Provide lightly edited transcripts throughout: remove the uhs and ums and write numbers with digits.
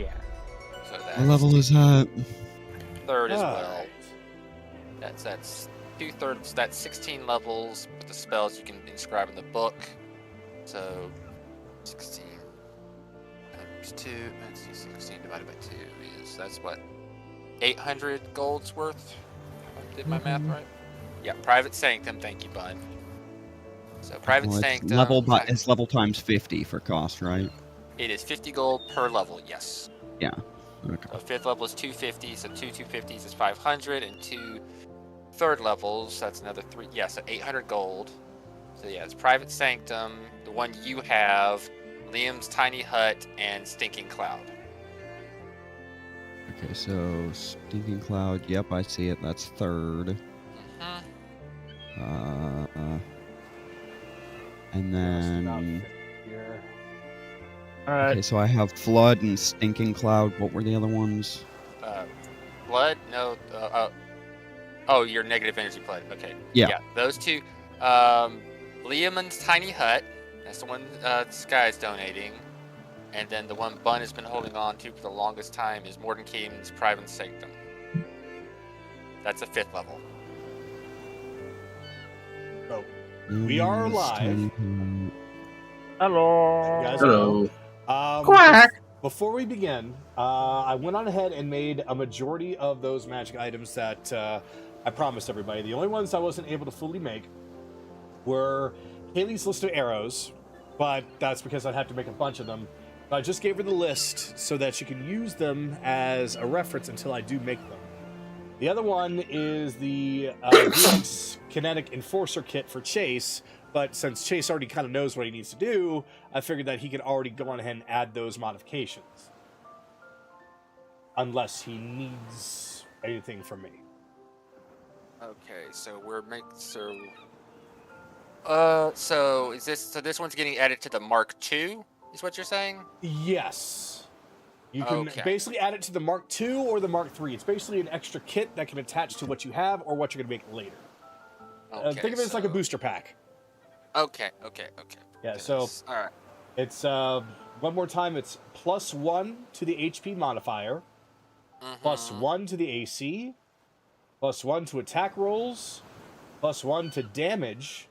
Yeah. So What that's level is that? third as All well. right. That's 2/3. That's 16 levels with the spells you can inscribe in the book. So 16 times 2. Let's see, 16 divided by 2 is that's what 800 gold's worth. If I did my math right. Yeah, private sanctum. Thank you, bud. So private Well, sanctum. it's level times 50 for cost, right? It is 50 gold per level. Yes. Yeah. Okay. So fifth level is 250. So two 250s is 500, and two third levels. That's another 3. Yeah, so 800 gold. So yeah, it's private sanctum, the one you have, Liam's tiny hut, and stinking cloud. Okay, so Stinking Cloud, yep, I see it. That's third. And then... All right. Okay, so I have Flood and Stinking Cloud. What were the other ones? Blood? No. Oh, your negative energy blood. Okay. Yeah. Those two. Liam's tiny hut. That's the one Sky's donating. And then the one Bun has been holding on to for the longest time is Mordenkainen's private sanctum. That's a 5th level. So, we are live. Hello. You guys Hello. know. Quack. Before we begin, I went on ahead and made a majority of those magic items that I promised everybody. The only ones I wasn't able to fully make were Haley's list of arrows, but that's because I'd have to make a bunch of them. But I just gave her the list so that she can use them as a reference until I do make them. The other one is the Phoenix Kinetic Enforcer Kit for Chase, but since Chase already kind of knows what he needs to do, I figured that he could already go on ahead and add those modifications. Unless he needs anything from me. Okay, so so is this one's getting added to the Mark II? Is what you're saying? Yes. You can Okay. basically add it to the Mark II or the Mark III. It's basically an extra kit that can attach to what you have or what you're going to make later. Okay, Think of it as like a booster pack. Okay. Yeah, so All right. it's, one more time, it's +1 to the HP modifier, +1 to the AC, +1 to attack rolls, +1 to damage,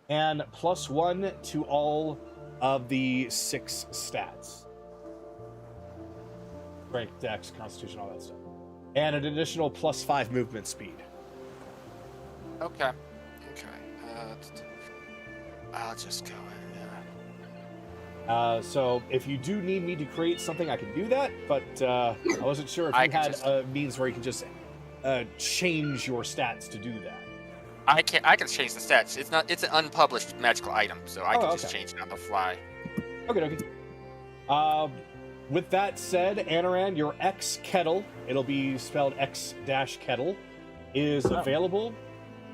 and +1 to all of the 6 stats. Strength, Dex, Constitution, all that stuff. And an additional +5 movement speed. Okay. I'll just go in. So if you do need me to create something, I can do that, but I wasn't sure if you had a means where you can just change your stats to do that. I can change the stats. It's an unpublished magical item, so I can just change it on the fly. Okay. With that said, Anaran, your X kettle, it'll be spelled X-kettle, is available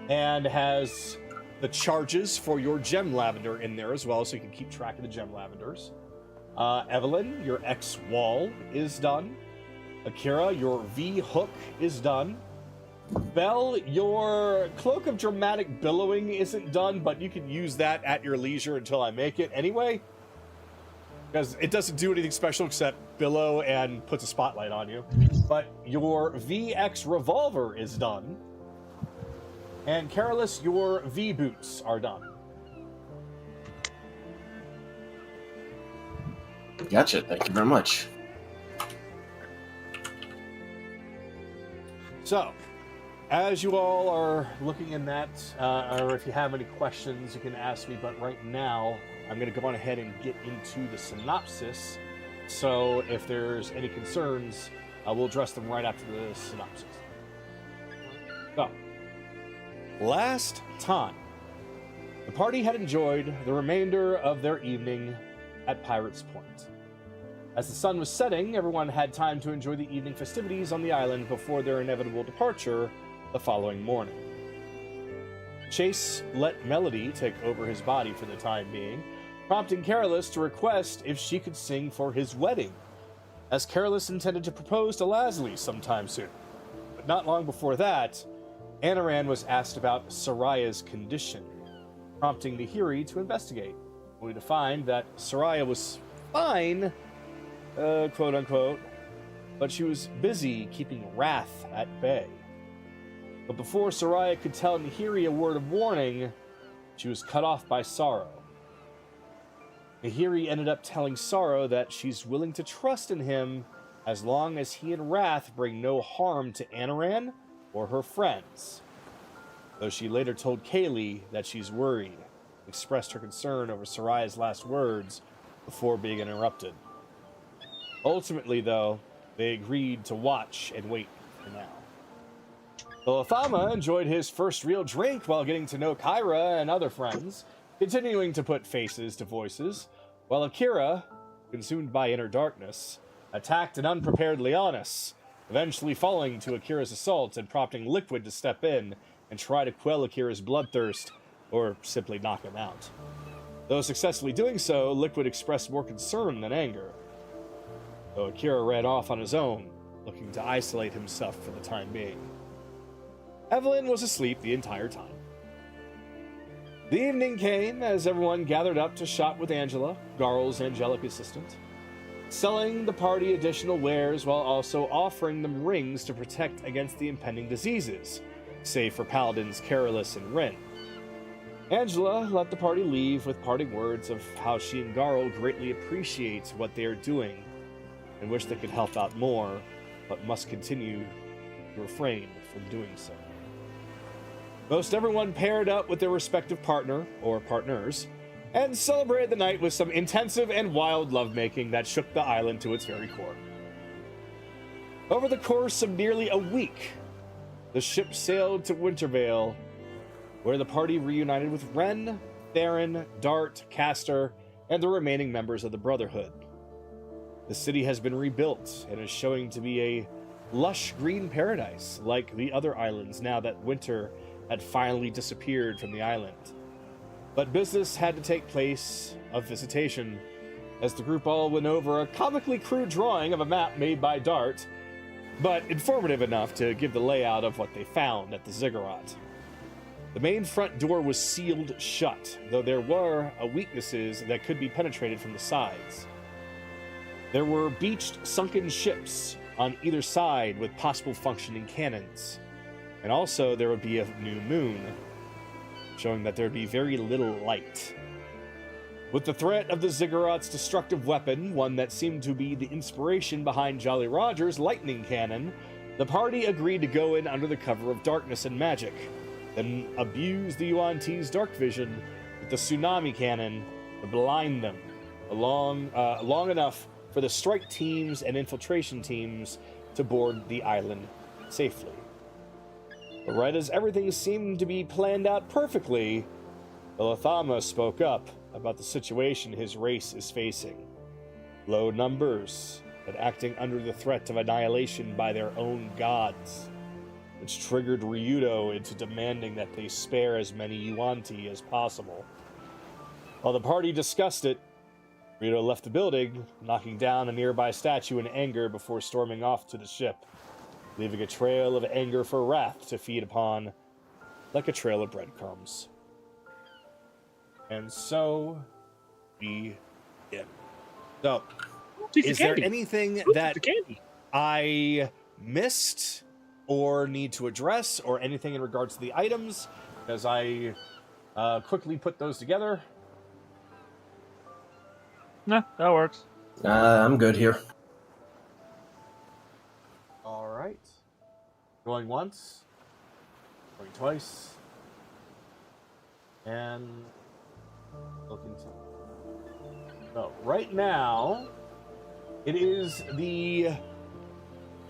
and has the charges for your gem lavender in there as well, so you can keep track of the gem lavenders. Evelyn, your X wall is done. Akira, your V hook is done. Belle, your Cloak of Dramatic Billowing isn't done, but you can use that at your leisure until I make it anyway. Because it doesn't do anything special except billow and puts a spotlight on you. But your VX Revolver is done. And Carolus, your V-Boots are done. Gotcha. Thank you very much. So, as you all are looking in that, or if you have any questions, you can ask me. But right now, I'm going to go on ahead and get into the synopsis. So, if there's any concerns, we'll address them right after the synopsis. So, last time, the party had enjoyed the remainder of their evening at Pirates Point. As the sun was setting, everyone had time to enjoy the evening festivities on the island before their inevitable departure the following morning. Chase let Melody take over his body for the time being, prompting Carolus to request if she could sing for his wedding, as Carolus intended to propose to Lasley sometime soon. But not long before that, Anaran was asked about Soraya's condition, prompting Nahiri to investigate, only to find that Soraya was fine, quote unquote, but she was busy keeping wrath at bay. But before Soraya could tell Nahiri a word of warning, she was cut off by Sorrow. Nahiri ended up telling Sorrow that she's willing to trust in him as long as he and Wrath bring no harm to Anaran or her friends. Though she later told Kaylee that she's worried, expressed her concern over Soraya's last words before being interrupted. Ultimately, though, they agreed to watch and wait for now. Lilithama enjoyed his first real drink while getting to know Kyra and other friends, continuing to put faces to voices, while Akira, consumed by inner darkness, attacked an unprepared Leonis, eventually falling to Akira's assault and prompting Liquid to step in and try to quell Akira's bloodthirst, or simply knock him out. Though successfully doing so, Liquid expressed more concern than anger, though Akira ran off on his own, looking to isolate himself for the time being. Evelyn was asleep the entire time. The evening came as everyone gathered up to shop with Angela, Garl's angelic assistant, selling the party additional wares while also offering them rings to protect against the impending diseases, save for paladins Carolus and Rin. Angela let the party leave with parting words of how she and Garl greatly appreciate what they are doing and wish they could help out more, but must continue to refrain from doing so. Most everyone paired up with their respective partner, or partners, and celebrated the night with some intensive and wild lovemaking that shook the island to its very core. Over the course of nearly a week, the ship sailed to Wintervale, where the party reunited with Ren, Theron, Dart, Castor, and the remaining members of the Brotherhood. The city has been rebuilt and is showing to be a lush green paradise like the other islands now that winter had finally disappeared from the island. But business had to take place of visitation, as the group all went over a comically crude drawing of a map made by Dart, but informative enough to give the layout of what they found at the ziggurat. The main front door was sealed shut, though there were weaknesses that could be penetrated from the sides. There were beached sunken ships on either side with possible functioning cannons. And also there would be a new moon, showing that there'd be very little light. With the threat of the ziggurat's destructive weapon, one that seemed to be the inspiration behind Jolly Roger's lightning cannon, the party agreed to go in under the cover of darkness and magic, then abuse the Yuan-Ti's dark vision with the tsunami cannon to blind them long enough for the strike teams and infiltration teams to board the island safely. But right as everything seemed to be planned out perfectly, Lilithama spoke up about the situation his race is facing. Low numbers, but acting under the threat of annihilation by their own gods, which triggered Ryudo into demanding that they spare as many Yuan-Ti as possible. While the party discussed it, Ryudo left the building, knocking down a nearby statue in anger before storming off to the ship, leaving a trail of anger for Wrath to feed upon, like a trail of breadcrumbs. And so, we begin. So, is there anything that I missed or need to address, or anything in regards to the items, as I quickly put those together? No, that works. I'm good here. All right. Going once, going twice, and looking to. So, right now, it is the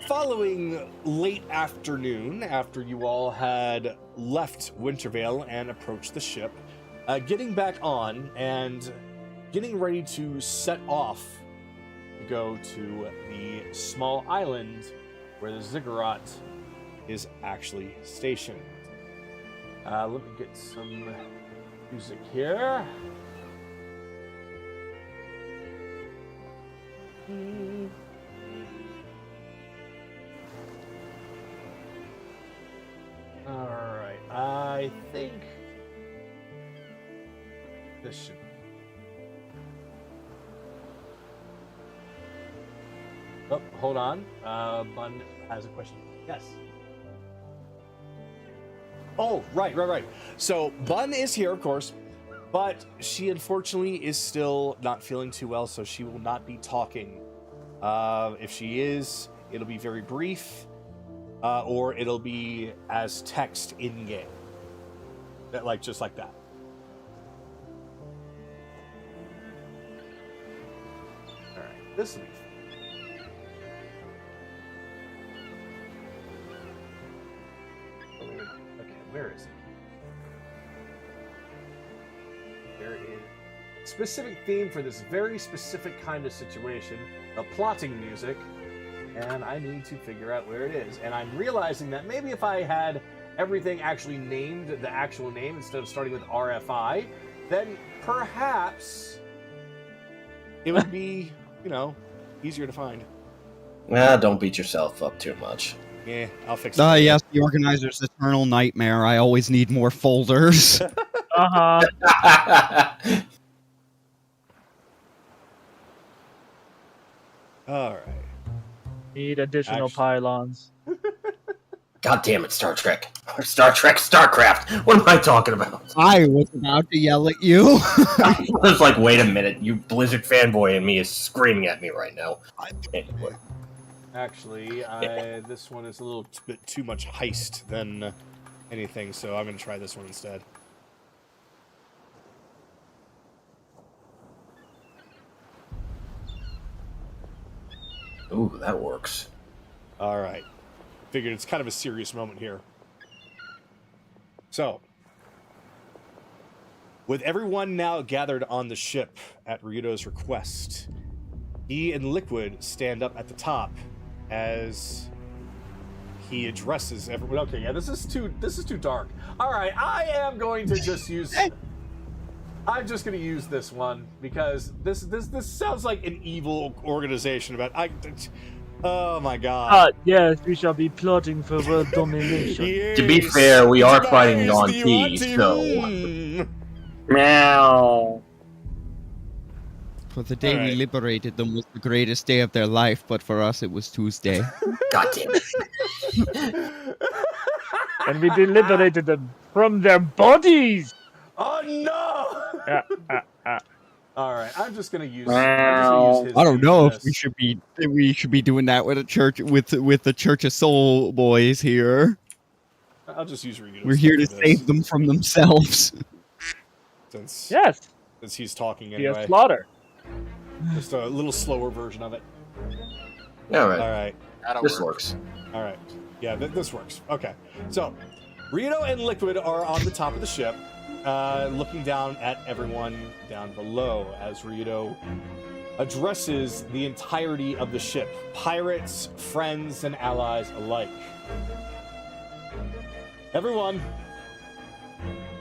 following late afternoon after you all had left Wintervale and approached the ship, getting back on and getting ready to set off to go to the small island where the ziggurat is actually stationed. Let me get some music here. Alright, I think this should. Oh, hold on. Bun has a question. Yes. Oh, right. So Bun is here, of course, but she unfortunately is still not feeling too well, so she will not be talking. If she is, it'll be very brief, or it'll be as text in game, just like that. All right, this will be fun. Okay, where is it? There is a specific theme for this very specific kind of situation, the plotting music, and I need to figure out where it is. And I'm realizing that maybe if I had everything actually named the actual name instead of starting with RFI, then perhaps it would be, easier to find. Don't beat yourself up too much. Yeah, I'll fix it. Yes, the organizer's eternal nightmare. I always need more folders. All right. Need additional pylons. God damn it, Star Trek. StarCraft. What am I talking about? I was about to yell at you. I was like, wait a minute, you Blizzard fanboy and me is screaming at me right now. Anyway. Actually, this one is a little bit too much heist than anything, so I'm going to try this one instead. Ooh, that works. All right. Figured it's kind of a serious moment here. So, with everyone now gathered on the ship at Ryudo's request, he and Liquid stand up at the top as he addresses everyone. Okay, yeah, this is too dark. All right, I am going to just use. I'm just going to use this one because this sounds like an evil organization. Oh my god. Yes, we shall be plotting for world domination. Yes, To be fair, we are fighting the Yuan-Ti, so... Mm. Meow. For the day Alright. we liberated them was the greatest day of their life, but for us it was Tuesday. God damn it. And we liberated them from their bodies. Oh no! All right, I'm just gonna use. Wow. I don't know if this. we should be doing that with a church with the Church of Soul boys here. I'll just use Ryudo's We're here to for this, save them from themselves. since Yes, he's talking be a anyway. slaughter. Just a little slower version of it. All right. All right, That'll This work. works. all right. Yeah, this works. Okay, so Ryudo and Liquid are on the top of the ship, looking down at everyone down below as Ryudo addresses the entirety of the ship, pirates, friends, and allies alike. Everyone,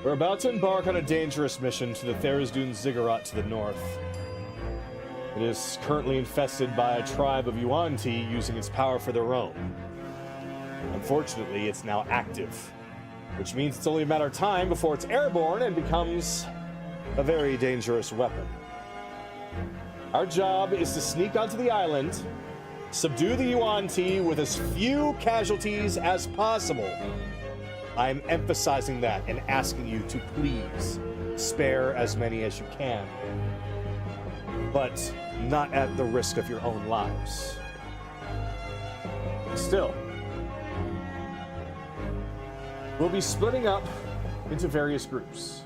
we're about to embark on a dangerous mission to the Therizdun ziggurat to the north. It is currently infested by a tribe of Yuan-Ti using its power for their own. Unfortunately, it's now active, which means it's only a matter of time before it's airborne and becomes a very dangerous weapon. Our job is to sneak onto the island, subdue the Yuan-Ti with as few casualties as possible. I am emphasizing that and asking you to please spare as many as you can, but not at the risk of your own lives. Still, we'll be splitting up into various groups,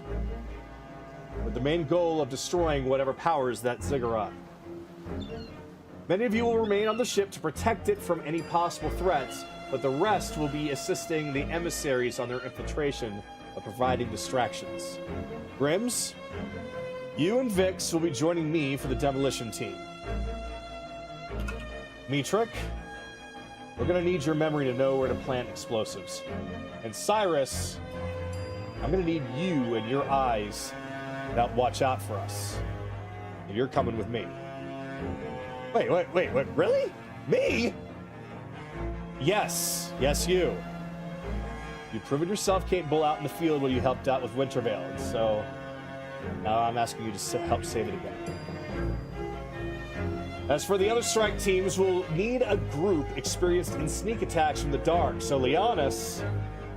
with the main goal of destroying whatever powers that ziggurat. Many of you will remain on the ship to protect it from any possible threats, but the rest will be assisting the emissaries on their infiltration by providing distractions. Grims, you and Vix will be joining me for the demolition team. Mitrik, we're gonna need your memory to know where to plant explosives. And Cyrus, I'm gonna need you and your eyes to watch out for us. And you're coming with me. Wait, really? Me? Yes, you. You've proven yourself capable out in the field when you helped out with Wintervale, so now I'm asking you to help save it again. As for the other strike teams, we'll need a group experienced in sneak attacks from the dark. So, Leonis,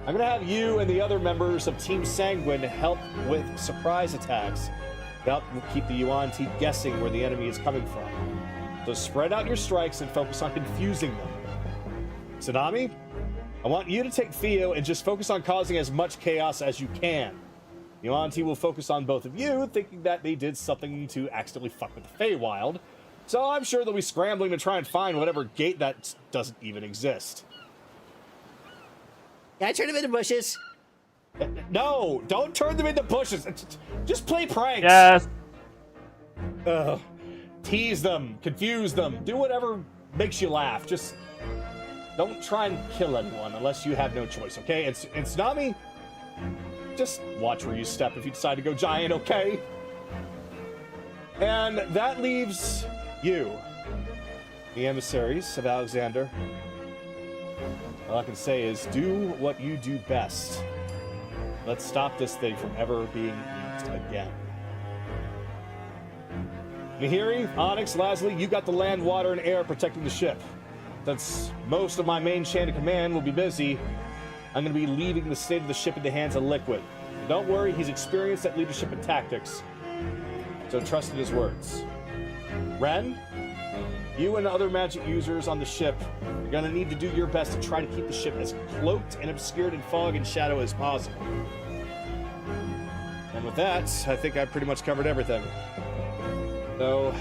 I'm going to have you and the other members of Team Sanguine help with surprise attacks. That will keep the Yuan-Ti guessing where the enemy is coming from. So spread out your strikes and focus on confusing them. Tsunami, I want you to take Theo and just focus on causing as much chaos as you can. Yuan-Ti will focus on both of you, thinking that they did something to accidentally fuck with the Feywild. So I'm sure they'll be scrambling to try and find whatever gate that doesn't even exist. Can I turn them into bushes? No, don't turn them into bushes. Just play pranks. Yes. Tease them, confuse them, do whatever makes you laugh. Just don't try and kill anyone unless you have no choice, okay? And Tsunami, just watch where you step if you decide to go giant, okay? And that leaves you, the emissaries of Alexander. All I can say is do what you do best. Let's stop this thing from ever being used again. Nahiri, Onyx, Lasley, you got the land, water, and air protecting the ship. Since most of my main chain of command will be busy, I'm going to be leaving the state of the ship in the hands of Liquid. And don't worry, he's experienced at leadership and tactics, so trust in his words. Ren, you and other magic users on the ship are going to need to do your best to try to keep the ship as cloaked and obscured in fog and shadow as possible. And with that, I think I pretty much covered everything. So,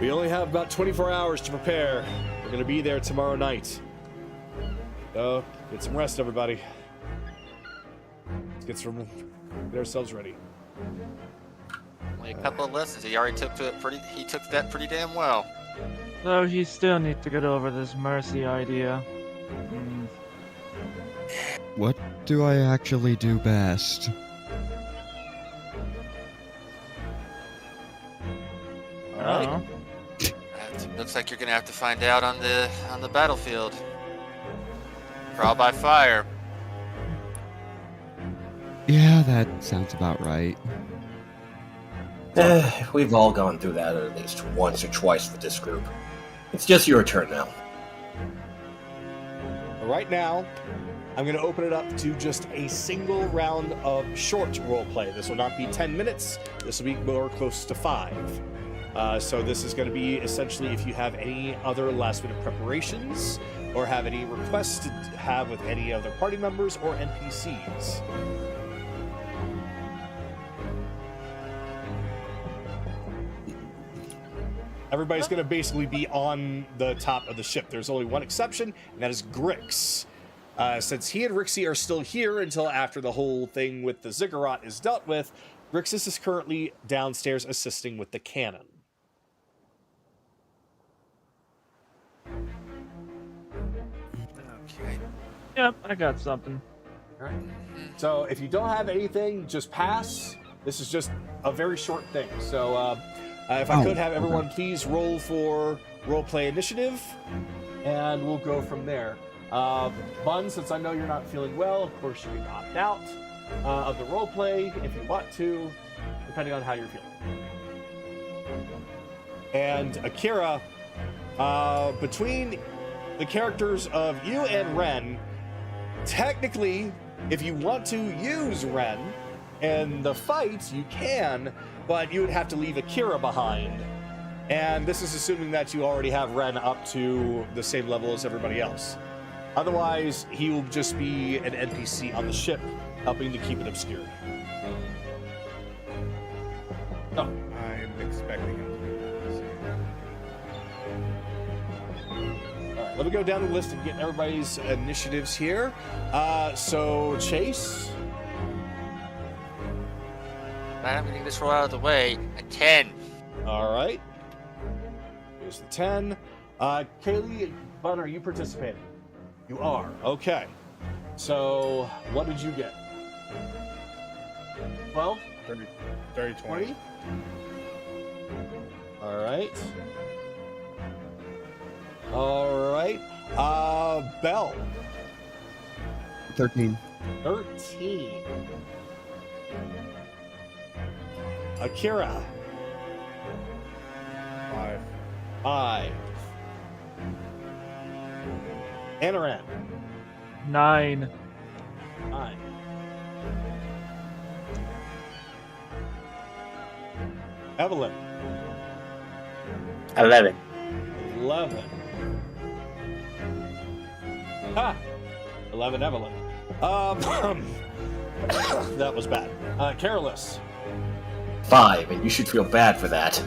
we only have about 24 hours to prepare. We're going to be there tomorrow night. So, get some rest, everybody. Let's get ourselves ready. Only a couple of lessons. He already took to it pretty. He took that pretty damn well. So you still need to get over this mercy idea. What do I actually do best? All right. Looks like you're gonna have to find out on the battlefield. Trial by fire. Yeah, that sounds about right. We've all gone through that at least once or twice with this group. It's just your turn now. Right now, I'm going to open it up to just a single round of short roleplay. This will not be 10 minutes. This will be more close to 5. So this is going to be essentially if you have any other last-minute preparations or have any requests to have with any other party members or NPCs. Everybody's going to basically be on the top of the ship. There's only one exception, and that is Grix. Since he and Rixie are still here until after the whole thing with the Ziggurat is dealt with, Grixis is currently downstairs assisting with the cannon. Okay. Yep, I got something. All right. So if you don't have anything, just pass. This is just a very short thing. So if I could have everyone please roll for roleplay initiative, and we'll go from there. Bun, since I know you're not feeling well, of course you can opt out of the roleplay if you want to, depending on how you're feeling. And Akira, between the characters of you and Ren, technically, if you want to use Ren in the fight, you can, but you would have to leave Akira behind. And this is assuming that you already have Ren up to the same level as everybody else. Otherwise, he will just be an NPC on the ship, helping to keep it obscure. Oh. I'm expecting him to be All right, let me go down the list and get everybody's initiatives here. So, Chase. I'm getting this roll out of the way. A 10. All right. Here's the 10. Kaylee, Bun, are you participating? You are. Okay. So, what did you get? 12? 30, 20? All right. All right. Bell. 13. 13. Akira. 5. 5. Anaran. 9. 9. Evelyn. 11. 11. Ah! 11 Evelyn. That was bad. Careless. 5, and you should feel bad for that.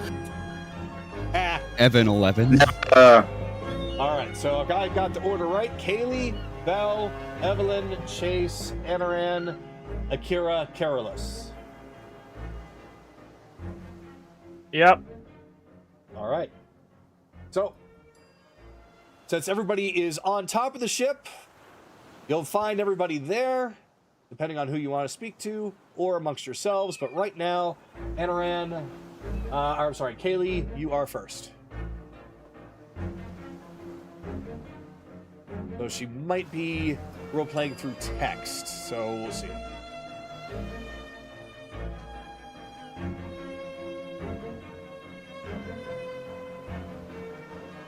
Ah. Evan 11. Alright, so if I got the order right, Kaylee, Belle, Evelyn, Chase, Anaran, Akira, Careless. Yep. Alright. So, since everybody is on top of the ship, you'll find everybody there, depending on who you want to speak to, or amongst yourselves. But right now, Anaran, Kaylee, you are first. So she might be role-playing through text, so we'll see.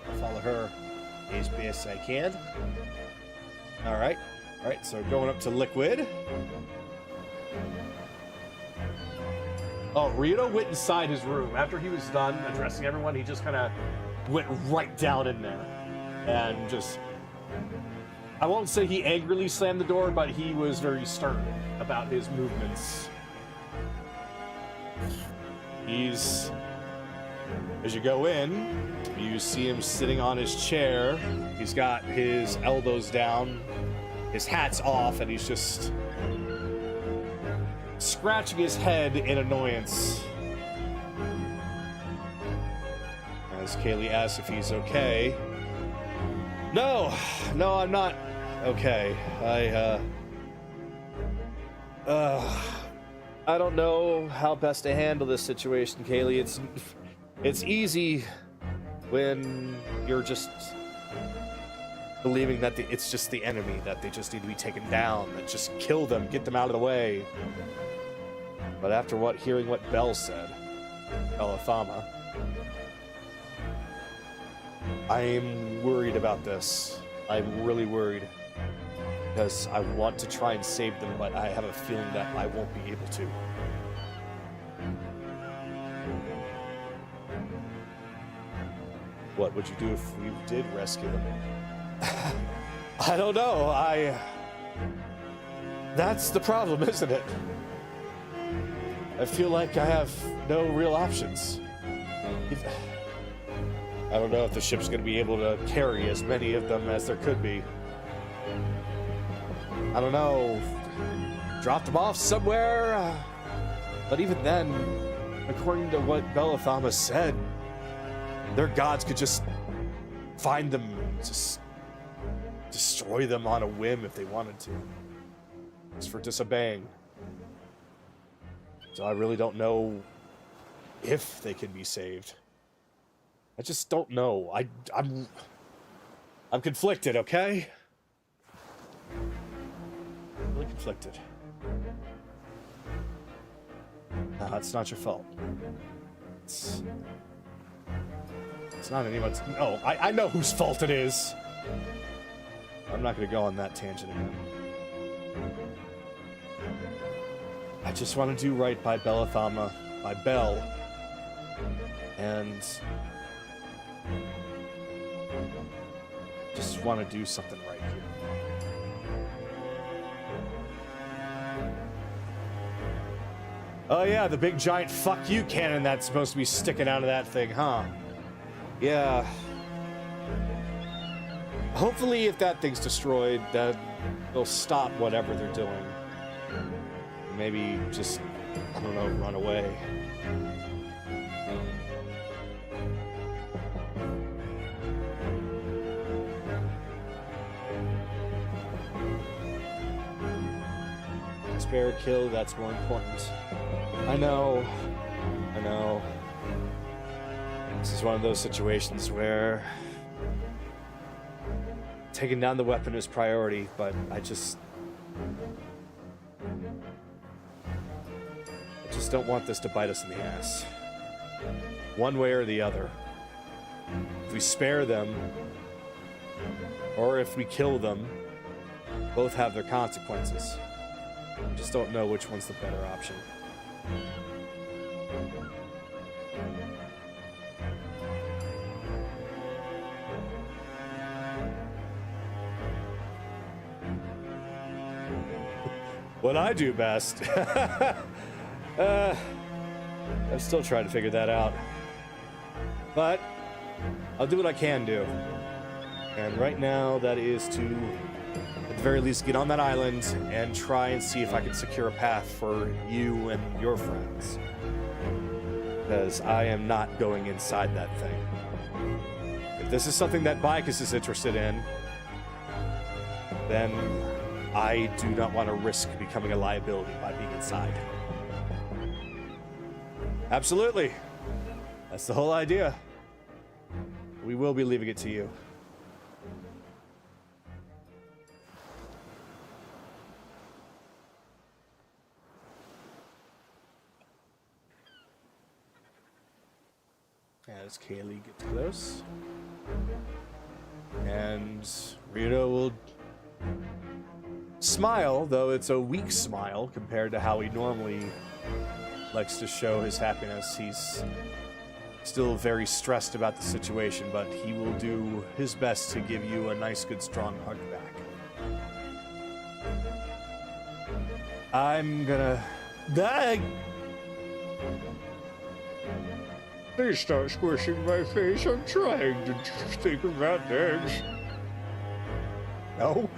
I'll follow her as best I can. Alright, so going up to Liquid. Oh, Rito went inside his room. After he was done addressing everyone, he just kind of went right down in there. And just... I won't say he angrily slammed the door, but he was very stern about his movements. As you go in, you see him sitting on his chair. He's got his elbows down, his hat's off, and he's just scratching his head in annoyance. As Kaylee asks if he's okay. No, I'm not okay. I don't know how best to handle this situation, Kaylee. It's easy when you're just believing that it's just the enemy, that they just need to be taken down, that just kill them, get them out of the way. But after hearing what Belle said, Belathama, I'm worried about this. I'm really worried. Because I want to try and save them, but I have a feeling that I won't be able to. What would you do if we did rescue them? I don't know. That's the problem, isn't it? I feel like I have no real options. I don't know if the ship's going to be able to carry as many of them as there could be. I don't know. Drop them off somewhere? But even then, according to what Belathama said, their gods could just find them, just destroy them on a whim if they wanted to. Just for disobeying. So I really don't know if they can be saved. I just don't know. I'm conflicted, okay? Really conflicted. No, it's not your fault. It's not anyone's... No, I know whose fault it is. I'm not going to go on that tangent again. I just want to do right by Belathama, by Belle, and just want to do something right here. Oh yeah, the big giant fuck you cannon that's supposed to be sticking out of that thing, huh? Yeah. Hopefully if that thing's destroyed, that they'll stop whatever they're doing. Maybe just, I don't know, run away. Spare kill, that's more important. I know. This is one of those situations where taking down the weapon is priority, but I just don't want this to bite us in the ass. One way or the other. if we spare them, or if we kill them, both have their consequences. I just don't know which one's the better option. What I do best. I'm still trying to figure that out. But I'll do what I can do. And right now, that is to, at the very least, get on that island and try and see if I can secure a path for you and your friends. Because I am not going inside that thing. If this is something that Bicus is interested in, then I do not want to risk becoming a liability by being inside. Absolutely. That's the whole idea. We will be leaving it to you. As Kaylee gets close. And Rito will smile, though it's a weak smile compared to how he normally likes to show his happiness. He's still very stressed about the situation, but he will do his best to give you a nice, good, strong hug back. I'm gonna... Please stop squishing my face. I'm trying to think about this. No?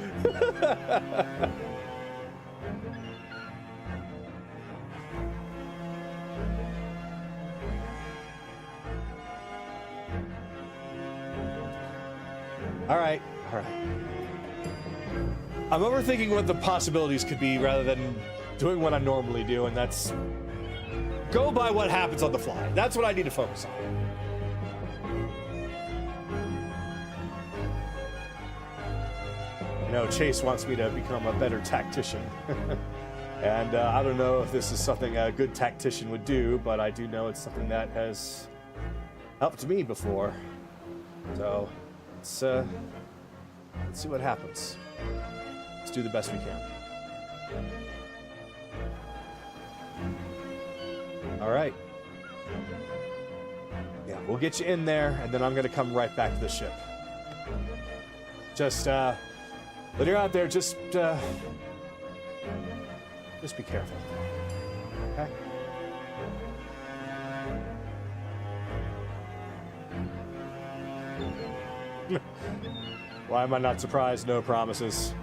All right. I'm overthinking what the possibilities could be rather than doing what I normally do, and that's go by what happens on the fly. That's what I need to focus on. You know, Chase wants me to become a better tactician. And I don't know if this is something a good tactician would do, but I do know it's something that has helped me before. So, let's see what happens. Let's do the best we can. All right. Yeah, we'll get you in there, and then I'm going to come right back to the ship. Just, when you're out there, just be careful. Okay? Why am I not surprised? No promises.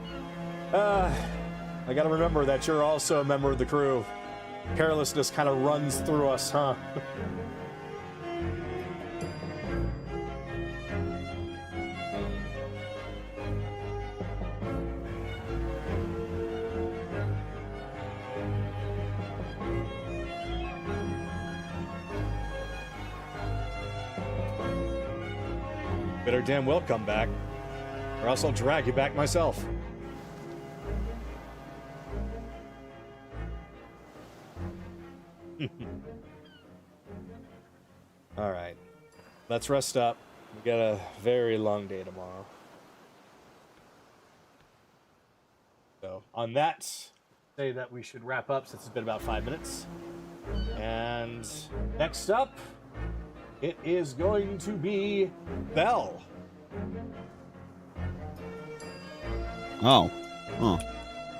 I gotta remember that you're also a member of the crew. Carelessness kind of runs through us, huh? Better damn well come back, or else I'll drag you back myself. All right, let's rest up. We got a very long day tomorrow. So on that, say that we should wrap up since it's been about 5 minutes. And next up, it is going to be Bell. Oh.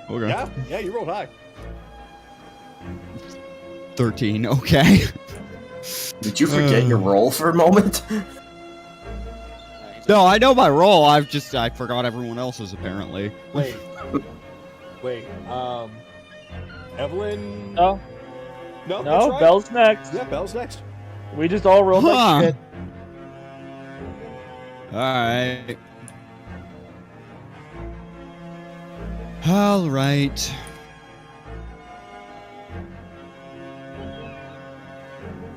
Okay. Yeah, you rolled high. 13. Okay. Did you forget your roll for a moment? No, I know my role. I forgot everyone else's apparently. Wait. Evelyn? No, No, that's right. Bell's next. Yeah, Bell's next. We just all rolled like shit. Alright. Alright.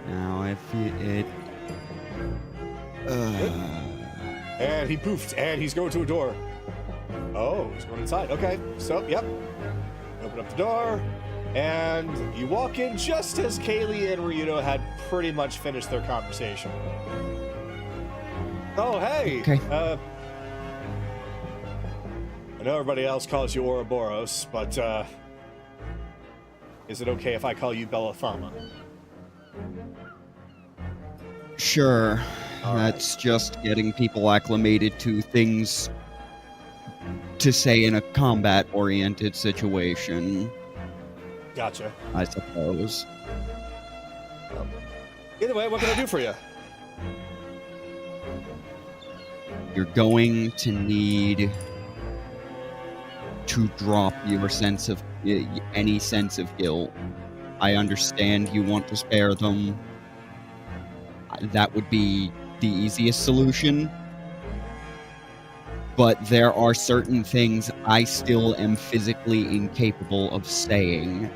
Now if it... And he poofed, and he's going to a door. Oh, he's going inside. Okay, so, yep. Open up the door, and you walk in just as Kaylee and Ryuto had pretty much finished their conversation. Oh, hey! Okay. I know everybody else calls you Ouroboros, but, is it okay if I call you Bellathama? Sure. All right. That's just getting people acclimated to things to say in a combat-oriented situation, Gotcha. I suppose. Either way, what can I do for you? You're going to need to drop your sense of any sense of guilt. I understand you want to spare them. That would be the easiest solution. But there are certain things I still am physically incapable of saying.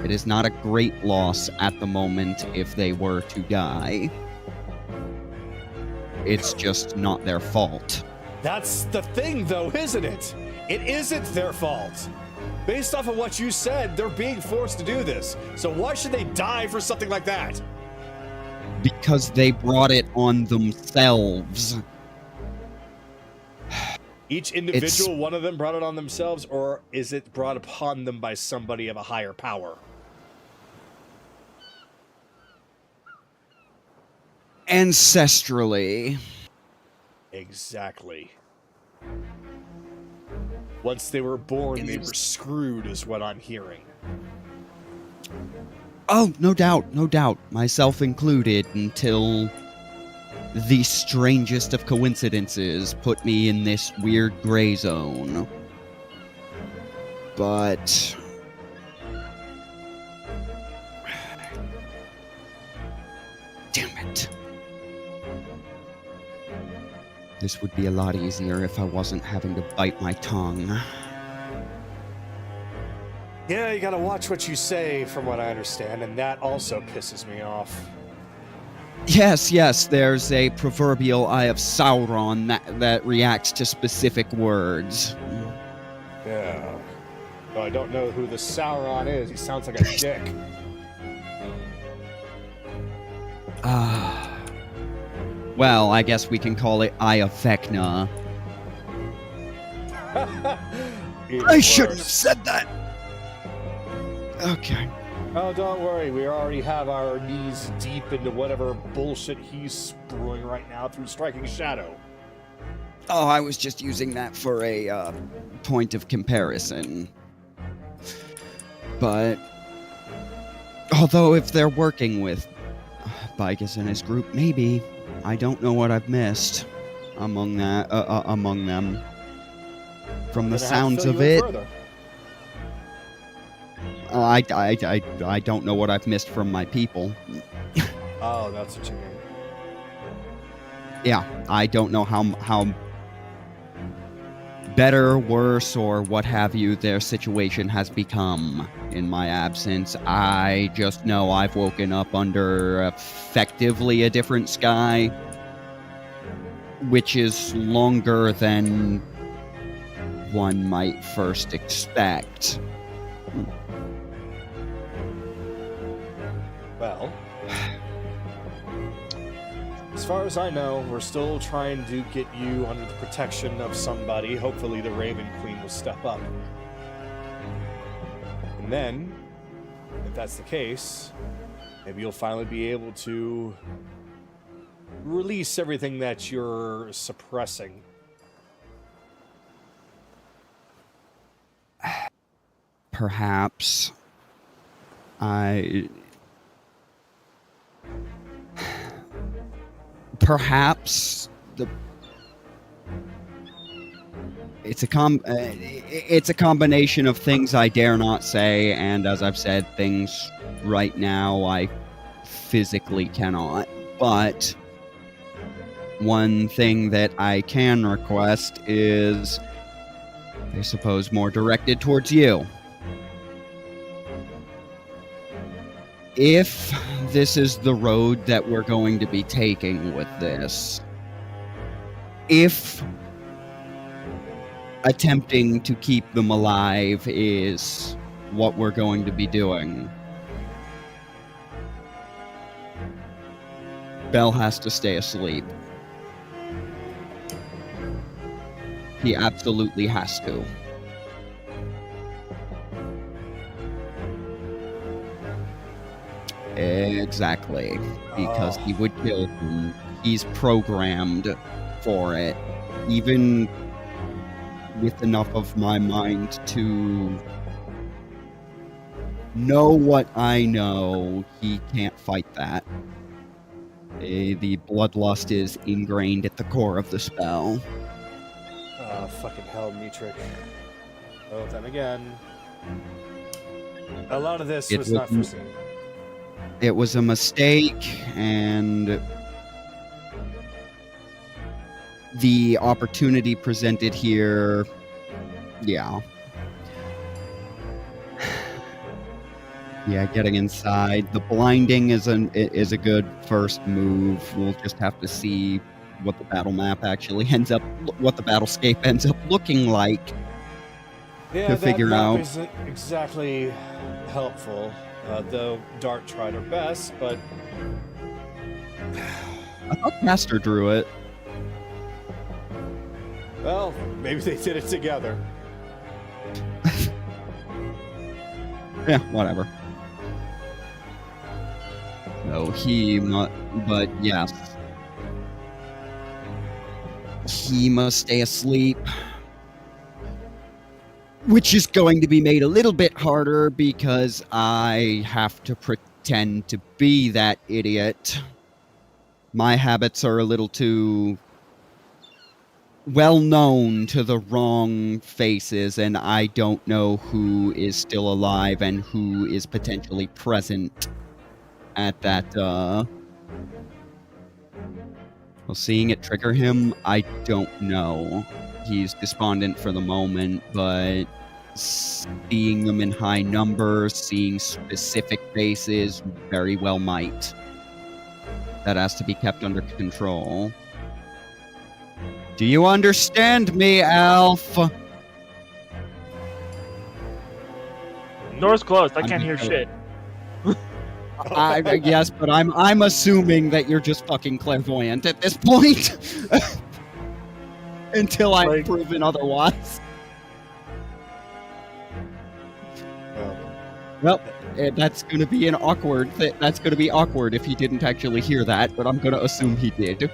It is not a great loss at the moment if they were to die. It's just not their fault. That's the thing, though, isn't it? It isn't their fault. Based off of what you said, they're being forced to do this. So why should they die for something like that? Because they brought it on themselves. Each individual one of them brought it on themselves, or is it brought upon them by somebody of a higher power? Ancestrally. Exactly. Once they were born, they were screwed, is what I'm hearing. Oh, no doubt, myself included, until the strangest of coincidences put me in this weird gray zone. But damn it. This would be a lot easier if I wasn't having to bite my tongue. Yeah, you gotta watch what you say, from what I understand, and that also pisses me off. Yes, there's a proverbial Eye of Sauron that reacts to specific words. Yeah. Though I don't know who the Sauron is. He sounds like a dick. Well, I guess we can call it Eye of Vecna. I shouldn't have said that! Okay. Oh, don't worry. We already have our knees deep into whatever bullshit he's brewing right now through Striking Shadow. Oh, I was just using that for a point of comparison. But although if they're working with Bigus and his group, maybe. I don't know what I've missed among them. From the sounds of it, I don't know what I've missed from my people. Oh, that's what you mean. Yeah, I don't know how better, worse, or what have you their situation has become in my absence. I just know I've woken up under effectively a different sky, which is longer than one might first expect. Well, as far as I know, we're still trying to get you under the protection of somebody. Hopefully the Raven Queen will step up. And then, if that's the case, maybe you'll finally be able to release everything that you're suppressing. Perhaps it's a combination of things I dare not say, and as I've said, things right now I physically cannot. But one thing that I can request is, I suppose, more directed towards you. If this is the road that we're going to be taking with this, if attempting to keep them alive is what we're going to be doing, Belle has to stay asleep. He absolutely has to. Exactly. Because he would kill him. He's programmed for it. Even with enough of my mind to know what I know, he can't fight that. The bloodlust is ingrained at the core of the spell. Oh, fucking hell, Mietrich. Oh, then again. A lot of this was not foreseen. It was a mistake, and the opportunity presented here, yeah. Yeah, getting inside. The blinding is a good first move. We'll just have to see what the battle map actually what the battlescape ends up looking like. Yeah, to figure that out. isn't exactly helpful. Though Dart tried her best, but I thought Caster drew it. well, maybe they did it together. Yeah, whatever. No, but yes. He must stay asleep. Which is going to be made a little bit harder because I have to pretend to be that idiot. My habits are a little too well known to the wrong faces, and I don't know who is still alive and who is potentially present at that, Well, seeing it trigger him, I don't know. He's despondent for the moment, but seeing them in high numbers, seeing specific faces, very well might. That has to be kept under control. Do you understand me, Alf? Door's closed. I I'm can't hear just- shit. Yes, but I'm assuming that you're just fucking clairvoyant at this point. Until I'm Like- proven otherwise. Well, Well, that's going to be an awkward. That's going to be awkward if he didn't actually hear that, but I'm going to assume he did.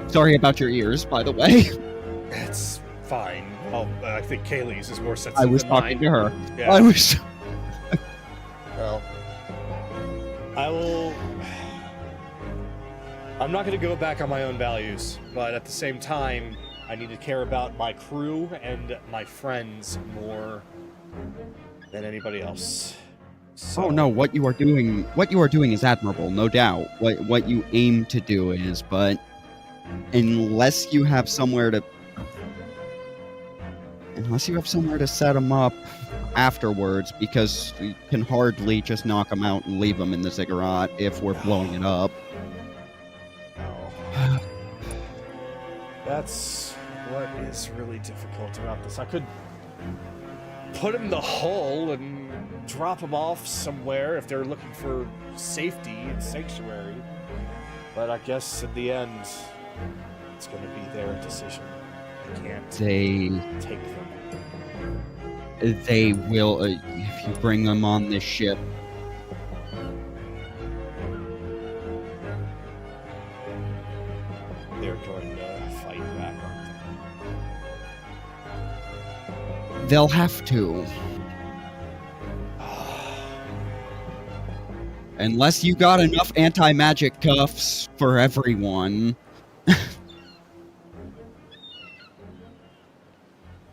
Sorry about your ears, by the way. it's fine. I think Kaylee's is more sensitive I was than talking mine. to her. Yeah. I was. Well, I will. I'm not going to go back on my own values, but at the same time, I need to care about my crew and my friends more than anybody else. So, Oh no, what you are doing is admirable, no doubt. What you aim to do is, but unless you have somewhere to set them up afterwards, because you can hardly just knock them out and leave them in the ziggurat if we're blowing it up. No. That's what is really difficult about this. I could put him in the hull and drop him off somewhere if they're looking for safety and sanctuary. But I guess in the end, it's going to be their decision. I can't take them. They will, if you bring them on this ship. They're going to fight back, aren't they? They'll have to. Unless you got enough anti-magic cuffs for everyone.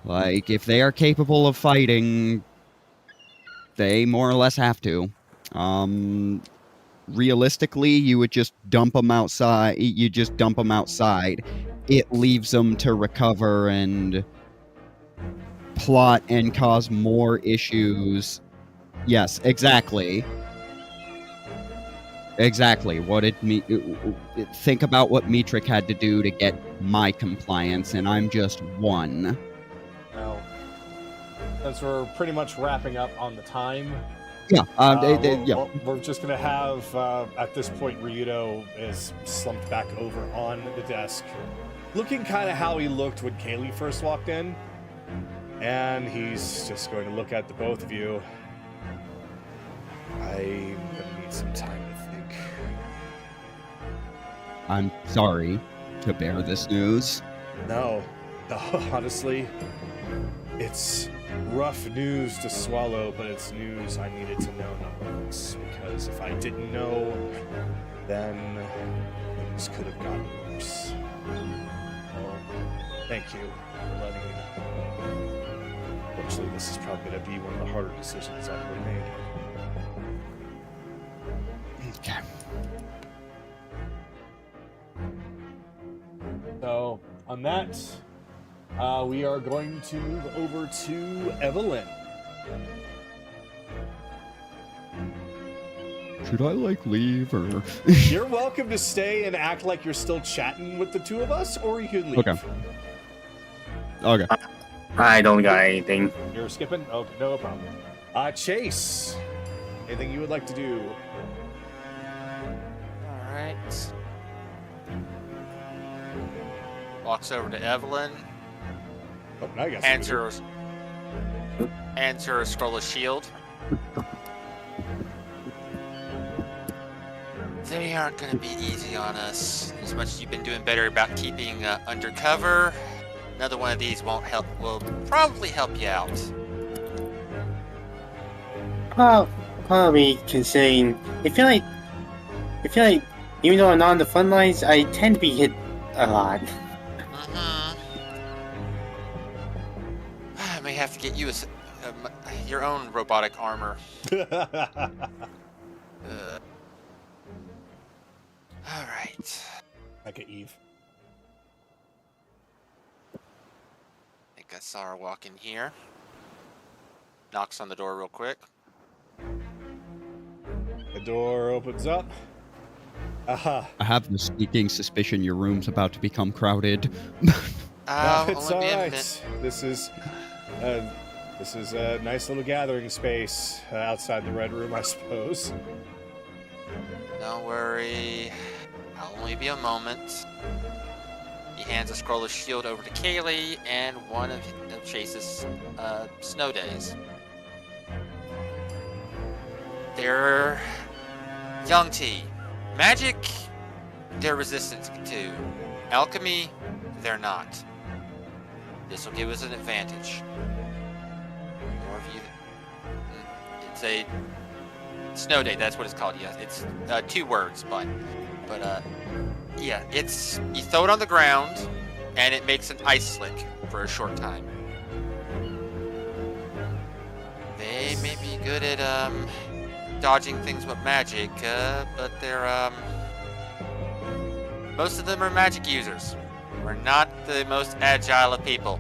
Like, if they are capable of fighting, they more or less have to. Realistically, you would just dump them outside. It leaves them to recover and plot and cause more issues. Yes, exactly. Exactly. Think about what Mietrich had to do to get my compliance, and I'm just one. Now, since we're pretty much wrapping up on the time, Yeah. we're just going to have, at this point, Ryudo is slumped back over on the desk. looking kind of how he looked when Kaylee first walked in. And he's just going to look at the both of you. I'm gonna need some time to think. I'm sorry to bear this news. No, honestly, it's rough news to swallow, but it's news I needed to know nonetheless. Because if I didn't know, then things could have gotten worse. Well, thank you for letting me know. Unfortunately, this is probably going to be one of the harder decisions I've ever made. Okay. So, on that, we are going to move over to Evelyn. Should I, leave, or... You're welcome to stay and act like you're still chatting with the two of us, or you can leave. Okay. I don't got anything. You're skipping? Okay, no problem. Chase, anything you would like to do? All right. Walks over to Evelyn. Oh, now you got Hands something her a scroll of shield. They aren't going to be easy on us. As much as you've been doing better about keeping undercover, another one of these will probably help you out. Well, probably considering I feel like even though I'm not on the front lines, I tend to be hit a lot. I may have to get you your own robotic armor. All right. Like an Eve. I think I saw her walk in here. Knocks on the door real quick. The door opens up. Aha. I have the sneaking suspicion your room's about to become crowded. No, Oh, it's only be a alright. minute. This is a nice little gathering space outside the Red Room, I suppose. Don't worry. I'll only be a moment. He hands a scroll of shield over to Kaylee and one of Chase's snow days. They're young tea. Magic, they're resistant to. Alchemy, they're not. This will give us an advantage. More of you. It's a snow day. That's what it's called. Yes, it's 2 words, but yeah, it's you throw it on the ground, and it makes an ice slick for a short time. They may be good at dodging things with magic, but they're most of them are magic users. We're not the most agile of people.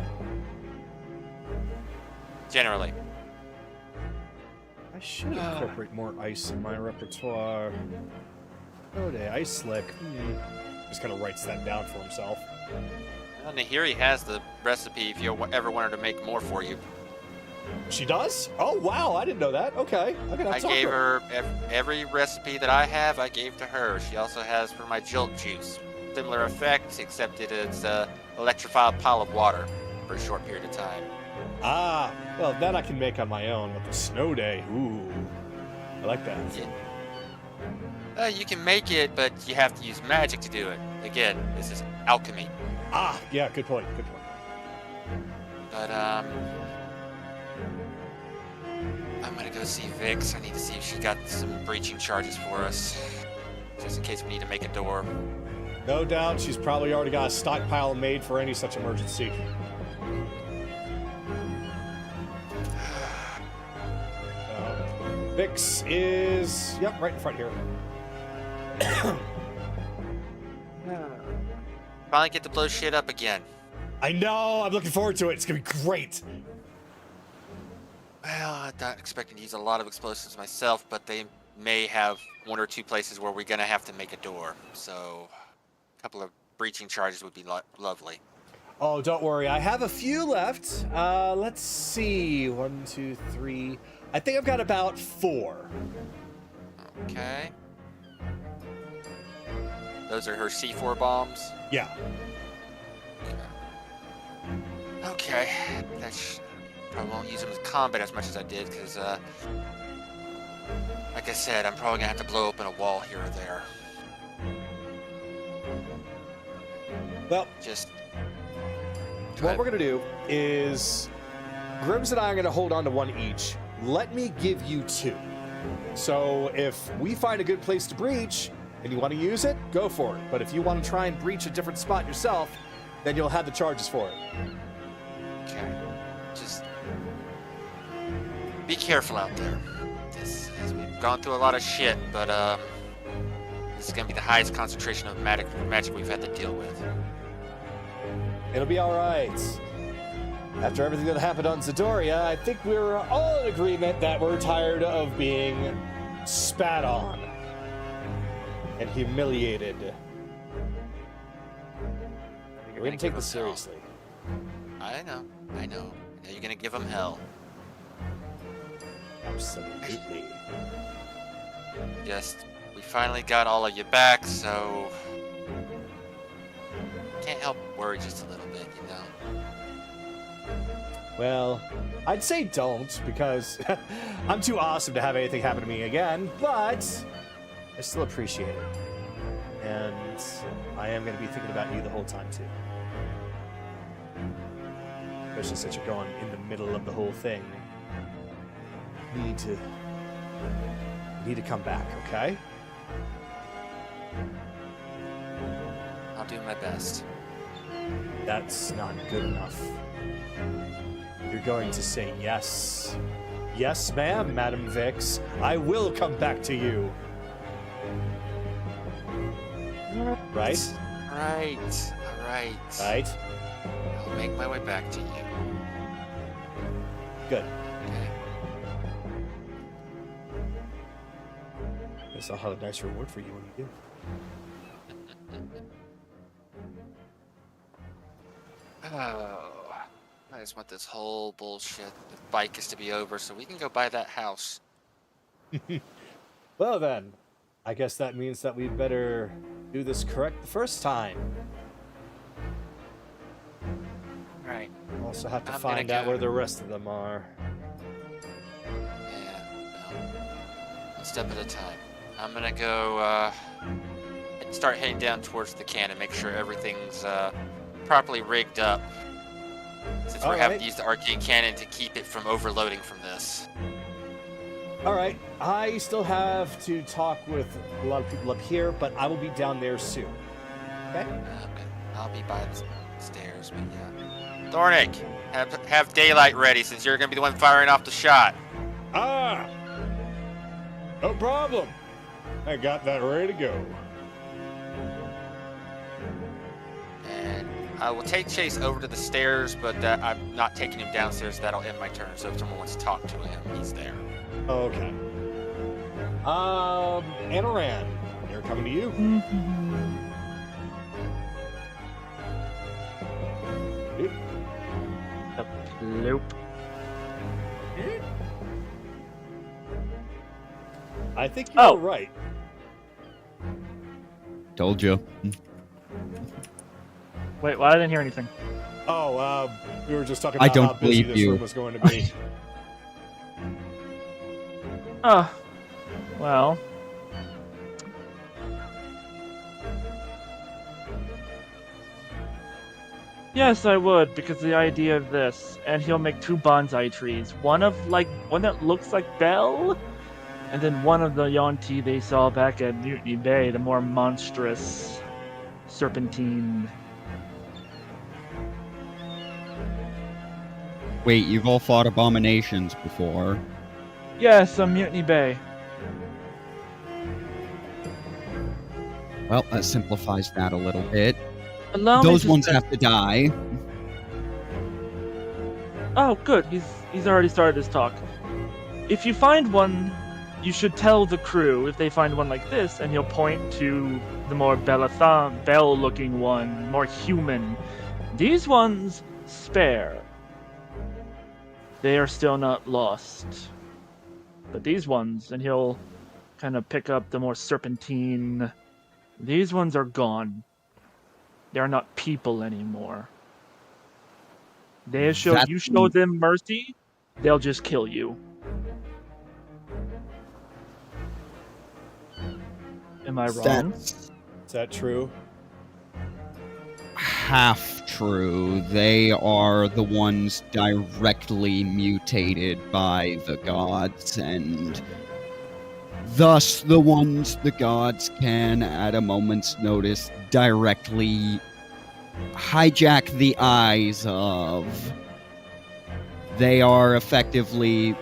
Generally. I should incorporate more ice in my repertoire. Oh, day, ice slick. Just kind of writes that down for himself. Well, Nahiri has the recipe if you ever want her to make more for you. She does? Oh, wow, I didn't know that. Okay. I gave her every recipe that I have, I gave to her. She also has for my jolt juice. Similar effect, except it's electrify a pile of water for a short period of time. Ah, well, that I can make on my own with the snow day. Ooh, I like that. Yeah. You can make it, but you have to use magic to do it. Again, this is alchemy. Ah, yeah, good point, good point. But, I'm gonna go see Vix. I need to see if she got some breaching charges for us. Just in case we need to make a door. No doubt she's probably already got a stockpile made for any such emergency. Vix is, yep, right in front here. Finally get to blow shit up again. I know, I'm looking forward to it. It's gonna be great. Well, I'm not expecting to use a lot of explosives myself, but they may have 1 or 2 places where we're gonna have to make a door. So, a couple of breaching charges would be lovely. Oh, don't worry. I have a few left. Let's see. 1, 2, 3. I think I've got about 4. Okay. Those are her C4 bombs. Yeah. Okay. Probably won't use them in combat as much as I did, because, like I said, I'm probably gonna have to blow open a wall here or there. Well, Just. what we're gonna do is Grims and I are gonna hold on to one each. Let me give you 2. So if we find a good place to breach and you want to use it, go for it. But if you want to try and breach a different spot yourself, then you'll have the charges for it. Okay. Just be careful out there. We've gone through a lot of shit, but this is gonna be the highest concentration of magic we've had to deal with. It'll be all right. After everything that happened on Zadoria, I think we're all in agreement that we're tired of being spat on and humiliated. We're gonna take this seriously. I know. You're gonna give them hell. Absolutely. We finally got all of you back, so can't help but worry just a little bit, you know. Well, I'd say don't, because I'm too awesome to have anything happen to me again, but I still appreciate it. And I am going to be thinking about you the whole time, too. Especially since you're going in the middle of the whole thing. You need to come back, okay? I'll do my best. That's not good enough. You're going to say yes. Yes, ma'am, Madam Vix. I will come back to you. Right? Right. Right? I'll make my way back to you. Good. Okay. Guess I'll have a nice reward for you when you do. Oh, I just want this whole bullshit with bike is to be over so we can go buy that house. Well then, I guess that means that we'd better do this correct the first time. Right. We'll also have to I'm find gonna out go. where the rest of them are. Yeah, well, one step at a time. I'm gonna go start heading down towards the cannon, make sure everything's properly rigged up. Since we're having Alright. to use the arcane cannon to keep it from overloading from this. Alright, I still have to talk with a lot of people up here, but I will be down there soon. Okay? I'll be by the stairs, but yeah. Thornick, have daylight ready since you're gonna be the one firing off the shot. Ah! No problem. I got that ready to go. And I will take Chase over to the stairs, but I'm not taking him downstairs. That'll end my turn. So if someone wants to talk to him, he's there. Okay. Anoran, they're coming to you. Nope. I think you're Oh. right. Told you. Wait, well, I didn't hear anything. Oh, we were just talking I about don't how busy believe this you. room was going to be. Oh, well. Yes, I would, because the idea of this, and he'll make 2 bonsai trees. One that looks like Belle, and then one of the Yonti they saw back at Mutiny Bay, the more monstrous serpentine. Wait, you've all fought abominations before. Yes, on Mutiny Bay. Well, that simplifies that a little bit. Allow me Those to ones say- have to die. Oh, good. He's already started his talk. If you find one, you should tell the crew if they find one like this, and he'll point to the more Belle-looking one, more human. These ones spare. They are still not lost. But these ones, and he'll kind of pick up the more serpentine. These ones are gone. They are not people anymore. You show them mercy, they'll just kill you. Am I wrong? Is that true? Half true. They are the ones directly mutated by the gods, and thus the ones the gods can, at a moment's notice, directly hijack the eyes of. They are effectively...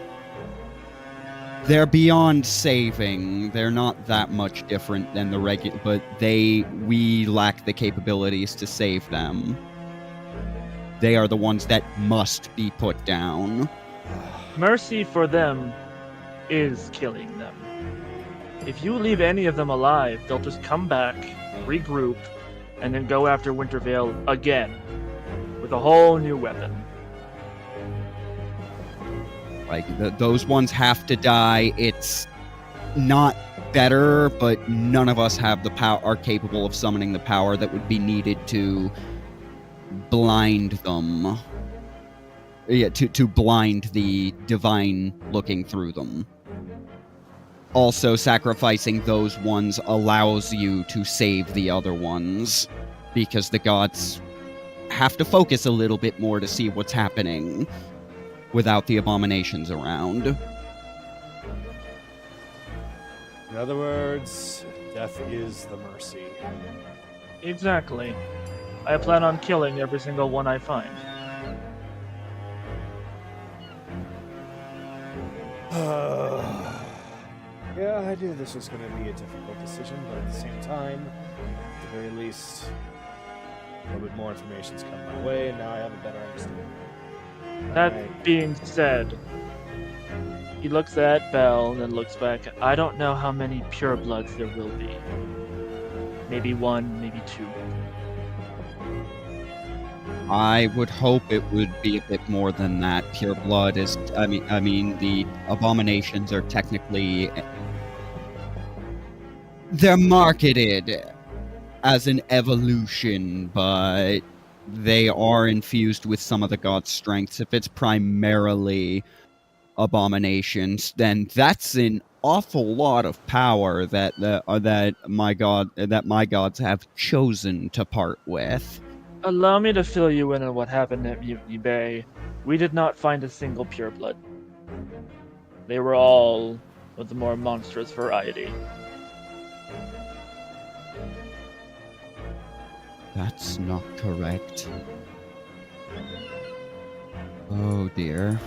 They're beyond saving. They're not that much different than the regular, but we lack the capabilities to save them. They are the ones that must be put down. Mercy for them is killing them. If you leave any of them alive, they'll just come back, regroup, and then go after Wintervale again with a whole new weapon. Like, those ones have to die. It's not better, but none of us have the power, are capable of summoning the power that would be needed to blind them. Yeah, to blind the divine looking through them. Also, sacrificing those ones allows you to save the other ones, because the gods have to focus a little bit more to see what's happening without the abominations around. In other words, death is the mercy. Exactly. I plan on killing every single one I find. Yeah, I knew this was going to be a difficult decision, but at the same time, at the very least, a little bit more information's come my way, and now I have a better understanding. That being said, he looks at Bell and then looks back. I don't know how many purebloods there will be. Maybe one, maybe two. I would hope it would be a bit more than that. Pure blood is... I mean, the abominations are technically... They're marketed as an evolution, but they are infused with some of the god's strengths. If it's primarily abominations, then that's an awful lot of power that my gods have chosen to part with. Allow me to fill you in on what happened at Mutiny Bay. We did not find a single pureblood. They were all of the more monstrous variety. That's not correct. Oh dear.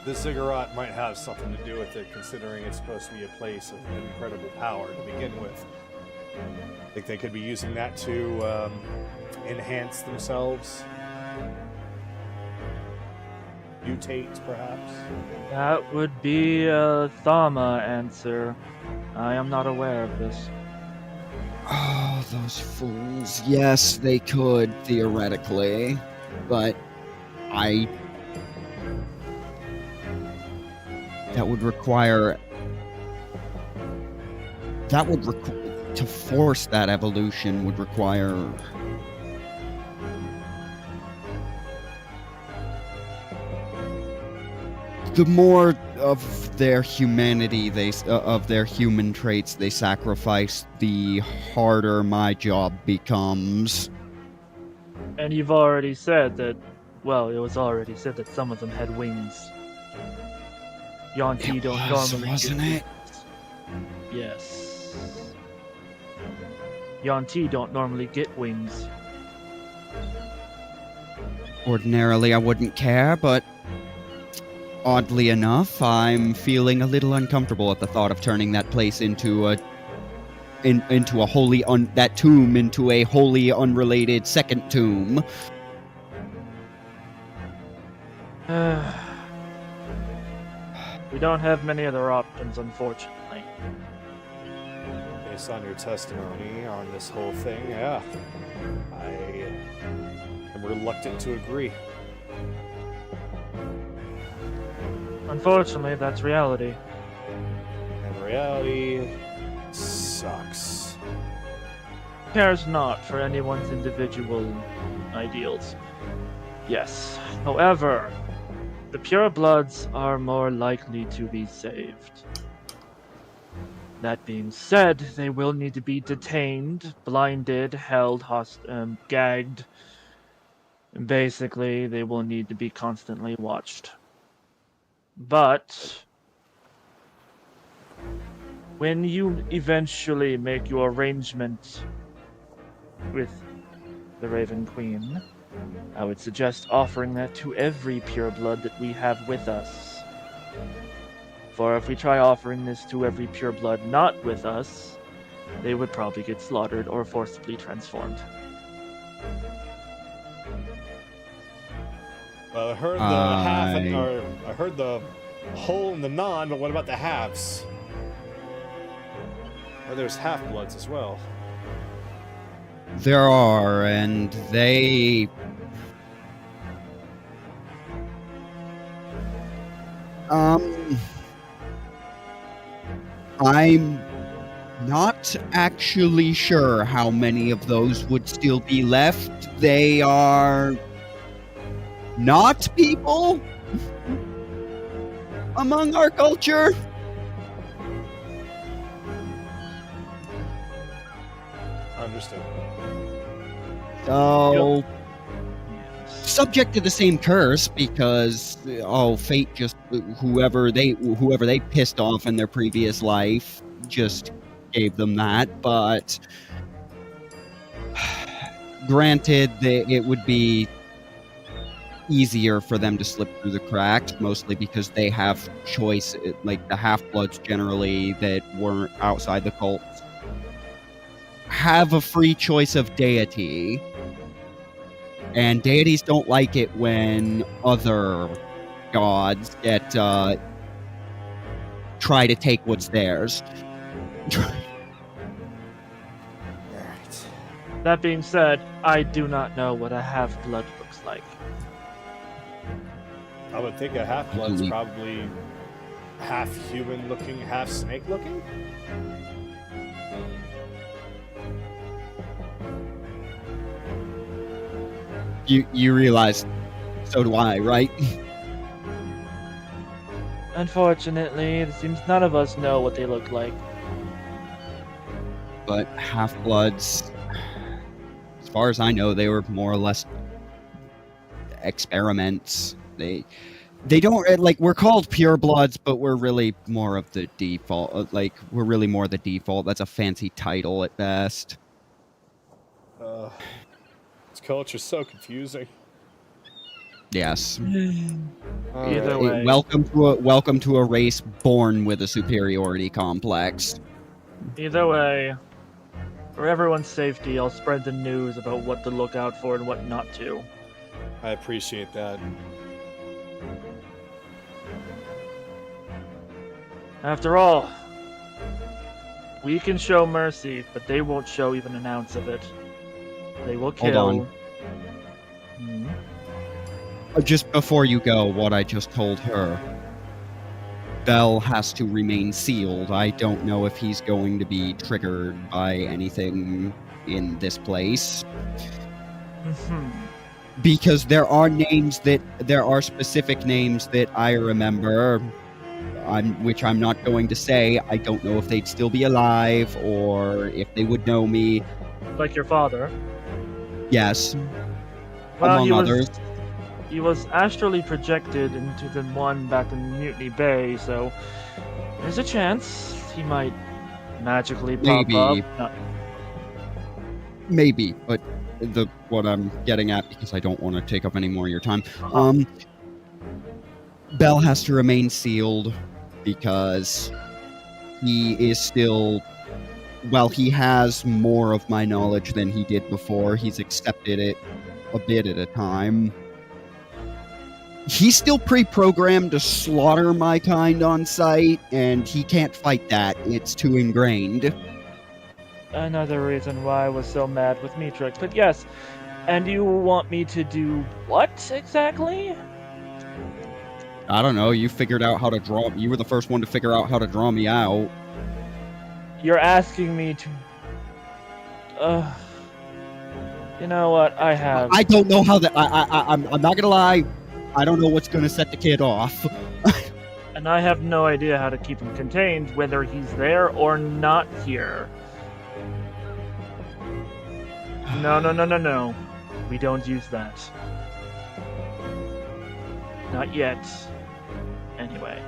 The ziggurat might have something to do with it, considering it's supposed to be a place of incredible power to begin with. I think they could be using that to enhance themselves. Mutate, perhaps. That would be a Thama answer. I am not aware of this. Oh, those fools. Yes, they could, theoretically. But that would require... to force that evolution would require... The more of their humanity of their human traits they sacrifice, the harder my job becomes. And you've already said that, well, it was already said that some of them had wings. Yonti don't normally wasn't get it? wings. Yes. Yonti don't normally get wings. Ordinarily I wouldn't care, but oddly enough, I'm feeling a little uncomfortable at the thought of turning that place into a that tomb into a wholly unrelated second tomb. We don't have many other options, unfortunately. Based on your testimony on this whole thing, yeah. I am reluctant to agree. Unfortunately, that's reality. And reality sucks. Who cares not for anyone's individual ideals. 'Cause, I mean, the abominations are technically Yes. However, the purebloods are more likely to be saved. That being said, they will need to be detained, blinded, held, gagged. Basically, they will need to be constantly watched. But when you eventually make your arrangement with the Raven Queen, I would suggest offering that to every pureblood that we have with us. For if we try offering this to every pureblood not with us, they would probably get slaughtered or forcibly transformed. Well, I heard the half, or I heard the whole and the non, but what about the halves? Oh, there's half-bloods as well. There are, and they... I'm not actually sure how many of those would still be left. They are not people among our culture. Understood. So, subject to the same curse because fate just whoever they pissed off in their previous life just gave them that. But granted, it would be easier for them to slip through the cracks, mostly because they have choice, like the half-bloods generally that weren't outside the cult have a free choice of deity, and deities don't like it when other gods get try to take what's theirs. Alright. That being said, I do not know what a half-blood looks like. I would think a half-blood's Mhm. probably half human looking, half snake looking? You realize, so do I, right? Unfortunately, it seems none of us know what they look like. But half-bloods, as far as I know, they were more or less experiments. They don't, like, we're called purebloods, but we're really more of the default. Like, we're really more the default. That's a fancy title at best. This culture's so confusing. Yes. Either way. Welcome to a race born with a superiority complex. Either way, for everyone's safety, I'll spread the news about what to look out for and what not to. I appreciate that. After all, we can show mercy, but they won't show even an ounce of it. They will kill. Hold on. Hmm? Just before you go, what I just told her. Bell has to remain sealed. I don't know if he's going to be triggered by anything in this place. Mhm. Because there are specific names that I remember, which I'm not going to say. I don't know if they'd still be alive or if they would know me. Like your father. Yes, Well, among others. He was astrally projected into the one back in Mutiny Bay, so there's a chance he might magically pop Maybe. up. No. Maybe, but what I'm getting at, because I don't want to take up any more of your time, Bell has to remain sealed because he is still, while he has more of my knowledge than he did before, he's accepted it a bit at a time. He's still pre-programmed to slaughter my kind on sight, and he can't fight that. It's too ingrained. Another reason why I was so mad with Matrix. But yes, and you want me to do what exactly? I don't know, you figured out how to draw... You were the first one to figure out how to draw me out. You're asking me to... You know what? I have. I don't know how that. I'm not gonna lie. I don't know what's gonna set the kid off. And I have no idea how to keep him contained, whether he's there or not here. No. We don't use that. Not yet. Anyway.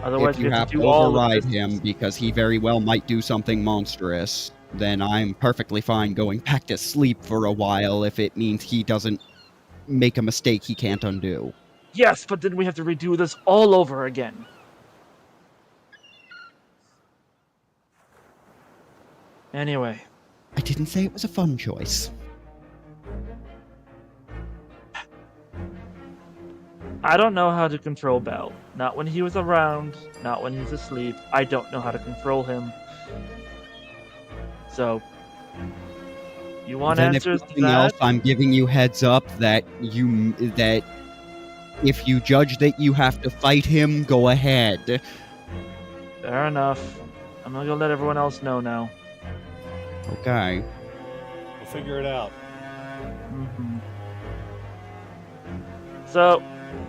Otherwise, If you we have to do all of override this. him because he very well might do something monstrous, then I'm perfectly fine going back to sleep for a while if it means he doesn't make a mistake he can't undo. Yes, but then we have to redo this all over again. Anyway. I didn't say it was a fun choice. I don't know how to control Bell. Not when he was around, not when he's asleep. I don't know how to control him. So, you want Then if answers to nothing that? else, I'm giving you heads up that if you judge that you have to fight him, go ahead. Fair enough. I'm not gonna let everyone else know now. Okay. We'll figure it out. Mm-hmm. So,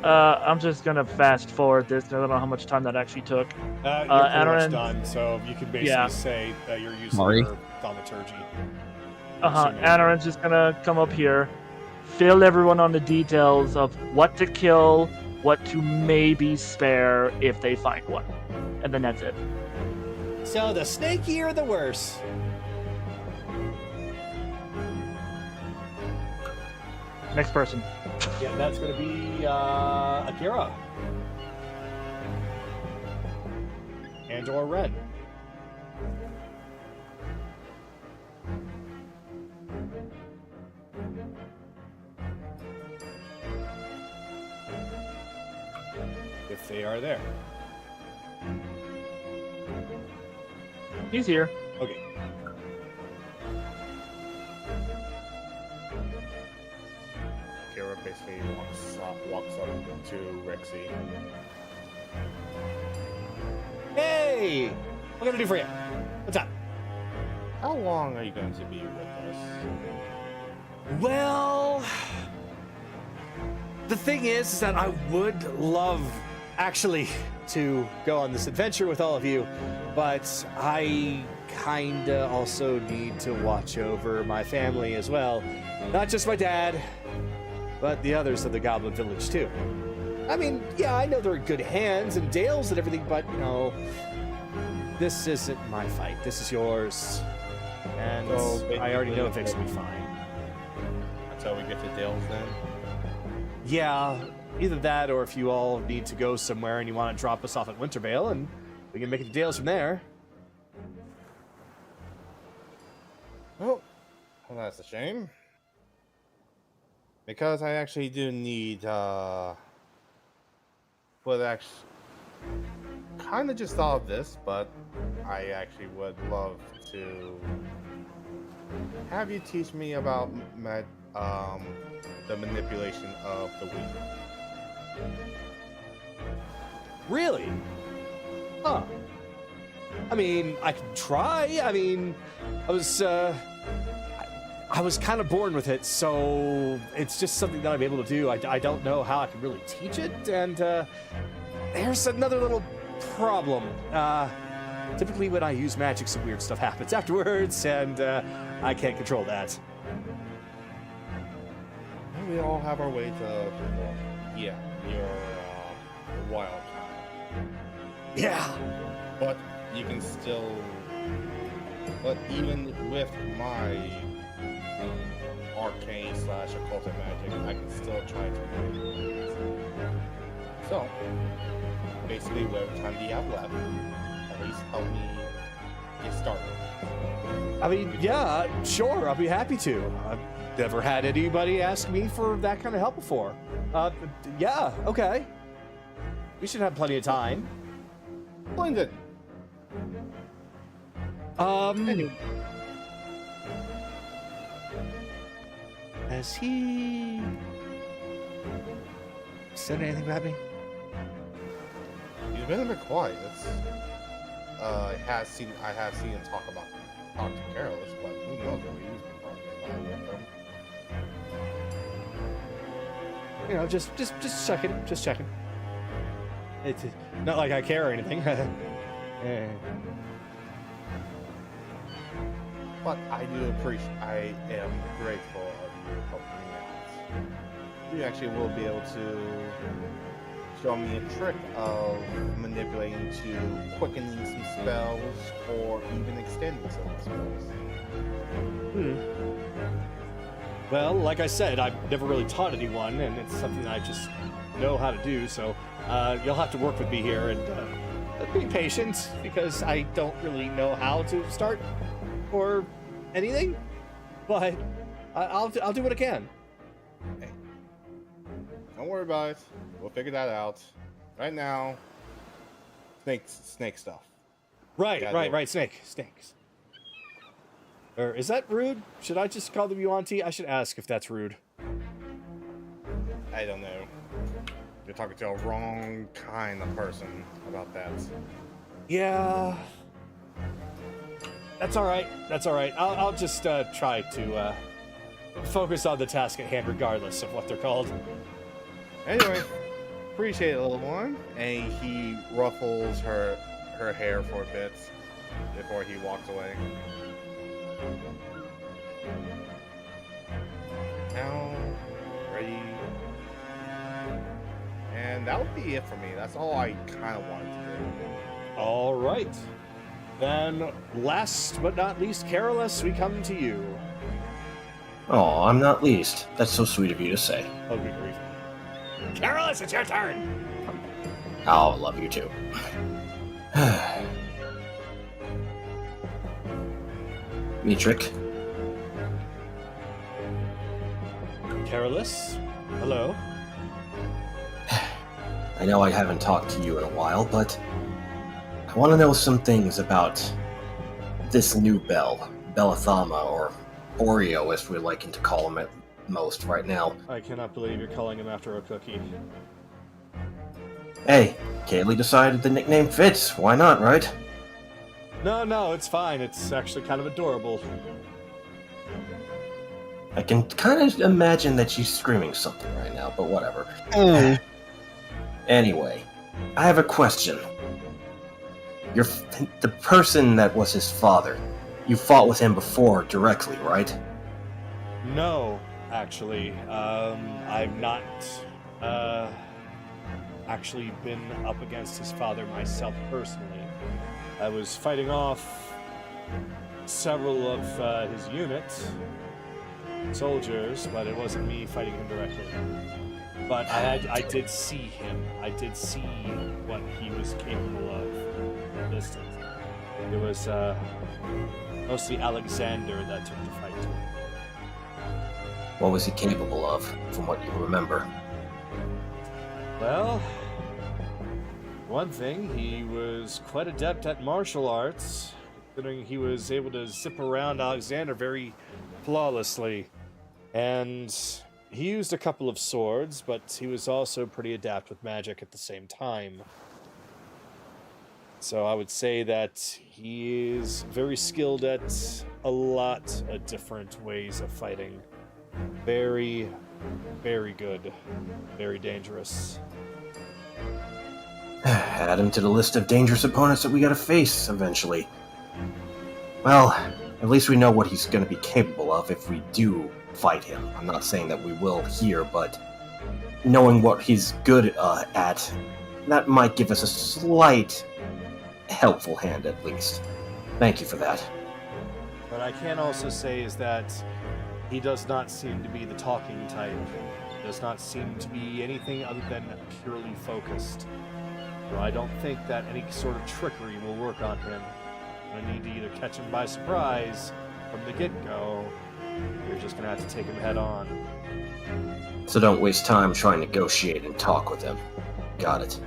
I'm just gonna fast forward this. I don't know how much time that actually took. You're pretty Aaron- much done, so you can basically Yeah. say that you're using Mari? your thaumaturgy. Assuming. Anaran's just gonna come up here, fill everyone on the details of what to kill, what to maybe spare if they find one, and then that's it. So the snakier, the worse. Next person. Yeah, that's going to be Akira. And or Ren. If they are there. He's here. Okay. Kira basically walks up to Rexy. Hey! What can I do for you? What's up? How long are you going to be with us? Well, the thing is that I would love actually to go on this adventure with all of you, but I kinda also need to watch over my family as well. Not just my dad, but the others of the Goblin Village too. I mean, yeah, I know they're in good hands and Dale's and everything, but no, this isn't my fight. This is yours. And So, I already know basically, Vix will be fine. Until we get to Dale's then? Yeah, either that or if you all need to go somewhere and you want to drop us off at Wintervale and we can make it to Dale's from there. Well, that's a shame. Because I actually do need, well, actually, kind of just thought of this, but I actually would love to have you teach me about the manipulation of the wheel. Really? Huh. I mean, I can try. I mean, I was kind of born with it, so it's just something that I'm able to do. I don't know how I can really teach it, and there's another little problem. Typically when I use magic, some weird stuff happens afterwards, and I can't control that. We all have our way to, yeah, your wild time. Yeah. But you can still, but even with my arcane / occultic magic, I can still try to manipulate. So, basically, whatever time do you have left, at least help me get started. I mean, yeah, sure, I'll be happy to. I've never had anybody ask me for that kind of help before. Yeah, okay. We should have plenty of time. Splendid. Has he said anything about me? He's been a bit quiet. I have seen him talk to Carolus, but who knows what he's been talking about with him. You know, just checking, just checking. It's not like I care or anything. But I do appreciate. I am grateful of you helping me out. You actually will be able to show me a trick of manipulating to quickening some spells or even extending some spells. Well, like I said, I've never really taught anyone, and it's something I just know how to do, so you'll have to work with me here, and be patient, because I don't really know how to start or anything, but I'll do what I can. Hey, don't worry about it. We'll figure that out. Right now, snake stuff. Right, Yeah, right, snakes. Or is that rude? Should I just call them Yuan-Ti? I should ask if that's rude. I don't know. You're talking to a wrong kind of person about that. Yeah. That's all right. That's all right. I'll just try to focus on the task at hand, regardless of what they're called. Anyway, appreciate it, little one. And he ruffles her hair for a bit before he walks away. Now, ready. And that would be it for me. That's all I kind of wanted to do. All right. Then, last but not least, Carolus, we come to you. Oh, I'm not least. That's so sweet of you to say. Oh, good grief. Carolus, it's your turn! I'll love you too. Metric. Carolus, hello. I know I haven't talked to you in a while, but I want to know some things about this new Bellathama, or Oreo, as we're liking to call him at most right now. I cannot believe you're calling him after a cookie. Hey, Kaylee decided the nickname fits. Why not, right? No, it's fine. It's actually kind of adorable. I can kind of imagine that she's screaming something right now, but whatever. Oh. Anyway, I have a question. The person that was his father, you fought with him before directly, right? No, actually. I've not actually been up against his father myself personally. I was fighting off several of his units, soldiers, but it wasn't me fighting him directly. But I did see him. I did see what he was capable of at a distance. It was mostly Alexander that took the fight to him. What was he capable of, from what you remember? Well, one thing, he was quite adept at martial arts, considering he was able to zip around Alexander very flawlessly. And he used a couple of swords, but he was also pretty adept with magic at the same time. So I would say that he is very skilled at a lot of different ways of fighting. Very, very good. Very dangerous. Add him to the list of dangerous opponents that we gotta face eventually. Well, at least we know what he's gonna be capable of if we do fight him. I'm not saying that we will here, but knowing what he's good at, that might give us a slight helpful hand at least. Thank you for that. What I can also say is that he does not seem to be the talking type. He does not seem to be anything other than purely focused. So I don't think that any sort of trickery will work on him. I need to either catch him by surprise from the get-go, or you're just gonna have to take him head on. So don't waste time trying to negotiate and talk with him. Got it.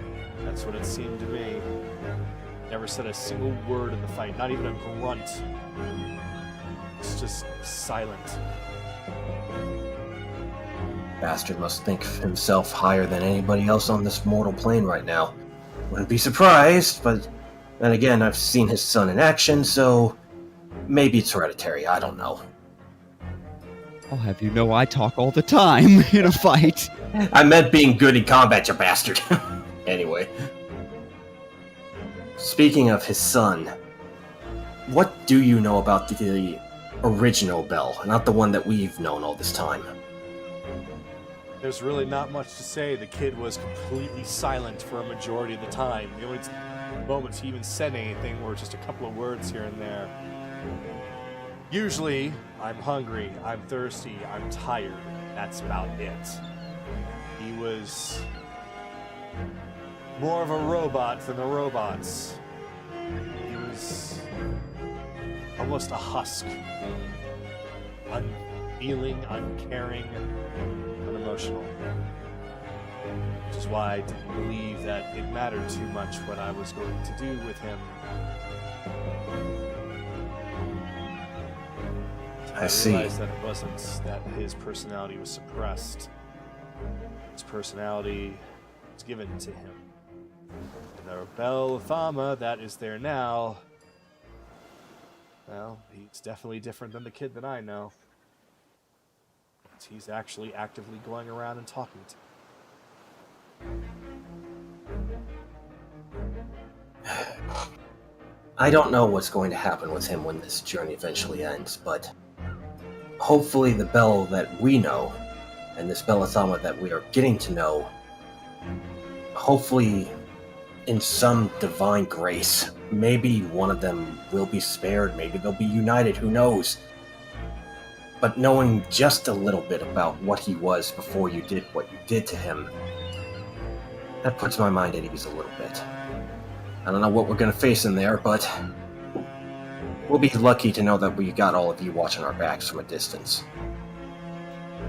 That's what it seemed to me. Never said a single word in the fight, not even a grunt. It's just silent. Bastard must think of himself higher than anybody else on this mortal plane right now. Wouldn't be surprised, but then again, I've seen his son in action, so maybe it's hereditary, I don't know. I'll have you know I talk all the time in a fight. I meant being good in combat, you bastard. Anyway. Speaking of his son, what do you know about the original Bell, not the one that we've known all this time? There's really not much to say. The kid was completely silent for a majority of the time. The only moments he even said anything were just a couple of words here and there. Usually, I'm hungry, I'm thirsty, I'm tired. That's about it. He was more of a robot than the robots. He was almost a husk. Unfeeling, uncaring, unemotional. Which is why I didn't believe that it mattered too much what I was going to do with him. I see. realized that it wasn't that his personality was suppressed. His personality was given to him. And the Bell Thama that is there now, well, he's definitely different than the kid that I know. He's actually actively going around and talking to me. I don't know what's going to happen with him when this journey eventually ends, but hopefully the Bell that we know, and this Bellathama that we are getting to know, hopefully in some divine grace, maybe one of them will be spared, maybe they'll be united, who knows? But knowing just a little bit about what he was before you did what you did to him, that puts my mind at ease a little bit. I don't know what we're going to face in there, but we'll be lucky to know that we got all of you watching our backs from a distance.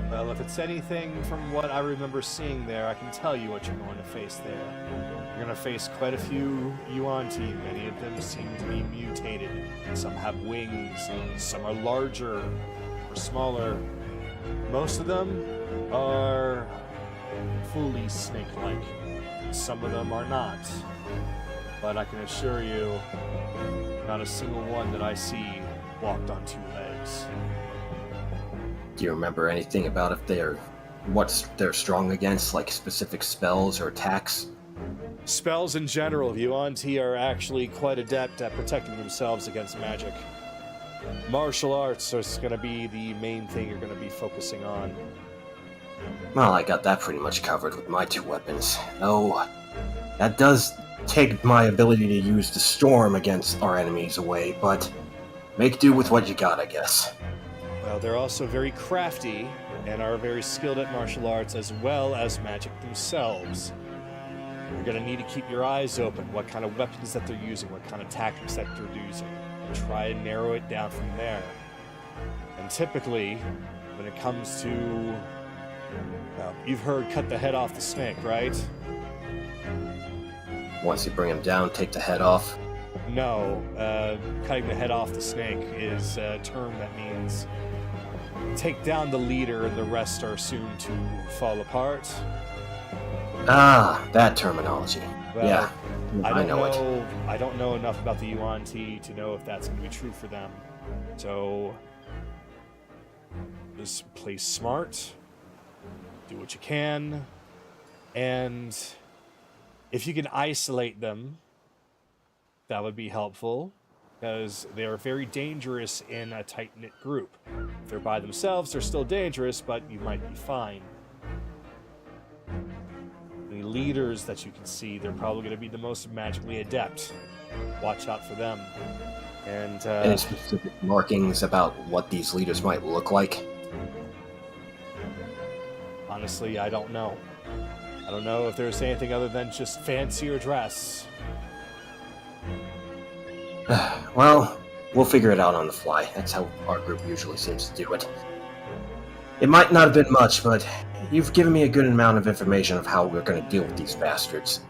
Well, if it's anything from what I remember seeing there, I can tell you what you're going to face there. You're going to face quite a few Yuan-Ti. Many of them seem to be mutated. Some have wings, some are larger or smaller. Most of them are fully snake-like. Some of them are not. But I can assure you, not a single one that I see walked on two legs. Do you remember anything about what they're strong against, like specific spells or attacks? Spells in general, Yuan-Ti are actually quite adept at protecting themselves against magic. Martial arts is going to be the main thing you're going to be focusing on. Well, I got that pretty much covered with my two weapons. Though, that does take my ability to use the storm against our enemies away, but make do with what you got, I guess. Well, they're also very crafty and are very skilled at martial arts as well as magic themselves. You're going to need to keep your eyes open, what kind of weapons that they're using, what kind of tactics that they're using, and try and narrow it down from there. And typically, when it comes to... well, you've heard cut the head off the snake, right? Once you bring him down, take the head off. No, cutting the head off the snake is a term that means take down the leader and the rest are soon to fall apart. Ah, that terminology. Well, yeah, I know it. I don't know enough about the Yuan-Ti to know if that's going to be true for them. So, just play smart, do what you can, and if you can isolate them, that would be helpful, because they are very dangerous in a tight-knit group. If they're by themselves, they're still dangerous, but you might be fine. The leaders that you can see, they're probably going to be the most magically adept. Watch out for them. And any specific markings about what these leaders might look like? Honestly, I don't know. I don't know if there's anything other than just fancier dress. Well, we'll figure it out on the fly. That's how our group usually seems to do it. It might not have been much, but you've given me a good amount of information of how we're going to deal with these bastards.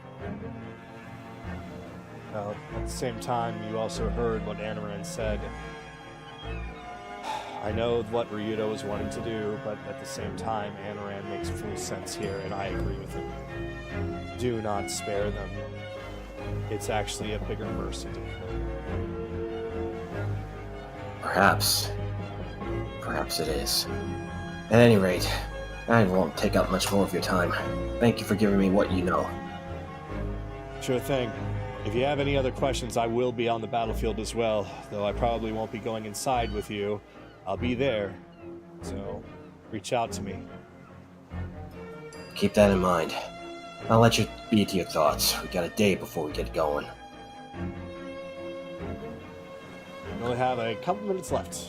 Well, at the same time, you also heard what Anaran said. I know what Ryudo is wanting to do, but at the same time, Anaran makes full sense here, and I agree with him. Do not spare them. It's actually a bigger mercy to kill. Perhaps. Perhaps it is. At any rate, I won't take up much more of your time. Thank you for giving me what you know. Sure thing. If you have any other questions, I will be on the battlefield as well, though I probably won't be going inside with you. I'll be there, so reach out to me. Keep that in mind. I'll let you be to your thoughts. We got a day before we get going. We only have a couple minutes left.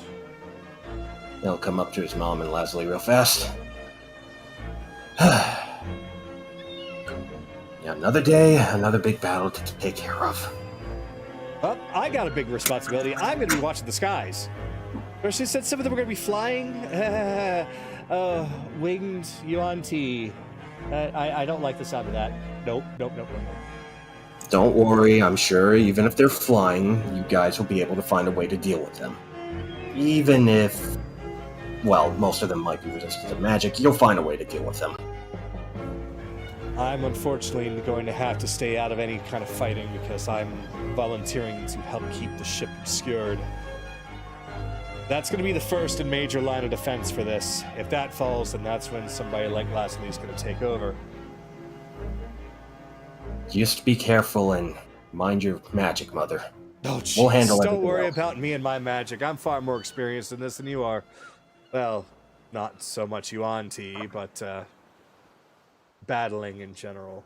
He'll come up to his mom and Leslie real fast. Yeah, another day, another big battle to take care of. Well, I got a big responsibility. I'm going to be watching the skies. She said some of them were going to be flying. Winged Yuan-Ti. I don't like the sound of that. Nope. Don't worry, I'm sure even if they're flying, you guys will be able to find a way to deal with them. Even if, well, most of them might be resistant to magic, you'll find a way to deal with them. I'm unfortunately going to have to stay out of any kind of fighting because I'm volunteering to help keep the ship obscured. That's going to be the first and major line of defense for this. If that falls, then that's when somebody like Lashley is going to take over. Just be careful and mind your magic, Mother. Oh, geez. We'll handle Don't everything worry else. about me and my magic. I'm far more experienced in this than you are. Well, not so much Yuan-Ti, but battling in general.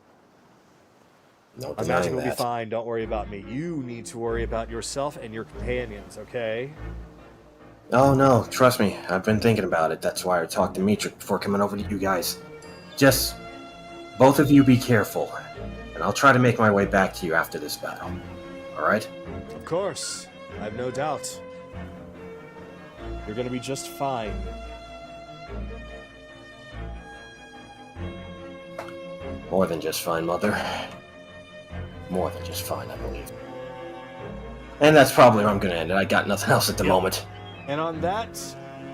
No My magic denying will be that. fine. Don't worry about me. You need to worry about yourself and your companions, okay? Oh no, trust me, I've been thinking about it. That's why I talked to Mitra before coming over to you guys. Just, both of you be careful, and I'll try to make my way back to you after this battle. Alright? Of course. I have no doubt. You're gonna be just fine. More than just fine, Mother. More than just fine, I believe. And that's probably where I'm gonna end it. I got nothing else at the moment. And on that,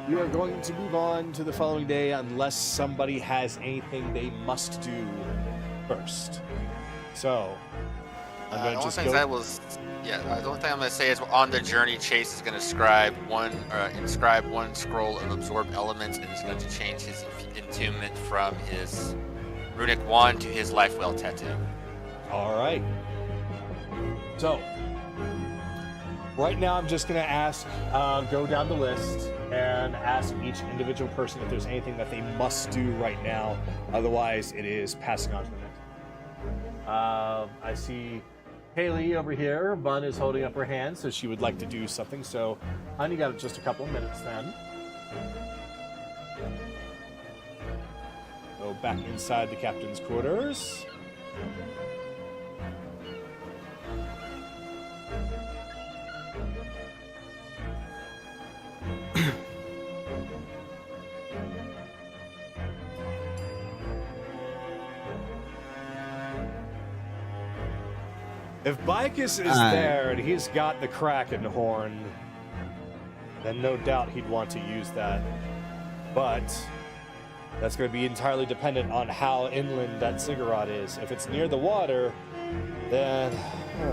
we are going to move on to the following day unless somebody has anything they must do first. So, I'm going to just go... the only thing I'm going to say is on the journey, Chase is going to inscribe one scroll of absorb elements, and is going to change his entombment from his runic wand to his life well tattoo. All right. So, right now I'm just going to ask, go down the list and ask each individual person if there's anything that they must do right now. Otherwise, it is passing on to the next. I see Haley over here. Bun is holding up her hand, so she would like to do something. So, hon, you got just a couple of minutes then. Go back inside the captain's quarters. If Bicus is there and he's got the Kraken horn, then no doubt he'd want to use that. But that's going to be entirely dependent on how inland that ziggurat is. If it's near the water, then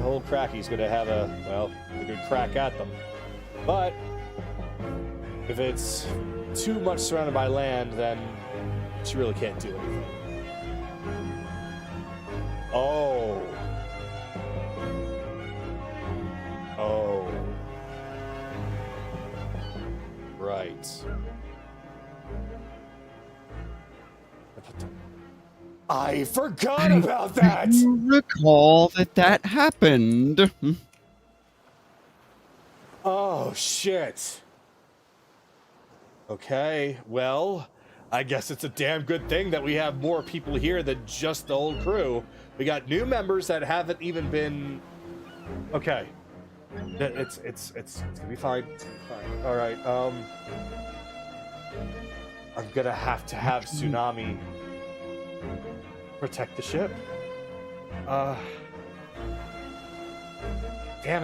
old Cracky's going to have a good crack at them. But if it's too much surrounded by land, then she really can't do anything. Oh. Right. I forgot about that! You recall that happened. Oh, shit. Okay, well, I guess it's a damn good thing that we have more people here than just the old crew. We got new members that haven't even been... Okay. It's gonna be fine. It's gonna be fine. All right. I'm gonna have to have Tsunami protect the ship. Damn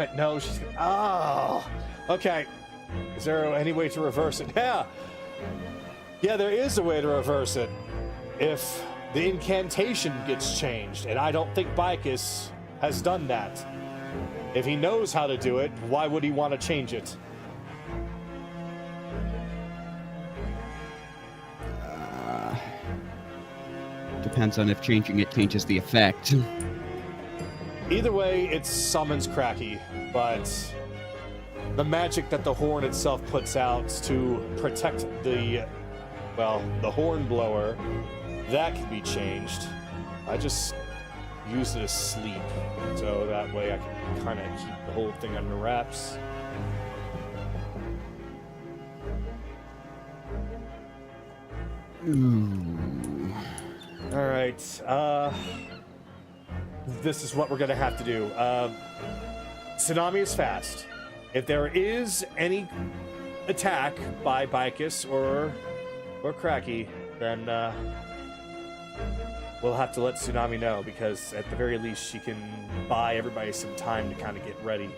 it! No, she's. Oh. Okay. Is there any way to reverse it? Yeah. Yeah, there is a way to reverse it. If the incantation gets changed, and I don't think Bicus has done that. If he knows how to do it, why would he want to change it? depends on if changing it changes the effect. Either way, it summons Cracky, but the magic that the horn itself puts out to protect the horn blower, that can be changed. I just use it as sleep, so that way I can kind of keep the whole thing under wraps. Ooh. All right, this is what we're gonna have to do. Tsunami is fast. If there is any attack by Bicus or Cracky, then we'll have to let Tsunami know, because at the very least she can buy everybody some time to kind of get ready.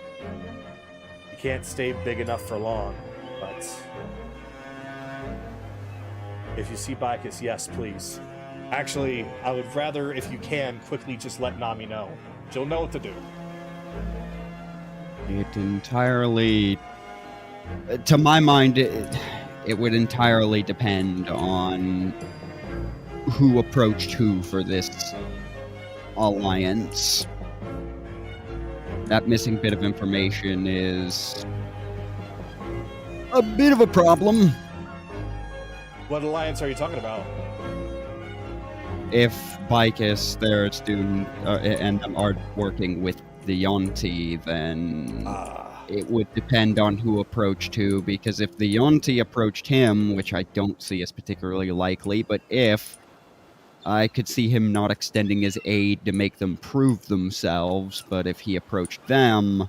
You can't stay big enough for long, but if you see Bicus, yes, please. Actually, I would rather, if you can, quickly just let Nami know. She'll know what to do. It entirely, to my mind, it would entirely depend on who approached who for this alliance. That missing bit of information is a bit of a problem. What alliance are you talking about? If Bicus, Therizdun, and them are working with the Yonti, then it would depend on who approached who, because if the Yonti approached him, which I don't see as particularly likely, but if I could see him not extending his aid to make them prove themselves, but if he approached them,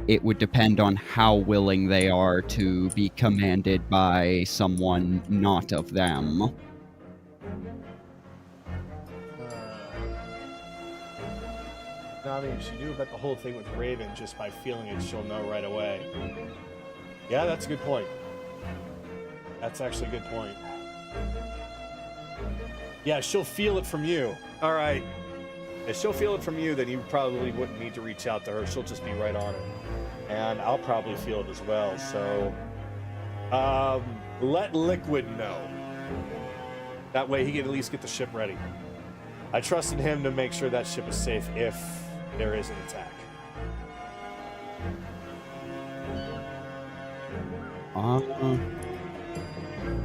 it would depend on how willing they are to be commanded by someone not of them. Nami, she knew about the whole thing with Raven just by feeling it, she'll know right away. Yeah, that's a good point. That's actually a good point. Yeah, she'll feel it from you. All right. If she'll feel it from you, then you probably wouldn't need to reach out to her. She'll just be right on it. And I'll probably feel it as well. So, let Liquid know. That way he can at least get the ship ready. I trust in him to make sure that ship is safe if there is an attack.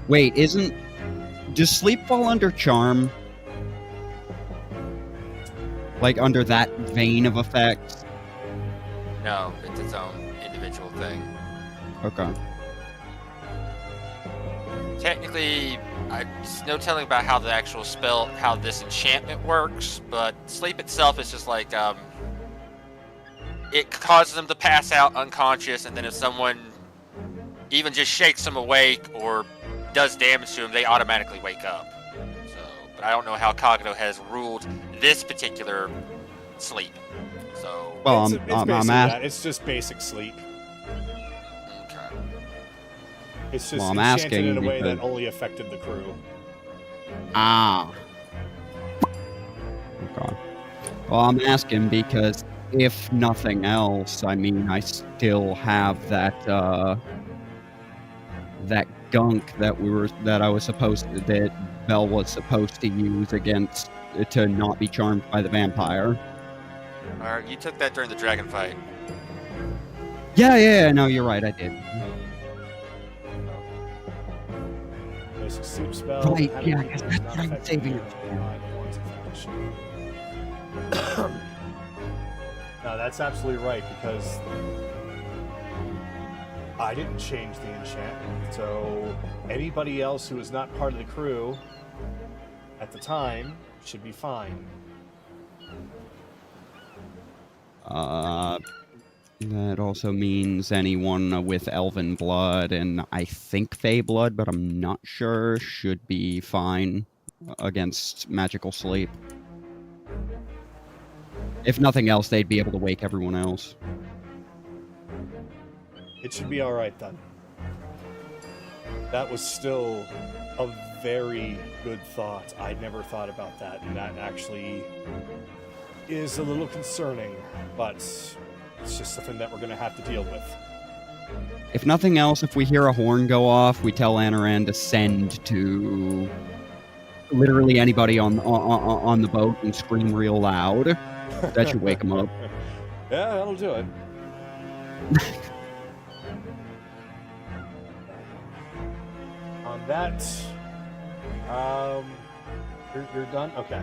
Wait, does sleep fall under charm? Like under that vein of effects? No, it's its own individual thing. Okay. Technically, there's no telling about how the actual spell, how this enchantment works, but sleep itself is just like, it causes them to pass out unconscious, and then if someone even just shakes them awake or does damage to them, they automatically wake up. So, but I don't know how Kagato has ruled this particular sleep. So, Well, it's I'm basically asking. that. It's just basic sleep. okay. It's just Well, I'm enchanted asking in a way that because- only affected the crew. Ah. Okay. Well, I'm asking because if nothing else, I mean, I still have that gunk that Belle was supposed to use against to not be charmed by the vampire. Alright, you took that during the dragon fight. Yeah, no, you're right, I did. Basic sleep spell. Right, having yeah, I people guess does that's not what I'm affect saving you, it for. the ones affected ship. No, that's absolutely right, because I didn't change the enchantment, so anybody else who was not part of the crew at the time should be fine. That also means anyone with elven blood and I think fey blood, but I'm not sure, should be fine against magical sleep. If nothing else, they'd be able to wake everyone else. It should be alright then. That was still a very good thought. I never thought about that, and that actually is a little concerning, but it's just something that we're going to have to deal with. If nothing else, if we hear a horn go off, we tell Anaran to send to literally anybody on the boat and scream real loud. That should wake them up. Yeah, that'll do it. On that, you're done? Okay.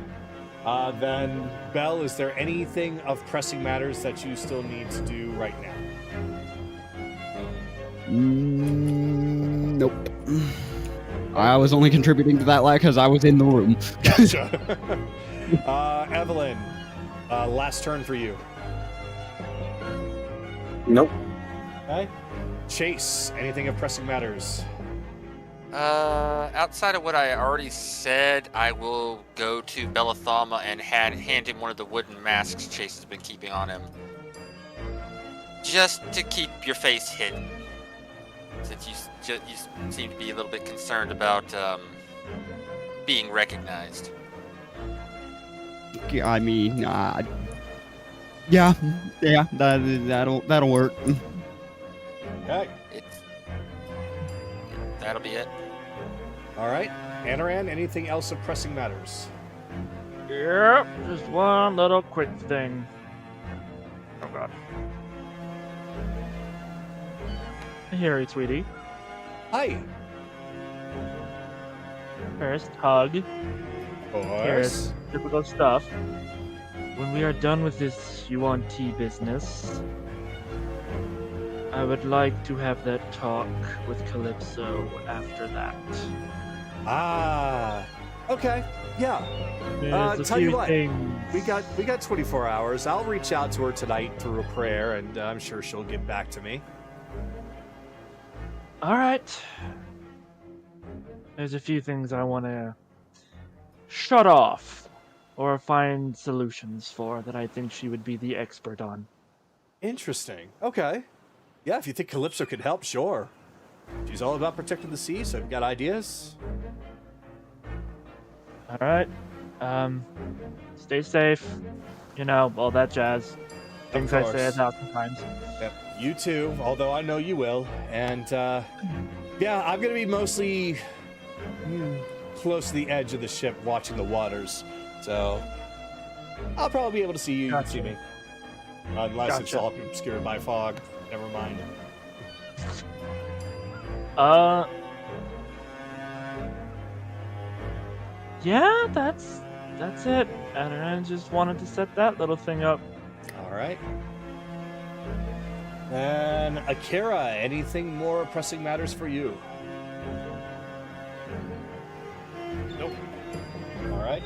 Then, Belle, is there anything of pressing matters that you still need to do right now? Nope. I was only contributing to that lie because I was in the room. Gotcha. Evelyn, last turn for you. Nope. Okay. Chase, anything of pressing matters? Outside of what I already said, I will go to Bellathama and hand him one of the wooden masks Chase has been keeping on him. Just to keep your face hidden. Since you seem to be a little bit concerned about being recognized. I mean, yeah, that'll work. Okay. That'll be it. All right. Anaran, anything else of pressing matters? Yep, just one little quick thing. Oh god. Here, sweetie. Hi. First, hug. Of course. Here's typical stuff. When we are done with this UNT business, I would like to have that talk with Calypso after that. Ah. Okay. Yeah. There's a tell you few what, things. we got 24 hours. I'll reach out to her tonight through a prayer, and I'm sure she'll get back to me. All right. There's a few things I want to shut off or find solutions for that I think she would be the expert on. Interesting. Okay. Yeah, if you think Calypso could help, sure. She's all about protecting the sea, so if you got ideas. All right. Stay safe. You know, all that jazz. Things I say 1,000 times. Yep. You too, although I know you will. And, yeah, I'm going to be mostly close to the edge of the ship watching the waters. So, I'll probably be able to see you. You can see me. Unless it's all obscured by fog. Never mind. Yeah, that's it. And I just wanted to set that little thing up. All right. And Akira, anything more pressing matters for you? Nope. All right.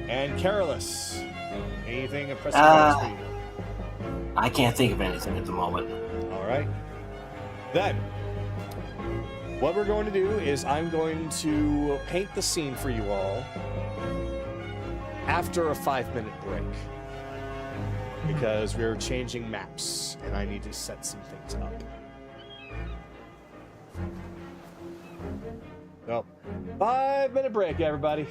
And Carolus, anything of pressing matters for you? I can't think of anything at the moment. All right. Then, what we're going to do is I'm going to paint the scene for you all after a 5-minute break. Because we're changing maps, and I need to set some things up. So, 5-minute break, everybody.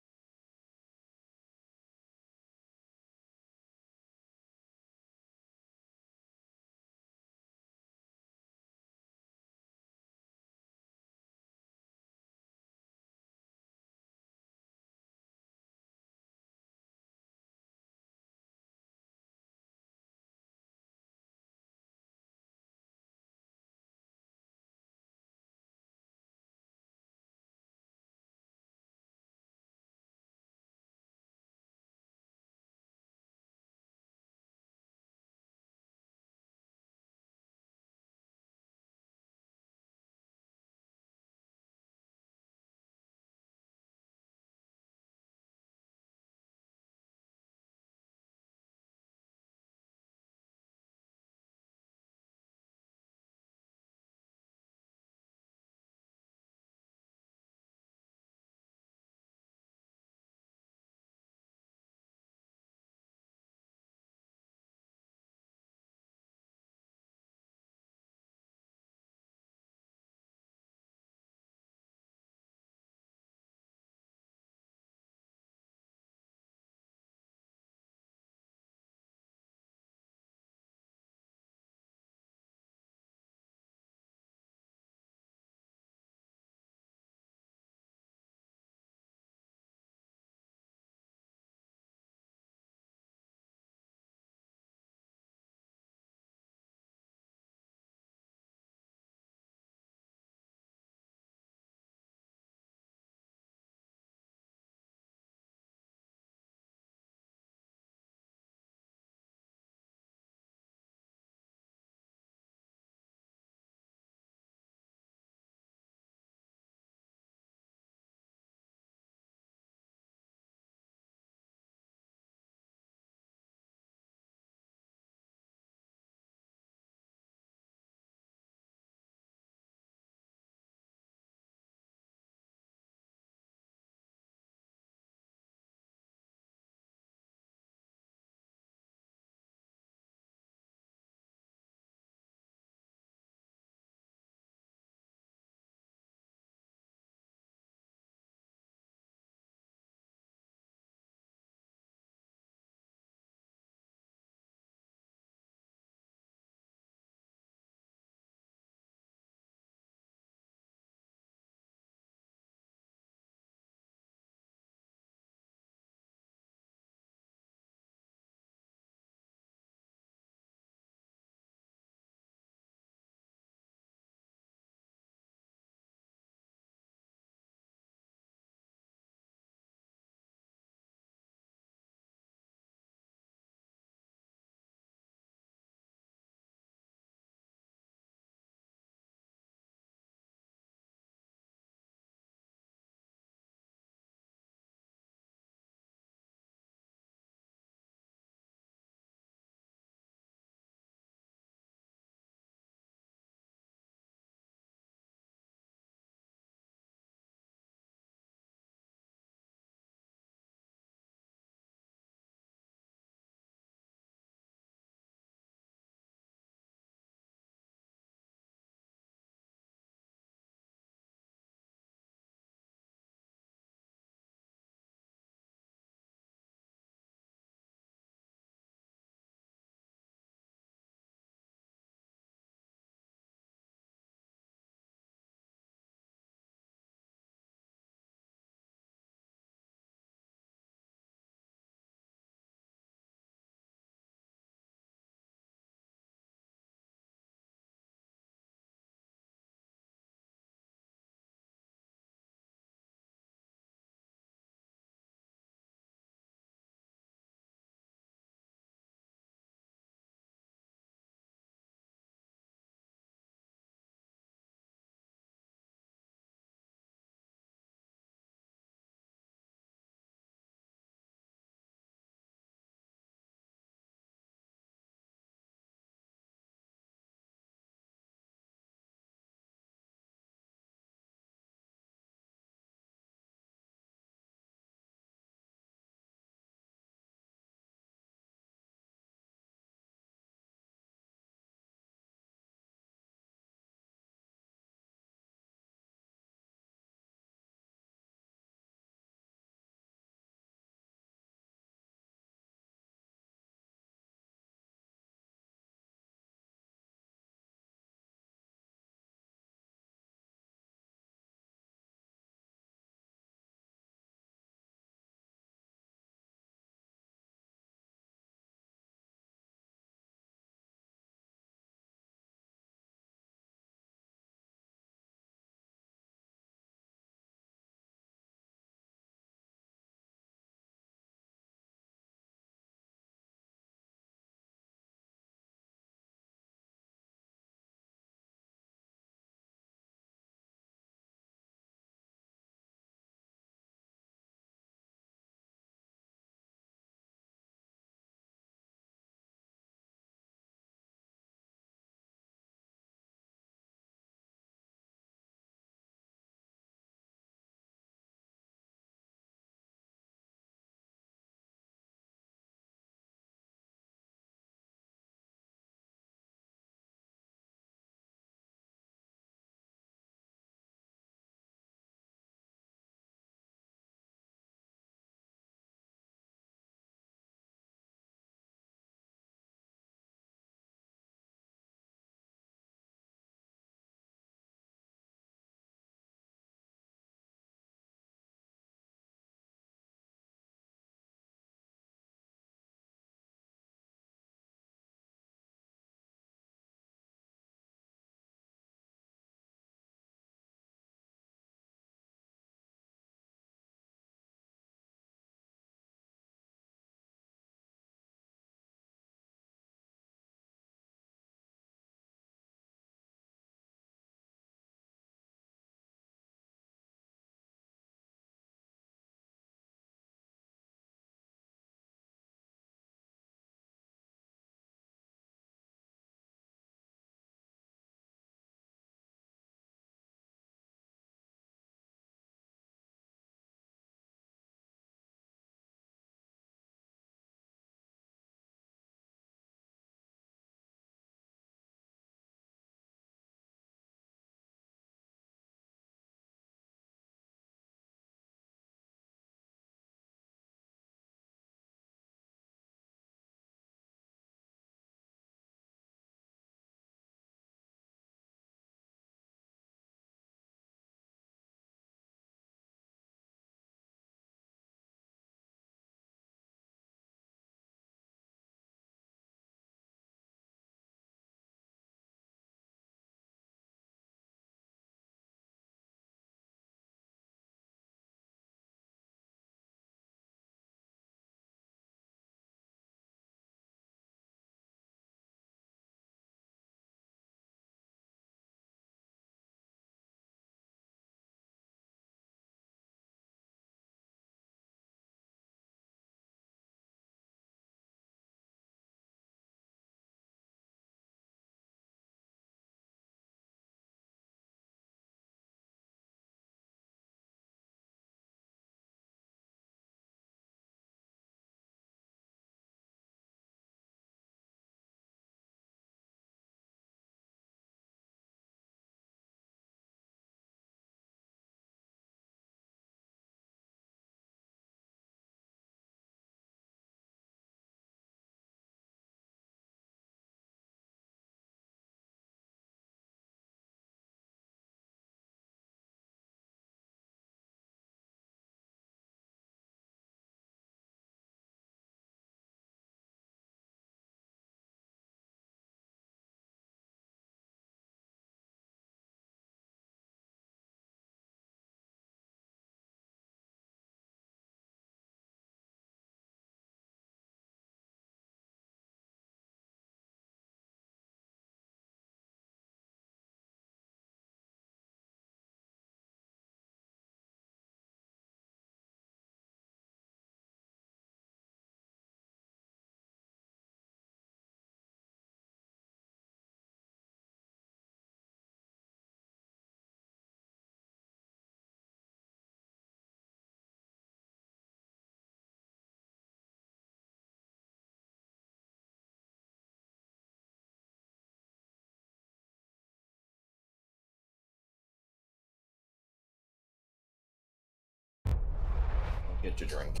get your drink.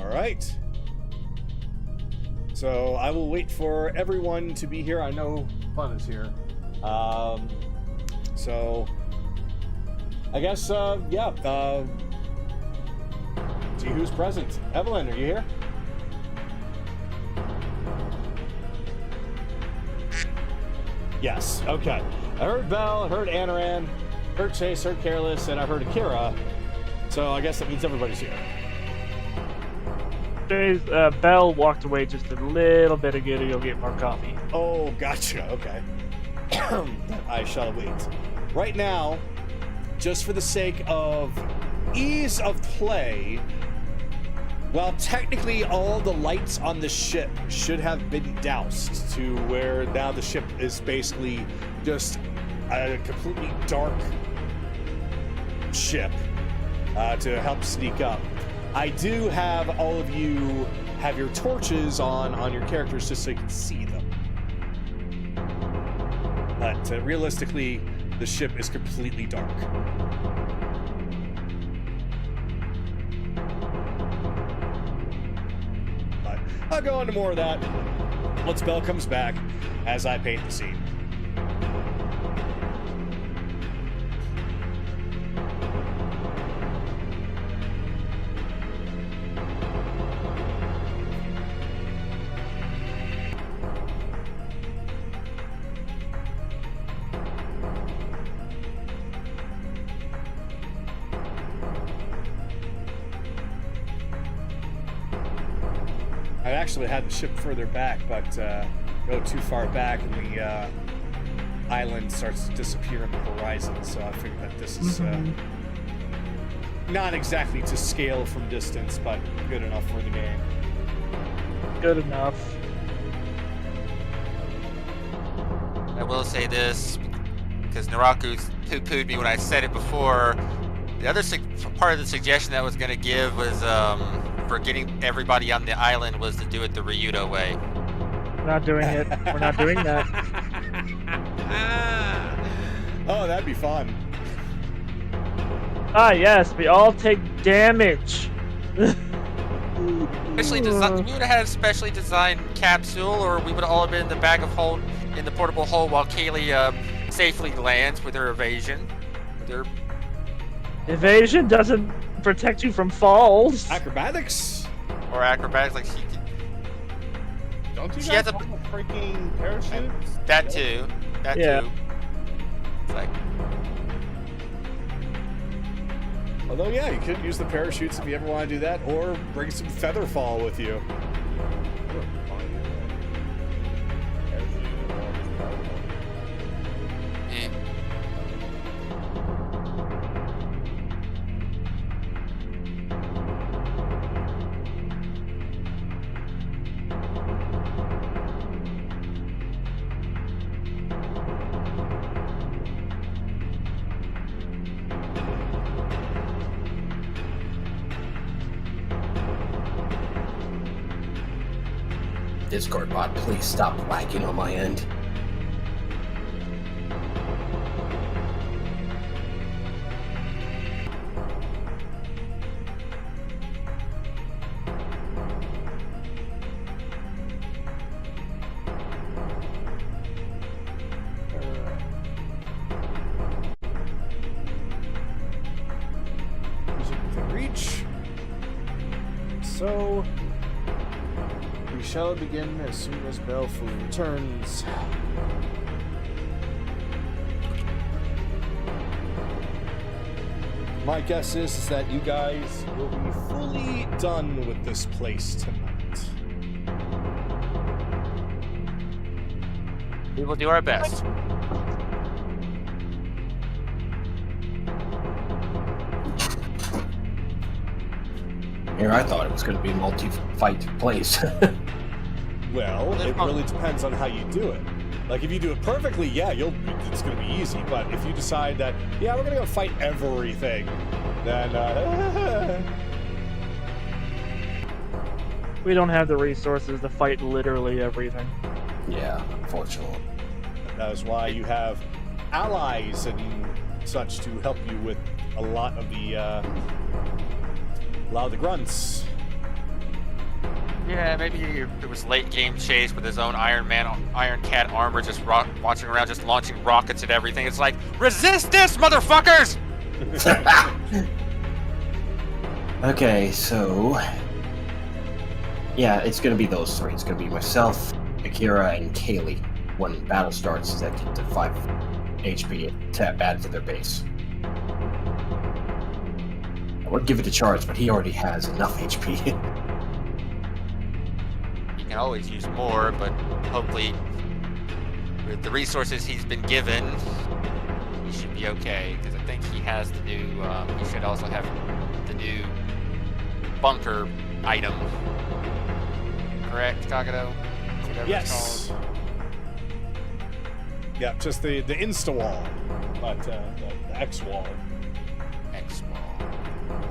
All right. So I will wait for everyone to be here. I know Fun is here. So I guess, see who's present. Evelyn, are you here? Yes, okay. I heard Belle, I heard Anaran, heard Chase, heard Careless, and I heard Akira. So I guess that means everybody's here. Belle walked away just a little bit ago to go get more coffee. Oh, gotcha, okay. I shall wait. Right now, just for the sake of ease of play, while technically all the lights on the ship should have been doused to where now the ship is basically just a completely dark ship to help sneak up. I do have all of you have your torches on your characters just so you can see them. But realistically, the ship is completely dark. But I'll go into more of that once Belle comes back as I paint the scene. I actually had the ship further back, but go too far back and the island starts to disappear on the horizon, so I figured that this is not exactly to scale from distance, but good enough for the game. Good enough. I will say this, because Naraku poo-pooed me when I said it before. The other part of the suggestion that I was going to give was for getting everybody on the island was to do it the Ryudo way. We're not doing it. We're not doing that. Oh, that'd be fun. Ah, yes, we all take damage. Especially we would have had a specially designed capsule, or we would have all been in the bag of hold in the portable hold while Kaylee safely lands with her evasion. With her Evasion doesn't protect you from falls. Acrobatics? or acrobatics, like she could. Don't you She guys has a- have freaking parachutes? That too. That Yeah. too. It's like, Although, yeah, you could use the parachutes if you ever want to do that, or bring some feather fall with you. eh. Discord bot, please stop lagging on my end. Within reach. So, we shall begin as soon as Belle fully returns. My guess is that you guys will be fully done with this place tonight. We will do our best. Here, I thought it was going to be a multi-fight place. Well, it really depends on how you do it. Like, if you do it perfectly, yeah, it's going to be easy. But if you decide that, yeah, we're going to go fight everything, then, We don't have the resources to fight literally everything. Yeah, unfortunately. that is why you have allies and such to help you with a lot of the a lot of the grunts. Yeah, maybe it was late game chase with his own Iron Cat armor, just watching around, just launching rockets at everything. It's like, resist this, motherfuckers! Okay, so yeah, it's gonna be those three. It's gonna be myself, Akira, and Kaylee. When battle starts, that get to 5 HP tap added to their base. I would give it to Charge, but he already has enough HP. He can always use more, but hopefully, with the resources he's been given, he should be okay. Because I think he has the new. He should also have the new bunker item. Correct, Kagato? Whatever it's Yes. called. Yeah, just the insta wall, but the X wall. X wall.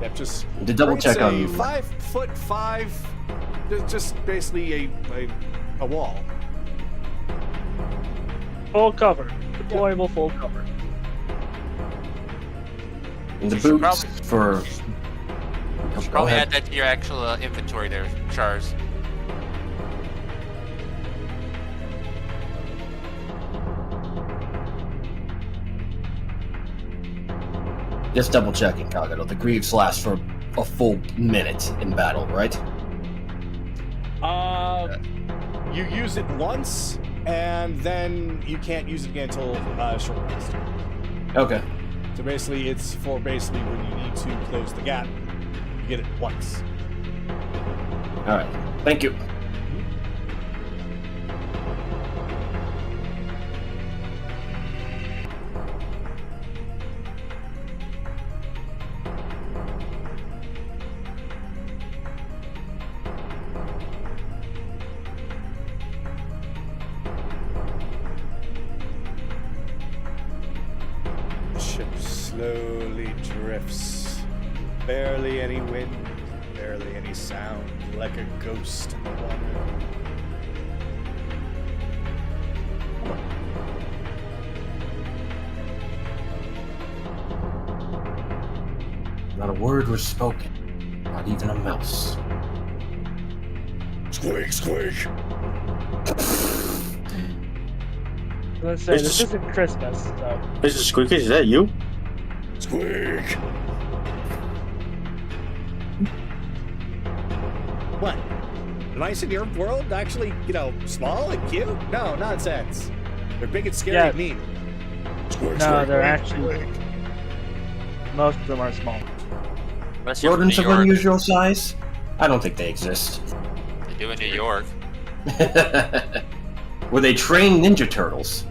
Yeah, just To double check on 5'5", just basically a wall. Full cover. Deployable full cover. and the You should boots probably- for. You should Go probably ahead. add that to your actual inventory there, Charles. Just double checking, Kagato. The Greaves last for a full minute in battle, right? You use it once, and then you can't use it again until short rest. Okay. So basically, it's for basically when you need to close the gap, you get it once. All right. Thank you. Ship slowly drifts. Barely any wind, barely any sound, like a ghost in the water. Not a word was spoken. Not even a mouse. Squeak, squeak. Let's say this isn't Christmas, so Mr. Squeaky, is that you? Squeak. What? The mice in your world actually, small and cute? No, nonsense. They're big and scary Yeah. and mean. Squeak, no, squeak, they're squeak, actually squeak. most of them are small. Unless you're from Rodents New of York. unusual size? I don't think they exist. They do in New York. Were they trained Ninja Turtles?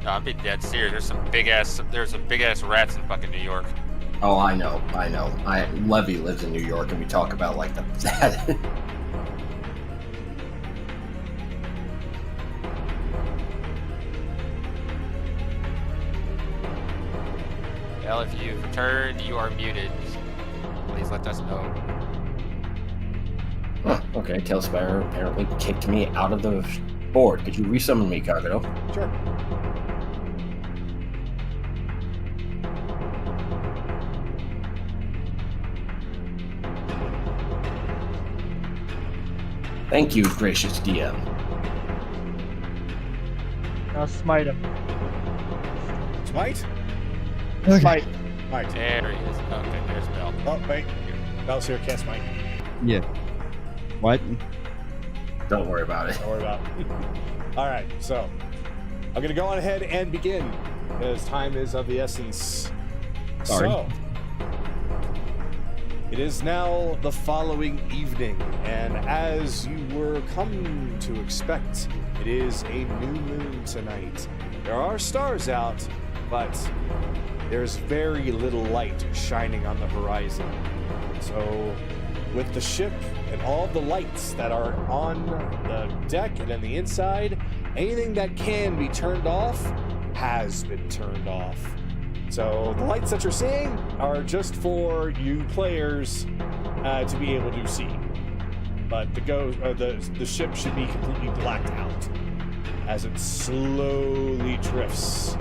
No, I'm being dead serious. There's some big ass rats in fucking New York. Oh, I know. Levy lives in New York, and we talk about like that. Well, if you've returned, you are muted. Please let us know. Huh, okay, Tailspire apparently kicked me out of the board. Could you resummon me, Kagato? Sure. Thank you, gracious DM. Now smite him. Smite? Smite. Alright. There he is. Okay, there's Bell. Oh, wait. Bell's here, can't smite. Yeah. What? Don't worry about it. Don't worry about it. Alright, so I'm gonna go on ahead and begin, because time is of the essence. Sorry. So it is now the following evening, and as you were come to expect, it is a new moon tonight. There are stars out, but there's very little light shining on the horizon. So with the ship and all the lights that are on the deck and on the inside, anything that can be turned off has been turned off. So the lights that you're seeing are just for you players to be able to see. But the ship should be completely blacked out as it slowly drifts.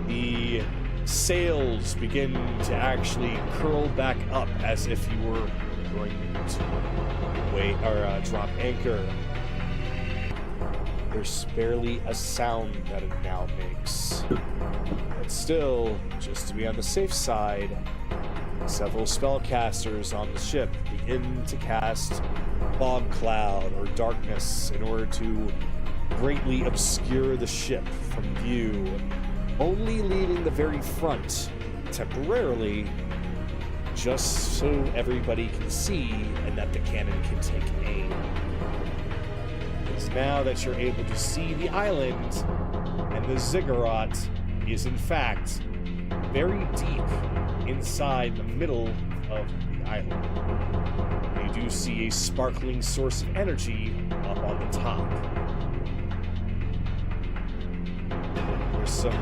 The sails begin to actually curl back up as if you were going to wait or drop anchor. There's barely a sound that it now makes. But still, just to be on the safe side, several spellcasters on the ship begin to cast fog cloud or darkness in order to greatly obscure the ship from view, only leaving the very front temporarily, just so everybody can see and that the cannon can take aim. It's now that you're able to see the island, and the ziggurat is in fact very deep inside the middle of the island. You do see a sparkling source of energy up on the top. There's some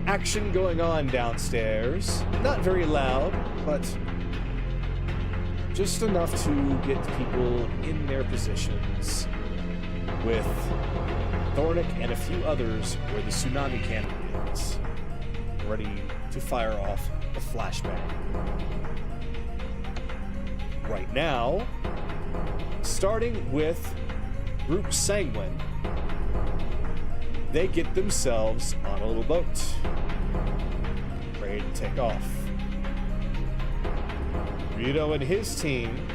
action going on downstairs. Not very loud, but just enough to get people in their positions, with Thornick and a few others where the tsunami cannon is, ready to fire off the flashbang. Right now, starting with Group Sanguine, they get themselves on a little boat, ready to take off. Rito and his team,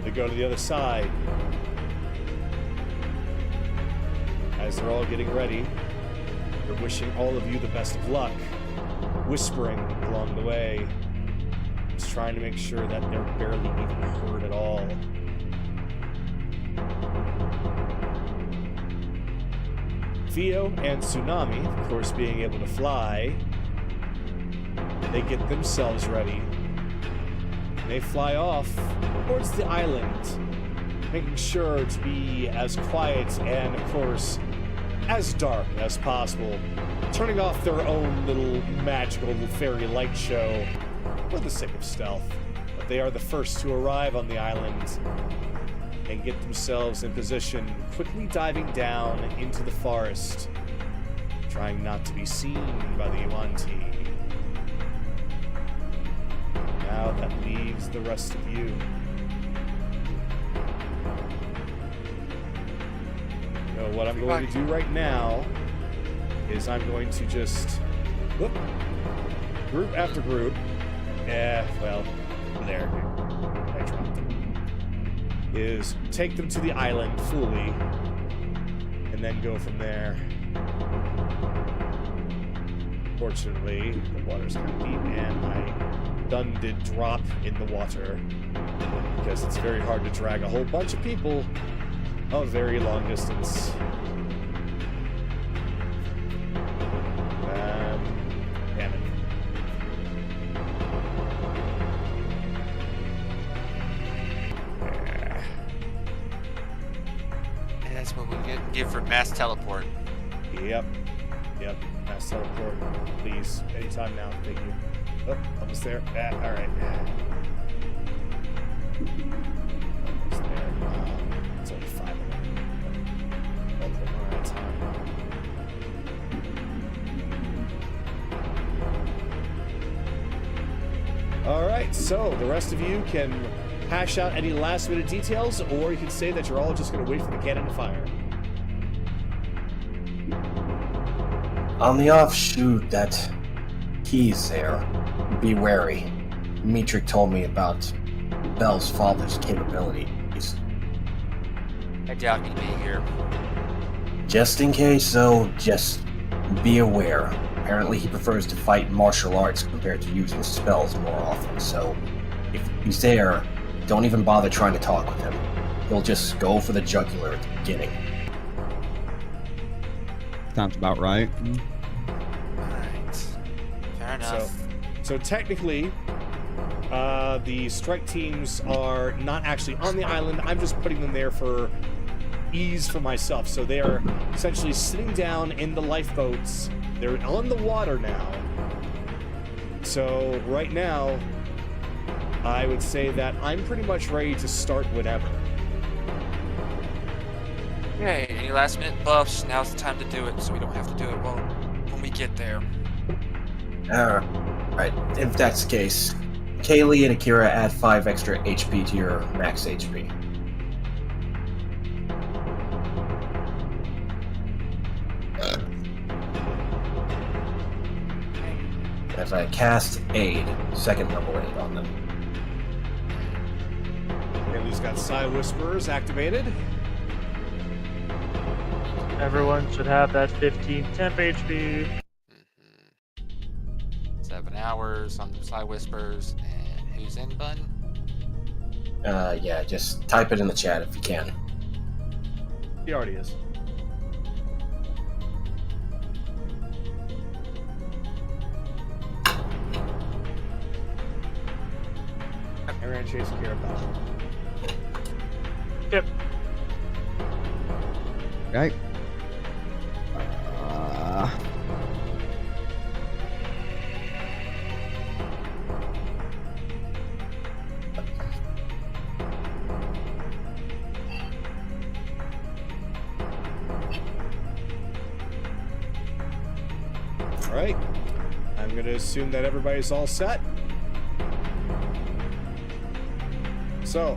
they go to the other side. As they're all getting ready, they're wishing all of you the best of luck, whispering along the way, just trying to make sure that they're barely even heard at all. Theo and Tsunami, of course, being able to fly, they get themselves ready. They fly off towards the island, making sure to be as quiet and, of course, as dark as possible, turning off their own little magical fairy light show for the sake of stealth. But they are the first to arrive on the island and get themselves in position, quickly diving down into the forest, trying not to be seen by the Yuan-Ti. Now that leaves the rest of you. So what I'm going to do right now is I'm going to just group after group. There, I dropped them. Is take them to the island fully, and then go from there. Fortunately, the water's kind of deep, and I did drop in the water, because it's very hard to drag a whole bunch of people a very long distance. Damn it. And that's what we give for mass teleport. Yep. Mass teleport, please. Anytime now. Thank you. Oh, almost there. Alright. Almost there. It's only 5 of them. I'll put one at a time. Alright, so the rest of you can hash out any last minute details, or you can say that you're all just going to wait for the cannon to fire. On the offshoot that he's there, be wary. Mitrik told me about Bell's father's capabilities. I doubt he'd be here. Just in case, though, just be aware. Apparently he prefers to fight martial arts compared to using spells more often, so if he's there, don't even bother trying to talk with him. He'll just go for the jugular at the beginning. Sounds about right. Alright. Fair enough. So technically, the strike teams are not actually on the island. I'm just putting them there for ease for myself. So they are essentially sitting down in the lifeboats. They're on the water now. So right now, I would say that I'm pretty much ready to start whenever. Okay, any last minute buffs? Now's the time to do it, so we don't have to do it when we get there. Alright, if that's the case, Kaylee and Akira add 5 extra HP to your max HP. As I cast Aid, second level Aid on them. Kaylee's got Side Whisperers activated. Everyone should have that 15 temp HP. 7 hours on the Side Whispers. And who's in, Bun? Yeah, just type it in the chat if you can. He already is. Aaron chasing care of that. Yep. Okay. All right. I'm going to assume that everybody's all set. So,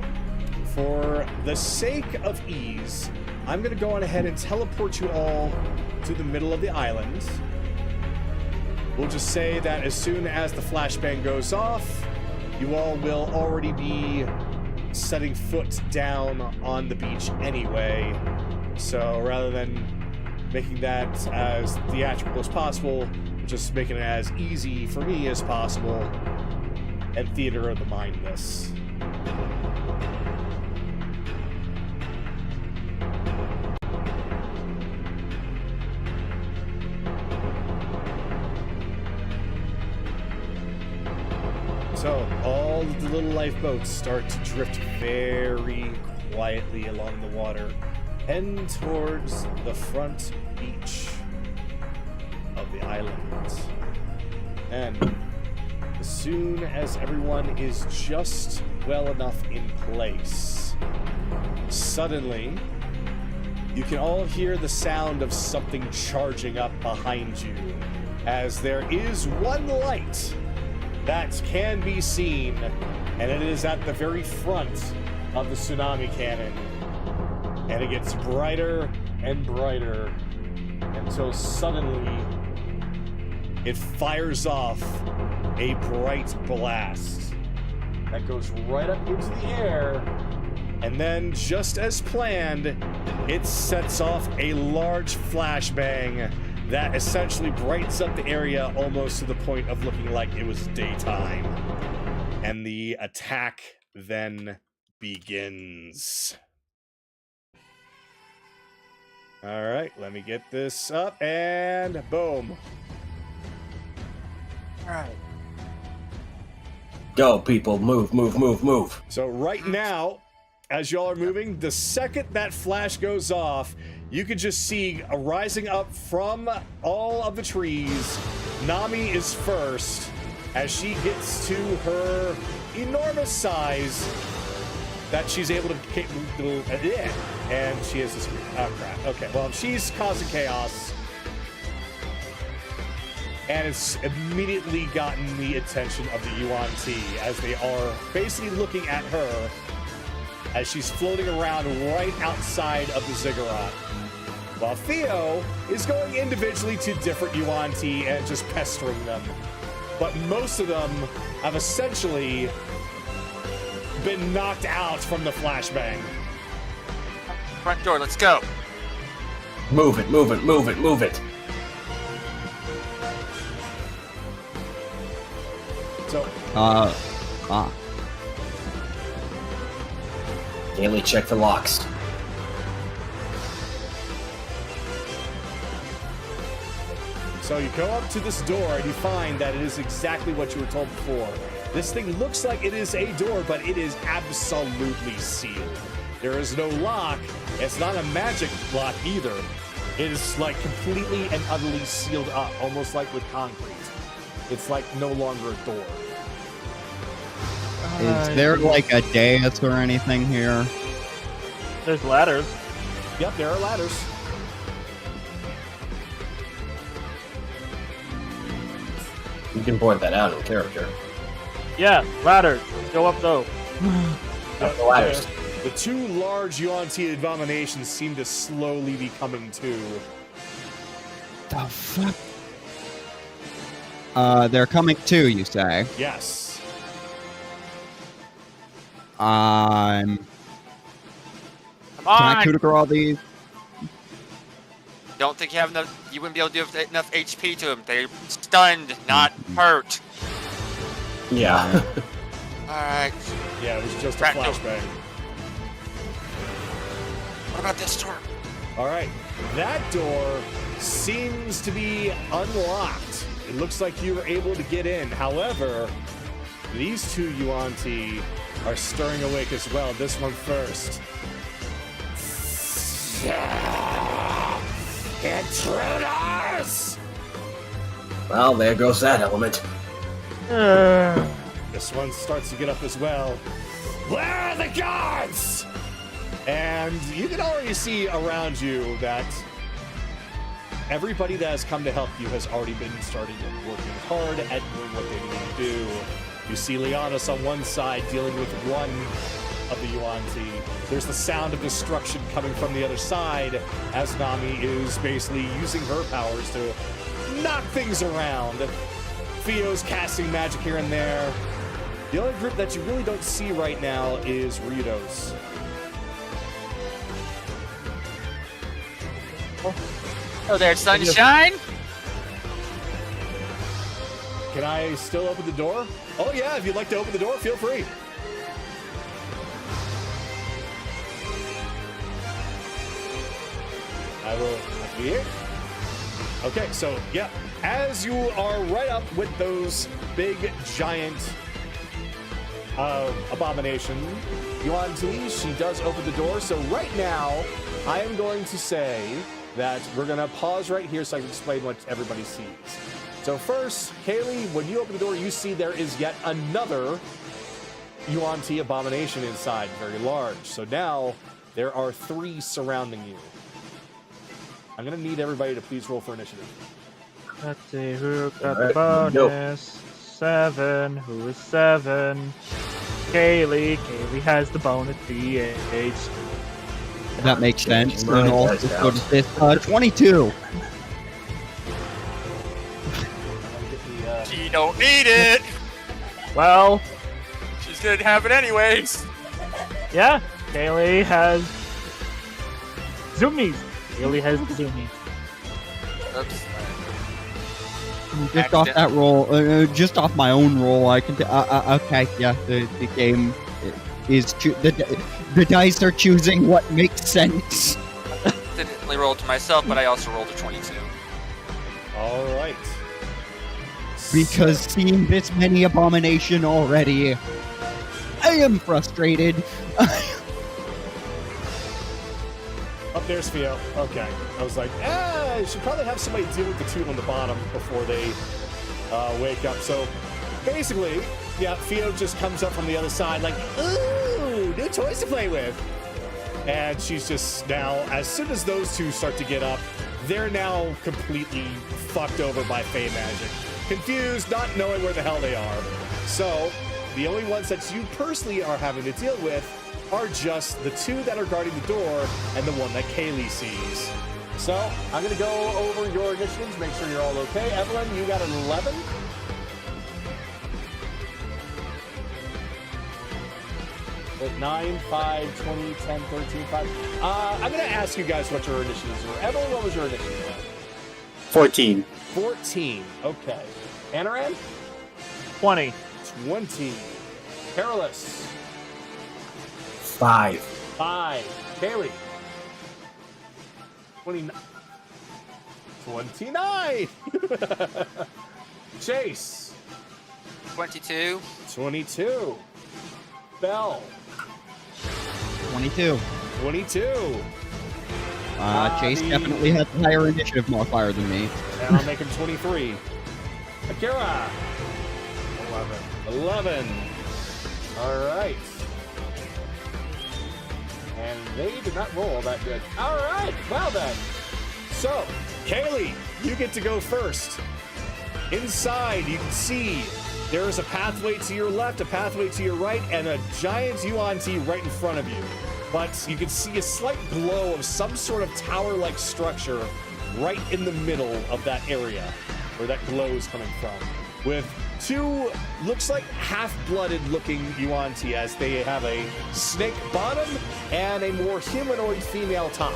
for the sake of ease, I'm going to go on ahead and teleport you all to the middle of the island. We'll just say that as soon as the flashbang goes off, you all will already be setting foot down on the beach anyway. So rather than making that as theatrical as possible, just making it as easy for me as possible and theater of the mind this. So, all of the little lifeboats start to drift very quietly along the water and towards the front beach of the island. And as soon as everyone is just well enough in place, suddenly you can all hear the sound of something charging up behind you, as there is one light that can be seen, and it is at the very front of the tsunami cannon. And it gets brighter and brighter until suddenly it fires off a bright blast that goes right up into the air, and then, just as planned, it sets off a large flashbang that essentially brightens up the area almost to the point of looking like it was daytime. And the attack then begins. All right, let me get this up, and boom. All right. Go, people. Move, move, move, move. So right now, as y'all are moving, the second that flash goes off, you can just see rising up from all of the trees. Nami is first as she gets to her enormous size that she's able to and she has this crap. Okay, well, she's causing chaos, and it's immediately gotten the attention of the Yuan Ti as they are basically looking at her as she's floating around right outside of the ziggurat, while Theo is going individually to different Yuan Ti and just pestering them. But most of them have essentially been knocked out from the flashbang. Front door, let's go. Move it, move it, move it, move it. So, Daily check for locks. So you go up to this door and you find that it is exactly what you were told before. This thing looks like it is a door, but it is absolutely sealed. There is no lock. It's not a magic lock either. It is like completely and utterly sealed up, almost like with concrete. It's like no longer a door. is there like a dais or anything here? There's ladders. Yep, there are ladders. You can point that out in character. Yeah, ladder. Go up though. Up the ladders. The two large Yuan-Ti abominations seem to slowly be coming to. The fuck? They're coming too, you say? Yes. Can Come I on. coup de grace these? Don't think you have enough. You wouldn't be able to do enough HP to them. They're stunned, not hurt. Yeah. All right. Yeah, it was just a Crack them. flashbang. What about this door? All right, that door seems to be unlocked. It looks like you were able to get in. However, these two Yuan-Ti are stirring awake as well. This one first. Intruders! Well, there goes that element. This one starts to get up as well. Where are the guards? And you can already see around you that everybody that has come to help you has already been starting working hard at doing what they need to do. You see Leonis on one side dealing with one of the Yuan-Ti. There's the sound of destruction coming from the other side as Nami is basically using her powers to knock things around. Theo's casting magic here and there. The only group that you really don't see right now is Ryudo's. Oh, there's sunshine. Can I still open the door? Oh yeah, if you'd like to open the door, feel free. I will be here. Okay, so yeah, as you are right up with those big giant abomination Yuan-Ti, she does open the door. So right now, I am going to say that we're gonna pause right here so I can explain what everybody sees. So first, Kaylee, when you open the door, you see there is yet another Yuan-Ti abomination inside, very large. So now there are 3 surrounding you. I'm gonna need everybody to please roll for initiative. Let's see who got Alright, the go. bonus. 7. Who is 7? Kaylee. Kaylee has the bonus. DH. That makes sense. Right, And all guys, this goes this 22. She don't need it. Well, She's gonna have it anyways. yeah. Kaylee has zoomies. Kaylee has zoomies. Oops. Just off that roll, just off my own roll, I can. Okay, yeah. The game is the dice are choosing what makes sense. Didn't only roll to myself, but I also rolled a 22. All right. Because seeing this many abomination already, I am frustrated. Up there's Theo. Okay. I was like, I should probably have somebody deal with the 2 on the bottom before they wake up. So basically, yeah, Theo just comes up from the other side like, ooh, new toys to play with. And she's just now, as soon as those 2 start to get up, they're now completely fucked over by Fey magic. Confused, not knowing where the hell they are. So the only ones that you personally are having to deal with are just the 2 that are guarding the door and the one that Kaylee sees. So I'm gonna go over your initiatives, make sure you're all okay. Evelyn, you got an 11. At 9, 5, 20, 10, 13, 5. I'm gonna ask you guys what your initiatives were. Evelyn, what was your initiative? 14. 14. Okay. Anaran? 20. 20. Perilous. 5. 5. Kaylee. 29. 29. Chase. 22. 22. Bell. 22. 22. Chase the- definitely has a higher initiative modifier than me. And I'll make him 23. Akira. 11. All right. And they did not roll that good. All right. Well then. So, Kaylee, you get to go first. Inside, you can see there is a pathway to your left, a pathway to your right, and a giant yuan-ti right in front of you. But you can see a slight glow of some sort of tower-like structure right in the middle of that area where that glow is coming from. With two, looks like half-blooded looking yuan-ti, as they have a snake bottom and a more humanoid female top.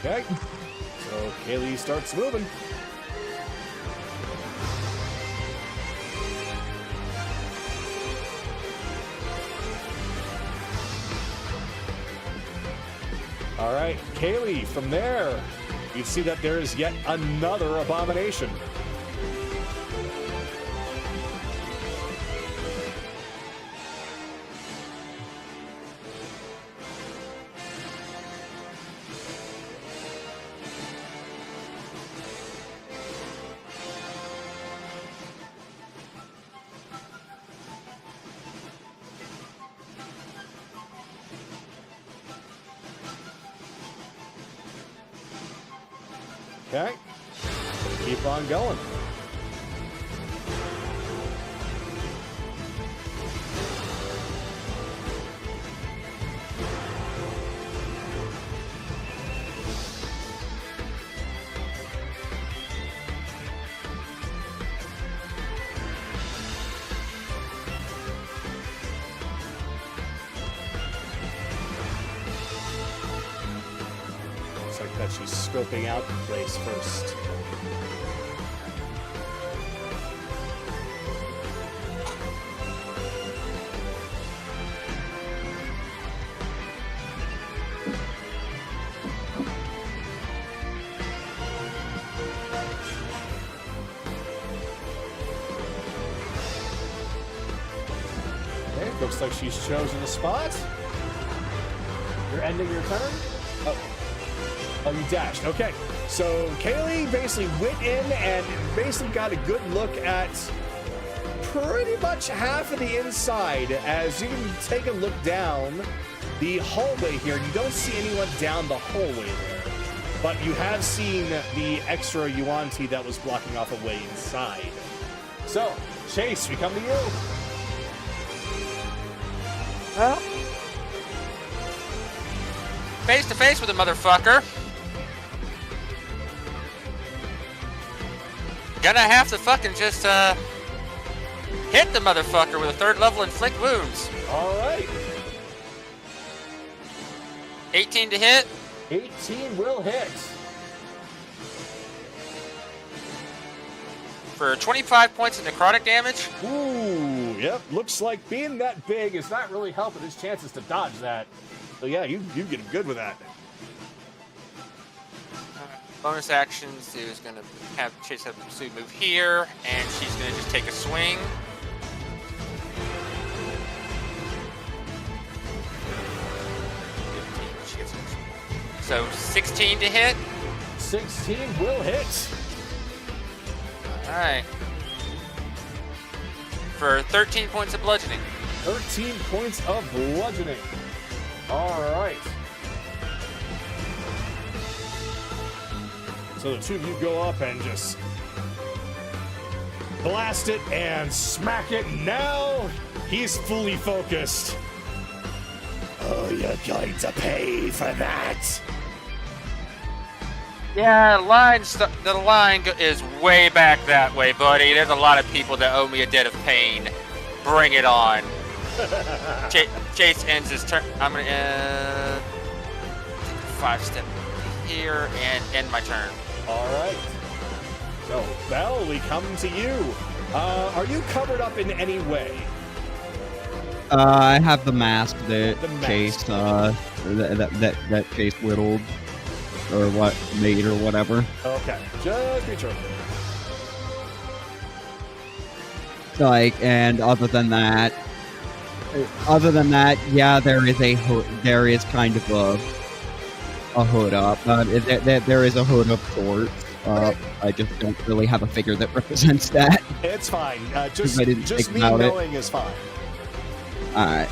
Okay, so Kaylee starts moving. All right, Kaylee, from there, you see that there is yet another abomination. Okay, keep on going. Like that she's scoping out the place first. Okay, looks like she's chosen a spot. You're ending your turn? Oh, you dashed. Okay. So Kaylee basically went in and basically got a good look at pretty much half of the inside. As you can take a look down the hallway here, you don't see anyone down the hallway there. But you have seen the extra yuan-ti that was blocking off a way inside. So, Chase, we come to you. Well, Face to face with a motherfucker. Gonna have to fucking just hit the motherfucker with a 3rd level inflict wounds. All right. 18 to hit. 18 will hit. For 25 points of necrotic damage. Ooh, yep. Looks like being that big is not really helping his chances to dodge that. So yeah, you get him good with that. Bonus action, Sue's gonna have Chase have Sue move here, and she's gonna just take a swing. She gets so 16 to hit. 16 will hit. All right. For 13 points of bludgeoning. 13 points of bludgeoning. All right. So the two of you go up and just blast it and smack it. Now he's fully focused. Oh, you're going to pay for that. Yeah, the line is way back that way, buddy. There's a lot of people that owe me a debt of pain. Bring it on. Chase ends his turn. I'm gonna take a 5-step here and end my turn. All right. So, Belle, we come to you. Are you covered up in any way? I have the mask that The mask. Chase that Chase whittled or what made or whatever. Okay, just be sure. Like, and other than that, other than that, yeah, there is a hood. There is kind of a hood up. There is a hood of sorts. I just don't really have a figure that represents that. It's fine. Because I didn't Just think me about it. knowing is fine. Alright.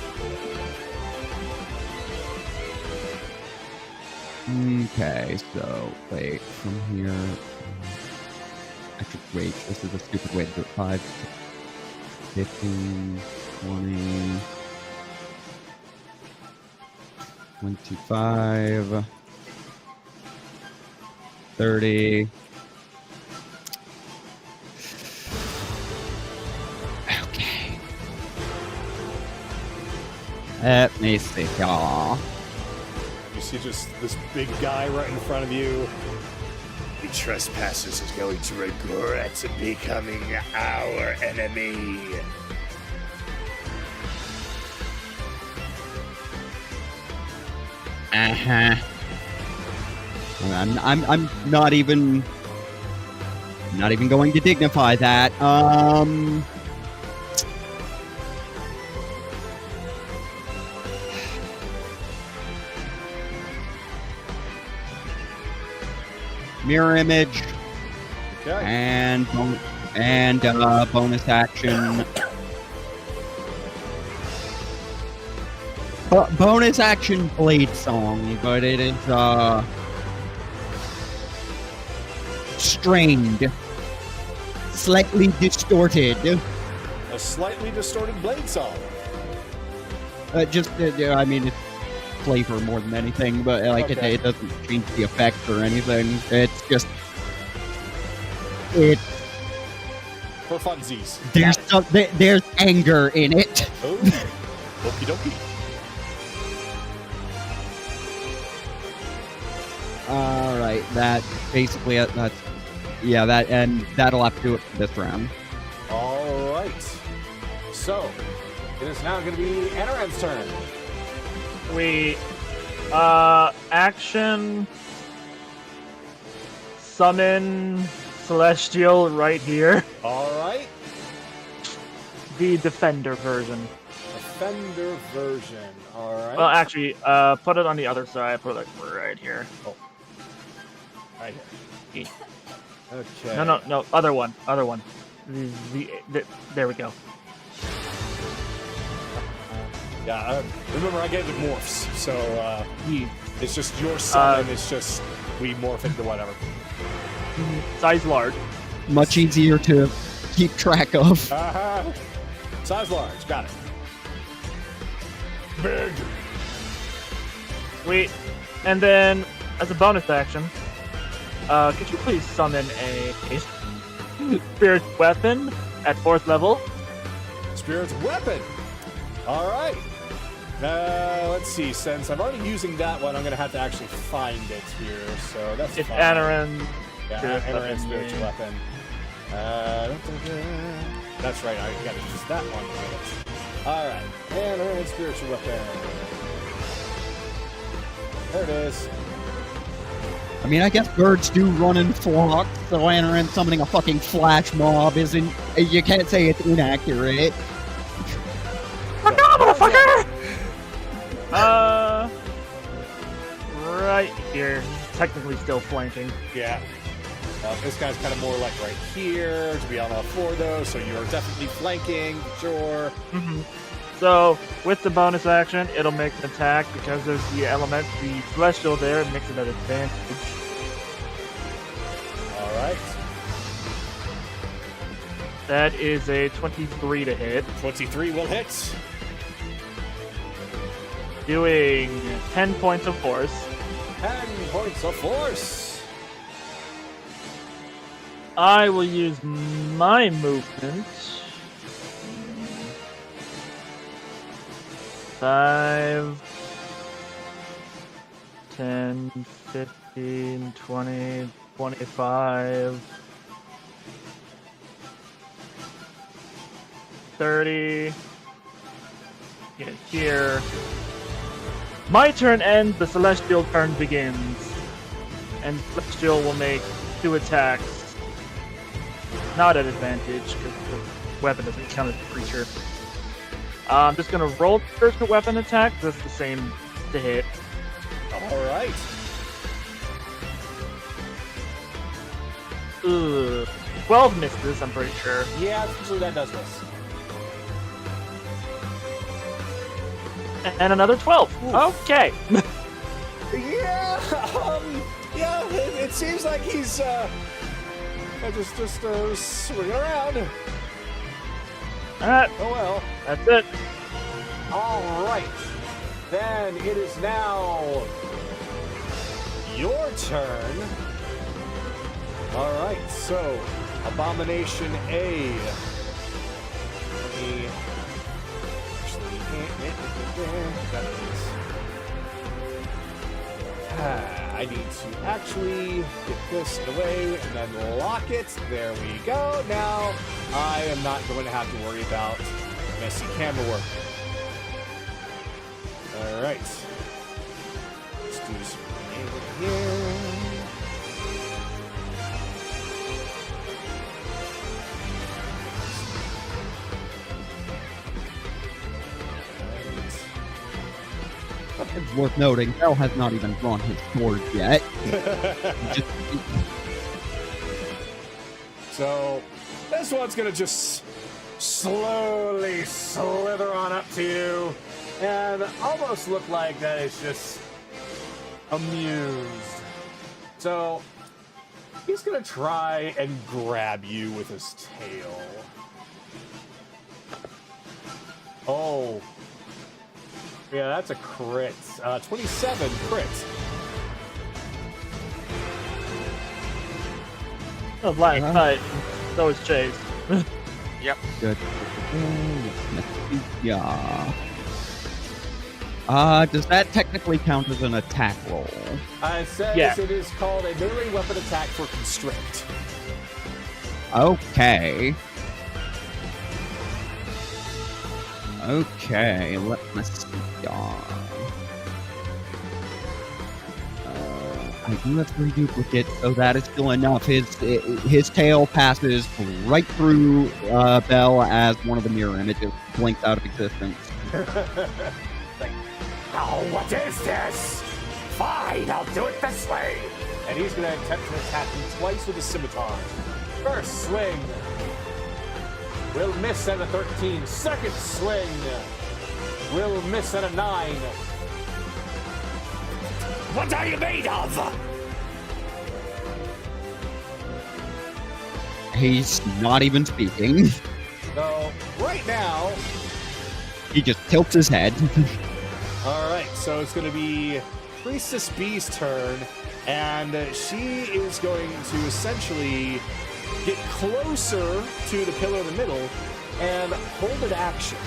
Okay, so wait, from here. Actually, wait, this is a stupid way to do it. 5, 15, 20, 25, 30. Okay. Let me see. Aw. You see just this big guy right in front of you. The trespassers is going to regret becoming our enemy. Uh-huh. I'm not even going to dignify that. Mirror image Okay. and bonus action. Bonus action blade song, but it is strained, slightly distorted. A slightly distorted blade song. I mean, it's flavor more than anything, but like Okay. it doesn't change the effect or anything. It's just For funsies. there's anger in it. Oh, okie dokie. All right, that basically that's that'll have to do it for this round. All right. So, it is now going to be Anaran's turn. We action summon Celestial right here. All right. The Defender version. Defender version. All right. Well, actually, put it on the other side. Put it like right here. Right here. Okay. No, other one. There we go. Yeah, remember I get it morphs, so The it's just your summon, it's just we morph into whatever. size large. Much easier to keep track of. Uh-huh. Size large, got it. Big. Wait, and then as a bonus action, could you please summon a spirit weapon at 4th level? Spirit's weapon. All right. Let's see. Since I'm already using that one, I'm gonna have to actually find it here. So that's It's fine. Anaran. Yeah, Spirit Anaran weapon, spiritual yeah. weapon. That's right. I gotta use that one. All right. Anaran spiritual weapon. There it is. I mean, I guess birds do run in flocks, so Anaran summoning a fucking flash mob isn't. You can't say it's inaccurate. Right here. Technically still flanking. Yeah. This guy's kind of more like right here to be on all four, though. So you're definitely flanking, sure. So, with the bonus action, it'll make an attack because there's the element, the celestial there, it makes it an advantage. All right. That is a 23 to hit, 23 will hit. doing 10 points of force. 10 points of force. I will use my movement. 5, 10, 15, 20, 25, 30. Get here. My turn ends, the Celestial turn begins. And Celestial will make 2 attacks. Not at advantage, because the weapon doesn't count as a creature. I'm just gonna roll first weapon attack. That's the same to hit. All right. Ugh. 12 misses, I'm pretty sure. Yeah, usually that does miss. And another 12. Oof. Okay. Yeah, yeah. It seems like he's just swinging around. Alright, Oh well. that's it. All right. Then it is now your turn. All right. So, Abomination A. Let me I need to actually get this away and then lock it. There we go. Now I am not going to have to worry about messy camera work. All right. Let's do some here. It's worth noting, Bell has not even drawn his sword yet. Just, So this one's gonna just slowly slither on up to you and almost look like that it's just amused. So he's gonna try and grab you with his tail. Oh. Yeah, that's a crit. 27 crit. Oh, blind fight. So is Chase. good. Yeah. Does that technically count as an attack roll? It says Yeah. it is called a melee weapon attack for constrict. Okay. Okay, let me see. I do have 3 duplicates, so that is still enough. His tail passes right through Bell as one of the mirror images blinks out of existence. Like, oh, what is this? Fine, I'll do it this way. And he's going to attempt to attack you twice with a scimitar. First swing will miss at a 13. Second swing will miss at a 9. What are you made of? He's not even speaking. So, right now, He just tilts his head. all right, so it's going to be Priestess B's turn, and she is going to essentially get closer to the pillar in the middle and hold an action.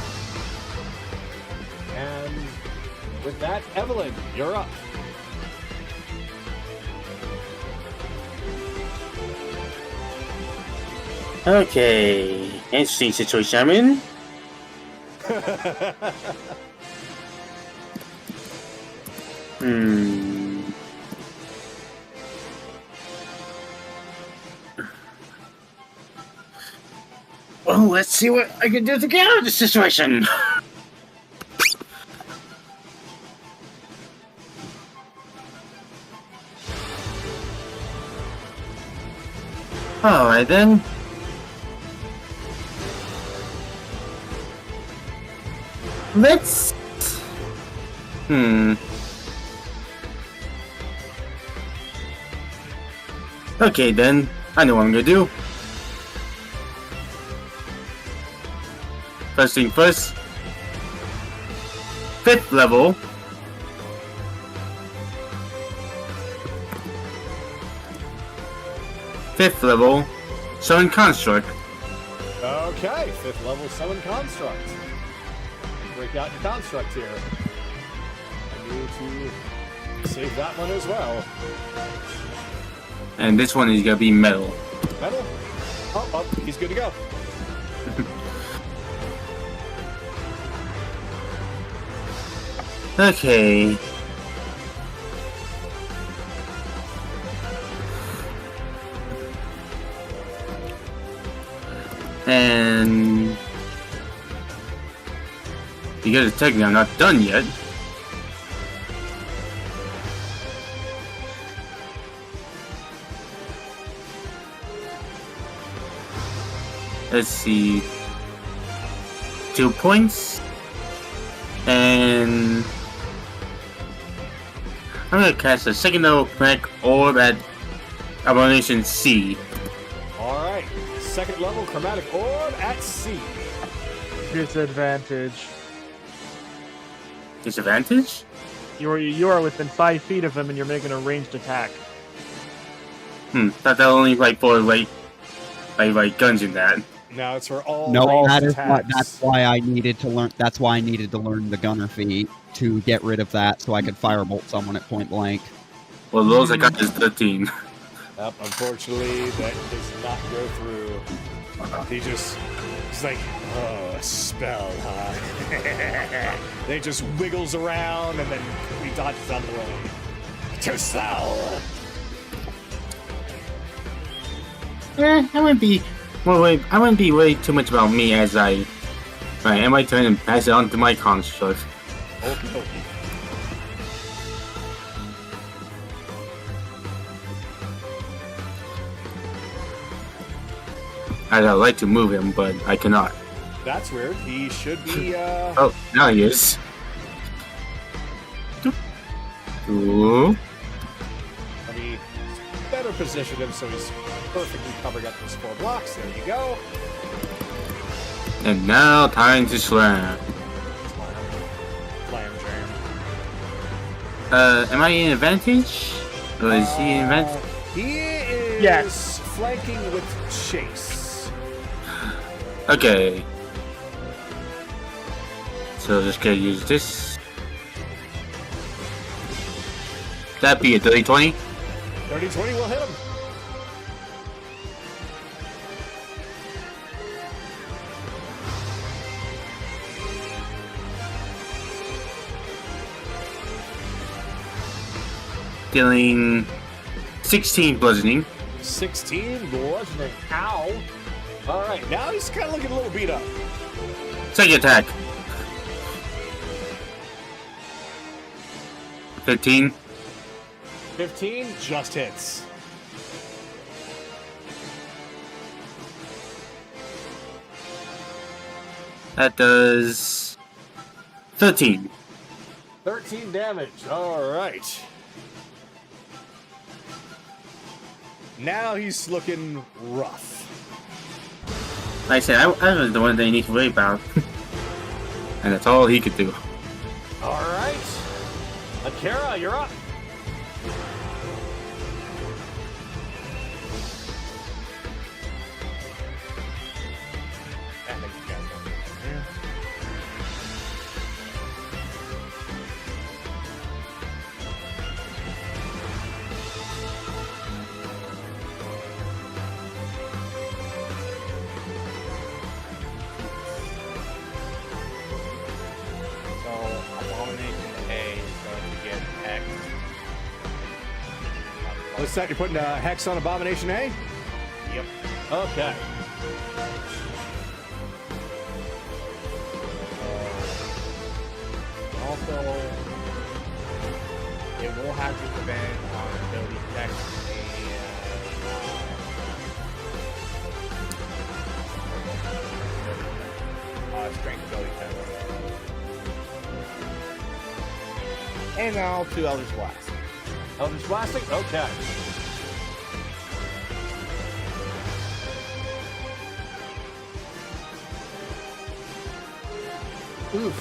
And with that, Evelyn, you're up. Okay, interesting situation I'm in. Well, let's see what I can do to get out of this situation. Alright then. Let's... Okay then, I know what I'm gonna do. First thing first. 5th level. Fifth level, Summon Construct. Okay, 5th level summon construct. Break out your construct here. I need to save that one as well. And this one is gonna be metal. Metal? Oh, he's good to go. Okay. And because technically I'm not done yet. Let's see. 2 points. And I'm gonna cast a second level crack orb at Abomination C. All right. Second level chromatic orb at C. Disadvantage. Disadvantage? You are within 5 feet of him, and you're making a ranged attack. Thought that only like for like guns in that. Now it's for all. No, ranged that is attacks. that's why I needed to learn. That's why I needed to learn the gunner feat to get rid of that, so I could firebolt someone at point blank. Well, those I got is 13. Yep, unfortunately, that does not go through. He's like, oh, a spell, huh? They just wiggles around and then he dodges out of the way. Too slow. I wouldn't be. Well, wait, I wouldn't be worried too much about me as I end my turn and pass it on to my construct. Okay. I'd like to move him, but I cannot. That's weird. He should be. Oh, now he is. Ooh. Let me better position him so he's perfectly covering up those 4 blocks. There you go. And now time to slam. Slam jam. Am I in advantage? Or is he in advantage? He is Yes. flanking with Chase. Okay. So just gonna use this. That'd be a 30-20. 30-20 will hit him. Dealing 16 bludgeoning. 16 bludgeoning. Ow. All right, now he's kind of looking a little beat up. Second attack. 15. 15 just hits. That does 13. 13 damage. All right. Now he's looking rough. Like I said, I was the one that you need to worry about. And that's all he could do. All right. Akira, you're up. What's that? You're putting a hex on Abomination A? Yep. Okay. Also, it will have disadvantage on ability checks and strength ability checks. And now 2 Eldritch Blast. Eldritch Blasting? Okay. Oof.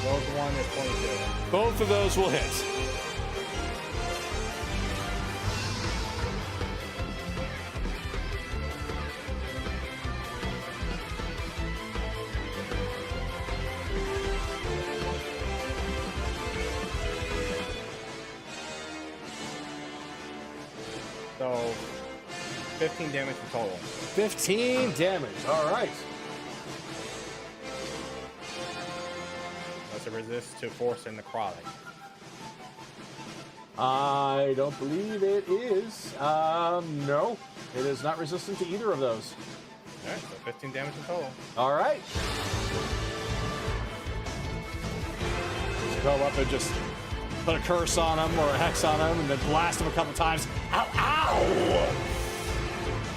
Those one is 22. Both of those will hit. So, 15 damage in total. 15 damage. All right. Unless it resists to force and necrotic. I don't believe it is. No. It is not resistant to either of those. Alright, so 15 damage in total. All right. go up and just put a curse on him or a hex on him and then blast him a couple times. Ow, ow!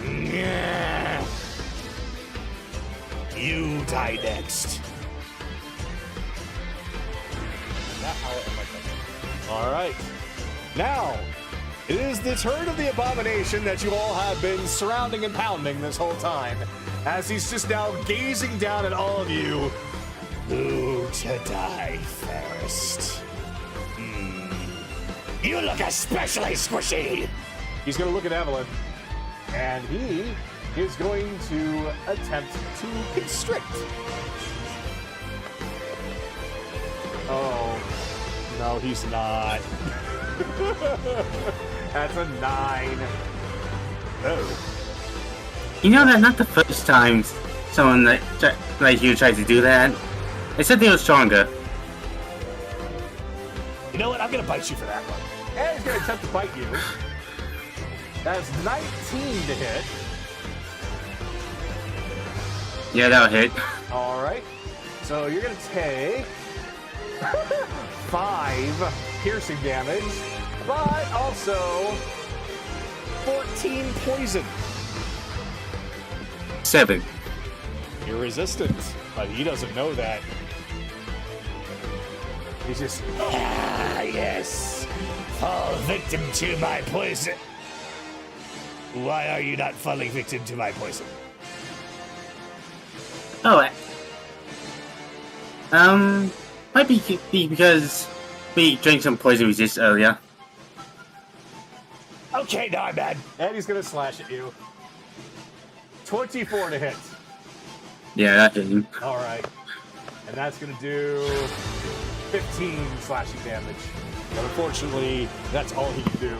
Yeah. You die next. All right. Now, it is the turn of the abomination that you all have been surrounding and pounding this whole time, as he's just now gazing down at all of you. Who to die first? You look especially squishy. He's going to look at Evelyn, and he is going to attempt to constrict. Oh, no, he's not. That's a 9. Oh. You know that not the first time someone like you tried to do that. I said they were stronger. You know what? I'm going to bite you for that one. And he's going to attempt to bite you. That's 19 to hit. Yeah, that'll hit. All right. So you're going to take 5 piercing damage, but also 14 poison. 7. You're resistant, but he doesn't know that. He's just, yes, fall victim to my poison. Why are you not falling victim to my poison? Oh, might be because we drank some poison resist earlier. Okay, now I'm mad. And he's gonna slash at you. 24 to hit. Yeah, that hit him. All right, and that's gonna do 15 slashing damage. But unfortunately, that's all he can do.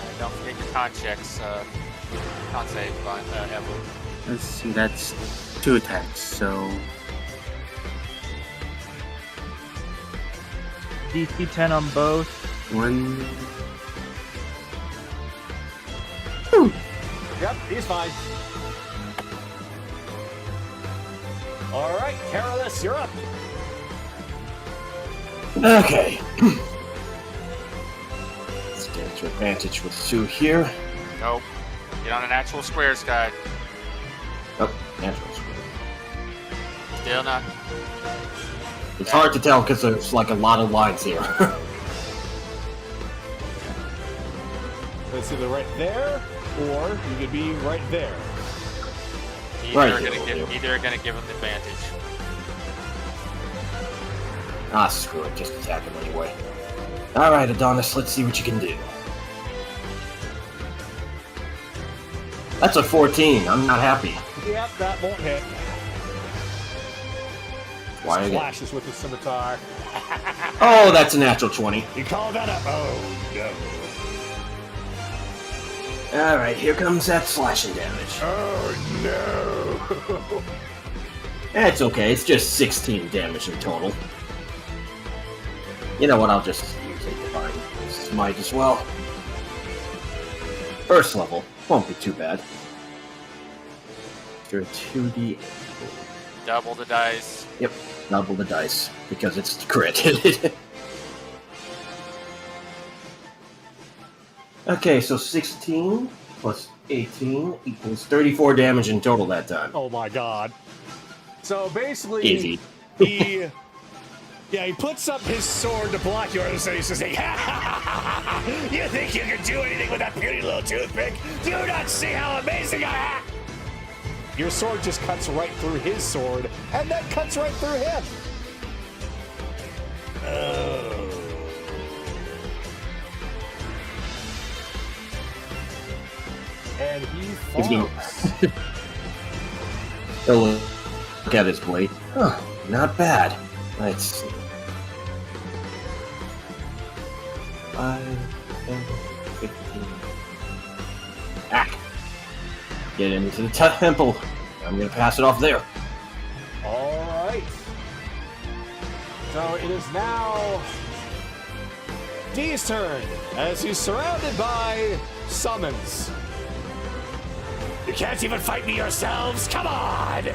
And don't forget your con checks. Con save by Evelyn. Let's see, that's 2 attacks, so... DC 10 on both. 1... Yep, he's fine. All right, Carolus, you're up. Okay. Let's get into advantage with Sue here. Nope. Get on an actual squares guide. Oh, natural square. Still not. It's hard to tell because there's like a lot of lines here. It's either right there, or you could be right there. Either Right are here, gonna will give, either are gonna give him the advantage. Ah, screw it. Just attack him anyway. Alright, Adonis, let's see what you can do. That's a 14. I'm not happy. Yep, that won't hit. Why again? Flashes with his scimitar. Oh, that's a natural 20. You call that a... Oh, no. Alright, here comes that slashing damage. Oh, no. It's okay, it's just 16 damage in total. You know what, I'll just use a Divine Smite as well. First level, won't be too bad. After 2d... Double the dice. Yep, double the dice, because it's crit. Okay, so 16 plus 18 equals 34 damage in total that time. Oh, my God. So, basically... Easy. He puts up his sword to block yours, and he says, "Hey, you think you can do anything with that puny little toothpick? Do you not see how amazing I am?" Your sword just cuts right through his sword, and then cuts right through him. Oh. And he He's gonna- falls. He'll look at his blade. Huh, not bad. Let's see. 5, 10, 15. Ah! Get into the temple. I'm gonna pass it off there. All right. So it is now D's turn, as he's surrounded by summons. You can't even fight me yourselves? Come on!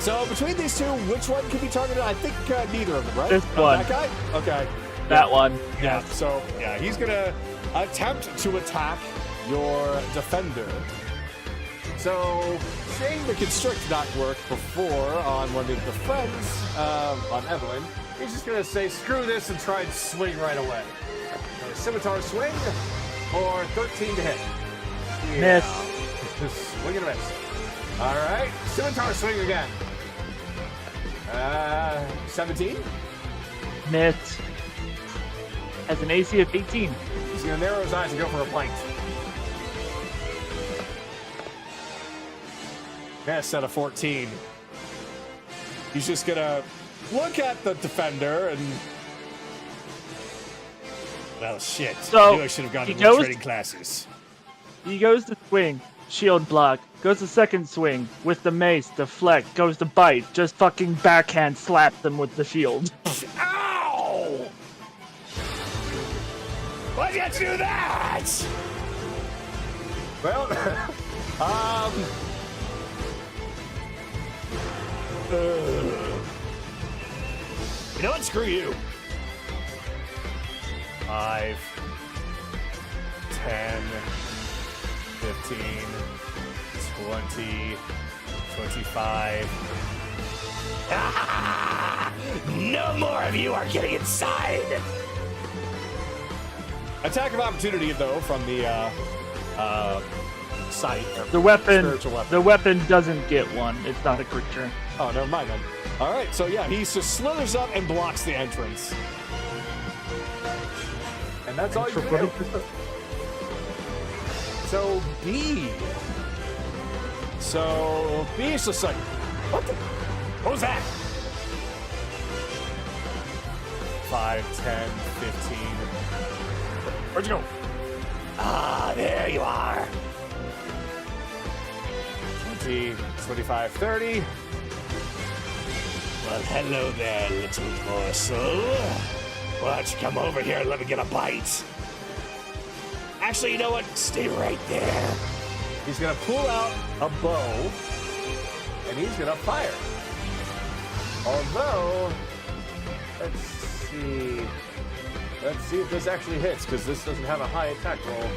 So between these two, which one can be targeted? I think neither of them, right? This one. That guy? Okay. That one. Yeah, so, yeah, he's gonna attempt to attack your defender. So, seeing the constrict not work before on one of the friends, on Evelyn, he's just gonna say, screw this, and try and swing right away. So, scimitar swing, or 13 to hit. Miss. Swing and a miss. Alright, scimitar swing again. 17. Miss. Has an AC of 18. He's gonna narrow his eyes and go for a blank. Miss at a 14. He's just gonna look at the defender and... Well, shit. So, I knew I should have gone to he more goes- trading classes. He goes to swing, shield block. Goes to second swing with the mace, deflect. Goes to bite, just fucking backhand slap them with the shield. Ow! Why'd you do that? Well, you know what? Screw you. 5, 10, 15, 20, 25. Ah! No more of you are getting inside. Attack of opportunity, though, from the sight. The weapon, Spiritual weapon. the weapon doesn't get one. It's not a creature. Oh, never mind then. All right, so yeah, he just slithers up and blocks the entrance. And that's all you can do. So B. So B is just like, what the? What was that? 5, 10, 15. Where'd you go? Ah, there you are. 20, 25, 30. Well, hello there, little morsel. Why don't you come over here and let me get a bite? Actually, you know what? Stay right there. He's gonna pull out a bow, and he's gonna fire. Although, let's see. Let's see if this actually hits, because this doesn't have a high attack roll.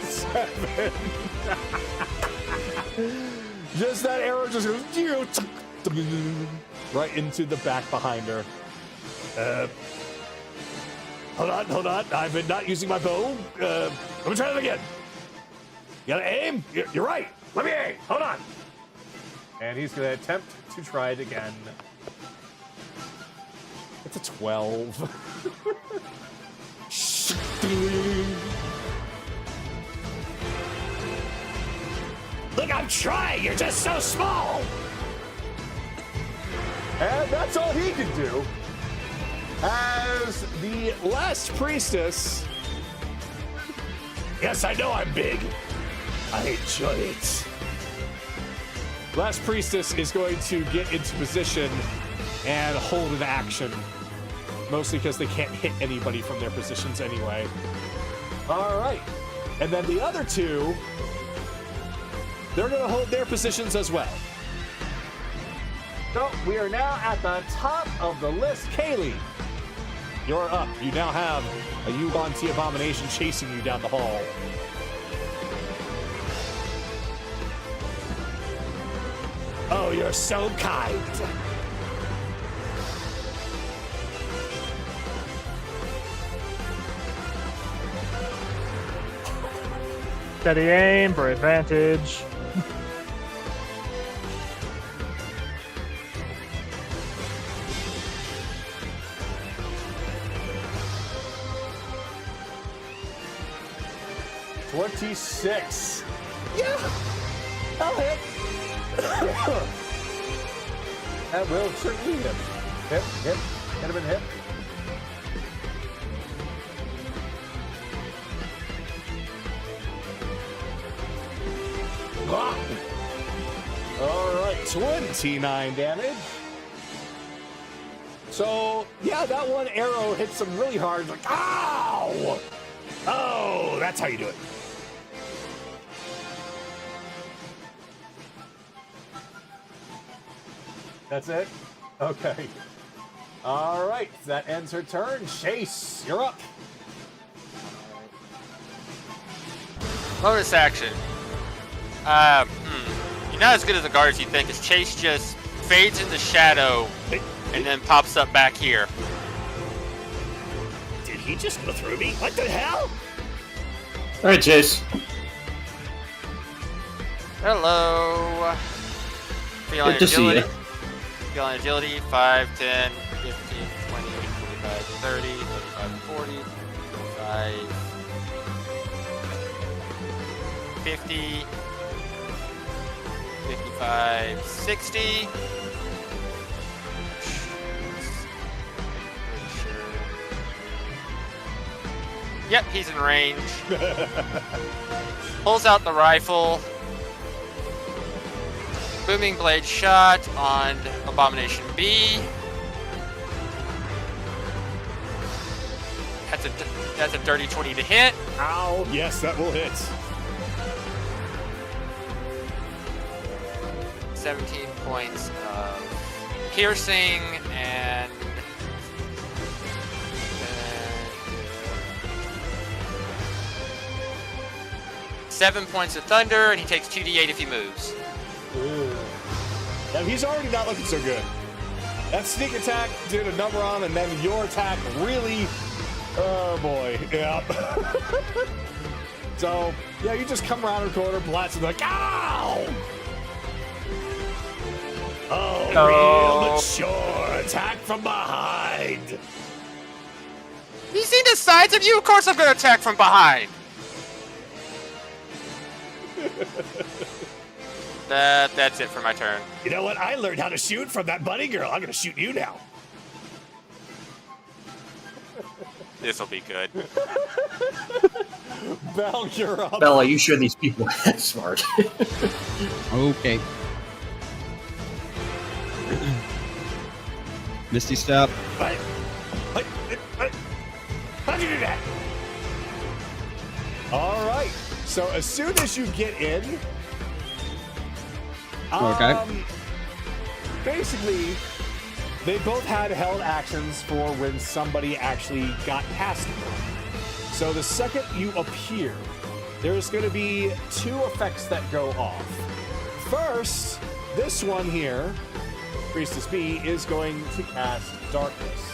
7. Just that arrow just goes right into the back behind her. Hold on. I've been not using my bow. Let me try that again. You gotta aim. You're right. Let me aim. Hold on. And he's gonna attempt to try it again. It's a 12. Look, I'm trying. You're just so small. And that's all he can do. As the last priestess. Yes, I know I'm big. I enjoy it. Last priestess is going to get into position and hold an action. Mostly because they can't hit anybody from their positions anyway. All right. And then the other two, they're going to hold their positions as well. So we are now at the top of the list. Kaylee, you're up. You now have a Yuan-Ti abomination chasing you down the hall. Oh, you're so kind. Steady aim for advantage. $26. Yeah, I'll hit. That will certainly hit. Hit. Hit him and hit. All right, 29 damage. So, yeah, that one arrow hits him really hard. Like, ow! Oh, that's how you do it. That's it? Okay. All right, that ends her turn. Chase, you're up. Bonus action. You're not as good as the guard as you think, as Chase just fades into shadow and then pops up back here. Did he just go through me? What the hell? Alright, Chase. Hello. Feeling Good to see agility. you. Feeling agility. 5, 10, 15, 20, 25, 30, 35, 40, 45, 50, 55, 60. Yep, he's in range. Pulls out the rifle. Booming blade shot on Abomination B. That's a dirty 20 to hit. Ow. Yes, that will hit. 17 points of piercing and 7 points of thunder, and he takes 2d8 if he moves. Ooh. Now, he's already not looking so good. That sneak attack did a number on, and then your attack really... Oh, boy. Yeah. So, yeah, you just come around the corner, blast, and like, ow! Oh, No. real mature attack from behind. You see the sides of you? Of course I'm going to attack from behind. That's it for my turn. You know what? I learned how to shoot from that bunny girl. I'm gonna shoot you now. This will be good. Bell, you're up. Bella, you sure these people are smart? Okay. Misty Step. What? How'd you do that? All right. So as soon as you get in, Okay. basically, they both had held actions for when somebody actually got past them. So the second you appear, there's going to be 2 effects that go off. First, this one here, Priestess B, is going to cast Darkness.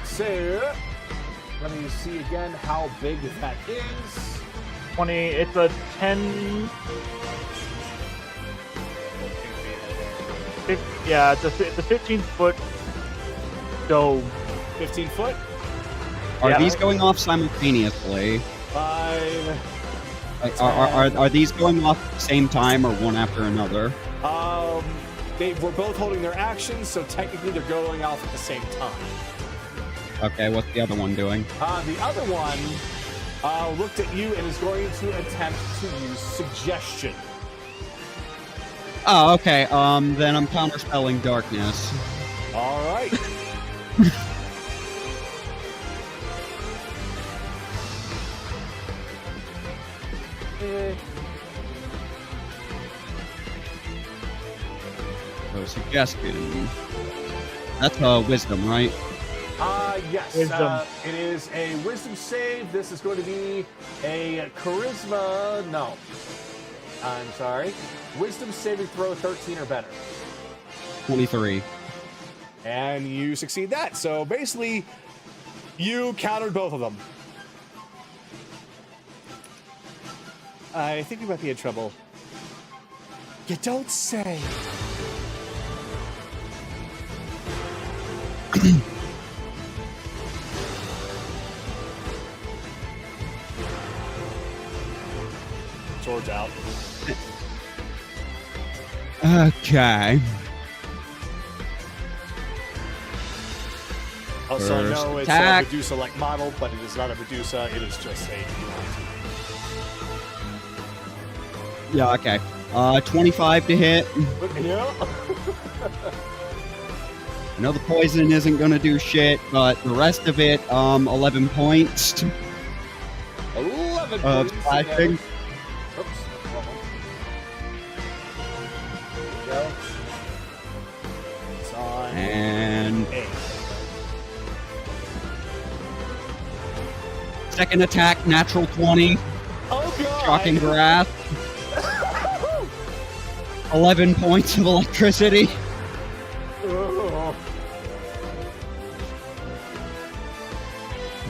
So, let me see again how big that is. 20. It's a 10. Yeah, it's a 15-foot dome. 15 foot? Are Yeah. these going off simultaneously? 5. Are these going off at the same time or one after another? They were both holding their actions, so technically they're going off at the same time. Okay, what's the other one doing? The other one looked at you and is going to attempt to use Suggestion. Oh, okay. Then I'm counterspelling Darkness. All right. So Suggestion. That's Wisdom, right? Yes. Wisdom. It is a Wisdom save. This is going to be a Charisma. No. I'm sorry. Wisdom saving throw 13 or better. 23. And you succeed that. So basically, you countered both of them. I think we might be in trouble. You don't say. Sword's out. Okay. Also, I First know it's attack. a Medusa-like model, but it is not a Medusa. It is just a... Yeah, okay. 25 to hit. Yeah. I know the poison isn't gonna do shit, but the rest of it, 11 points 11 of points. slashing. Oops. Wrong one. There on And A. second attack, natural 20, Oh god! shocking grasp. 11 points of electricity. Oh.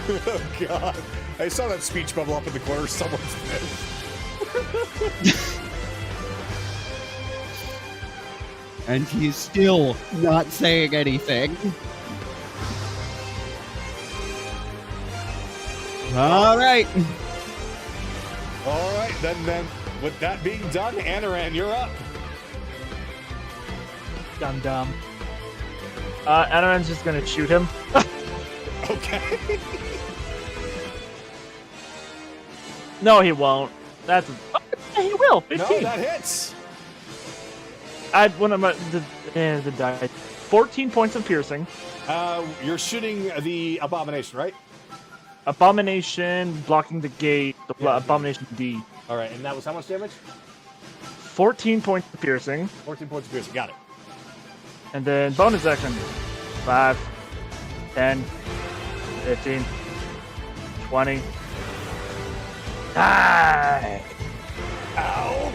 Oh god. I saw that speech bubble up in the corner of someone's head. And he's still not saying anything. All right. Alright, then with that being done, Anaran, you're up. Dum-dum. Anaran's just gonna shoot him. Okay. No, he won't. That's... Oh, yeah, he will! 15! No, that hits. When I'm the die. 14 points of piercing. You're shooting the abomination, right? Abomination, blocking the gate. Yeah. Abomination D. Alright, and that was how much damage? 14 points of piercing. 14 points of piercing. Got it. And then bonus action. 5, 10, 15, 20. Die! Ow.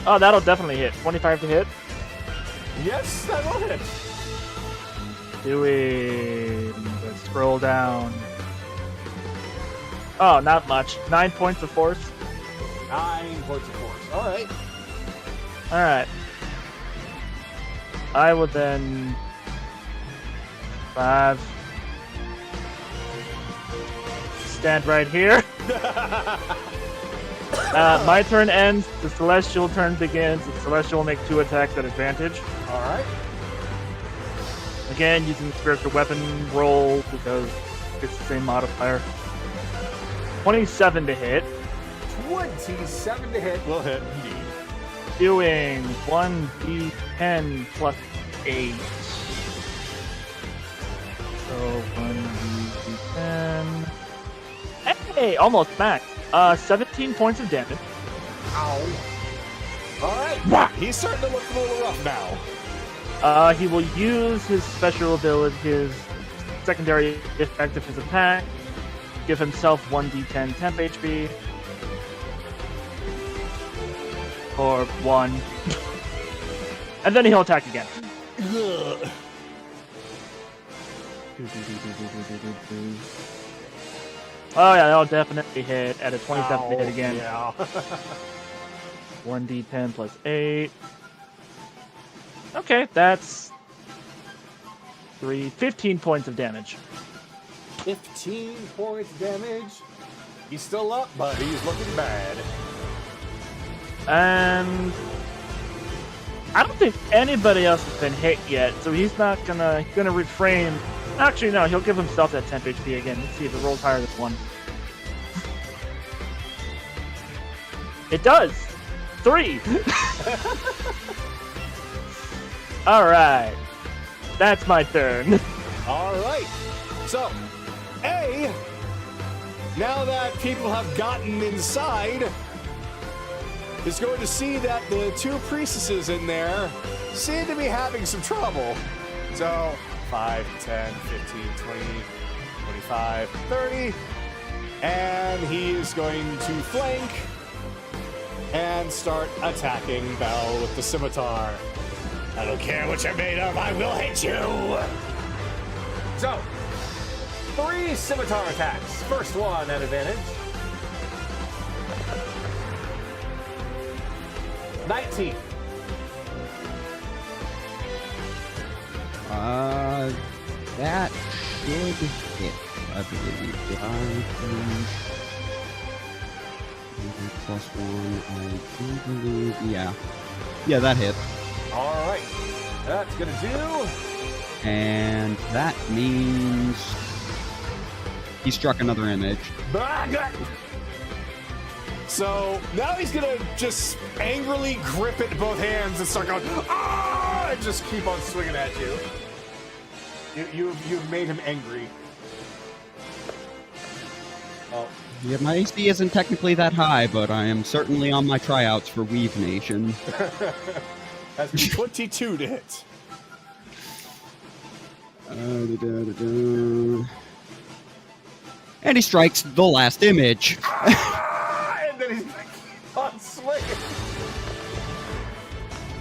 Oh, that'll definitely hit. 25 to hit. Yes, that will hit. Let's scroll down. Oh, not much. 9 points of force. 9 points of force. Alright. Alright. I will then... 5... Stand right here. My turn ends. The celestial turn begins. The celestial will make 2 attacks at advantage. Alright. Again, using the spiritual weapon roll because it's the same modifier. 27 to hit. 27 to hit. Will hit, indeed. Doing 1d10 plus 8. So 1d10. Hey, almost max. 17 points of damage. Ow. Alright. He's starting to look a little rough now. He will use his special ability, his secondary effect of his attack. Give himself 1d10 temp HP. Or 1. And then he'll attack again. Ugh. Oh yeah, that'll definitely hit at a 27 Ow, to hit again. Yeah. 1d10 plus 8. Okay, that's 15 points of damage. 15 points of damage. He's still up, but he's looking bad. And I don't think anybody else has been hit yet, so he's not gonna refrain. Actually, no, he'll give himself that temp HP again. Let's see if it rolls higher than 1. It does! 3! Alright. That's my turn. Alright. So, A, now that people have gotten inside, is going to see that the 2 priestesses in there seem to be having some trouble. So, 5, 10, 15, 20, 25, 30. And he is going to flank and start attacking Bell with the scimitar. I don't care what you're made of, I will hit you! So, 3 scimitar attacks. First one at advantage. 19. That should hit, I believe. Plus 1, I do believe. Yeah. Yeah, that hit. Alright. That's gonna do. And that means he struck another image. So now he's gonna just angrily grip it in both hands and start going, ah! And just keep on swinging at you. You've made him angry. Oh, Yeah, my AC isn't technically that high, but I am certainly on my tryouts for Weave Nation. that's gonna be 22 to hit. And he strikes the last image. And then he's on swing.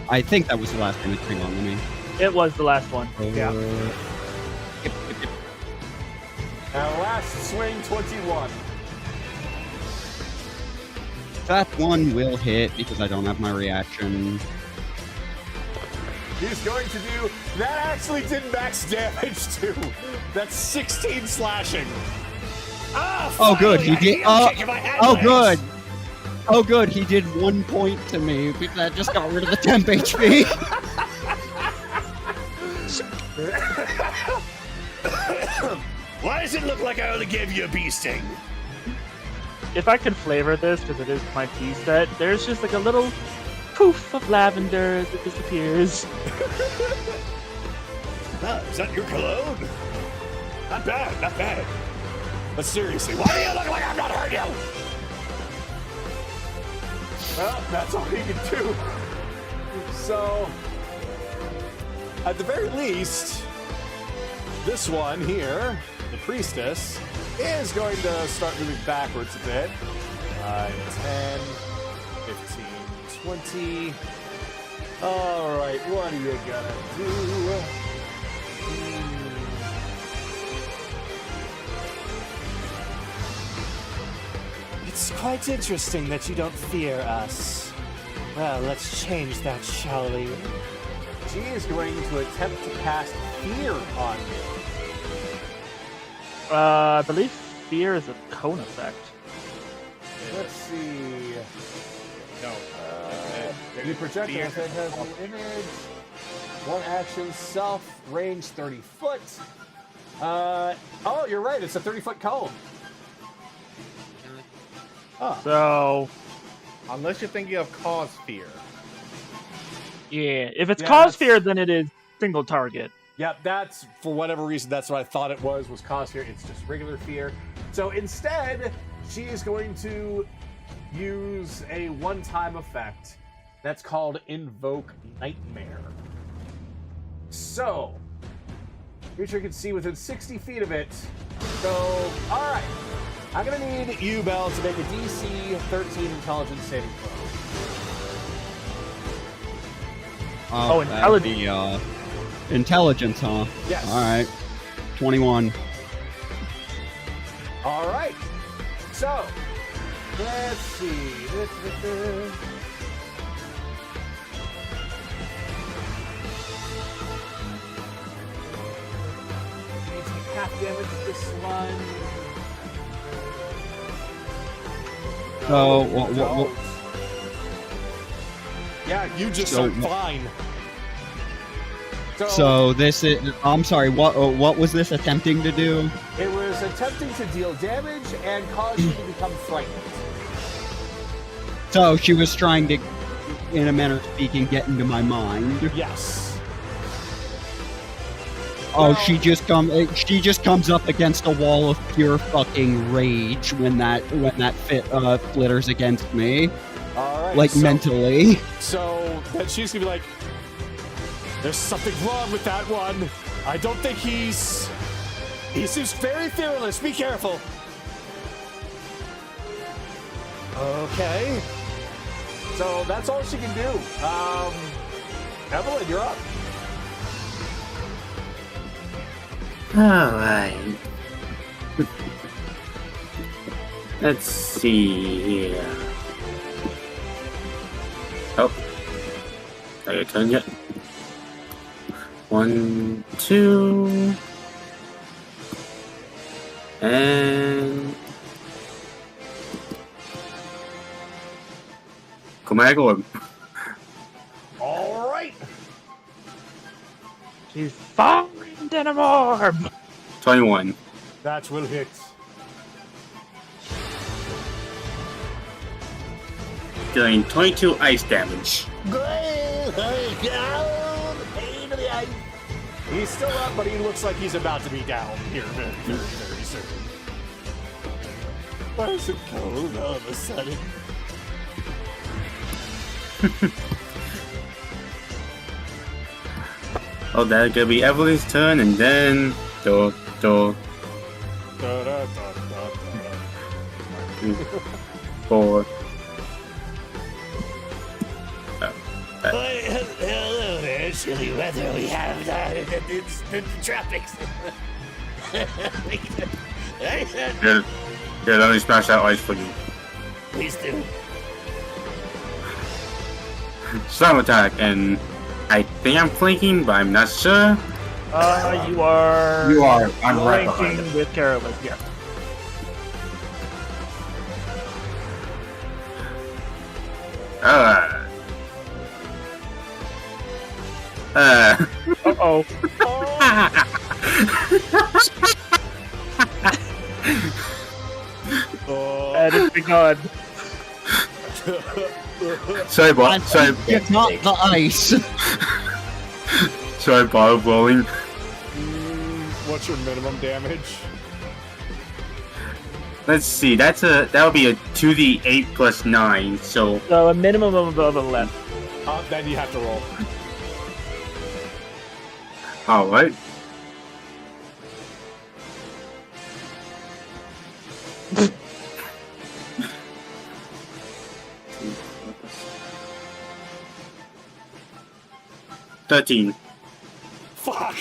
I think that was the last image. Hang on, let me. It was the last one. Yeah. Yep. Now last swing, 21. That one will hit because I don't have my reaction. He's going to do. That actually did max damage too. That's 16 slashing. Ah, Oh, good. He finally, did. a heel kick in my head Oh, legs. good. Oh, good. He did 1 point to me. That just got rid of the temp HP. Why does it look like I only gave you a bee sting? If I could flavor this, because it is my tea set, there's just like a little poof of lavender as it disappears. Ah, is that your cologne? Not bad, not bad. But seriously, why do you look like I'm not hurt you? Well, that's all he can do. So, at the very least, this one here, the priestess, is going to start moving backwards a bit. 10, 15, 20. All right, what are you gonna do? It's quite interesting that you don't fear us. Well, let's change that, shall we? She is going to attempt to cast fear on you. I believe fear is a cone effect. Let's see. No. The projectile effect has an image. One action, self, range 30 foot. Oh, you're right. It's a 30-foot cone. Oh. So, Unless you're thinking of cause fear. yeah, if it's Yeah, cause that's- fear, then it is single target. Yep, that's, for whatever reason, that's what I thought it was cause fear. It's just regular fear. So instead, she is going to use a one-time effect that's called Invoke Nightmare. So, creature can see within 60 feet of it. So, alright. I'm gonna need you, Belle, to make a DC 13 intelligence saving throw. Oh, that would be, intelligence, huh? Yes. Alright. 21. Alright. So, let's see. You take half damage with this one. So, Don't. Yeah, you just So- are fine. So this is. I'm sorry. What was this attempting to do? It was attempting to deal damage and cause you to become frightened. So she was trying to, in a manner of speaking, get into my mind. Yes. Oh, Well- she just comes up against a wall of pure fucking rage when that flitters against me, All right. like so, mentally. So then she's gonna be like, "There's something wrong with that one. I don't think he seems very fearless. Be careful." Okay. So that's all she can do. Evelyn, you're up. Alright. Let's see here. Oh. Are you turn yet? 1, 2. And. Kumago. All right. She's falling in a orb. 21. That will hit. Doing 22 ice damage. He's still up, but he looks like he's about to be down here very, very, very soon. Why is it cold all of a sudden? Oh, that's gonna be Evelyn's turn, and then Da, da, da, da, da. 2, 4. Hello there, chilly weather. We have the tropics. Here, let me smash that ice for you. Please do. Slam attack, and I think I'm flanking, but I'm not sure. You are. You are. I'm right behind flanking him. with Carolus. Yeah. Uh-oh. And it's begun. Sorry, Bob. And Sorry, get not the ice. sorry, Bob. Rolling. What's your minimum damage? Let's see. That would be a 2d8 plus 9. So So a minimum of 11. Then you have to roll. all right. $13. Fuck.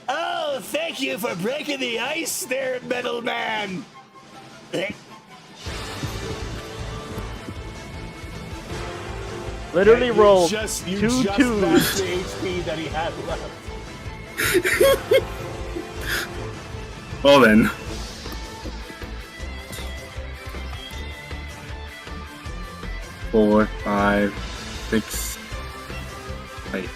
Oh, thank you for breaking the ice there, metal man. Literally You rolled just two matched twos. the HP that he had left. Well then. Four, 5, 6. Wait.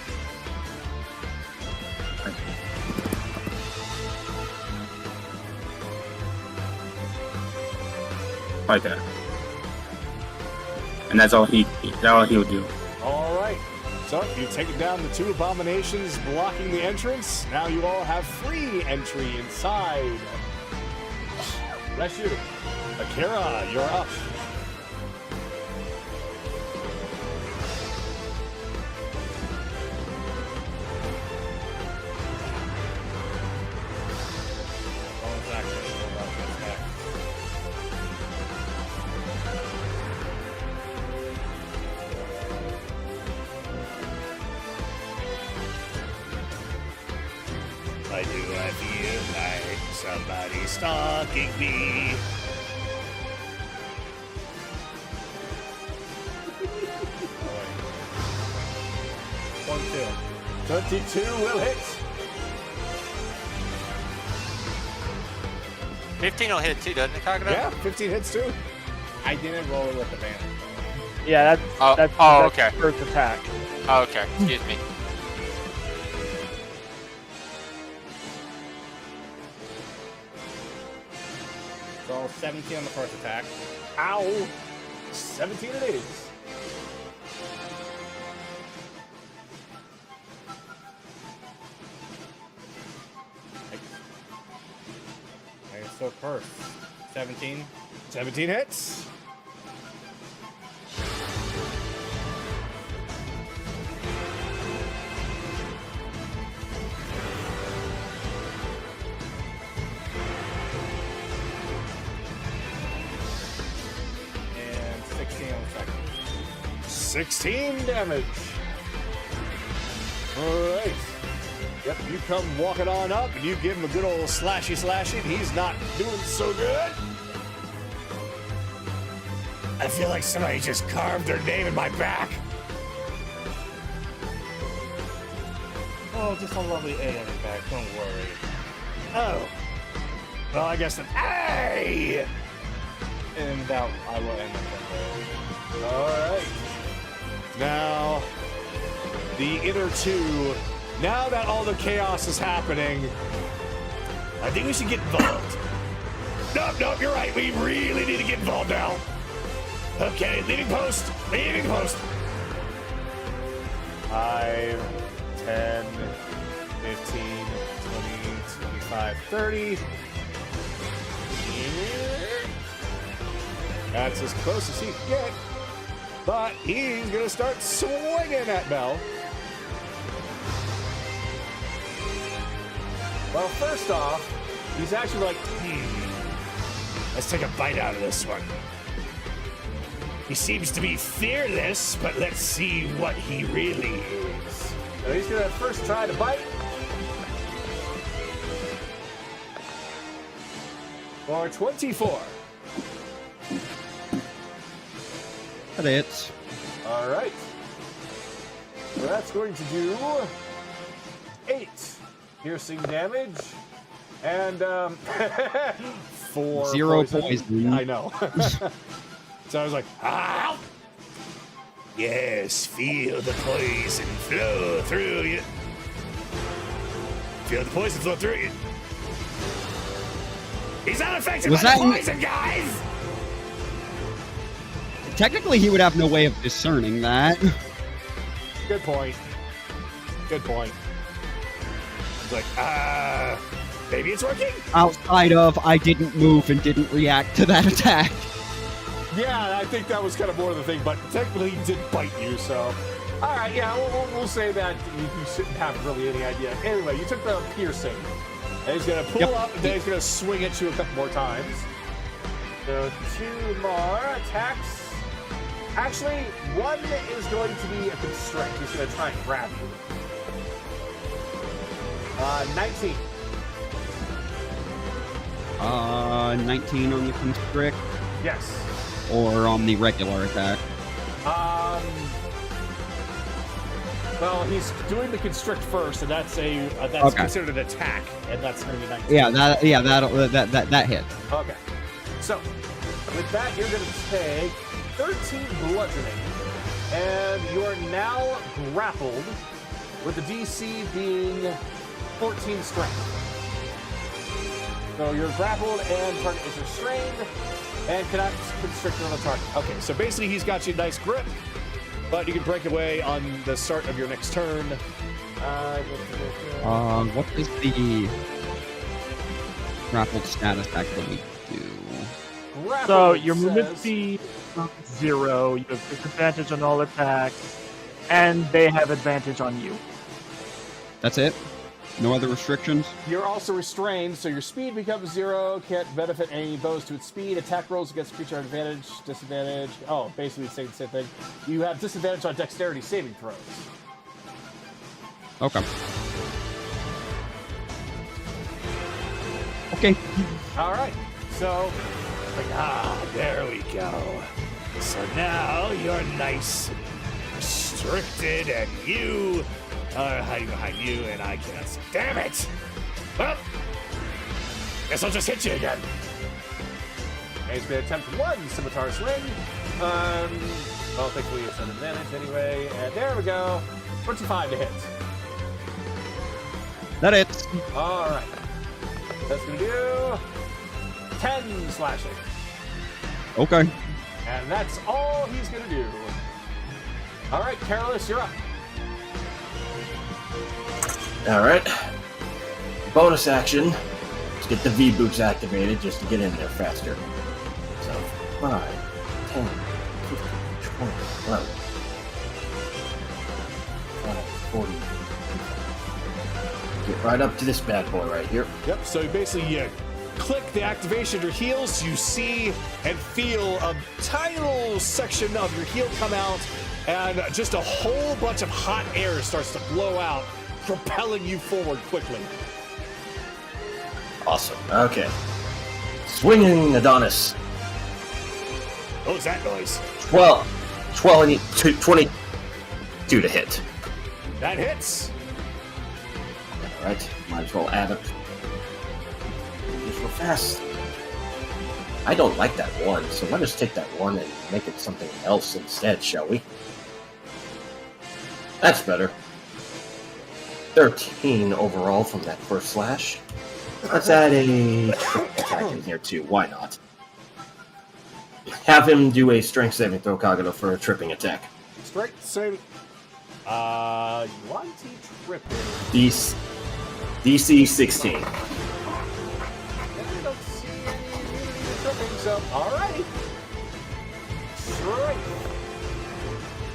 Like that. And that's all he'll do. All right. So you've taken down the 2 abominations blocking the entrance. Now you all have free entry inside. Bless you. Akira, you're up. Why do I feel like somebody's stalking me? One, 22 will hit. 15 will hit too, doesn't it, Kagato? Yeah, 15 hits too. 2. I didn't roll it with advantage. Yeah, that's okay. first attack. Oh, okay. Excuse me. So 17 on the first attack. Ow. 17 it is. I am so cursed. 17. 17 hits. And 16 on the second. 16 damage. All right. Yep, you come walking on up and you give him a good old slashy. He's not doing so good. I feel like somebody just carved their name in my back. Oh, just a lovely A on your back. Don't worry. Oh. Well, I guess that. Hey! And that I will end up there. All right. Now, the inner 2. Now that all the chaos is happening, I think we should get involved. Nope, you're right. We really need to get involved now. Okay, leaving post. 5, 10, 15, 20, 25, 30. That's as close as he can get. But he's going to start swinging at Bell. Well, first off, he's actually like, Let's take a bite out of this one. He seems to be fearless, but let's see what he really is. so he's going to first try to bite. For 24. That hits. All right. So that's going to do 8 piercing damage and 4 0 poison. I know. So I was like, Ow! Yes, feel the poison flow through you. Feel the poison flow through you. He's not affected Was by the that- poison, guys! Technically, he would have no way of discerning that. good point. Good point. He's like, maybe it's working? Outside of, I didn't move and didn't react to that attack. Yeah, I think that was kind of more of the thing, but technically he did bite you, so. All right, yeah, we'll say that you shouldn't have really any idea. Anyway, you took the piercing. And he's going to pull up, and then he's going to swing at you a couple more times. So 2 more attacks. Actually, one is going to be a constrict. He's going to try and grab you. 19. 19 on the constrict, Yes. or on the regular attack. Well, he's doing the constrict first, and that's Okay. considered an attack, and that's going to be 19. Yeah, that hit. Okay. So, with that, you're going to take 13 bludgeoning, and you are now grappled, with the DC being 14 strength. So you're grappled and target is restrained, and cannot constrict on the target. Okay, so basically he's got you a nice grip, but you can break away on the start of your next turn. What does the grappled status actually do? Grappled So your movement says- speed is 0. You have disadvantage on all attacks, and they have advantage on you. That's it? No other restrictions? You're also restrained, so your speed becomes 0, can't benefit any bonus to its speed. Attack rolls against creature advantage, disadvantage. Oh, basically the same thing. You have disadvantage on dexterity saving throws. Okay. Okay. All right, so There we go. So now you're nice and restricted, and you are hiding behind you, and I can't see. Damn it! Well, guess I'll just hit you again. and he's going to attempt one scimitar swing. Well, thankfully it's an advantage anyway. And there we go, 25 to hit. That hits. All right, that's going to do 10 slashing. Okay. And that's all he's going to do. All right, Carolus, you're up. Alright. Bonus action. Let's get the V-boots activated just to get in there faster. So, 5, 10, 15, 20, 11, 5, 40. Get right up to this bad boy right here. Yep, so basically you click the activation of your heels, you see and feel a tiny little section of your heel come out, and just a whole bunch of hot air starts to blow out, propelling you forward quickly. Awesome. Okay. Swinging Adonis. What was that noise? 22 to hit. That hits. Alright, might as well add up. Just real fast. I don't like that 1, so let us take that 1 and make it something else instead, shall we? That's better. 13 overall from that first slash. Let's add a trick attack in here too. Why not? Have him do a strength saving throw, Kagato, for a tripping attack. Strength saving. You want to trip it? DC 16. I don't see any things up. Alrighty. Strength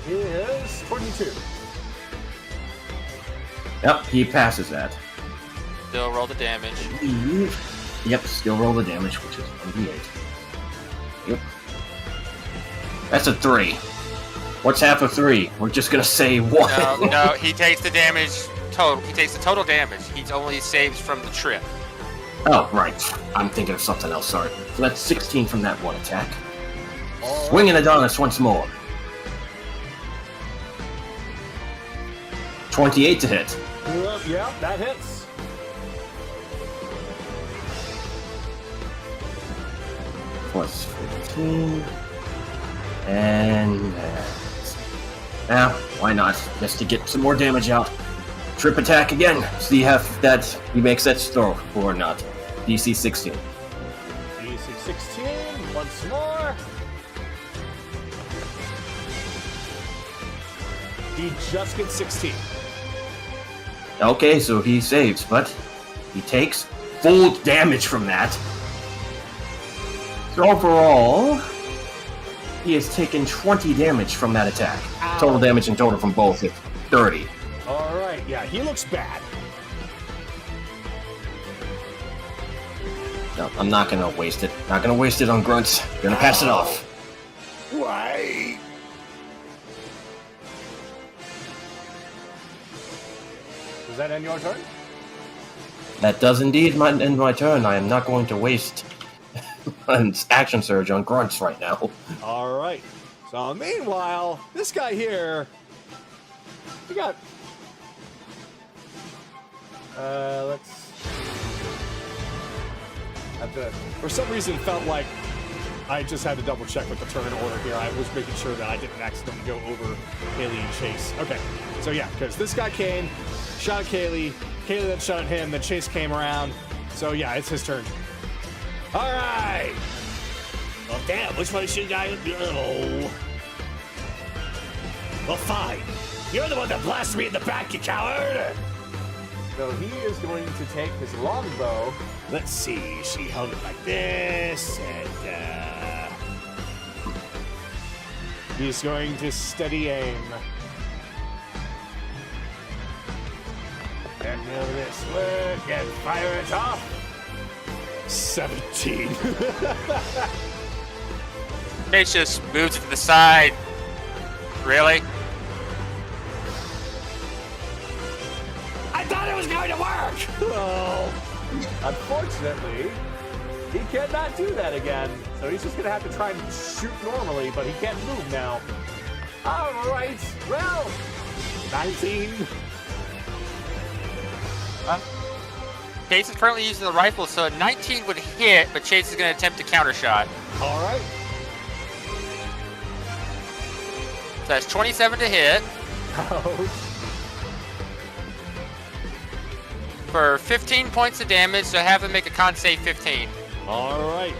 is 22. Yep, he passes that. Still roll the damage. Yep, still roll the damage, which is 1d8. Yep. That's a 3. What's half of 3? We're just gonna say 1. No, he takes the damage total. He takes the total damage. He only saves from the trip. Oh, right. I'm thinking of something else, sorry. So that's 16 from that one attack. Swinging Adonis once more. 28 to hit. Yep, that hits. Plus 15. And... now, why not? Just to get some more damage out. Trip attack again. See if that he makes that throw or not. DC 16. DC 16, once more. He just gets 16. Okay, so he saves, but he takes full damage from that. So overall, he has taken 20 damage from that attack. Ow. Total damage in total from both is 30. Alright, yeah, he looks bad. No, I'm not gonna waste it. Not gonna waste it on grunts. Gonna pass it off. Why? Does that end your turn? That does indeed end my turn. I am not going to waste an action surge on grunts right now. Alright. So meanwhile, this guy here, he got... let's... for some reason felt like I just had to double check with the turn order here. I was making sure that I didn't accidentally go over Kaylee and Chase. Okay, so yeah, because this guy came, shot at Kaylee then shot at him, then Chase came around. So yeah, it's his turn. All right. Oh, damn, which one should I... Oh. Well, fine. You're the one that blasted me in the back, you coward! So he is going to take his longbow. Let's see, she held it like this, and, He's going to steady aim. And now this work, and fire it off! 17. Chase just moves it to the side. Really? I thought it was going to work! Well, unfortunately, he cannot do that again. So he's just going to have to try and shoot normally, but he can't move now. All right, well, 19. Chase is currently using the rifle, so a 19 would hit, but Chase is going to attempt to counter shot. All right. So that's 27 to hit. Ouch. For 15 points of damage, so have him make a con save 15. All right.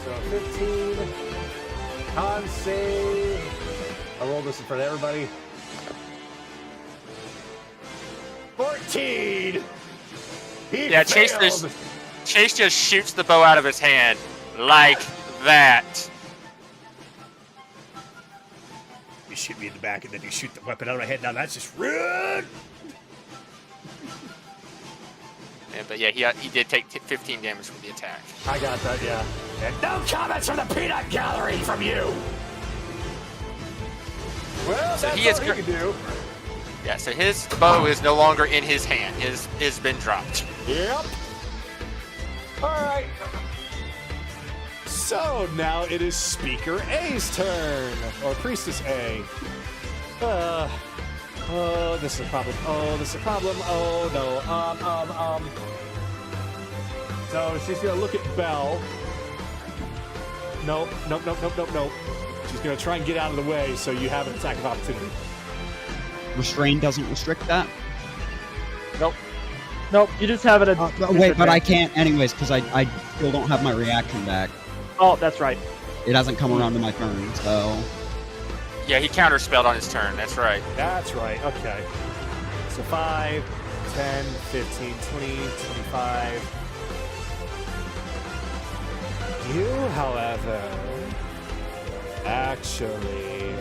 So 15. Con save. I rolled this in front of everybody. 14. He Yeah, failed. Chase just shoots the bow out of his hand. Like that. You shoot me in the back, and then you shoot the weapon out of my head. Now that's just rude! Yeah, but yeah, he did take 15 damage from the attack. I got that, yeah. And no comments from the peanut gallery from you! Well, So that's he is all he can do. Yeah, so his bow is no longer in his hand. His has been dropped. Yep. All right. So now it is Speaker A's turn, or Priestess A. Oh, this is a problem. Oh, this is a problem. Oh no. So she's gonna look at Belle. Nope. She's gonna try and get out of the way, so you have an attack of opportunity. Restrain doesn't restrict that. Nope, you just have it at Wait, but I can't anyways because I still don't have my reaction back. Oh, that's right. It hasn't come around to my turn, so Yeah, he counterspelled on his turn. That's right. That's right. Okay. So 5, 10, 15, 20, 25. You, however, actually,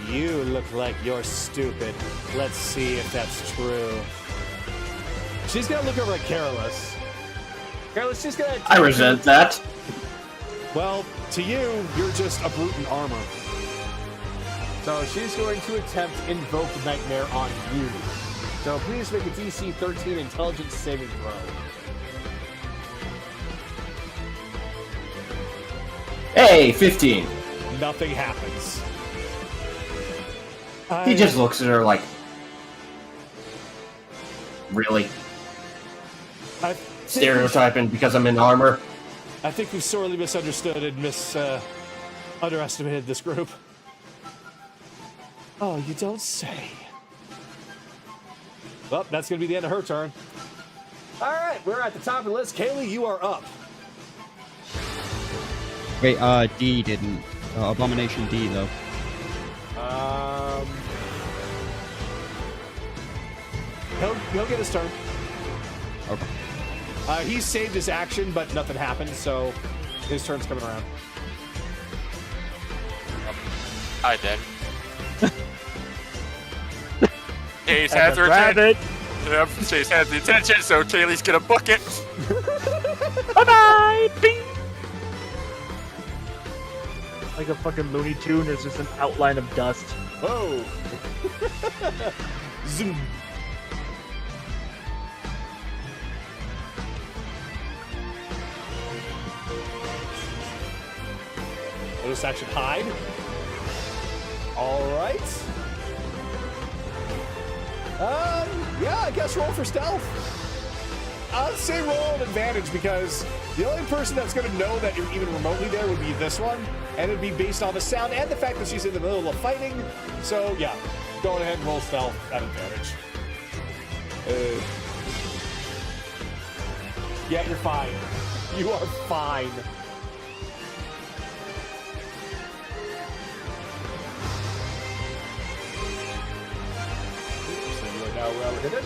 you look like you're stupid. Let's see if that's true. She's gonna look over at Careless. Careless, she's gonna. I resent that. Well, to you, you're just a brute in armor. So she's going to attempt Invoke Nightmare on you. So please make a DC 13 Intelligence saving throw. Hey, 15. Nothing happens. He just looks at her like, really? Stereotyping because I'm in armor? I think we've sorely misunderstood and underestimated this group. Oh, you don't say. Well, that's going to be the end of her turn. All right, we're at the top of the list. Kaylee, you are up. Wait, D didn't. Abomination D, though. He'll get his turn. Okay. He saved his action, but nothing happened, so his turn's coming around. Hi, then. Hayes has her attention. Yep, Chase has the attention, so Kaylee's gonna book it. Bye-bye! Bing! Like a fucking Looney Tune, there's just an outline of dust. Whoa! Zoom. Bonus action hide. All right. Yeah, I guess roll for stealth. I'd say roll an advantage because the only person that's going to know that you're even remotely there would be this one, and it'd be based on the sound and the fact that she's in the middle of fighting. So yeah, go ahead and roll stealth at advantage. Yeah, you're fine. You are fine. Now well hidden.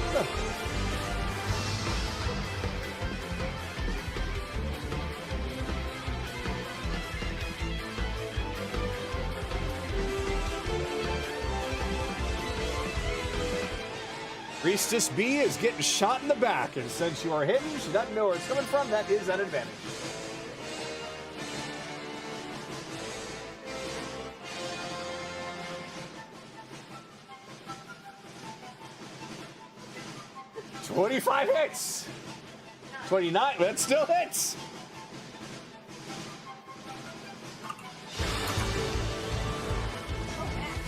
Priestess B is getting shot in the back, and since you are hidden, she doesn't know where it's coming from. That is an advantage. $25 hits. 29, but it still hits.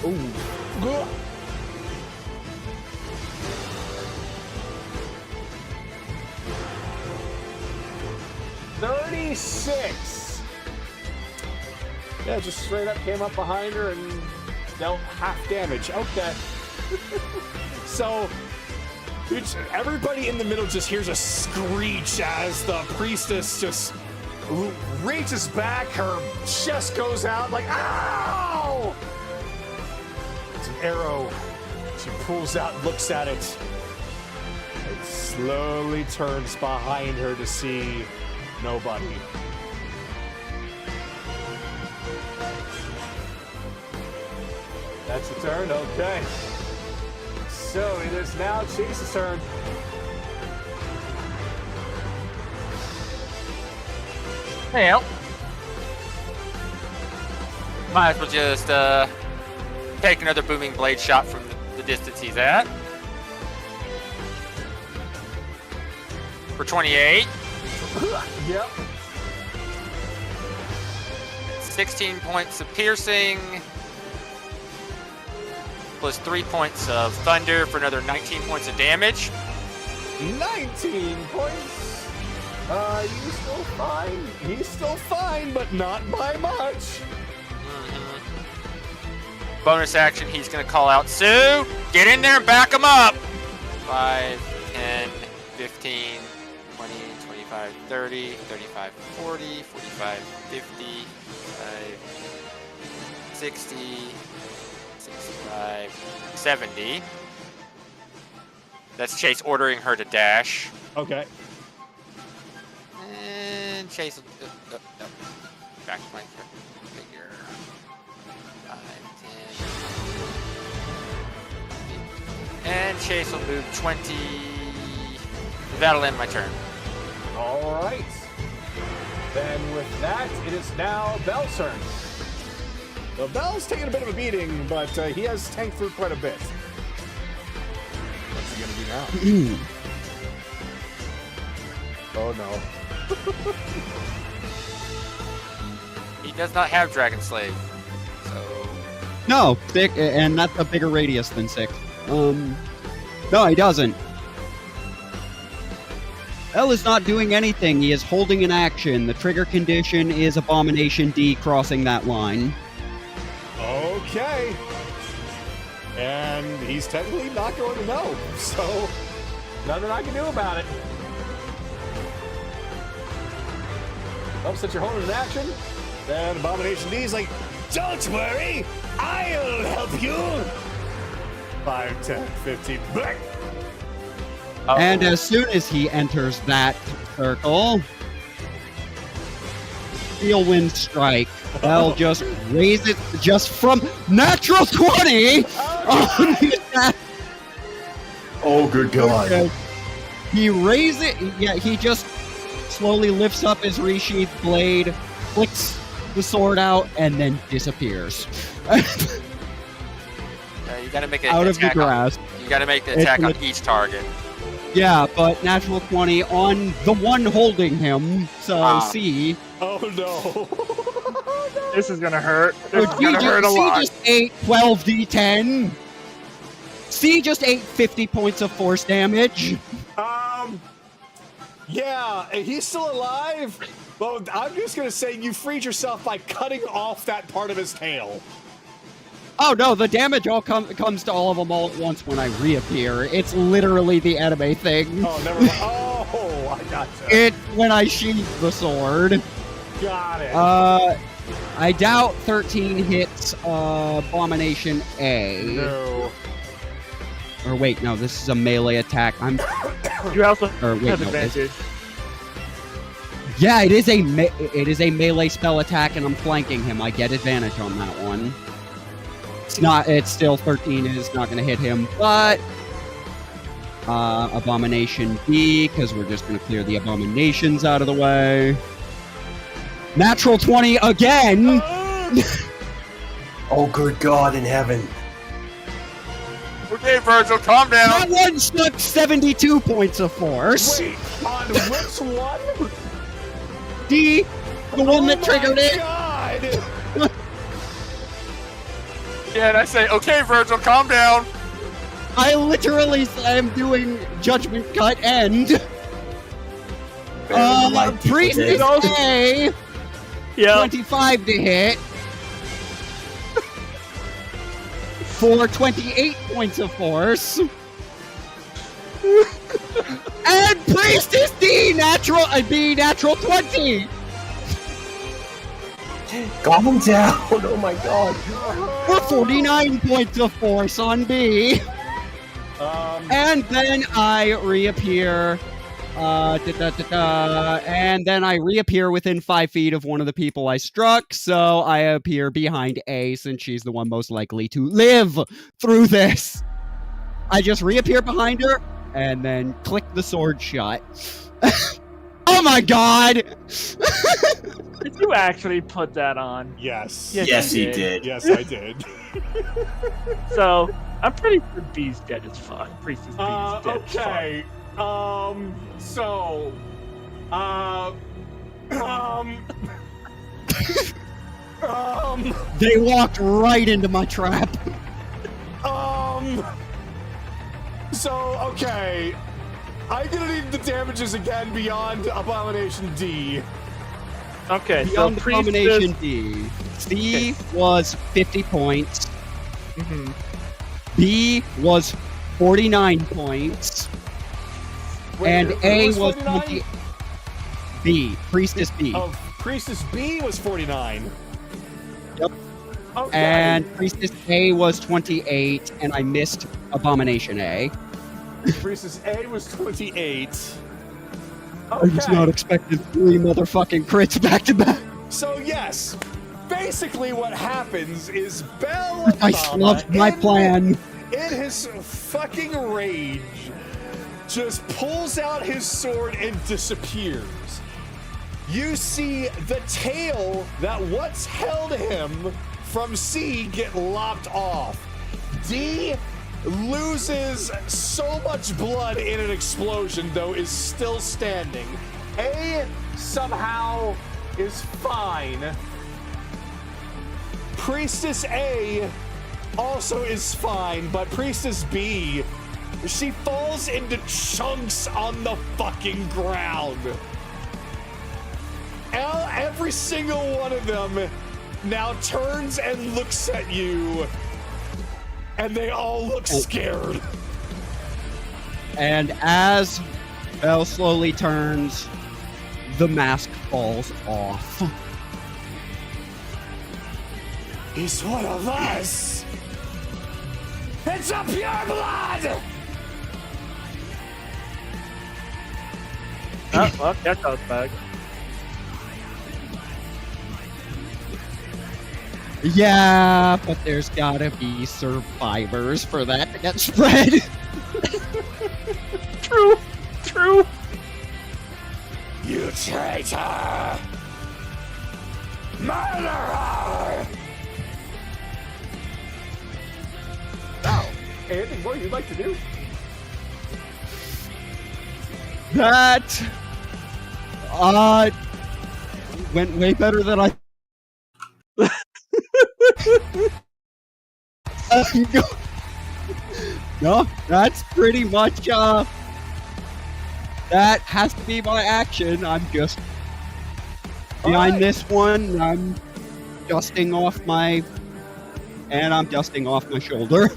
Ooh. 36. Yeah, just straight up came up behind her and dealt half damage. Okay. So everybody in the middle just hears a screech as the priestess just reaches back, her chest goes out like, ow! It's an arrow. She pulls out, looks at it, and slowly turns behind her to see nobody. That's your turn? Okay. So it is now Chase's turn. Well, might as well just take another booming blade shot from the distance he's at. For 28. Yep. 16 points of piercing. Plus 3 points of thunder for another 19 points of damage. 19 points. You still fine. He's still fine, but not by much. Bonus action, he's going to call out, Sue, get in there and back him up. 5, 10, 15, 20, 25, 30, 35, 40, 45, 50, 60, 65, 70. That's Chase ordering her to dash. Okay. and Chase will... no. Back to my figure. 5, 10... And Chase will move 20... That'll end my turn. All right. Then with that, it is now Bell's turn. So Bell's taking a bit of a beating, but he has tanked through quite a bit. What's he gonna do now? Oh no. He does not have Dragon Slave, so... No, big, and that's a bigger radius than 6. No, he doesn't. L is not doing anything. He is holding an action. The trigger condition is Abomination D crossing that line. Okay. And he's technically not going to know, so nothing I can do about it. Well, since you're holding an action, then Abomination D is like, don't worry, I'll help you. 5, 10, 15, black. And as soon as he enters that circle, Steel Wind Strike. L just raise it just from natural 20 on the attack. Oh, good God. Okay. He raises it. Yeah, he just slowly lifts up his resheathed blade, flicks the sword out, and then disappears. You gotta make an out of the attack grass. You gotta make the attack on each target. Yeah, but natural 20 on the one holding him, so C. Oh no. This is gonna hurt. This is So gonna hurt a lot. C just ate 12 d10. C just ate 50 points of force damage. Yeah, he's still alive. Well, I'm just gonna say you freed yourself by cutting off that part of his tail. Oh no, the damage all comes to all of them all at once when I reappear. It's literally the anime thing. Oh, never mind. Oh, I gotcha. It's when I sheath the sword. Got it. I doubt 13 hits Abomination A. No. Or wait, no, this is a melee attack. You also Or wait, have no, advantage. Yeah, it is a melee spell attack, and I'm flanking him. I get advantage on that one. It's still 13 is not going to hit him, but Abomination B, because we're just going to clear the abominations out of the way. Natural 20 again! Oh, good God in heaven. Okay, Virgil, calm down. That one took 72 points of force. Wait, on which one? D, the one that triggered it. God. Yeah, and I say, okay, Virgil, calm down. I literally am doing Judgment Cut End. Priestess A, Yeah. 25 to hit. For 28 points of force. And Priestess D, B, natural 20. Calm down. Oh my God. For 49 points of force on B. And then I reappear. And then I reappear within 5 feet of one of the people I struck, so I appear behind A since she's the one most likely to live through this. I just reappear behind her and then click the sword shut. Oh my God! Did you actually put that on? Yes. Yes, he did. Yes, I did. So, I'm pretty sure B's dead as fuck. Priestess B's dead as fuck. Okay. They walked right into my trap. So, okay. I'm gonna need the damages again beyond Abomination D. Okay, Beyond so Priestess... Abomination D. C was 50 points. Mhm. B was 49 points. Wait, And who A was was 49? 20. B. Priestess B. Oh, Priestess B was 49. Yep. Okay. And Priestess A was 28, and I missed Abomination A. Priestess A was 28. I was not expecting 3 motherfucking crits back to back. So yes, basically what happens is Bell I loved my plan. in his fucking rage, just pulls out his sword and disappears. You see the tail that once held him from C get lopped off. D loses so much blood in an explosion, though is still standing. A somehow is fine. Priestess A also is fine, but Priestess B, she falls into chunks on the fucking ground. Every single one of them now turns and looks at you, and they all look scared. And as Bell slowly turns, the mask falls off. He's one of us! It's a pure blood! Oh, well, that goes back. Yeah, but there's gotta be survivors for that to get spread. True. You traitor! Murderer! Now, anything more you'd like to do? That went way better than I. No, that's pretty much that has to be my action. I'm just behind this one. I'm dusting off my shoulder.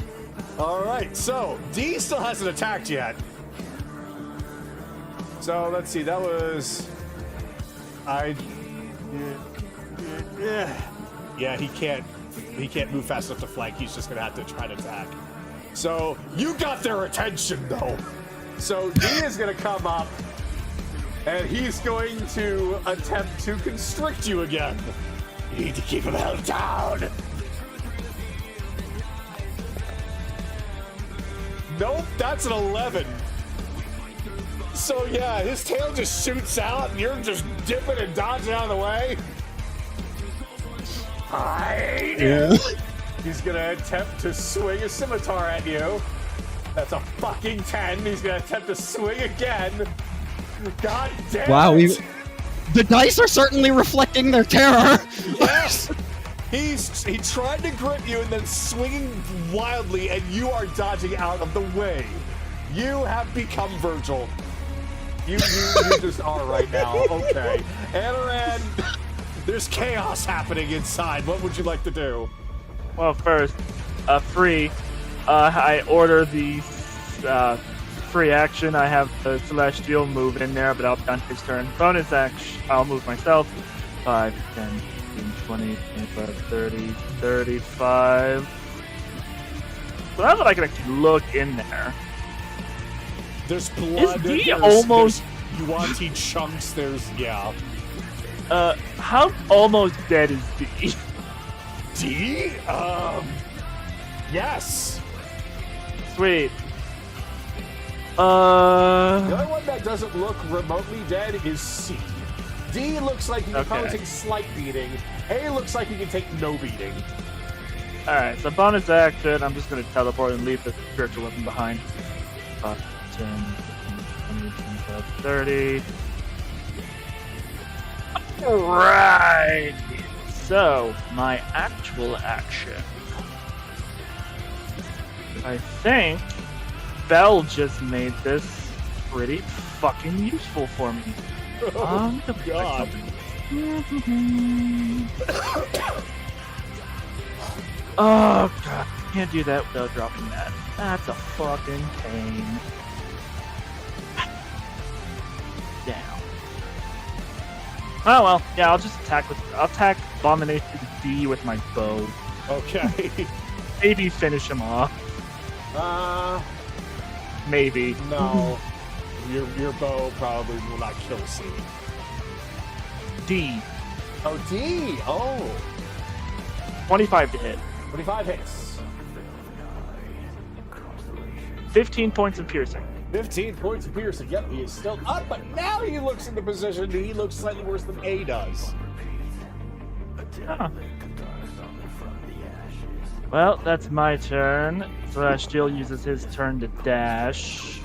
All right, so D still hasn't attacked yet. So let's see, that was yeah, he can't move fast enough to flank. He's just gonna have to try to attack. So you got their attention though. So D is gonna come up and he's going to attempt to constrict you again. You need to keep him held down. Nope, that's an 11. So yeah, his tail just shoots out and you're just dipping and dodging out of the way. Fine. Yeah. He's gonna attempt to swing a scimitar at you. That's a fucking 10. He's gonna attempt to swing again. God damn Wow, it. the dice are certainly reflecting their terror. Yes. He tried to grip you and then swinging wildly, and you are dodging out of the way. You have become Virgil. You just are right now. Okay. Anaran, there's chaos happening inside. What would you like to do? Well, first, free. I order the free action. I have the Celestial move in there, but I'll be on his turn. Bonus action, I'll move myself. 5, 10, 15, 20, 25, 30, 35. So now that I can actually look in there. There's blood. Is D there's almost... Yuan-Ti chunks. There's, yeah. How almost dead is D? D? Yes. Sweet. The only one that doesn't look remotely dead is C. D looks like he can probably take slight beating. A looks like he can take no beating. Alright, so bonus action, I'm just going to teleport and leave the spiritual weapon behind. 5, 10, 15, 20, 25, 30. Alright! So, my actual action. I think Bell just made this pretty fucking useful for me. Oh, God. Oh, God. Can't do that without dropping that. That's a fucking pain. Down. Oh, well. Yeah, I'll just attack I'll attack Abomination D with my bow. Okay. Maybe finish him off. Maybe. No. your bow probably will not kill C. D. Oh, D. Oh, 25 to hit. 25 hits. 15 points of piercing. 15 points of piercing. Yep, he is still up, but now he looks in the position. He looks slightly worse than A does. Huh. Well, that's my turn. Celestial uses his turn to dash.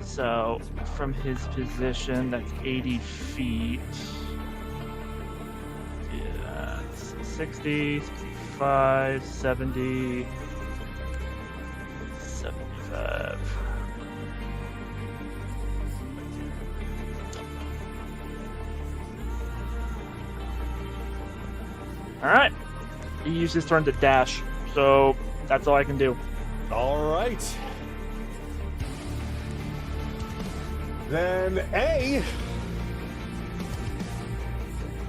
So, from his position, that's 80 feet. Yeah, that's 60, 65, 70, 75. Alright. He used his turn to dash, so that's all I can do. All right. Then A.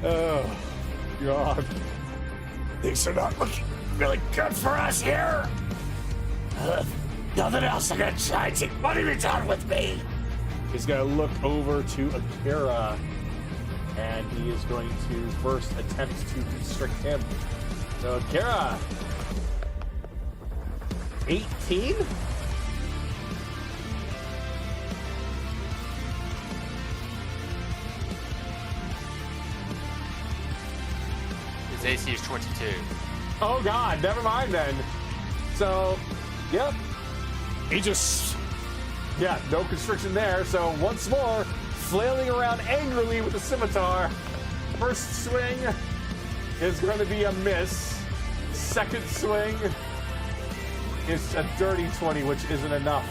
Oh, God. Things are not looking really good for us here. Nothing else I can try to. What have you done with me? He's going to look over to Akira, and he is going to first attempt to constrict him. So, Akira. 18? His AC is 22. Oh, God. Never mind, then. So, yep. He just... Yeah, no constriction there. So, once more, flailing around angrily with the scimitar. First swing is going to be a miss. Second swing is a dirty 20, which isn't enough.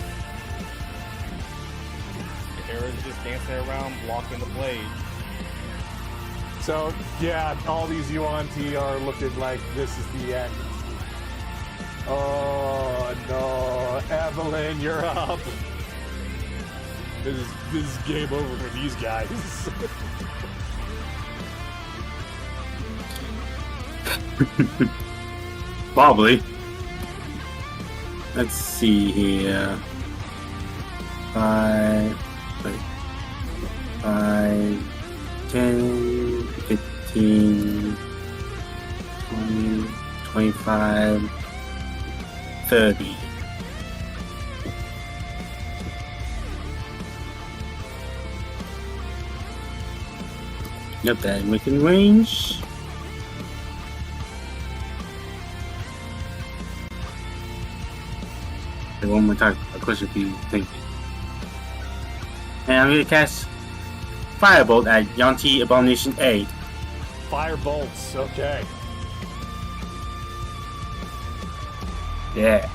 Aaron's just dancing around, blocking the blade. So, yeah, all these Yuan-Ti are looking like this is the end. Oh, no. Evelyn, you're up. This is game over for these guys. Probably. Let's see here. 10, 15, 20, 25, 30. Yep, that within range. One more time, a question for you. Thank you. And I'm gonna cast Firebolt at Yuan-Ti Abomination A. Fire bolts, okay. Yeah.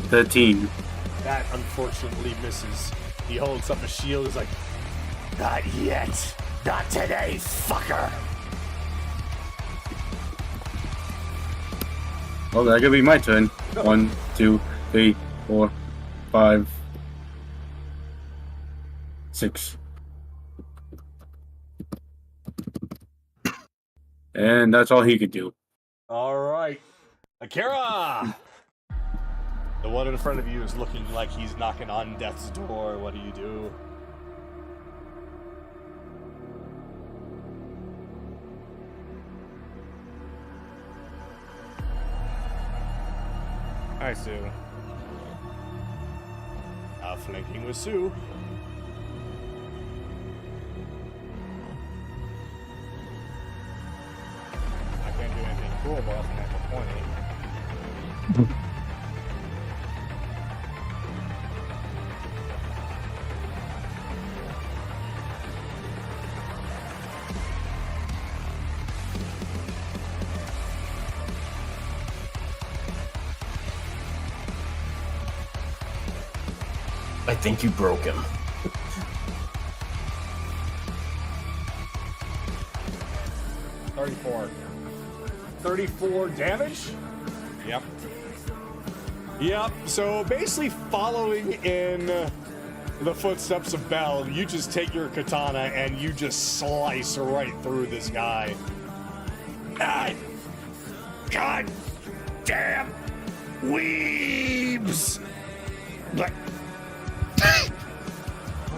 13. That unfortunately misses. He holds up a shield, he's like, Not yet. Not today, fucker. Well, that could be my turn. 1, 2, 3, 4, 5, 6. And that's all he could do. all right. Akira! The one in front of you is looking like he's knocking on death's door. What do you do? Hi, Sue. Flanking with Sue. I can't do anything cool, but I can have a 20. I think you broke him. 34. 34 damage? Yep. Yep, so basically following in the footsteps of Bell, you just take your katana and you just slice right through this guy. God damn weebs! But I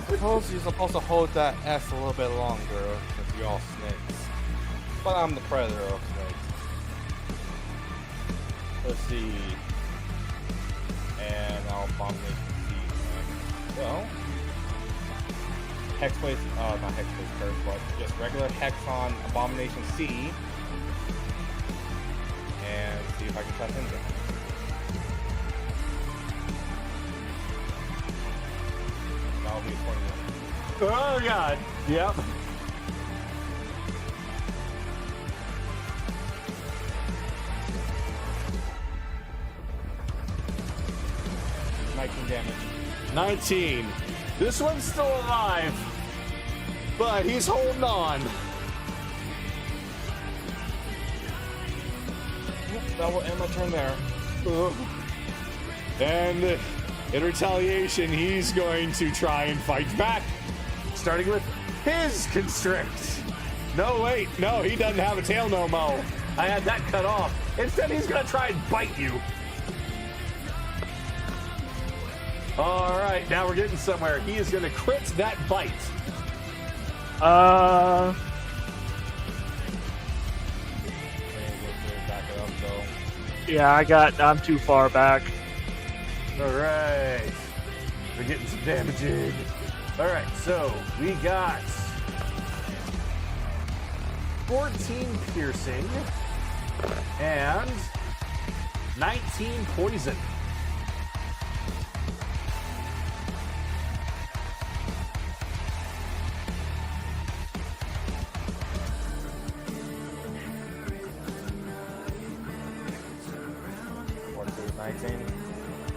suppose you're supposed to hold that S a little bit longer if you're all snakes. But I'm the predator of snakes. Let's see. And I'll abomination C. So, Hexblade, not Hexblade curse, but just regular Hex on Abomination C. And see if I can cut him down. That'll be a 21. Oh god. Yep. Damage. 19. This one's still alive, but he's holding on. Yep, that will end my turn there. And in retaliation, he's going to try and fight back, starting with his constrict. No, wait, no, he doesn't have a tail no mo. I had that cut off. Instead, he's going to try and bite you. All right, now we're getting somewhere. He is going to crit that bite. Back it up, so. Yeah, I'm too far back. All right, we're getting some damage in. All right, so we got 14 piercing and 19 poison.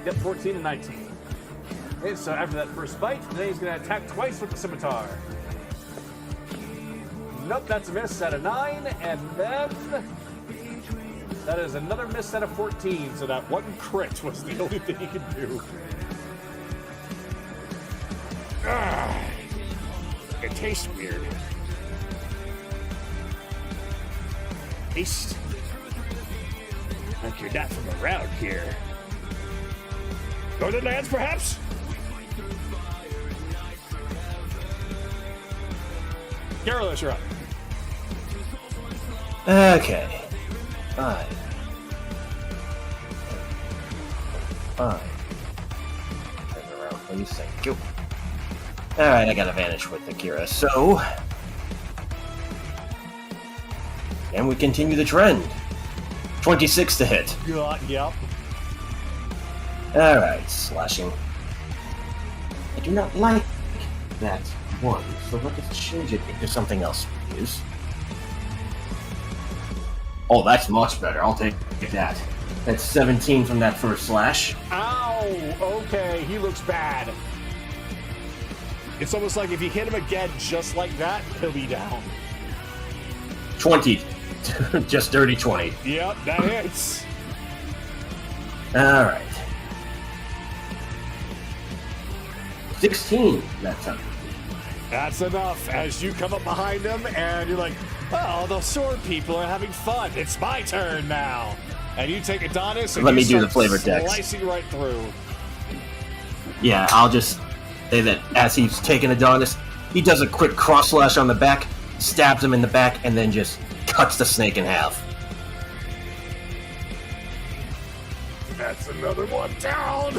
Yep, 14 and 19. Okay, so after that first bite, then he's going to attack twice with the scimitar. Nope, that's a miss at a 9, and then that is another miss at a 14, so that one crit was the only thing he could do. It tastes weird. Taste like you're not from around here. Northern lands, perhaps? Garrulus, you're up. Okay. Fine. Turn around, please. Thank you. Alright, I got advantage with Akira, so. And we continue the trend. 26 to hit. Yep. Alright, slashing. I do not like that one, so let us change it into something else we use. Oh, that's much better. I'll take that. That's 17 from that first slash. Ow! Okay, he looks bad. It's almost like if you hit him again just like that, he'll be down. 20. Just dirty 20. Yep, that hits. Alright. 16 that time. That's enough as you come up behind him and you're like, oh, the sword people are having fun. It's my turn now. And you take Adonis and Let you me do start the flavor text. slicing right through. Yeah, I'll just say that as he's taking Adonis, he does a quick cross slash on the back, stabs him in the back, and then just cuts the snake in half. That's another one down.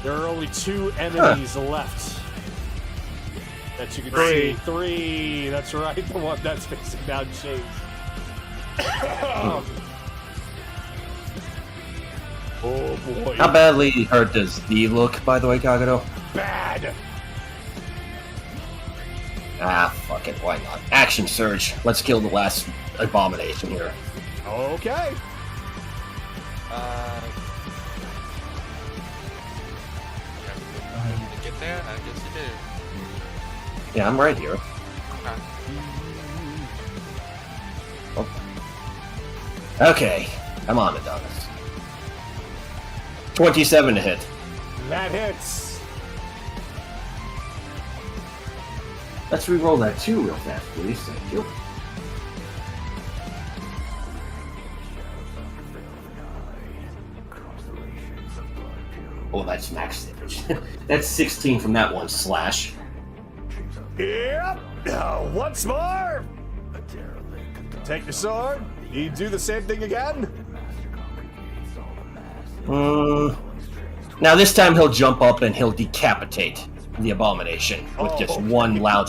There are only 2 enemies left that you can see. 3. That's right. The one that's facing down Chase. Oh boy. How badly hurt does D look, by the way, Kagato? Bad. Ah, fuck it, why not? Action surge. Let's kill the last abomination here. Okay. To get there, I guess you do. Yeah, I'm right here. Okay. Okay, I'm on Adonis. 27 to hit. That hits. Let's re-roll that 2 real fast, please. Thank you. Oh, that's max damage. That's 16 from that one slash. Yep. Once more. Take your sword. You do the same thing again. Now this time he'll jump up and he'll decapitate the abomination with just one loud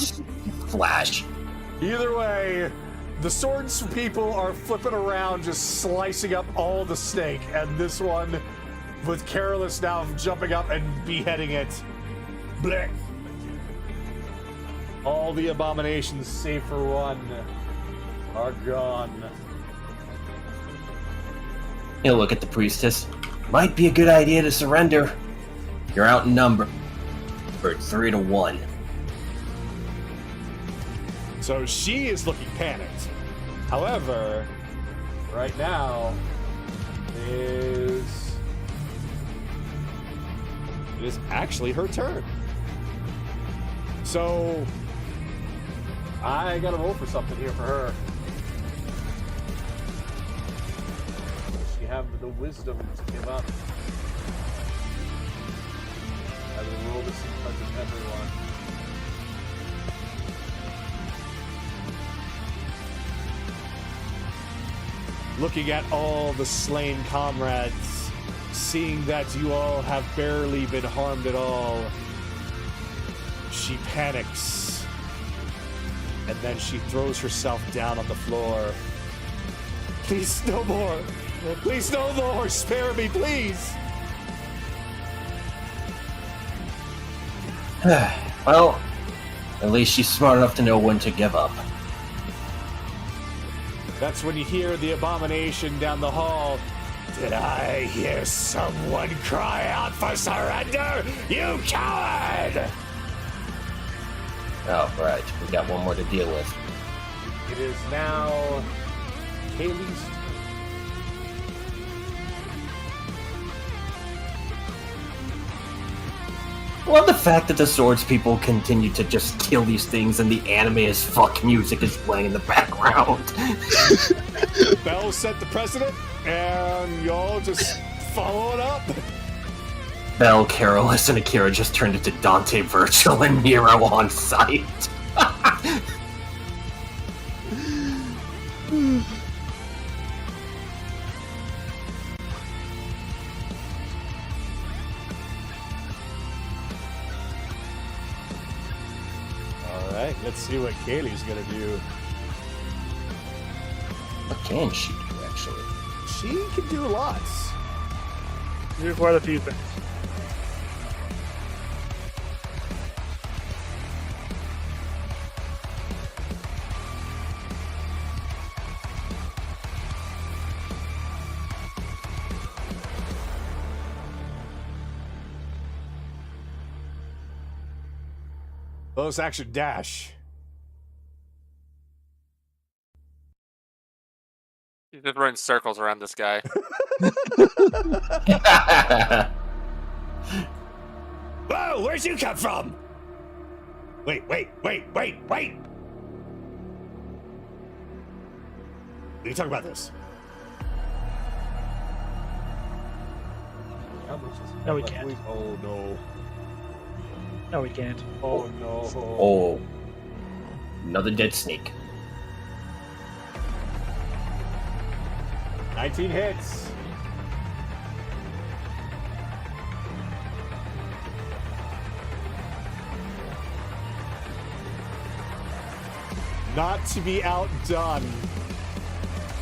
flash. Either way, the swords people are flipping around, just slicing up all the snake, and this one, with Carolus now jumping up and beheading it. Blech. All the abominations, save for one, are gone. He'll look at the priestess. Might be a good idea to surrender. You're outnumbered 3-1. So she is looking panicked. However, right now it is actually her turn. So I gotta roll for something here for her. Does she have the wisdom to give up? I will roll this in front of everyone. Looking at all the slain comrades, seeing that you all have barely been harmed at all, she panics, and then she throws herself down on the floor. Please, no more! Please, no more! Spare me, please! Well, at least she's smart enough to know when to give up. That's when you hear the abomination down the hall. Did I hear someone cry out for surrender? You coward! Oh, right. We got one more to deal with. It is now Kaylee's turn. I love the fact that the swords people continue to just kill these things and the anime as fuck music is playing in the background. Bell set the precedent, and y'all just follow it up. Bell, Carolus, and Akira just turned into Dante, Virgil, and Nero on sight. Alright, let's see what Kaylee's gonna do. What can she do, actually? She can do lots. Do quite a few things. Bonus action dash. You just run circles around this guy. Whoa, where'd you come from? Wait. What are you talking about this? No, we can't. Oh no. No, we can't. Oh no. Oh. Another dead snake. 19 hits. Not to be outdone,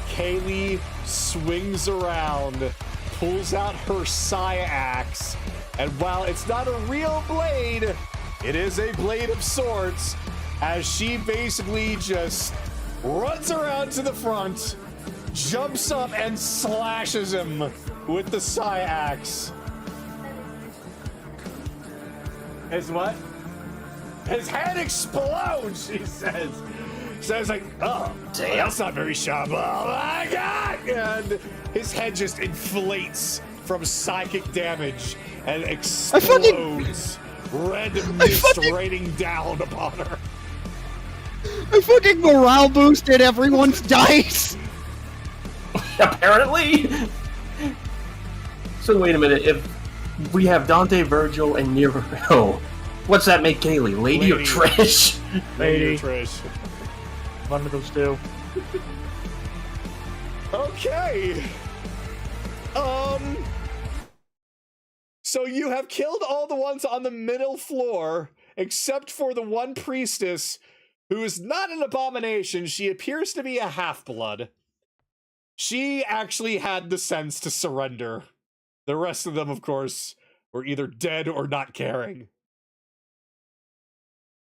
Kaylee swings around, pulls out her Saya axe, and while it's not a real blade, it is a blade of sorts, as she basically just runs around to the front, jumps up and slashes him with the Saya axe. His what? His head explodes, she says. Says like, oh, damn, that's not very sharp. Oh my god! And his head just inflates from psychic damage and explodes. Red mist raining down upon her. I fucking morale boosted everyone's dice! Apparently. So wait a minute, We have Dante, Virgil, and Nero. Oh, what's that make Kaylee? Lady or Lady. Trish? Lady. Trish. One of those two. Okay. So you have killed all the ones on the middle floor, except for the one priestess who is not an abomination. She appears to be a half-blood. She actually had the sense to surrender. The rest of them, of course, were either dead or not caring.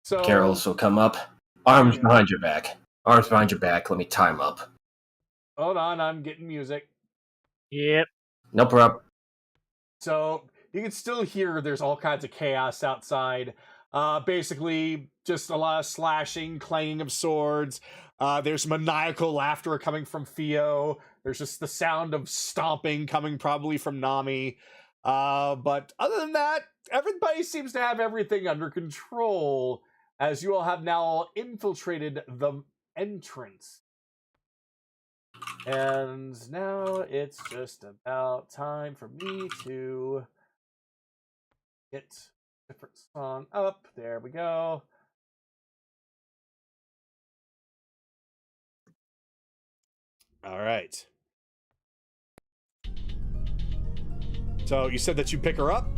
So Carol, so come up. Arms behind your back. Arms behind your back. Let me tie him up. hold on, I'm getting music. Yep. No problem. So you can still hear there's all kinds of chaos outside. Basically, just a lot of slashing, clanging of swords. There's maniacal laughter coming from Theo. There's just the sound of stomping coming probably from Nami. But other than that, everybody seems to have everything under control, as you all have now infiltrated the entrance. And now it's just about time for me to get a different song up. There we go. All right. So you said that you pick her up?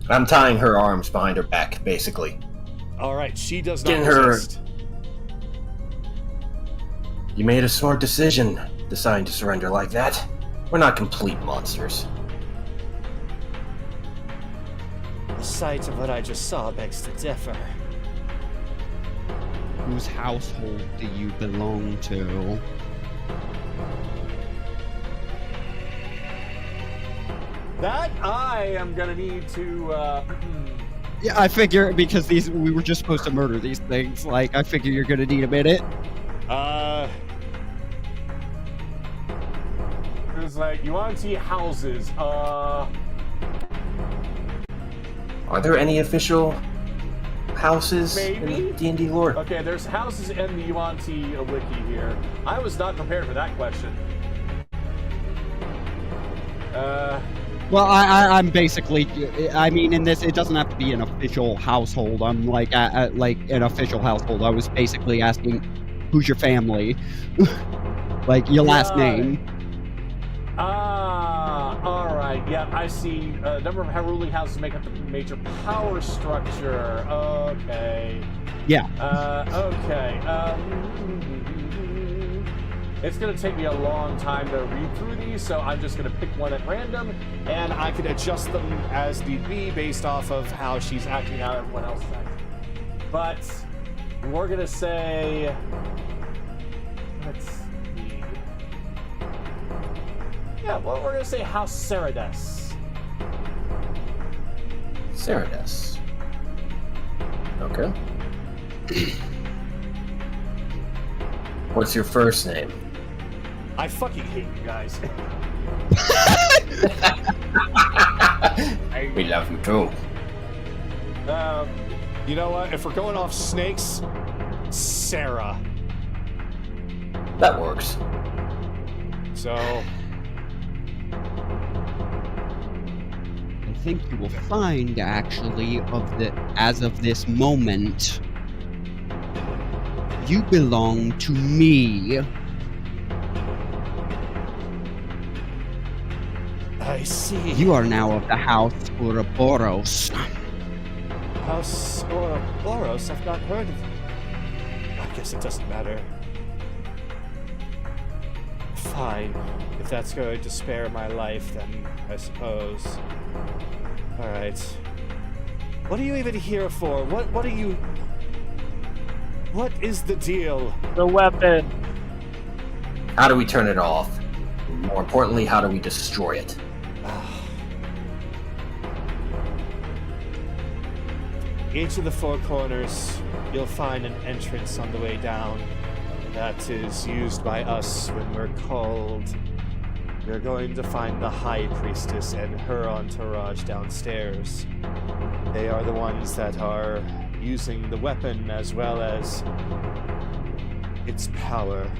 I'm tying her arms behind her back, basically. All right, she does not Getting her- resist. You made a smart decision, deciding to surrender like that. We're not complete monsters. The sight of what I just saw begs to differ. Whose household do you belong to? That I am gonna need to. Yeah, I figure because we were just supposed to murder these things. Like, I figure you're gonna need a minute. There's like you want to see houses. Are there any official houses Maybe? in D&D lore? Okay, there's houses in the Yuan-Ti wiki here. I was not prepared for that question. Well, I'm basically. I mean, in this, it doesn't have to be an official household. I'm like an official household. I was basically asking, who's your family? Like your last name. All right. Yeah, I see. Number of ruling houses make up the major power structure. Okay. Yeah. Okay. It's going to take me a long time to read through these, so I'm just going to pick one at random, and I can adjust them as need be based off of how she's acting out and everyone else is acting. But we're going to say, let's see. Yeah, well, we're going to say House Cerides. Cerides. Okay. What's your first name? I fucking hate you guys. We love you too. You know what? If we're going off snakes, Sarah. That works. So, I think you will find, actually, as of this moment, you belong to me. I see. You are now of the House Ouroboros. House Ouroboros? I've not heard of. I guess it doesn't matter. Fine. If that's going to spare my life, then I suppose. Alright. What are you even here for? What are you... What is the deal? The weapon. How do we turn it off? More importantly, how do we destroy it? Each of the four corners, you'll find an entrance on the way down. That is used by us when we're called. You're going to find the High Priestess and her entourage downstairs. They are the ones that are using the weapon as well as its power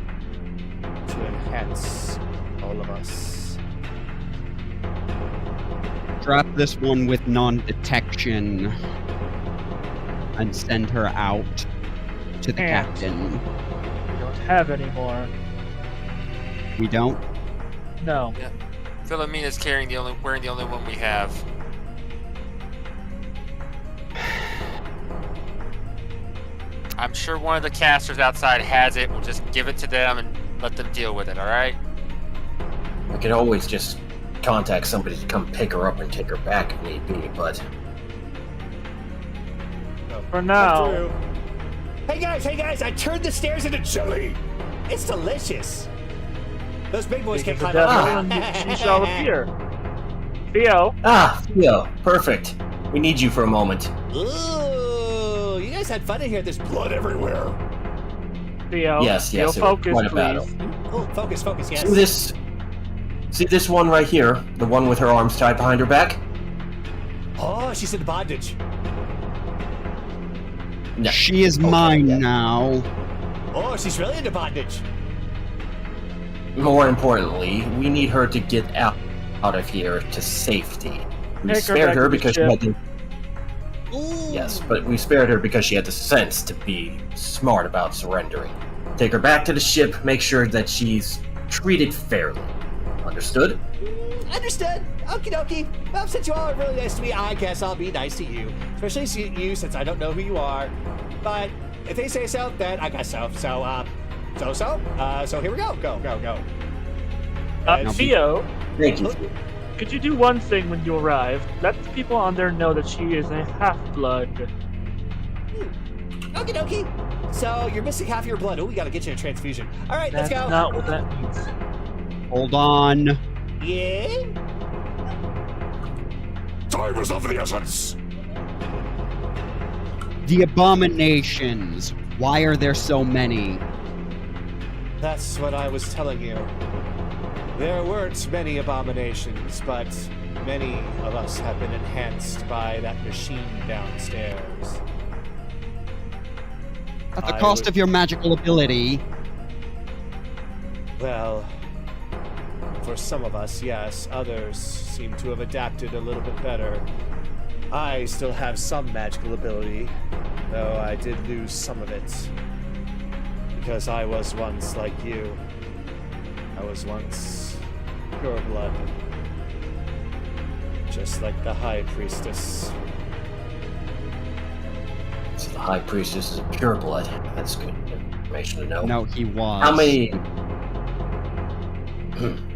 to enhance all of us. strap this one with non-detection and send her out to the Can't. captain. We don't have any more. We don't? No. Philomena's wearing the only one we have. I'm sure one of the casters outside has it. We'll just give it to them and let them deal with it, alright? I could always just contact somebody to come pick her up and take her back if need be, but For now. True. Hey guys, I turned the stairs into jelly. It's delicious. Those big boys can't Speak of climb the up. devil, and she shall appear. Theo, Theo, perfect. We need you for a moment. Ooh, you guys had fun in here. There's blood everywhere. Theo, Yes, Theo, it was focus, quite a battle. please. Oh, focus, yes. See this one right here, the one with her arms tied behind her back? Oh, she's in bondage. No. She is Okay, mine yeah. now. Oh, she's really into bondage. More importantly, we need her to get out of here to safety. We Take her spared back her to the because she ship. had the Ooh. yes, but we spared her because she had the sense to be smart about surrendering. Take her back to the ship, make sure that she's treated fairly. Understood? Understood. Okie dokie. Well, since you all are really nice to me, I guess I'll be nice to you. Especially you, since I don't know who you are. But if they say so, then I guess so. So here we go. Go. Theo, Thank you. could you do one thing when you arrive? Let the people on there know that she is a half-blood. Okie dokie. So you're missing half your blood. Oh, we gotta get you a transfusion. All right, That's let's go. not what that means. Hold on. Yeah. Time is of the essence. The abominations. Why are there so many? That's what I was telling you. There weren't many abominations, but many of us have been enhanced by that machine downstairs. At the I cost would- of your magical ability. Well, for some of us, yes. Others seem to have adapted a little bit better. I still have some magical ability, though I did lose some of it. Because I was once like you. I was once pure blood. Just like the High Priestess. So the High Priestess is a pure blood. That's good information to know. No, he was.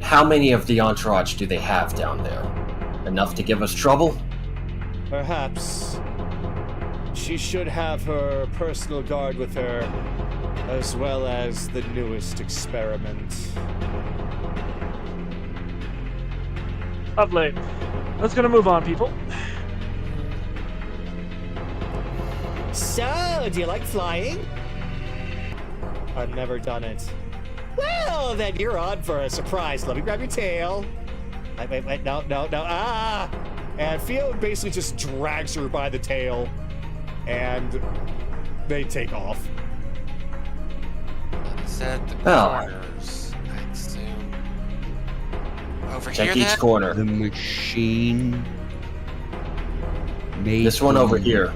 How many of the entourage do they have down there? Enough to give us trouble? Perhaps. She should have her personal guard with her, as well as the newest experiment. Lovely. Let's gonna move on, people. So, do you like flying? I've never done it. Well, then you're on for a surprise. Let me grab your tail. Wait, no. Ah! And Theo basically just drags her by the tail, and they take off. Said the Oh. corners. I assume. Over Check here, each then? corner. The machine. Made This one over me. here.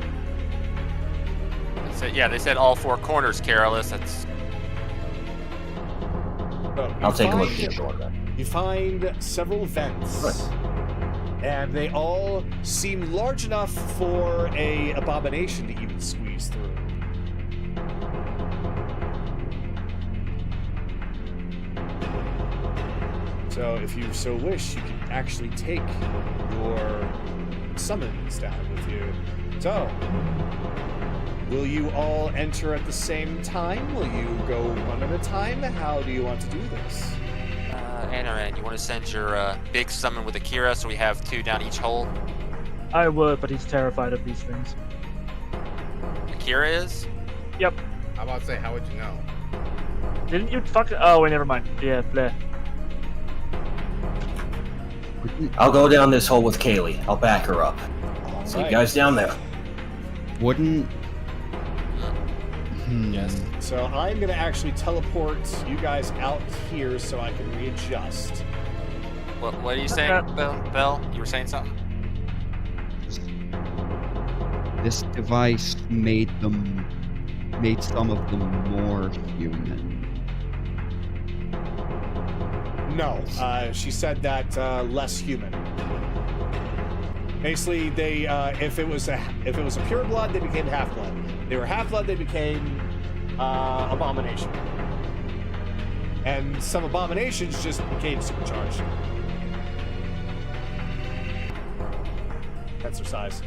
They said all four corners, Carolus. That's I'll take a look at each one. You find several vents, and they all seem large enough for a abomination to even squeeze through. So if you so wish, you can actually take your summons down with you. So, will you all enter at the same time? Will you go one at a time? How do you want to do this? Anaran, you want to send your big summon with Akira so we have two down each hole? I would, but he's terrified of these things. Akira is? Yep. I'm about to say, how would you know? Didn't you fucking? Oh, wait, never mind. Yeah, bleh. I'll go down this hole with Kaylee. I'll back her up. All See you right. guys down there. Wouldn't. Yes. So I'm gonna actually teleport you guys out here so I can readjust. What are you saying, Bell? You were saying something? this device made some of them more human. No, she said that less human. Basically, they if it was a pure blood, they became half blood. They were half blood, they became abomination. And some abominations just became supercharged. Exercise.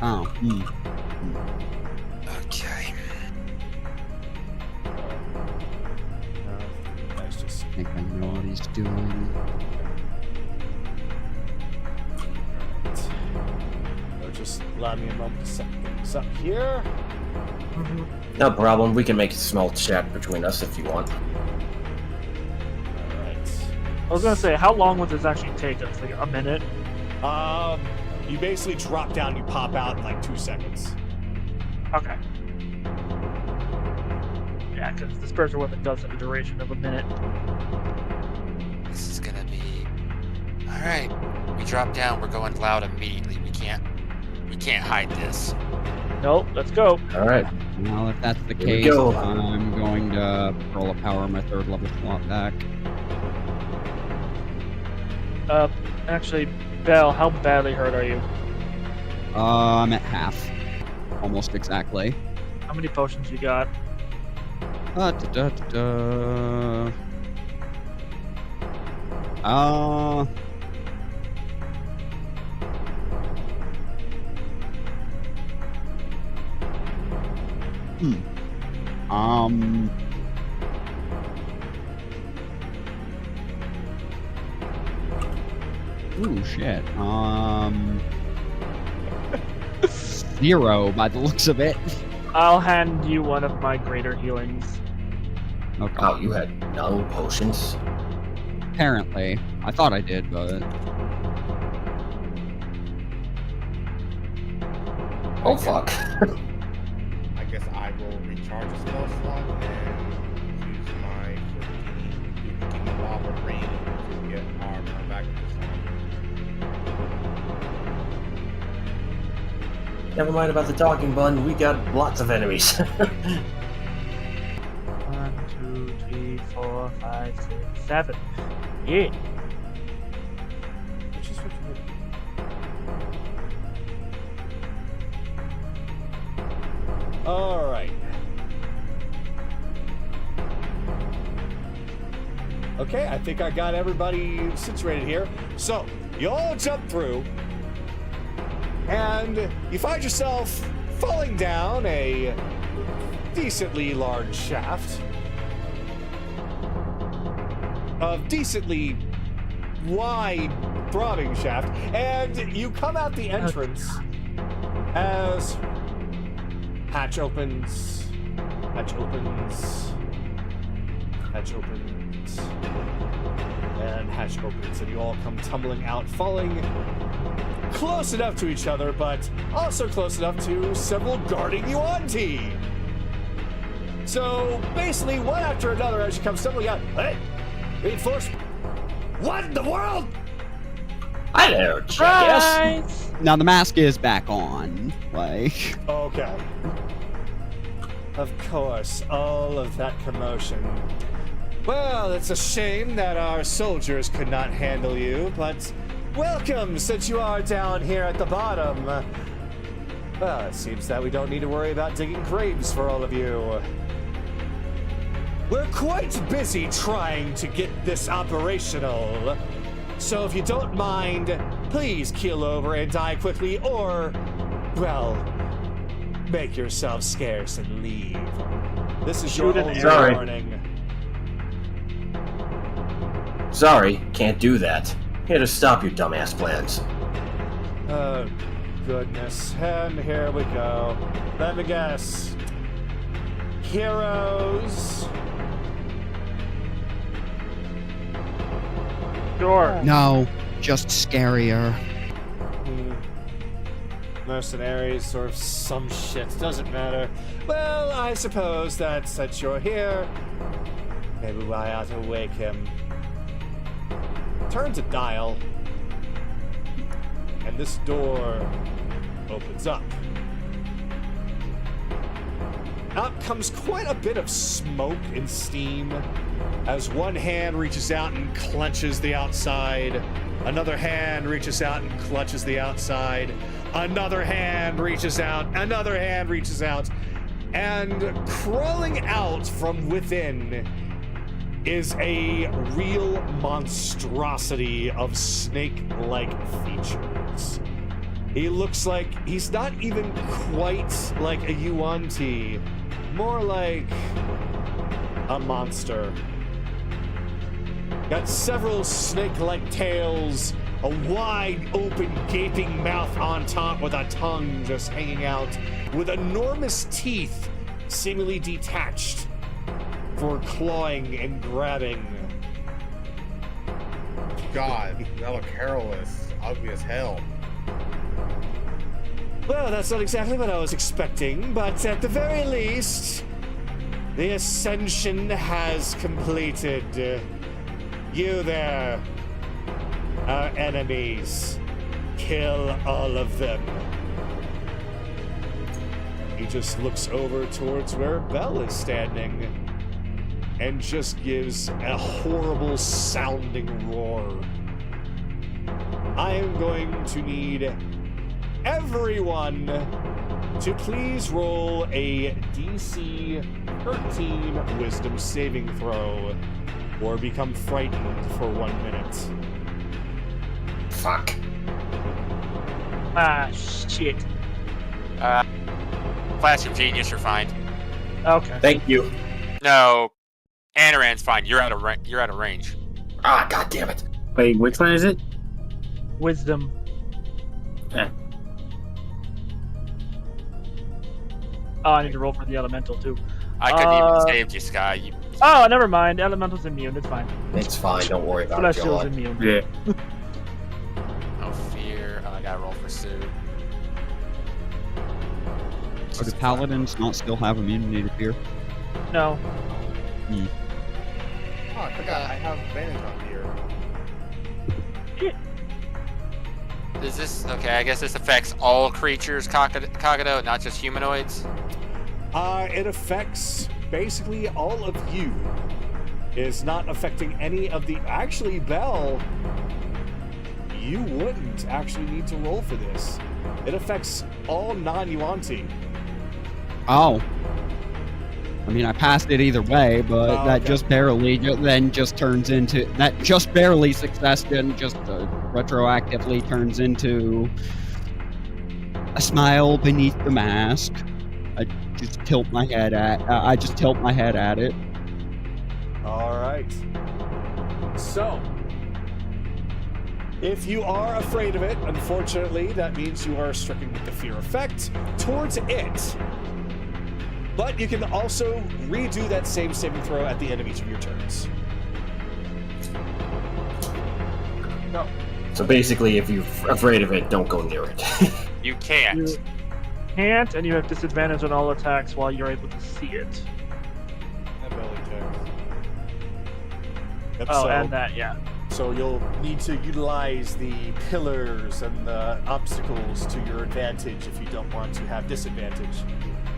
Oh. Okay. That's just. I think I know what he's doing. So just allow me a moment to set things up here. No problem. We can make a small chat between us if you want. Alright. I was gonna say, how long would this actually take us? Like a minute? You basically drop down, you pop out in like 2 seconds. Okay. Yeah, because the spiritual weapon does have a duration of a minute. This is gonna be. All right. We drop down. We're going loud immediately. We can't hide this. Nope, let's go. All right. Well, if that's the Here we case, go. I'm going to roll a power my 3rd level slot back. Actually, Belle, how badly hurt are you? I'm at half. Almost exactly. How many potions you got? Ooh, shit. 0 by the looks of it. I'll hand you one of my greater healings. Okay. Oh, you had no potions? Apparently. I thought I did, but... Oh, fuck. I guess I will recharge a spell slot and use my King Lava Rain to get armor back to Never mind about the talking button. We got lots of enemies. 1, 2, 3, 4, 5, 6, 7. Yeah. Which is what you did. Alright. Okay, I think I got everybody situated here. So, you all jump through, and you find yourself falling down a decently large shaft. A decently wide, throbbing shaft, and you come out the entrance as hatch opens, and hatch opens, and you all come tumbling out, falling close enough to each other, but also close enough to several guarding you onti. So basically, one after another, as you come stumbling out, hey, reinforce. What in the world? Hi there, jackass. Right. Now the mask is back on. Like... Okay. Of course, all of that commotion. Well, it's a shame that our soldiers could not handle you, but welcome, since you are down here at the bottom. Well, it seems that we don't need to worry about digging graves for all of you. We're quite busy trying to get this operational. So if you don't mind, please keel over and die quickly, or, well, make yourself scarce and leave. This is your Shoot an only arrow. warning. Sorry, can't do that. Here to stop your dumbass plans. Oh, goodness. And here we go. Let me guess. Heroes. Sure. No, just scarier. Mercenaries or some shit. Doesn't matter. Well, I suppose that since you're here, maybe I ought to wake him. Turns a dial, and this door opens up. Up comes quite a bit of smoke and steam as one hand reaches out and clenches the outside. Another hand reaches out and clutches the outside. Another hand reaches out. Another hand reaches out. And crawling out from within is a real monstrosity of snake-like features. He looks like he's not even quite like a Yuan-Ti, more like a monster. Got several snake-like tails, a wide open gaping mouth on top with a tongue just hanging out, with enormous teeth seemingly detached for clawing and grabbing. God, that look hairless, ugly as hell. Well, that's not exactly what I was expecting, but at the very least, the ascension has completed. You there, our enemies. Kill all of them. He just looks over towards where Belle is standing and just gives a horrible sounding roar. I am going to need everyone to please roll a DC 13 wisdom saving throw or become frightened for 1 minute. Fuck. Ah, shit. Flash of Genius, you're fine. Okay. Thank you. No, Anaran's fine. You're out of range. Ah, god damn it. Wait, which one is it? Wisdom. Eh. Oh, I need to roll for the elemental too. I couldn't even save you, Sky. You, Oh, never mind. Elemental's immune. It's fine. It's fine, don't worry about it, Celestial's John. immune. Yeah. no fear. Oh, I gotta roll for Sue. Or do paladins not still have immunity to fear? No. Oh, I forgot, I have advantage on here. Does this... Okay, I guess this affects all creatures, Kagato, not just humanoids? It affects basically all of you. It is not affecting any of the... Actually, Belle, you wouldn't actually need to roll for this. It affects all non-Yuan-Ti. Oh. I mean, I passed it either way, but Oh, that okay. just barely then just turns into... That just barely success then just retroactively turns into a smile beneath the mask. I just tilt my head at it. All right. So, if you are afraid of it, unfortunately, that means you are stricken with the fear effect towards it. But you can also redo that same saving throw at the end of each of your turns. No. So basically, if you're afraid of it, don't go near it. You can't. You can't, and you have disadvantage on all attacks while you're able to see it. Ability checks. Yep, Oh, so, and that, yeah. so you'll need to utilize the pillars and the obstacles to your advantage if you don't want to have disadvantage.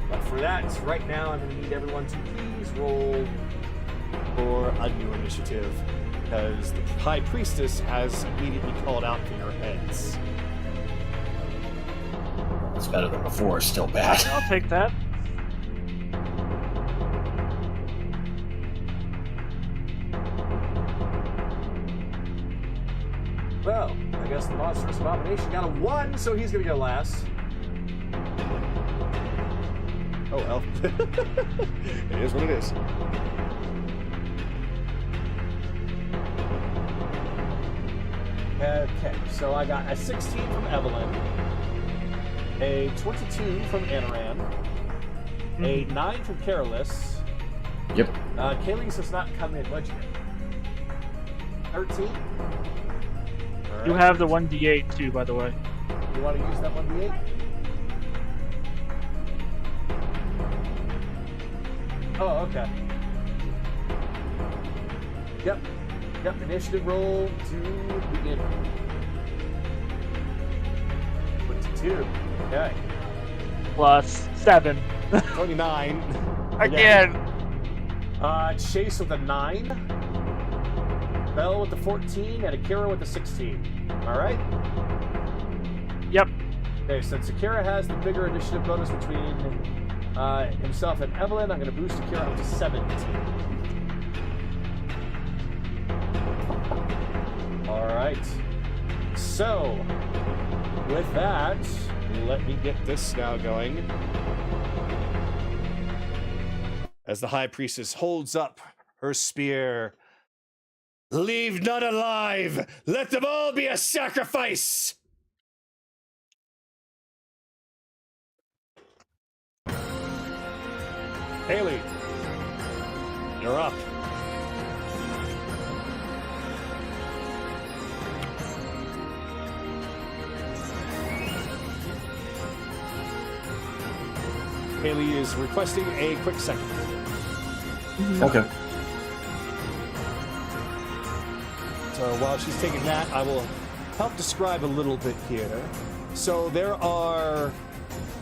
But for that, right now, I'm going to need everyone to please roll for a new initiative, because the High Priestess has immediately called out for your heads. It's better than before, still bad. I'll take that. Well, I guess the Monstrous Abomination got a 1, so he's going to go last. Oh, well. It is what it is. Okay, so I got a 16 from Evelyn, a 22 from Anaran, a 9 from Carolus. Yep. Kaylee's has not come in. What'd you get? 13? All You right. have the 1d8 too, by the way. You want to use that 1d8? Oh, okay. Yep. Initiative roll to begin. 22. Okay. Plus 7. 29. Again. Chase with a 9. Bell with the 14, and Akira with the 16. Alright? Yep. Okay, since Akira has the bigger initiative bonus between himself and Evelyn, I'm going to boost Akira up to 17. Alright. So, with that, let me get this now going. As the High Priestess holds up her spear. Leave none alive! Let them all be a sacrifice! Haley, you're up. Haley is requesting a quick second. Okay. So while she's taking that, I will help describe a little bit here. So there are,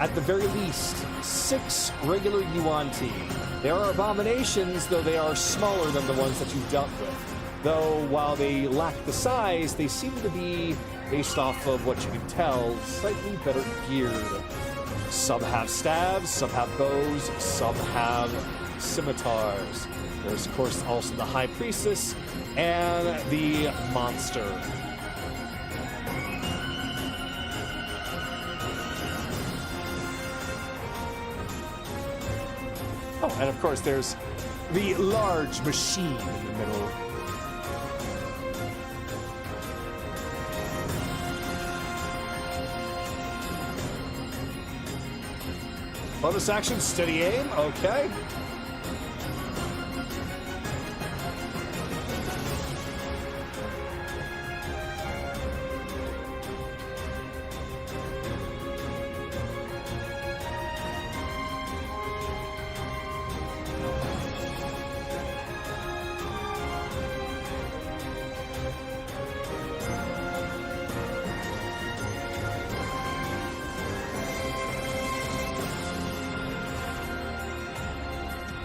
at the very least, 6 regular Yuan-Ti. There are abominations, though they are smaller than the ones that you've dealt with. Though, while they lack the size, they seem to be, based off of what you can tell, slightly better geared. Some have staves, some have bows, some have scimitars. There's, of course, also the High Priestess and the monster. Oh, and of course, there's the large machine in the middle. Bonus action, steady aim, okay.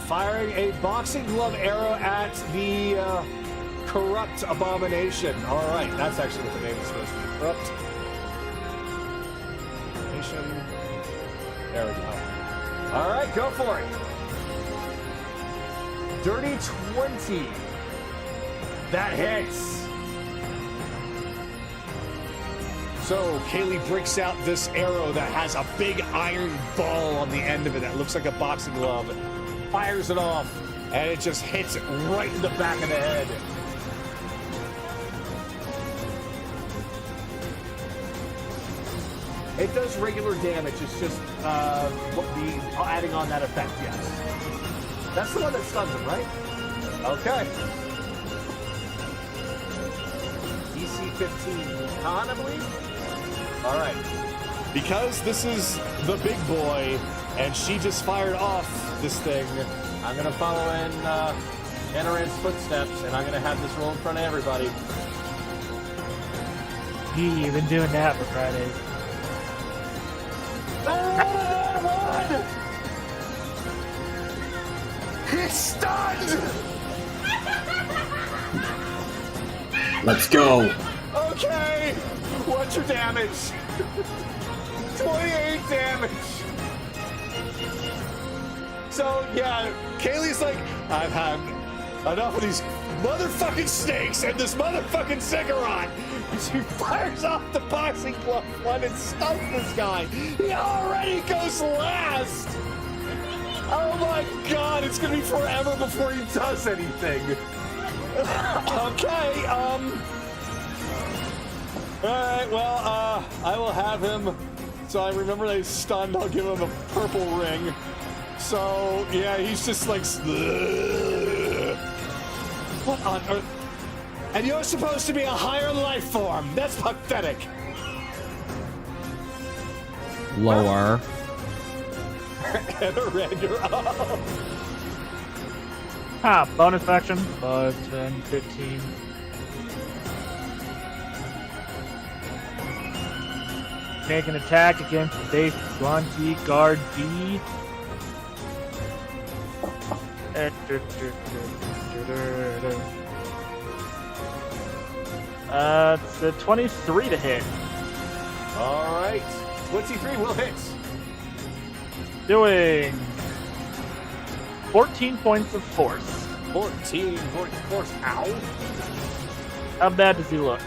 Firing a boxing glove arrow at the corrupt abomination. All right, that's actually what the name is supposed to be. Corrupt abomination. There we go. All right, go for it. Dirty 20. That hits. So Kaylee breaks out this arrow that has a big iron ball on the end of it that looks like a boxing glove. Fires it off, and it just hits it right in the back of the head. It does regular damage. It's just adding on that effect. Yes, that's the one that stuns him, right? Okay. DC 15 con, I believe. All right. Because this is the big boy, and she just fired off this thing, I'm gonna follow in Anaran's footsteps, and I'm gonna have this roll in front of everybody. You've been doing that for Fridays. He's stunned! Let's go. Okay, what's your damage? 28 damage. So, yeah, Kaylee's like, I've had enough of these motherfucking snakes and this motherfucking ziggurat. And she fires off the boxing glove one and stuns this guy. He already goes last. Oh my god, it's gonna be forever before he does anything. Okay, alright, well, I will have him. So I remember that he's stunned, I'll give him a purple ring. So, yeah, he's just like, what on earth? And you're supposed to be a higher life form. That's pathetic. Lower. And a red, you're up. Bonus action. 5, 10, 15. Make an attack against the base Yuan-Ti guard B. It's a 23 to hit. All right. 23 will hit. Doing 14 points of force. 14 points of force. Ow. How bad does he look?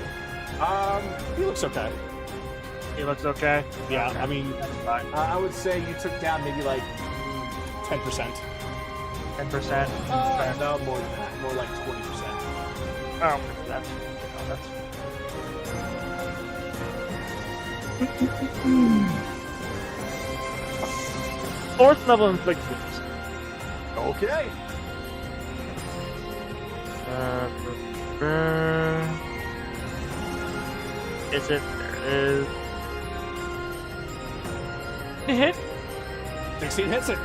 He looks okay. He looks okay? Yeah, Okay. I mean, That's fine. I would say you took down maybe like 10%. 10%? No, more than that. More like 20%. Oh, that's... Fourth level inflict wounds. Okay. Is it? There it is. A hit? 16 hits it.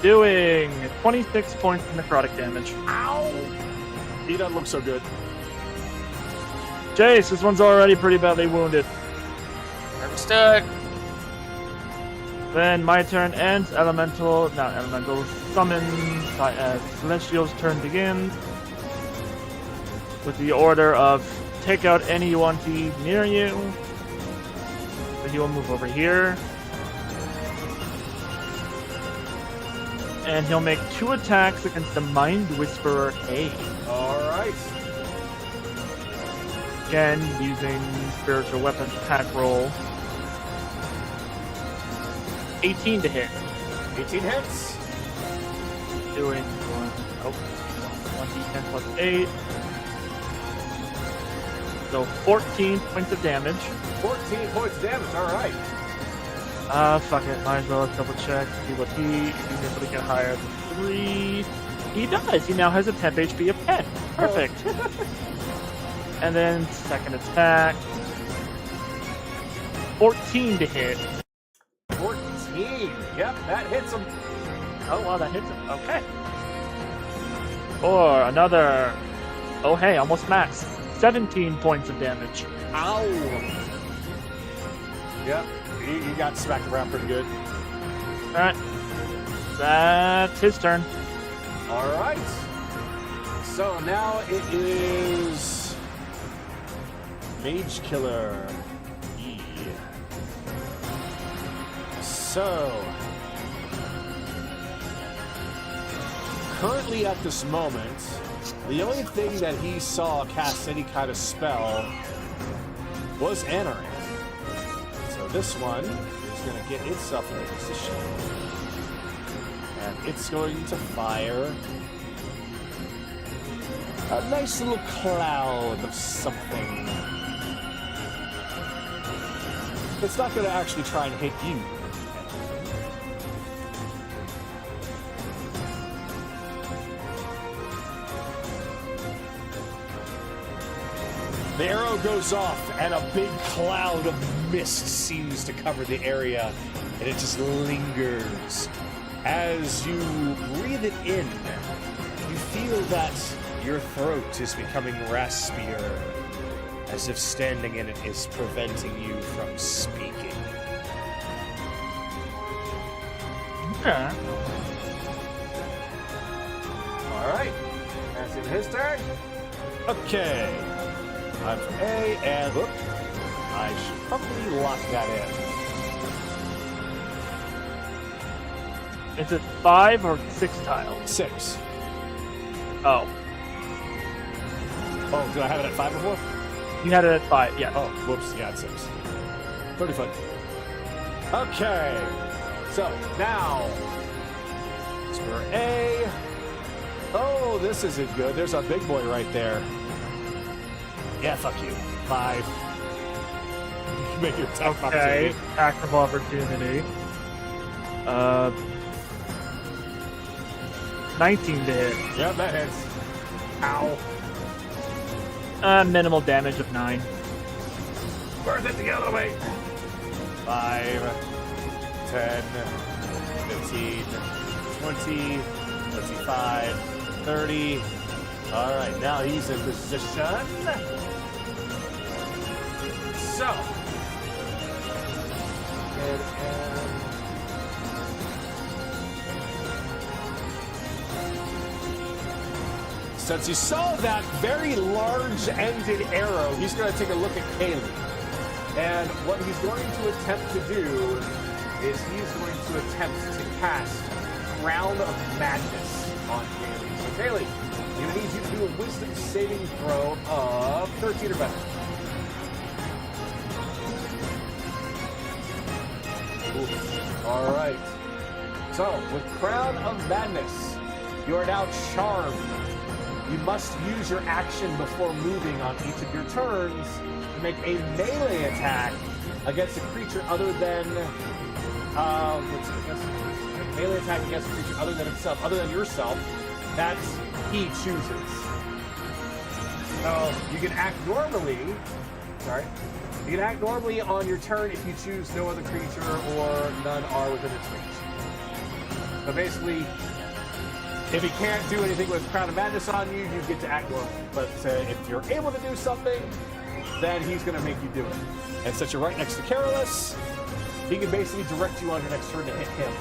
Doing 26 points of necrotic damage. Ow. He doesn't look so good. Jace, this one's already pretty badly wounded. Understood. Then my turn ends. Not elemental, summon. Celestial's turn begins. With the order of take out any you want to near you. So he will move over here. And he'll make 2 attacks against the Mind Whisperer A. All right. Again, using spiritual weapon attack roll. 18 to hit. 18 hits. Doing 1d10 plus 8. So 14 points of damage. 14 points of damage. All right. Fuck it. Might as well double check. See what if he's able to get higher than 3. He does. He now has a temp HP of 10. Perfect. And then second attack. 14 to hit. 14. Yep, that hits him. Oh, wow, that hits him. Okay. Or another. Oh, hey, almost max. 17 points of damage. Ow. Yep, he got smacked around pretty good. Alright. That's his turn. All right. So now it is Mage Killer E. So currently at this moment, the only thing that he saw cast any kind of spell was Anorak. So this one is going to get itself in a position. And it's going to fire a nice little cloud of something. It's not going to actually try and hit you. The arrow goes off, and a big cloud of mist seems to cover the area, and it just lingers. As you breathe it in, you feel that your throat is becoming raspier, as if standing in it is preventing you from speaking. Okay. All right, that's in his turn. Okay. I'm for A, and look, I should probably lock that in. Is it 5 or 6 tiles? 6. Oh. Oh, did I have it at 5 before? You had it at 5, yeah. Oh, whoops, yeah, it's 6. 30 foot. Okay, so now, it's for A. Oh, this isn't good. There's a big boy right there. Yeah, fuck you. 5. Make your attack Okay, opportunity. attack of opportunity. 19 to hit. Yep, that hits. Ow. Minimal damage of 9. Worth it to get out of the way. 5, 10, 15, 20, 25, 30. All right, now he's in position. So, Since you saw that very large-ended arrow, he's going to take a look at Kaylee. And what he's going to attempt to do is he's going to attempt to cast Crown of Madness on Kaylee. So Kaylee, I'm going to need you to do a Wisdom saving throw of 13 or better. Ooh. All right. So, with Crown of Madness, you are now charmed. You must use your action before moving on each of your turns to make a melee attack against a creature other than melee attack against a creature other than himself, other than yourself, that he chooses. So you can act normally. You can act normally on your turn if you choose no other creature or none are within its reach. So basically, if he can't do anything with Crown of Madness on you, you get to act normally. But if you're able to do something, then he's going to make you do it. And since you're right next to Carolus, he can basically direct you on your next turn to hit him.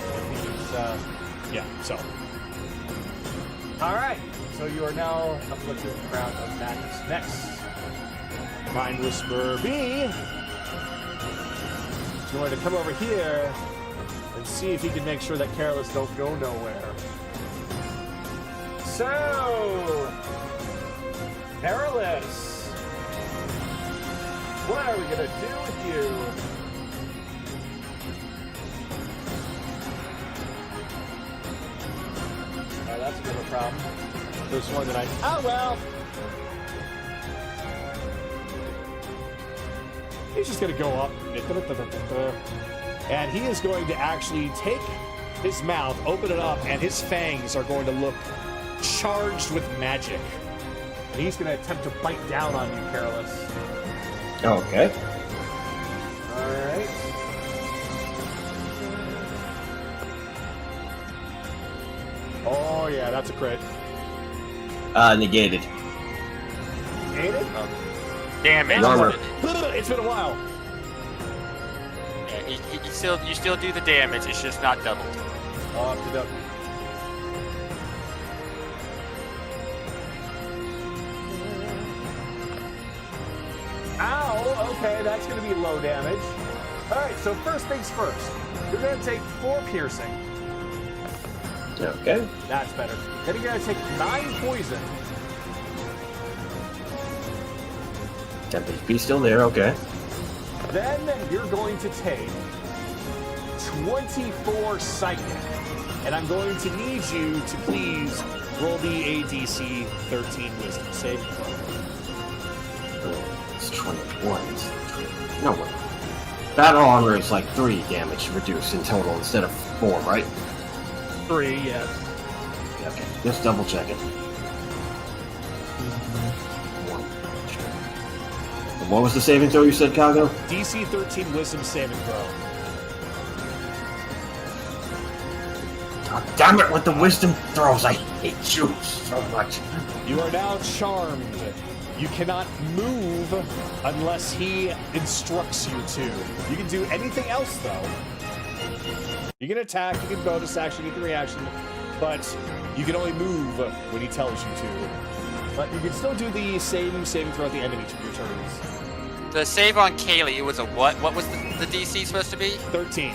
All right. So you are now up to the Crown of Madness. Next, Mind Whisperer B is going to come over here and see if he can make sure that Carolus don't go nowhere. So, Carolus, what are we going to do with you? Oh, that's a bit of a problem. This one that oh well. He's just going to go up. And he is going to actually take his mouth, open it up, and his fangs are going to look charged with magic. And he's going to attempt to bite down on you, Carolus. Okay. Alright. Oh, yeah, that's a crit. Negated. Negated? Damage. Armor. It's been a while. Yeah, you still do the damage. It's just not doubled. Ow, okay, that's going to be low damage. Alright, so first things first. You're going to take 4 piercing. Okay. That's better. Then you're going to take 9 poison. 10 HP still there, okay. Then you're going to take 24 psychic. And I'm going to need you to please roll the ADC 13 wisdom saving throw. It's 21. No way. Battle armor is like 3 damage reduced in total instead of 4, right? 3, yes. Okay, just double check it. And what was the saving throw you said, Kago? DC 13 wisdom saving throw. God damn it with the wisdom throws. I hate you so much. You are now charmed. You cannot move unless he instructs you to. You can do anything else, though. You can attack, you can bonus action, you can reaction, but you can only move when he tells you to. But you can still do the same saving throw at the end of each of your turns. The save on Kaylee, it was a what? What was the DC supposed to be? 13.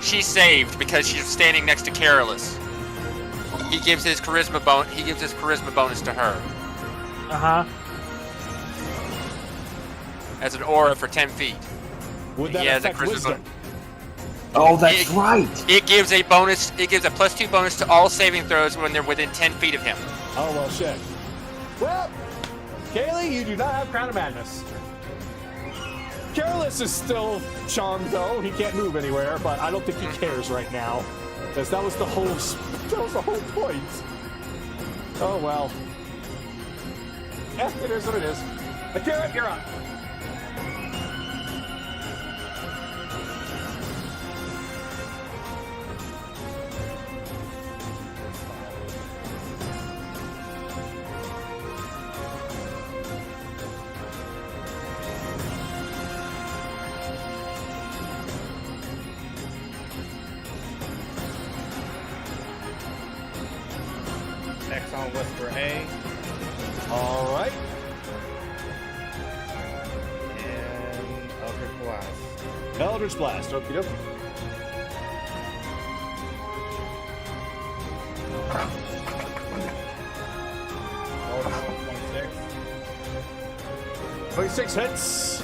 She saved because she's standing next to Carolus. He gives his charisma bonus to her. As an aura for 10 feet. Would that He has a affect charisma wisdom? Oh, that's right. It gives a bonus. It gives a +2 bonus to all saving throws when they're within 10 feet of him. Oh, well, shit. Well, Kaylee, you do not have Crown of Madness. Carolus is still charmed, though. He can't move anywhere, but I don't think he cares right now. Because that was the whole point. Oh, well. Yeah, it is what it is. Akira, you're up. Next on Whisper A. All right. And Eldritch Blast. Eldritch Blast. Okie dokie. Oh, 26. 26 hits.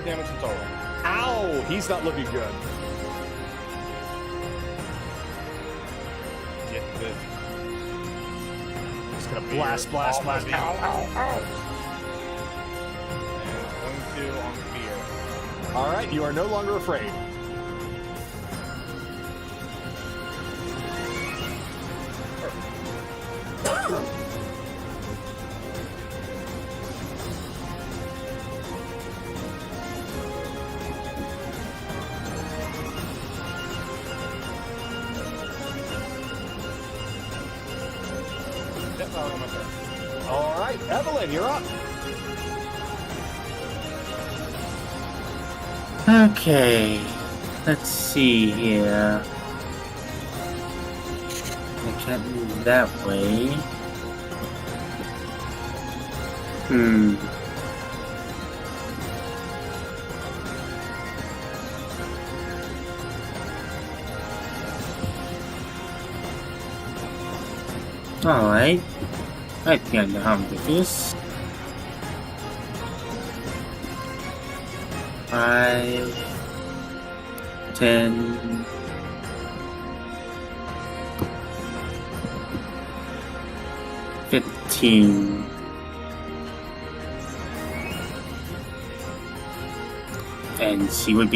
Damage in total. Ow! He's not looking good. Get this. Just gonna blast. And 22 on fear. All right, you are no longer afraid. All right, Evelyn, you're up. Okay, let's see here. I can't move that way. Alright. I think I know how to do this. 5, 10, 15. And she would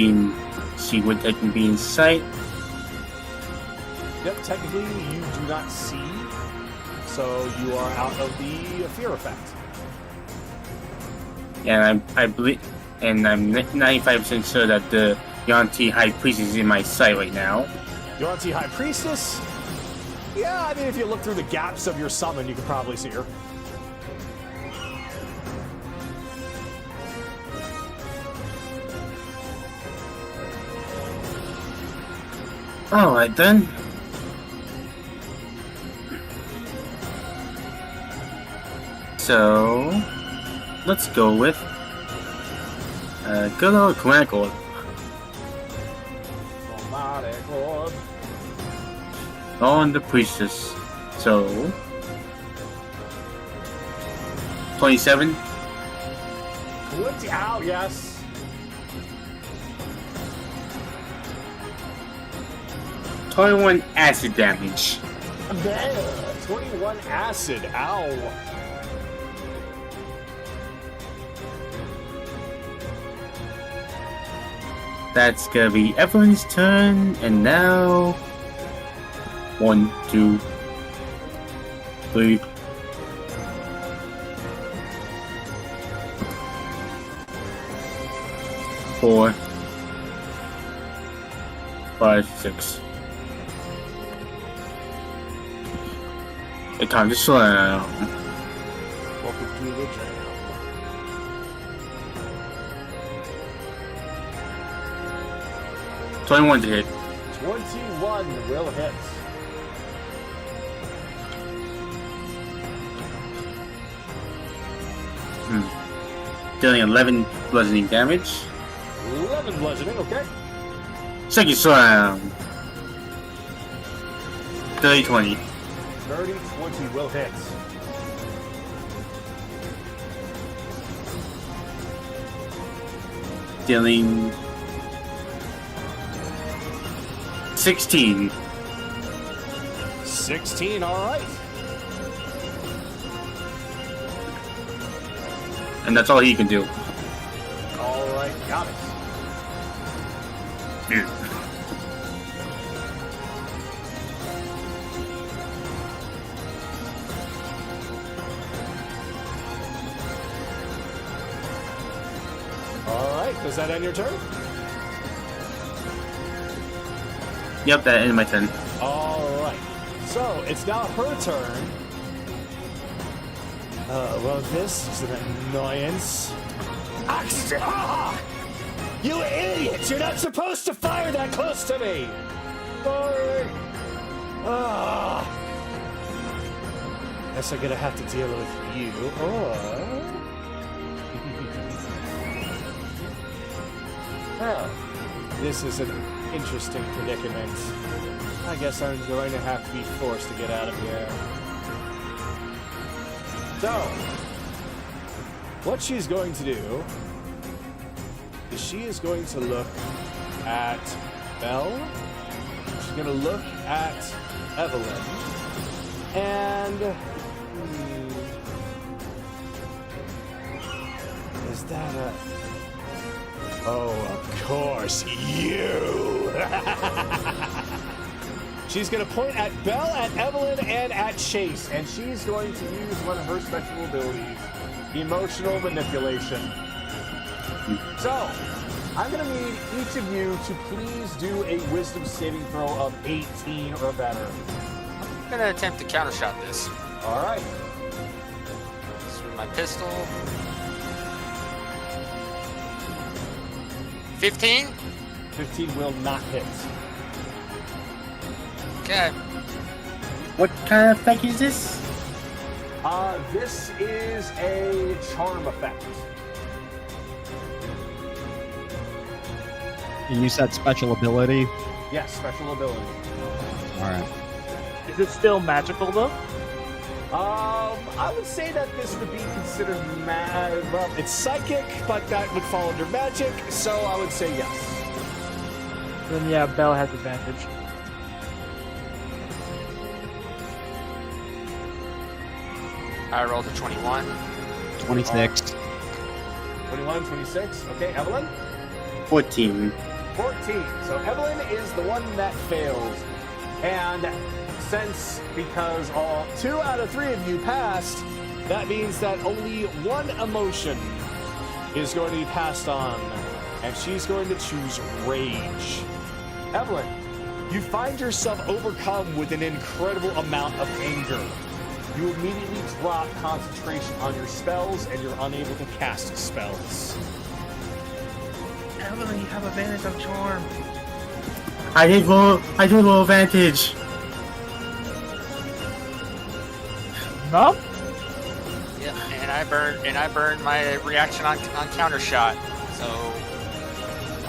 technically be in sight. Yep, technically you do not see, so you are out of the fear effect. And I believe, and I'm 95% sure that the Yanti High Priest is in my sight right now. Yuan-Ti High Priestess? Yeah, I mean, if you look through the gaps of your summon, you can probably see her. Alright then. So, let's go with good old Command Cord. On the Priestess. So, 27. 20, ow, yes. 21 acid damage. 21 acid, ow. That's gonna be Evelyn's turn, and now 1, 2, 3, 4, 5, 6. It's time to slam. Welcome to the jam. $21 to hit. 21 will hit. Dealing 11 bludgeoning damage. 11 bludgeoning, okay. Second slam. 30-20. 30-20 will hit. Dealing 16. 16, alright. And that's all he can do. Alright, got it. Alright, does that end your turn? Yep, that ended my turn. Alright. So, So, it's now her turn. Well, this is an annoyance. Ah! You idiot! You're not supposed to fire that close to me! Sorry. Guess I'm gonna have to deal with you, or... Well, this is an interesting predicament. I guess I'm going to have to be forced to get out of here. So, what she's going to do is she is going to look at Belle. She's going to look at Evelyn. And... is that a... Oh, of course, you! She's going to point at Belle, at Evelyn, and at Chase, and she's going to use one of her special abilities, emotional manipulation. So, I'm going to need each of you to please do a wisdom saving throw of 18 or better. I'm gonna attempt to countershot this. All right. Through my pistol. 15? 15 will not hit. Okay. What kind of effect is this? This is a charm effect. And you said special ability? Yes, special ability. Alright. Is it still magical though? I would say that this would be considered well, it's psychic, but that would fall under magic, so I would say yes. Then yeah, Belle has advantage. I rolled a 21. 26. 21, 26. Okay, Evelyn? 14. 14. So Evelyn is the one that fails. And because all 2 out of 3 of you passed, that means that only one emotion is going to be passed on. And she's going to choose rage. Evelyn, you find yourself overcome with an incredible amount of anger. You immediately drop concentration on your spells, and you're unable to cast spells. Evelyn, you have advantage of charm. I did roll advantage. No? Yeah, and I burned my reaction on countershot. So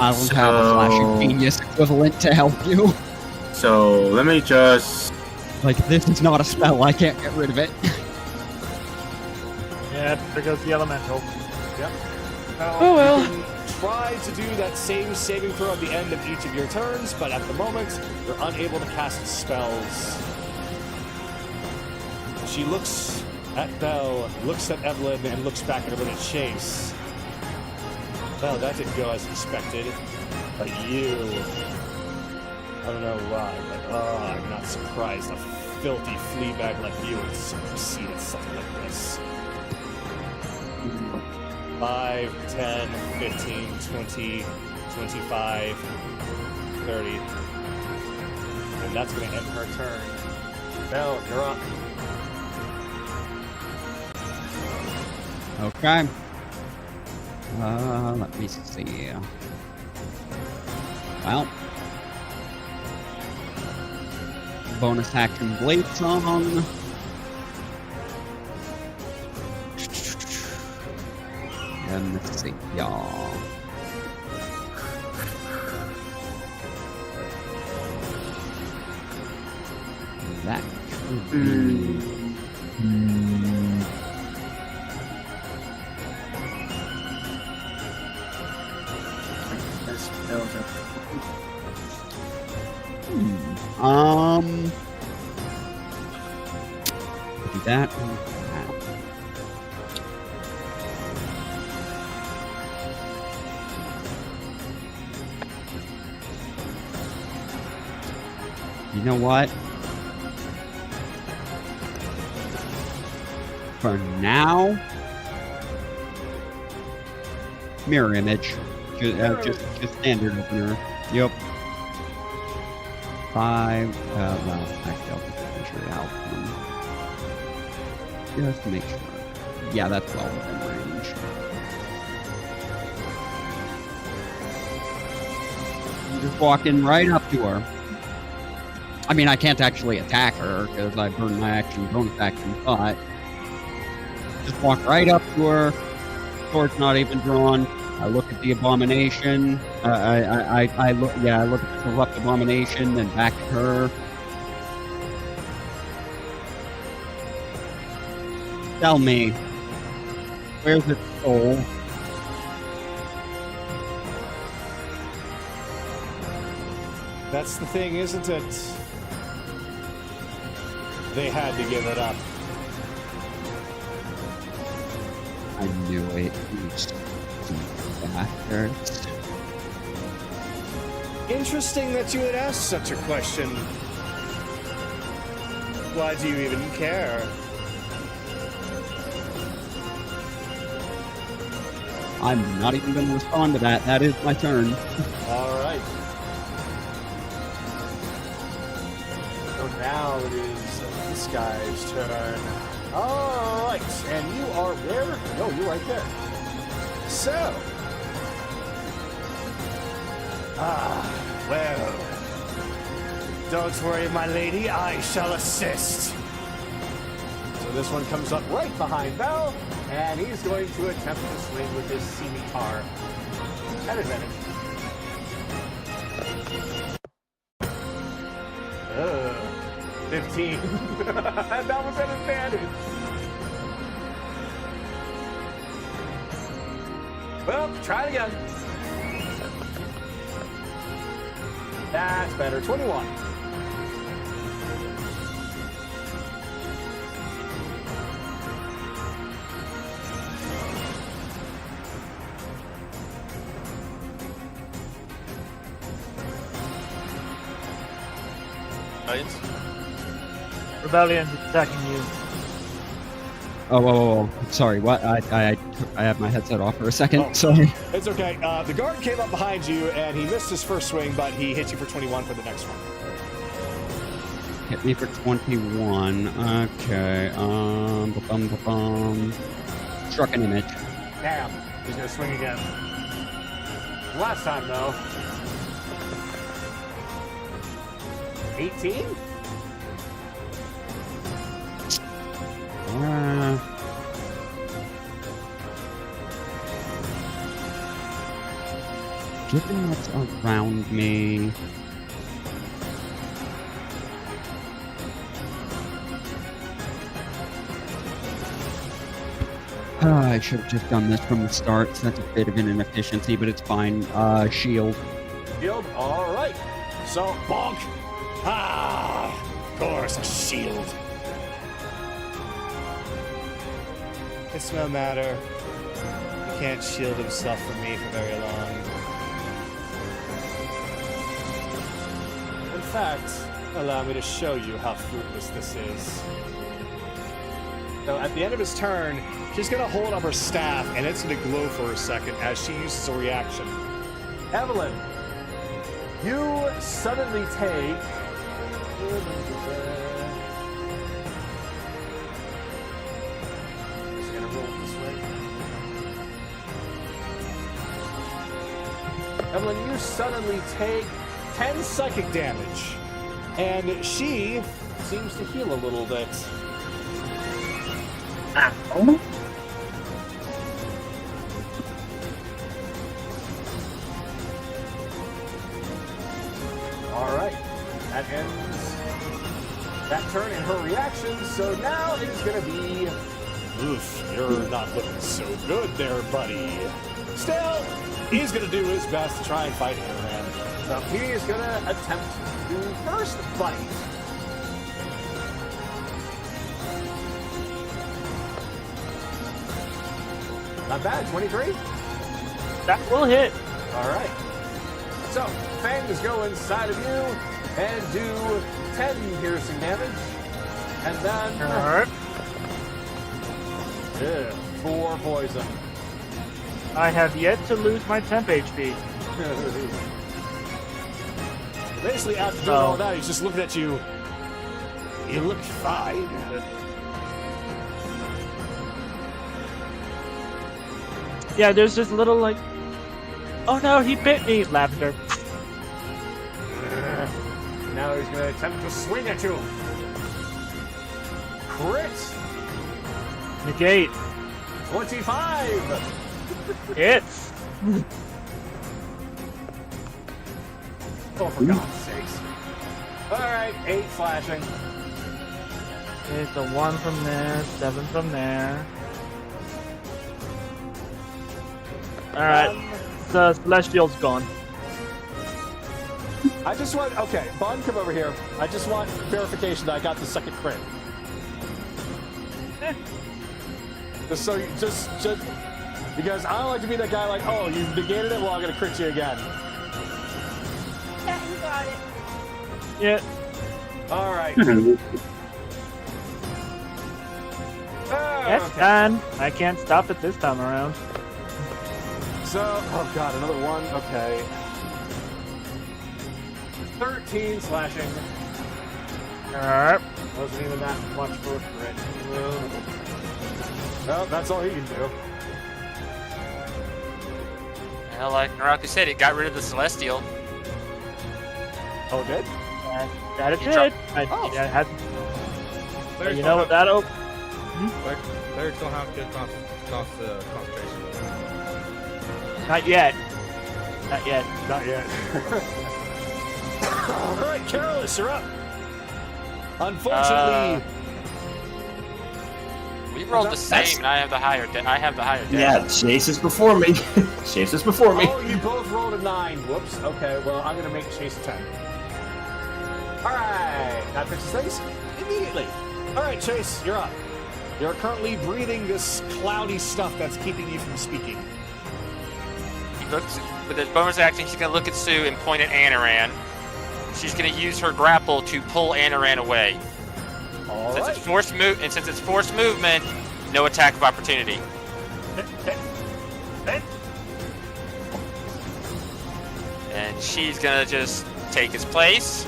I don't have a flashing genius equivalent to help you. So let me just. Like, this is not a spell, I can't get rid of it. Yeah, there goes the elemental. Yep. Now, Oh well. you can try to do that same saving throw at the end of each of your turns, but at the moment, you're unable to cast spells. She looks at Belle, looks at Evelyn, and looks back at her with a Chase. Well, that didn't go as expected. But you... I don't know why, but I'm not surprised a filthy flea bag like you would succeed at something like this. 5, 10, 15, 20, 25, 30. And that's going to end her turn. Belle, you're up. Okay. Let me see. Well. Bonus action blade song. And let's see, y'all. That could be. Do that and that. You know what? For now, mirror image. Just standard opener. Yep. 5. Well, actually, I'll just finish it out. Just to make sure. Yeah, that's well within range. I'm just walking right up to her. I mean, I can't actually attack her because I burned my bonus action, but just walk right up to her. Sword's not even drawn. I look at the abomination. I look at the corrupt abomination, then back at her. Tell me, where's its soul? That's the thing, isn't it? They had to give it up. I knew it. You bastards. Interesting that you would ask such a question. Why do you even care? I'm not even going to respond to that. That is my turn. All right. So now it is this guy's turn. All right, and you are where? No, you're right there. So, well, don't worry, my lady, I shall assist. So this one comes up right behind Val, and he's going to attempt to swing with his scimitar at advantage. 15. And that was an advantage. Well, try it again. That's better. 21. Right? Rebellion's attacking you. Oh, sorry. What? I had my headset off for a second. Oh. Sorry. It's okay. The guard came up behind you, and he missed his first swing, but he hit you for 21 for the next one. Hit me for 21. Okay. Struck an image. Damn. He's going to swing again. Last time, though. 18? Given what's around me, I should have just done this from the start, so that's a bit of an inefficiency, but it's fine. Shield. Shield? All right. So, bonk. Of course, a shield. It's no matter. He can't shield himself from me for very long. In fact, allow me to show you how fruitless this is. So at the end of his turn, she's going to hold up her staff, and it's going to glow for a second as she uses a reaction. Evelyn, you suddenly take... Is it going to roll this way? Evelyn, you suddenly take 10 psychic damage, and she seems to heal a little bit. Oh? All right, that ends that turn in her reaction. So now it is going to be, oof, you're not looking so good there, buddy. Still, he's going to do his best to try and fight Hammerman. So he is going to attempt to first bite. Not bad, 23? That will hit. All right. So, fangs go inside of you and do 10 piercing damage. And then... Alright. 4 poison. I have yet to lose my temp HP. Basically, after doing all that, he's just looking at you. You look fine. Yeah, there's just little like, oh no, he bit me, Lavender. Now he's going to attempt to swing at you. Crit. Negate. 25. Hits. Oh, for God's sakes. All right, 8 slashing. It's a 1 from there, 7 from there. Alright, the Celestial's gone. I just want, okay, Bond, come over here. I just want verification that I got the second crit. Just so you, just, because I don't like to be that guy like, oh, you negated it, well, I'm going to crit you again. Yeah, you got it. Yeah. All right. Yes, okay. and I can't stop it this time around. So, oh god, another one. Okay. 13 slashing. Wasn't even that much for a crit. Well, that's all he can do. Well, like Naraki said, it got rid of the Celestial. Oh, it did? That it You did. Oh. I had. Clerics You don't know what that'll. Clerics don't have good concentration. Not yet. Not yet. Not yet. All right, Carolus, you're up. Unfortunately, We rolled the same, and I have the higher. Dex. Yeah, Chase is before me. Chase is before me. oh, you both rolled a 9. Whoops. Okay, well, I'm gonna make Chase 10. All right, that fixes things immediately. All right, Chase, you're up. You're currently breathing this cloudy stuff that's keeping you from speaking. He looks with his bonus action. He's gonna look at Sue and point at Anaran. She's gonna use her grapple to pull Anaran away. All Since right. it's forced movement, no attack of opportunity. And she's gonna just take his place.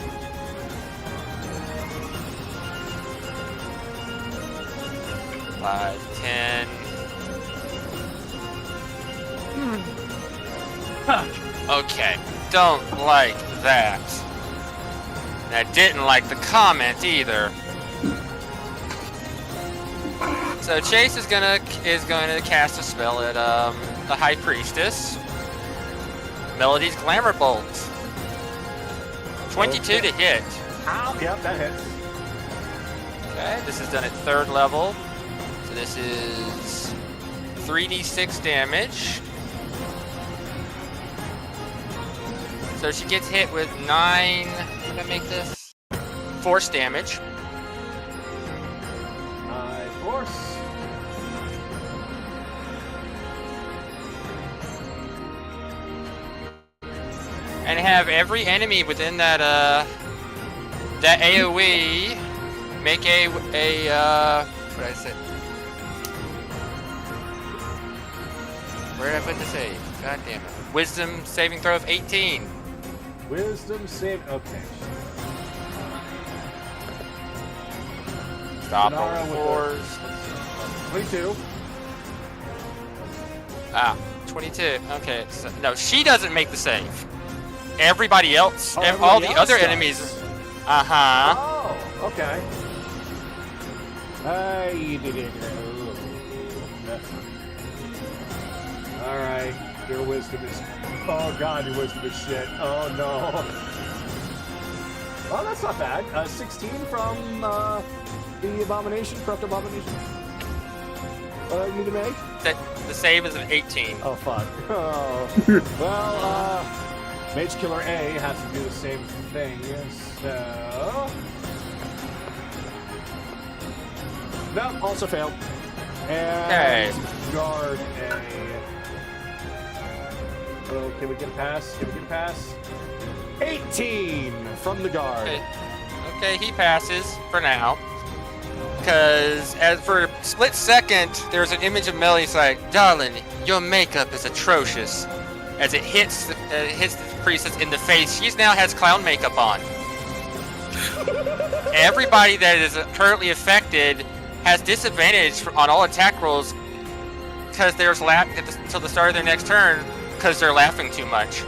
Five, 10. Okay, don't like that. And I didn't like the comment either. So Chase is gonna cast a spell at the High Priestess. Melody's Glamour Bolt. 22 to hit. Ow, yep, that hits. Okay, this is done at 3rd level. So this is 3d6 damage. So she gets hit with 9. How did I make this? Force damage. Force. And have every enemy within that AoE make a what did I say? Where did I put the save? God damn it. Wisdom saving throw of 18. Wisdom save. Okay. Stop Nara rolling with fours. 22. Ah, 22. Okay. So, no, she doesn't make the save. Everybody else, Oh, all everybody the else other does. enemies. Uh-huh. Oh, okay. You did it. Alright, your wisdom is... Oh god, your wisdom is shit. Oh no. Well, that's not bad. 16 from the Abomination, Corrupt Abomination. You need to make? The save is an 18. Oh fuck. Oh. Well, Mage Killer A has to do the same thing, so... Nope, also failed. And Guard A. Oh, can we get a pass? Can we get a pass? 18 from the guard. Okay, he passes for now. Because for a split second, there's an image of Melly's like, darling, your makeup is atrocious. As it hits the priestess in the face, she now has clown makeup on. Everybody that is currently affected has disadvantage on all attack rolls because they're until the start of their next turn because they're laughing too much.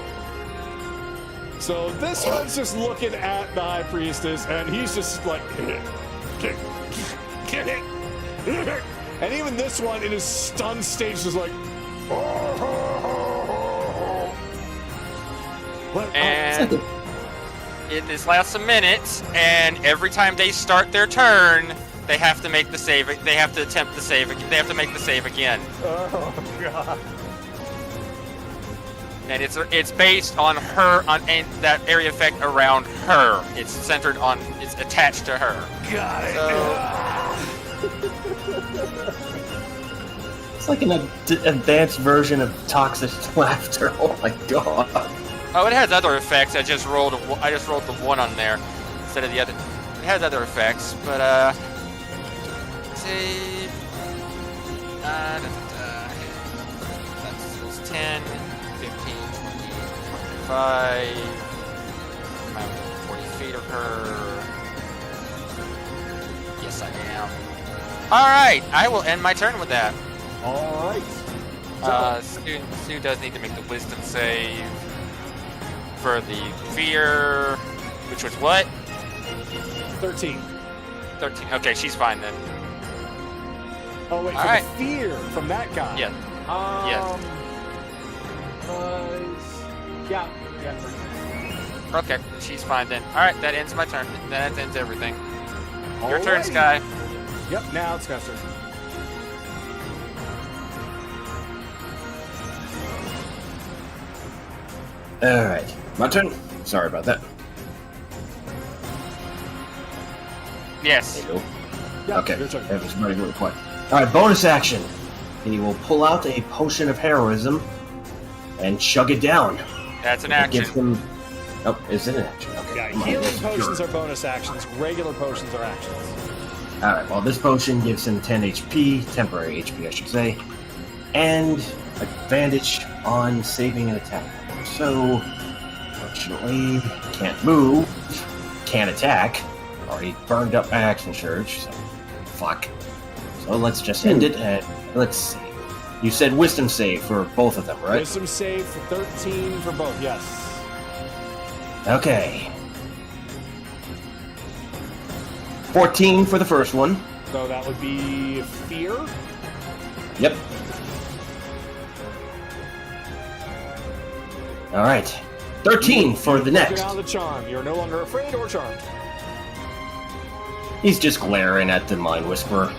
So this one's just looking at the High Priestess, and he's just like, and even this one in his stunned stage is like, and this lasts a minute, and every time they start their turn, they have to make the save. They have to attempt the save. They have to make the save again. oh god. And it's based on her, and that area effect around her. It's centered on, it's attached to her. Got it. So, It's like an advanced version of toxic laughter. Oh my god. oh, it has other effects. I just rolled the one on there instead of the other. It has other effects, but save. That's 10, 15, 20, 25. I'm 40 feet of her. Yes, I am. All right, I will end my turn with that. All right. Sue does need to make the wisdom save for the fear, which was what? 13. 13. Okay, she's fine then. Oh wait, All for right. the fear from that guy. Yeah. Yeah. 13. Okay, she's fine then. All right, that ends my turn. That ends everything. Your All turn, right. Sky. Yep. Now it's Sky's turn. Alright, my turn. Sorry about that. Yes. There you go. Yep, Okay, your turn. that was very, really quiet. Alright, bonus action. He will pull out a potion of heroism and chug it down. That's an It action. gives him... Oh, is it an action? Okay. Yeah, come on, healing let's be potions sure. are bonus actions. Regular potions are actions. Alright, well, this potion gives him 10 HP, temporary HP, I should say, and advantage on saving an attack. So, fortunately, can't move, can't attack. Already burned up my action surge, so fuck. So let's just end it at, let's see. You said wisdom save for both of them, right? Wisdom save for 13 for both. Yes. Okay. 14 for the first one. So that would be fear. Yep. Alright. 13 for the next. Get out of the charm. You're no longer afraid or charmed. He's just glaring at the Mind Whisperer.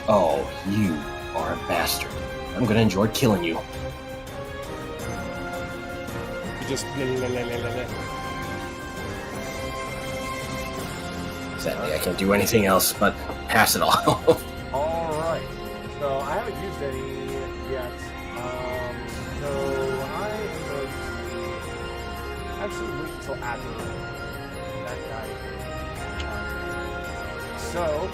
Oh, you are a bastard. I'm gonna enjoy killing you. You just. Sadly, I can't do anything else but pass it all. All right. So I haven't used any yet. So I would actually wait until after that guy. So.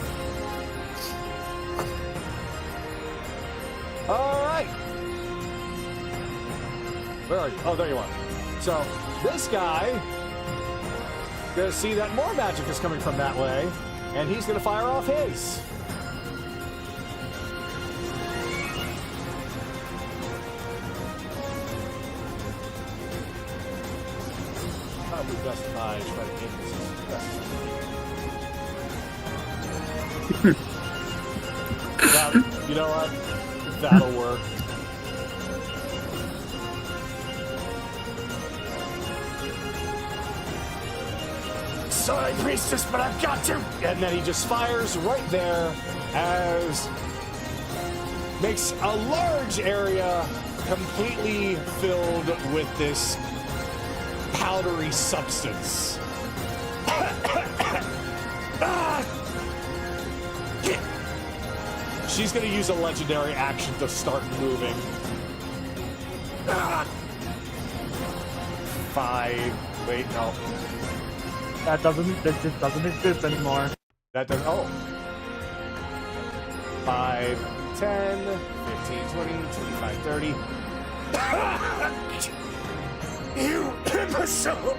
All right. Where are you? Oh, there you are. So this guy gonna see that more magic is coming from that way, and he's gonna fire off his. Probably justified trying to get this. You know what? That'll work. Sorry, priestess, but I've got to. And then he just fires right there as makes a large area completely filled with this powdery substance. She's gonna use a legendary action to start moving. 5. Wait, no. That just doesn't exist anymore. That does. Oh. 5, 10, 15, 20, 25, 30. You imbecile!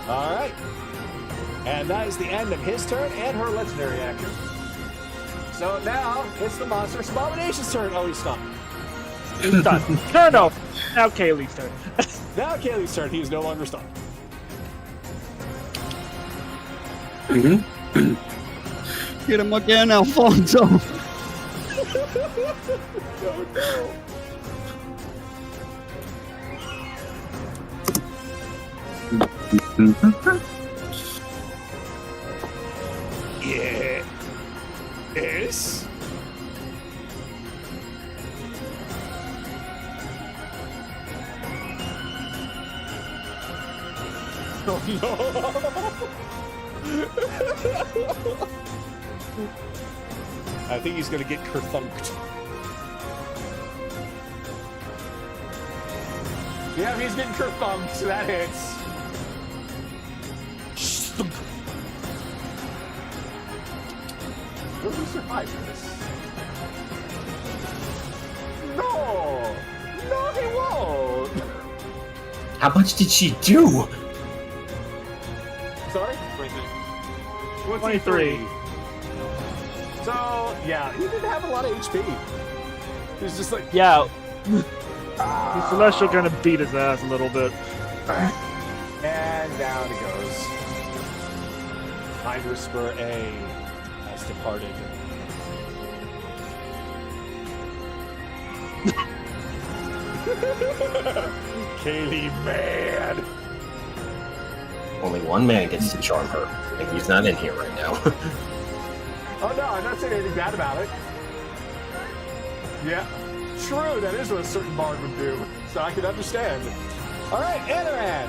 All right. And that is the end of his turn and her legendary action. So now it's the Monstrous Abomination's turn. Oh, he's stunned. He's done. Turn over. Now Kaylee's turn. Now Kaylee's turn. He is no longer stunned. Get him again, Alfonso. No, no. Yeah. Yes. Oh, no. I think he's going to get kerthunked. Yeah, he's getting kerthunked, so that hits. Will he survive this? No! No, he won't! How much did she do? Sorry? 23. So, yeah, he didn't have a lot of HP. He was just like, Yeah. The Celestial kind of beat his ass a little bit. and down he goes. Mind Whisperer A has departed. Kaylee, man! Only one man gets to charm her, and he's not in here right now. Oh no, I'm not saying anything bad about it. Yeah, true, that is what a certain bard would do, so I can understand. Alright, Anaran,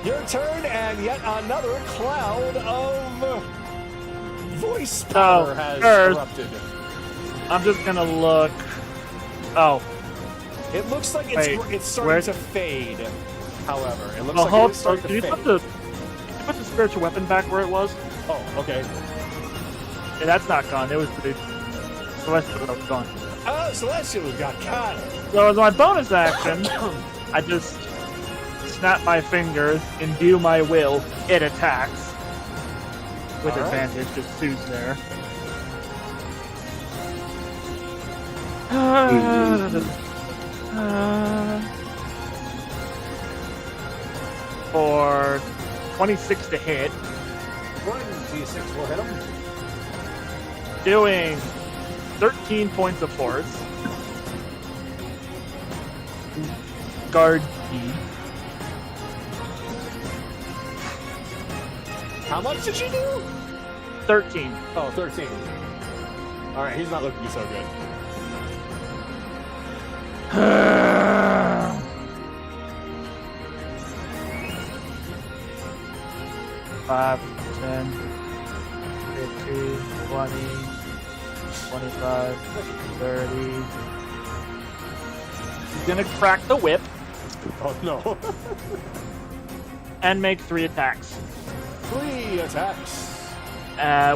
your turn, and yet another cloud of voice power has erupted. I'm just gonna look. Oh, It looks like Wait, it's starting to fade, however. It looks well, like hold. it is starting Can to you fade. put the spiritual weapon back where it was? Oh, okay. Yeah, that's not gone. It was the celestial that was gone. Oh, Celestial got caught. So as my bonus action, I just snap my fingers, imbue my will. It attacks with All right. advantage. Just Sue's there. For 26 to hit, 1d6 will hit him. doing 13 points of force. Guard D. How much did you do? 13. Oh, 13. Alright, he's not looking so good. 5, 10, 15, 20, 25, 30. He's gonna crack the whip Oh no. and make 3 attacks. 3 attacks.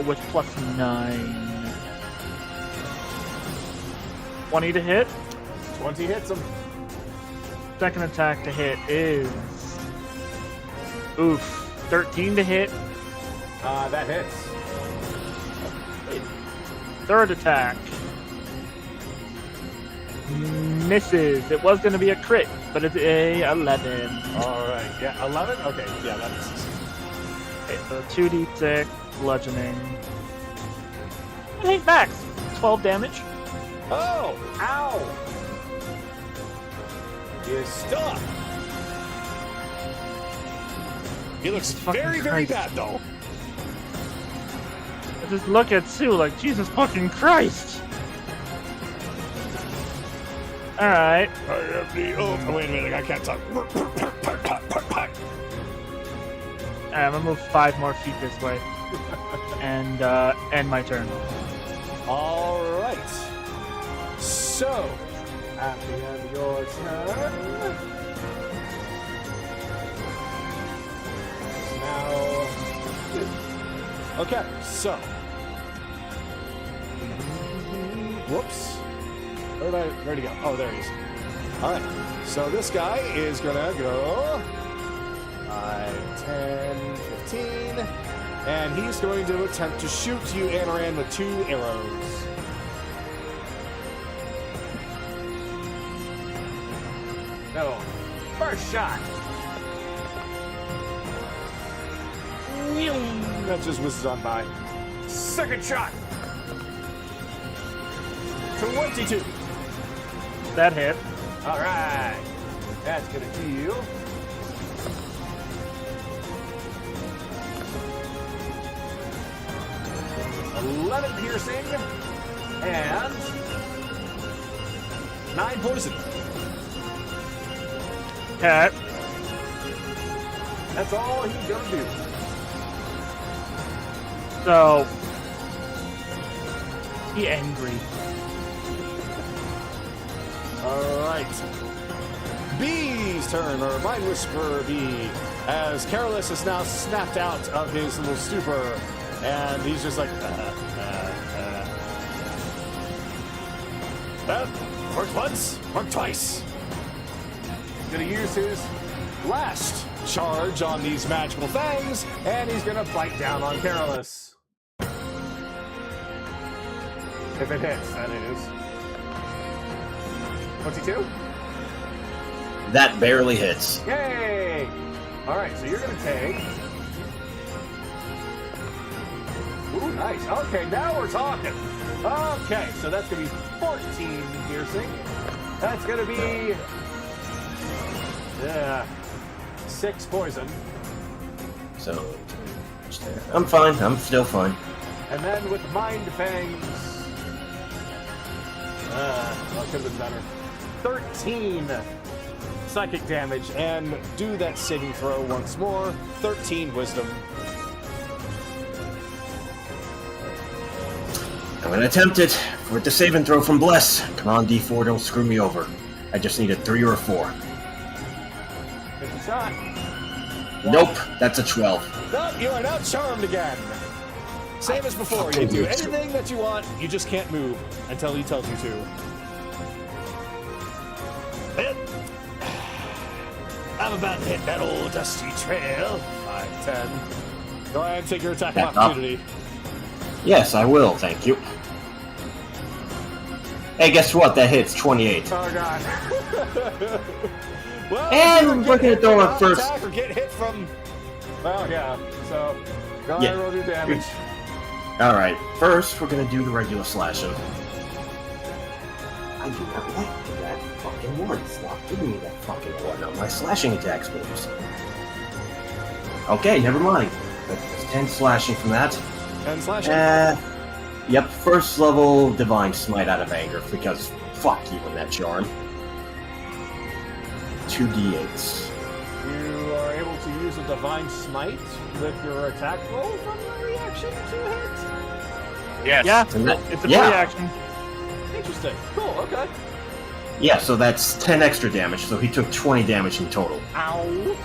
With plus 9. 20 to hit. 20 hits him. Second attack to hit is. Oof. 13 to hit. That hits. Third attack. Misses. It was going to be a crit, but it's a 11. Alright, yeah, 11? Okay, yeah, that misses. Okay, so 2d6 bludgeoning. I think max. 12 damage. Oh! Ow! He is stuck. He looks Fucking very, very Christ. bad, though. I just look at Sue like, Jesus fucking Christ! Alright. I am the... Oh, wait a minute, I can't talk. I'm gonna move 5 more feet this way. And end my turn. Alright. So, at the end of your turn... Now... Okay, so... Whoops. Where'd he go? Oh, there he is. Alright, so this guy is gonna go... 5, 10, 15. And he's going to attempt to shoot you, Anaran, with 2 arrows. No. First shot. That just whizzes on by. Second shot. 22. That hit. All right. That's going to deal 11 piercing and 9 poison. Cat. That's all he's gonna do. So be angry. All right. B's turn, or Mind Whisperer B, as Carolus is now snapped out of his little stupor, and he's just like, Well, worked once, worked twice. He's gonna use his last charge on these magical fangs, and he's gonna bite down on Carolus. If it hits, that is. 22? That barely hits. Yay! Alright, so you're gonna take. Ooh, nice. Okay, now we're talking. Okay, so that's gonna be 14 piercing. That's gonna be 6 poison. So, I'm fine. I'm still fine. And then with Mind Fangs, well, it could have been better. 13 psychic damage, and do that saving throw once more. 13 wisdom. I'm gonna attempt it. With the save and throw from Bless. Come on, D4, don't screw me over. I just need a 3 or a 4. 50 shot. Nope, that's a 12. Nope, you are now charmed again. Same as before. You can do anything that you want, you just can't move until he tells you to. Well, I'm about to hit that old dusty trail. 5, 10. Go ahead and take your attack of opportunity. Yes, I will, thank you. Hey, guess what? That hits 28. Oh, God. Well, and we're gonna throw our first. Attack or get hit from. Well, yeah. So, go ahead and roll your damage. Alright, first we're gonna do the regular slashing. I do not like that fucking one. Stop giving me that fucking one on my slashing attacks, please. Okay, never mind. That's 10 slashing from that. 10 slashing? Yep, first level Divine Smite out of anger, because fuck you and that charm. 2d8s. You are able to use a Divine Smite with your attack roll from your reaction to hit? Yes. Yeah, it's a free action. Interesting. Cool, okay. Yeah, so that's 10 extra damage, so he took 20 damage in total. Ow.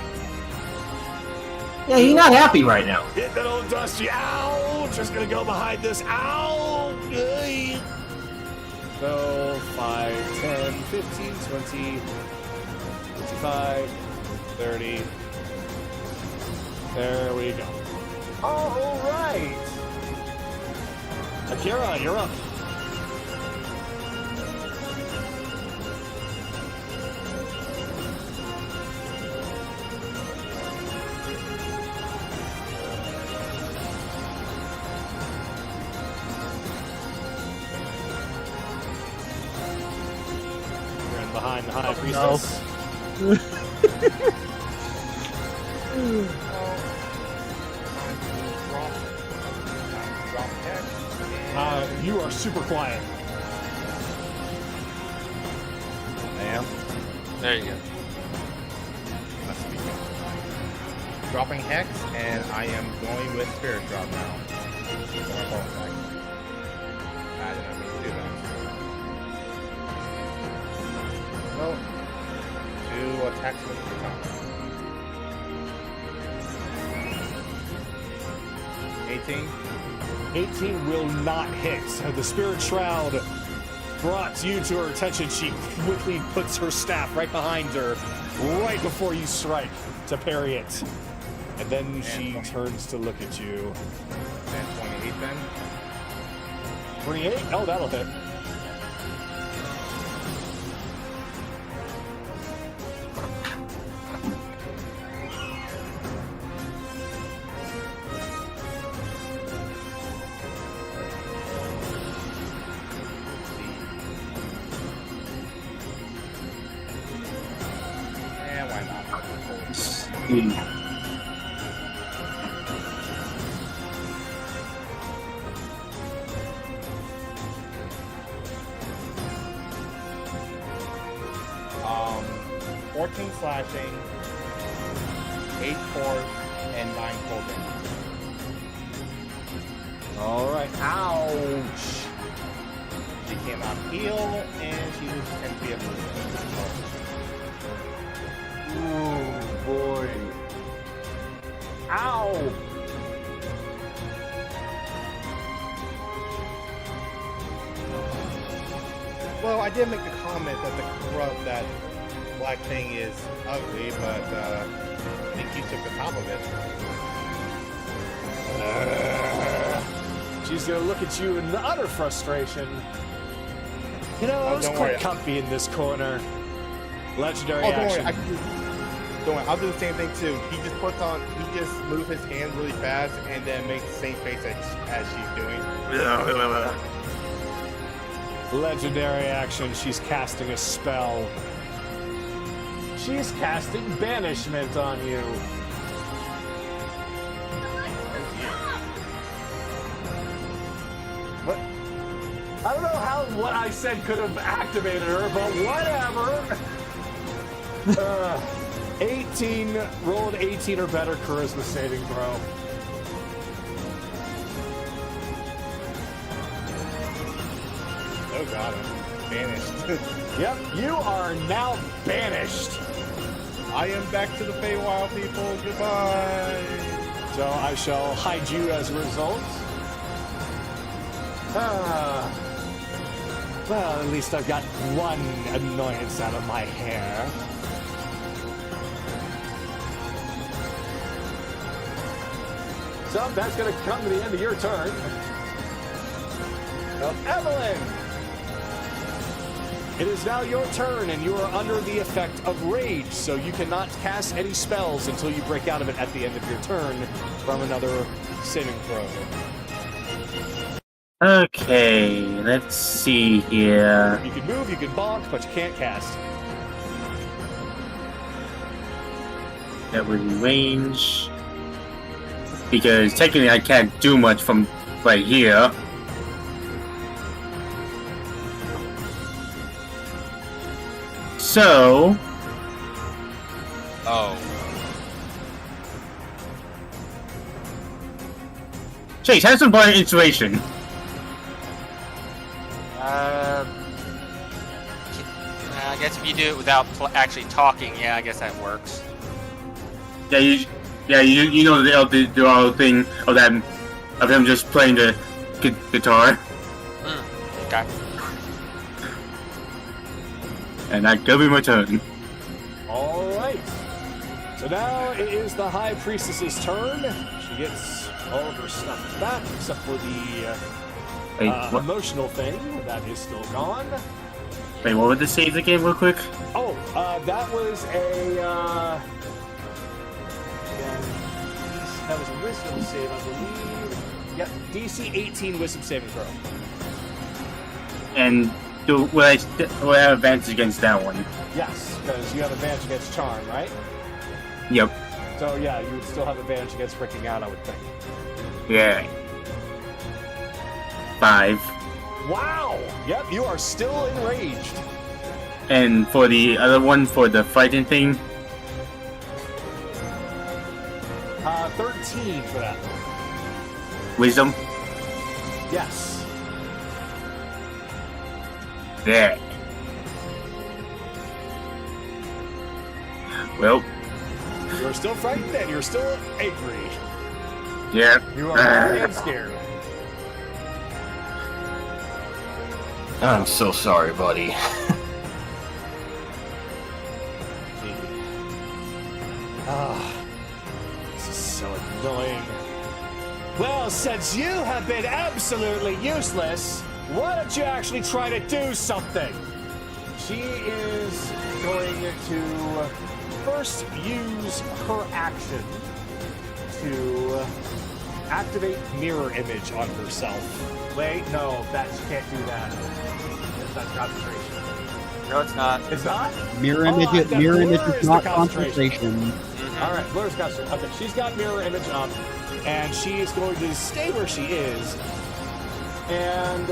Yeah, he's not happy right now. Hit that old dusty. Ow! Just gonna go behind this. Ow! Ugh. So, 5, 10, 15, 20, 25, 30. There we go. All right. Akira, you're up. You're in behind the high priestess. You are super quiet. I am. There you go. Must be. Dropping Hex, and I am going with Spirit Drop now. I did not mean to do that. No. 2 attacks with the top. 18. 18 will not hit. The Spirit Shroud brought you to her attention. She quickly puts her staff right behind her, right before you strike. to parry it. And then she turns to look at you. And 28 then. 28? Oh, that'll hit. And why not? 14 slashing, 8 force, and 9 cold damage. All right. Ouch. She cannot heal, and she loses 10 feet of movement. Oh, boy. Ow. Well, I did make the comment that that black thing is ugly, but I think you took the top of it. She's gonna look at you in utter frustration. You know, it's don't quite worry. comfy in this corner. Legendary Oh, don't worry. action. Don't worry. I'll do the same thing too. He just moves his hand really fast and then makes the same face as she's doing. Legendary action. She's casting a spell. She's casting banishment on you. What? I don't know how what I said could have activated her, but whatever. 18, roll an 18 or better charisma saving throw. Oh god, I'm banished. Yep, you are now banished. I am back to the Feywild, people. Goodbye. So I shall hide you as a result. Well, at least I've got one annoyance out of my hair. So that's going to come to the end of your turn. So, Evelyn! It is now your turn, and you are under the effect of rage, so you cannot cast any spells until you break out of it at the end of your turn from another saving throw. Okay, let's see here. You can move, you can bonk, but you can't cast. That would range. Because technically I can't do much from right here. So... Oh. Chase, have some bardic inspiration. I guess if you do it without actually talking, yeah, I guess that works. Yeah, you know the whole thing of that of him just playing the guitar, Okay. and that could be my turn. All right. So now it is the High Priestess's turn. She gets all of her stuff back, except for the Wait, what? emotional thing. That is still gone. Wait, what were the saves again, real quick? Oh, that was a... that was a wisdom save, I believe. Yep, DC 18 wisdom saving throw. And will I have advantage against that one? Yes, because you have advantage against charm, right? Yep. So yeah, you would still have advantage against freaking out, I would think. Yeah. 5. Wow! Yep, you are still enraged. And for the other one, for the fighting thing, 13 for that. wisdom. Yes. There. Well, You're still frightened and you're still angry. yeah. You are angry and scared. I'm so sorry, buddy. Ah, Well, since you have been absolutely useless, why don't you actually try to do something? She is going to first use her action to activate mirror image on herself. Wait, no, she can't do that. That's concentration. No, it's not. It's not? Mirror Oh, image, the mirror blur image is is the not concentration. concentration. All right, blur's concentration. Okay, she's got mirror image up, and she is going to stay where she is, and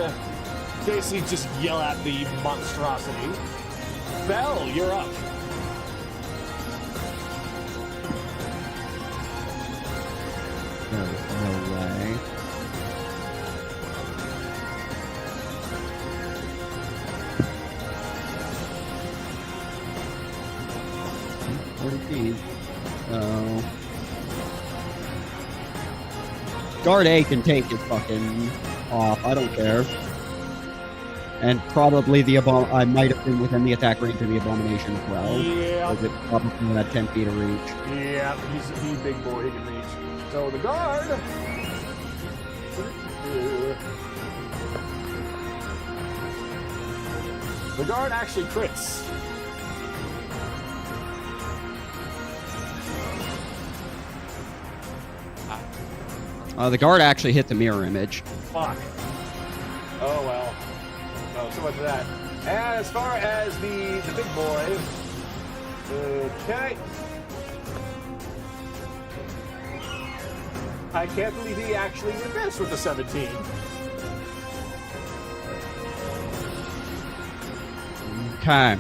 basically just yell at the monstrosity. Belle, you're up. There's no way. So Guard A can take his fucking off. I don't care. And probably I might have been within the attack range of the abomination as well. Yeah. Because it probably had 10 feet of reach. Yeah, he's a big boy. He can reach. So the guard. The guard actually crits. The guard actually hit the mirror image. Fuck. Oh well. No, so much for that. And as far as the big boy. Okay. I can't believe he actually did this with the 17. Okay.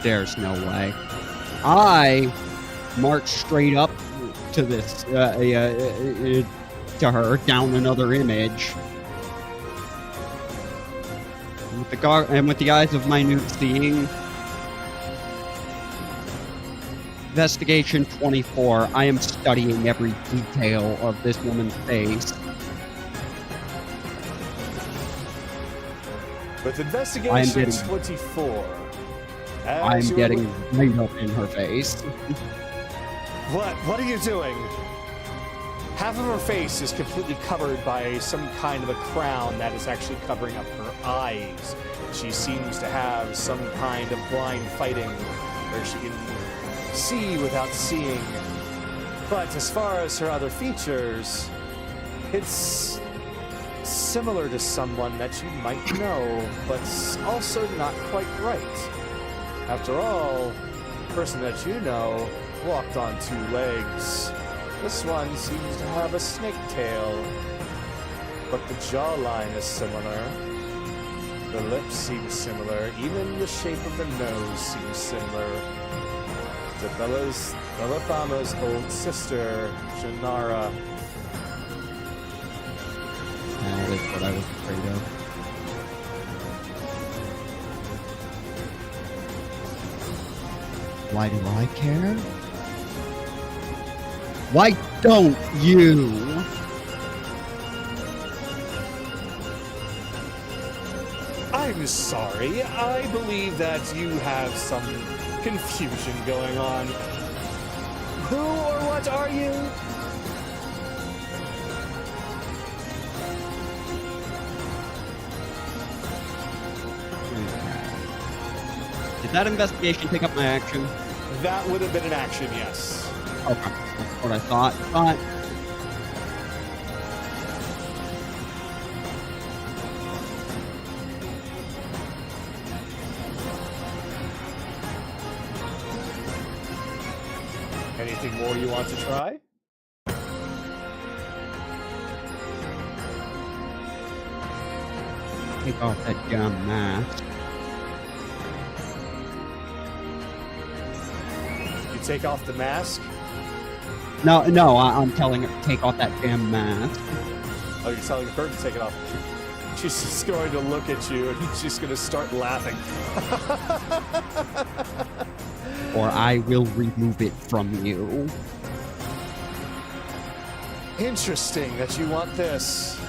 There's no way. I march straight up to this, to her, down another image. With the eyes of minute seeing. Investigation 24. I am studying every detail of this woman's face. With investigation 24. I'm getting right up in her face. What are you doing? Half of her face is completely covered by some kind of a crown that is actually covering up her eyes. She seems to have some kind of blind fighting where she can see without seeing. But as far as her other features, it's similar to someone that you might know, but also not quite right. After all, the person that you know walked on two legs. This one seems to have a snake tail, but the jawline is similar. The lips seem similar. Even the shape of the nose seems similar to Bella Thama's old sister, Janara. That is what I was afraid of. Why do I care? Why don't you? I'm sorry. I believe that you have some confusion going on. Who or what are you? Did that investigation take up my action? That would have been an action, yes. Okay, that's what I thought. But anything more you want to try? take off that damn mask. You take off the mask? No, I'm telling her to take off that damn mask. Oh, you're telling her to take it off. She's just going to look at you and she's going to start laughing. Or I will remove it from you. Interesting that you want this.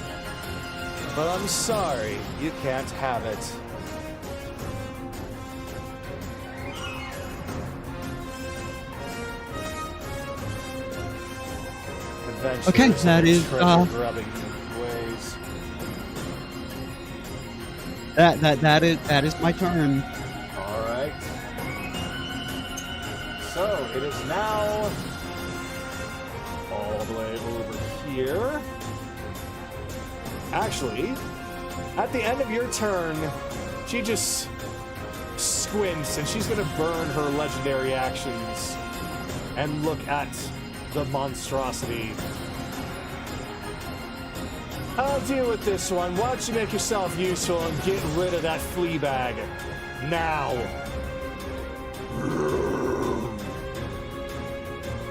But I'm sorry, you can't have it. adventures. Okay, that and is, treasure-grubbing ways. That is my turn. All right. So it is now all the way over here. Actually, at the end of your turn, she just squints and she's going to burn her legendary actions and look at the monstrosity. I'll deal with this one. Why don't you make yourself useful and get rid of that flea bag now?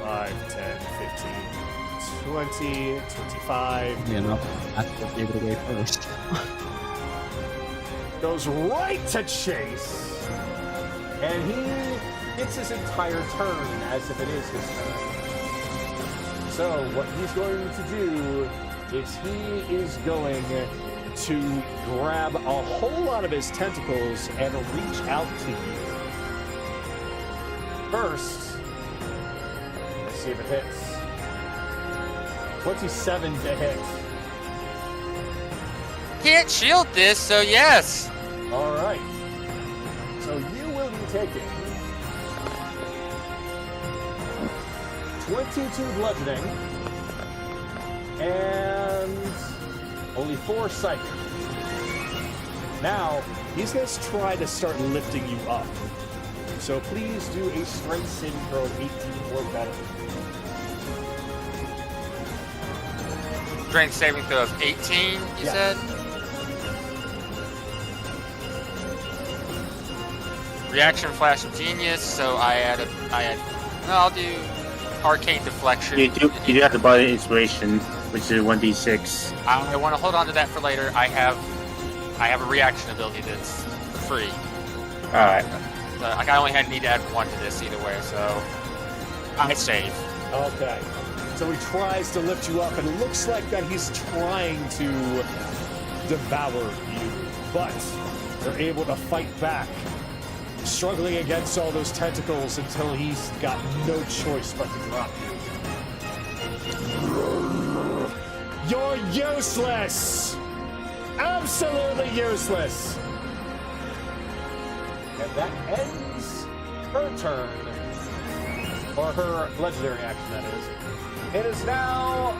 5, 10, 15, 20, 25. You know, I have to give it away first. Goes right to Chase. And he gets his entire turn as if it is his turn. So what he's going to do is he is going to grab a whole lot of his tentacles and reach out to you. First, let's see if it hits. 27 to hit. Can't shield this, so yes. All right. So you will be taking 22 bludgeoning and only 4 psychic. Now, he's going to try to start lifting you up. So please do a strength saving throw of 18 or better. Strength saving throw of 18, you said? Reaction flash of genius, so I'll do arcane deflection. You do have to buy the inspiration, which is 1d6. I want to hold on to that for later. I have a reaction ability that's free. Alright. So I only need to add 1 to this either way, so I save. Okay. So he tries to lift you up, and it looks like that he's trying to devour you, but they're able to fight back, struggling against all those tentacles until he's got no choice but to drop you. You're useless! Absolutely useless! And that ends her turn. Or her legendary action, that is. It is now...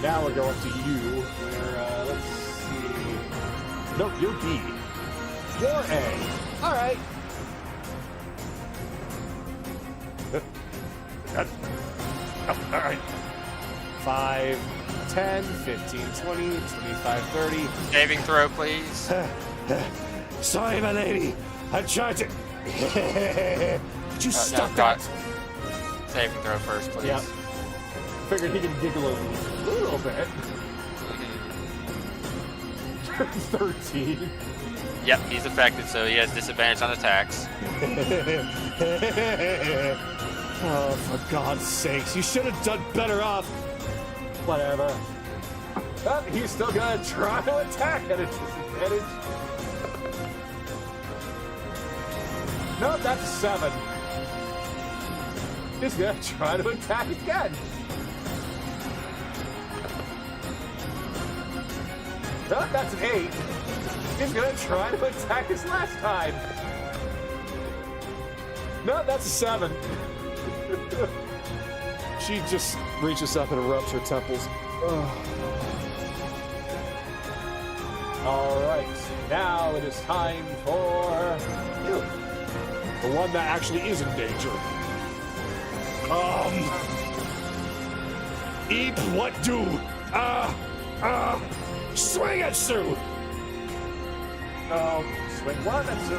Now we're going to you, where, let's see... No, you're B. You're A. Alright. Alright. 5, 10, 15, 20, 25, 30. Saving throw, please. Sorry, my lady. I tried to. Did you stop no, that? Saving throw first, please. Yep. Figured he could giggle over you a little bit. 13. Yep, he's affected, so he has disadvantage on attacks. Oh, for God's sakes. You should have done better off. Whatever. Oh, he's still gonna try to attack at a disadvantage. Nope, that's a 7. He's gonna try to attack again. Nope, that's an 8. He's gonna try to attack his last time. Nope, that's a 7. She just reaches up and rubs her temples. Alright, now it is time for you. The one that actually is in danger. Eep, what do? Swing it, Sue! No, swing 1 and 2.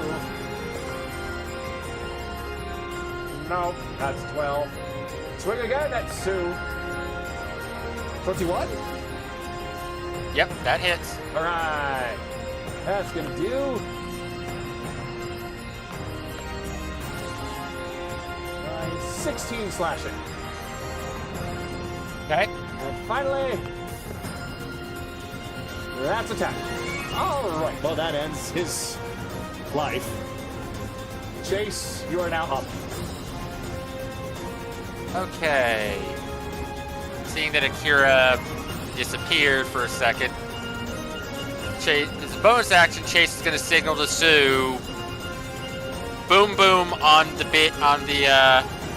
No, that's 12. Swing again, that's 2. 21? Yep, that hits. Alright. That's gonna do. 16 slashing. Okay. And finally, that's attack. Alright, well that ends his life. Chase, you are now up. Okay. seeing that Akira disappeared for a second, Chase, as a bonus action, Chase is going to signal to Sue. Boom, boom on the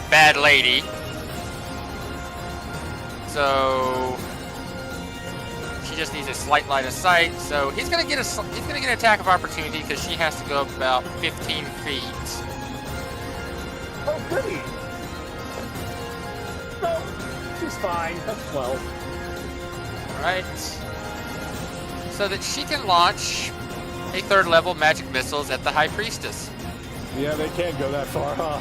bad lady. So she just needs a slight line of sight. So he's going to get an attack of opportunity because she has to go up about 15 feet. Oh, goody. No, she's fine. That's 12. All right. So that she can launch a 3rd level magic missiles at the High Priestess. Yeah, they can't go that far, huh?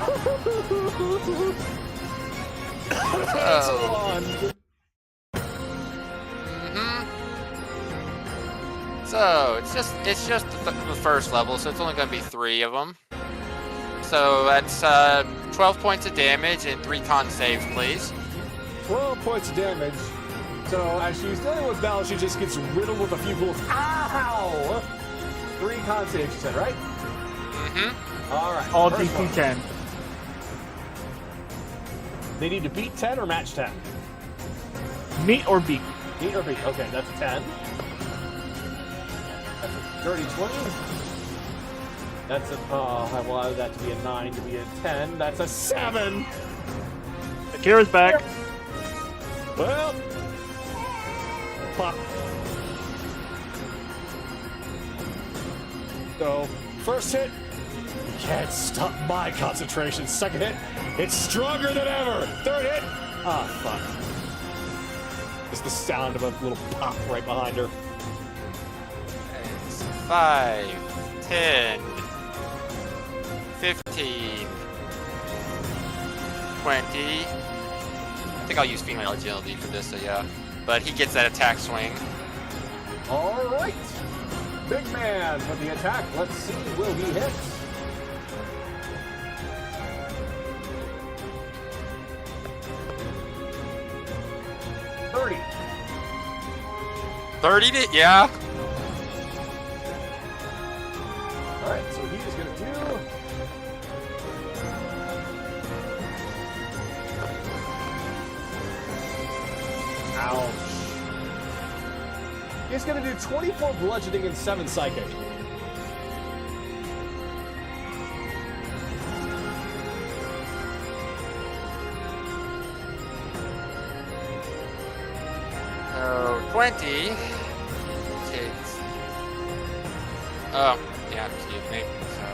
So it's just the 1st level, so it's only going to be 3 of them. So that's 12 points of damage and 3 con saves, please. 12 points of damage. So as she's dealing with Bell, she just gets riddled with a few bullets. Ow! 3 con saves, you said, right? Mm-hmm. All right. All first DC one. 10. They need to beat 10 or match 10? Meet or beat. Beat or beat. Okay, that's a 10. That's a dirty 20. That's a, I wanted that to be a 9 to be a 10. That's a 7! Akira's back. Well, pop. So, first hit, you can't stop my concentration. Second hit, it's stronger than ever. Third hit, fuck. It's the sound of a little pop right behind her. It's 5, 10, 15, 20. I think I'll use female agility for this, so yeah. But he gets that attack swing. All right. Big man with the attack. Let's see, will he hit? $30. 30 to, yeah. All right, so he is going to do... Ouch. He's going to do 24 bludgeoning and 7 psychic. So 20 takes. Oh, yeah, excuse me. So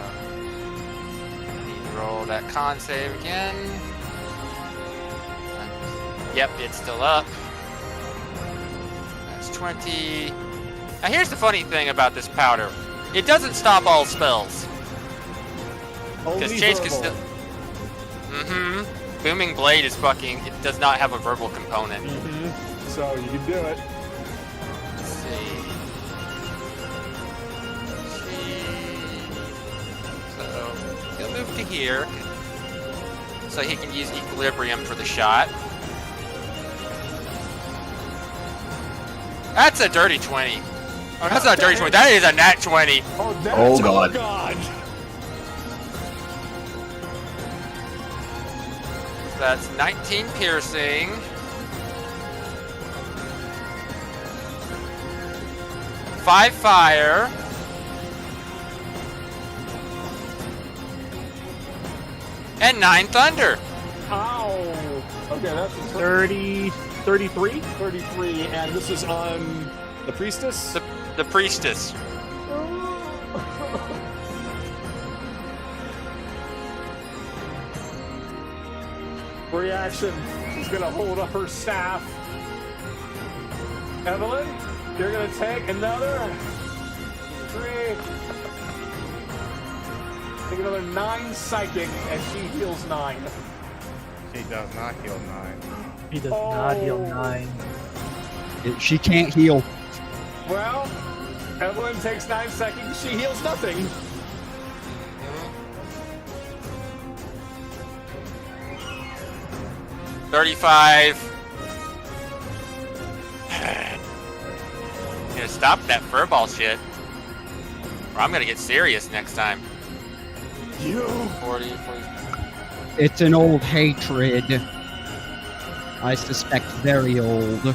I need to roll that con save again. Yep, it's still up. That's 20. Now here's the funny thing about this powder. It doesn't stop all spells. Because Only Chase can verbal. still. Mm-hmm. Booming Blade is fucking. It does not have a verbal component. Mm-hmm. So you can do it. Let's see. So he'll move to here. So he can use equilibrium for the shot. That's a dirty 20. Oh, that's not a dirty 20. That is a nat 20. Oh, that's, Oh, God. Oh, God. That's 19 piercing. 5 fire. And 9 thunder. Ow. Okay, that's a 30, 33? 33, and this is on the priestess? The priestess. Reaction. She's gonna hold up her staff. Evelyn, you're gonna take another 3. Take another 9 psychic, and she heals 9. She does not heal 9. He does not heal 9. She can't heal. Well, Evelyn takes 9 seconds. She heals nothing. $35. Gonna stop that furball shit. Or I'm gonna get serious next time. You. 40, 40. It's an old hatred. I suspect very old.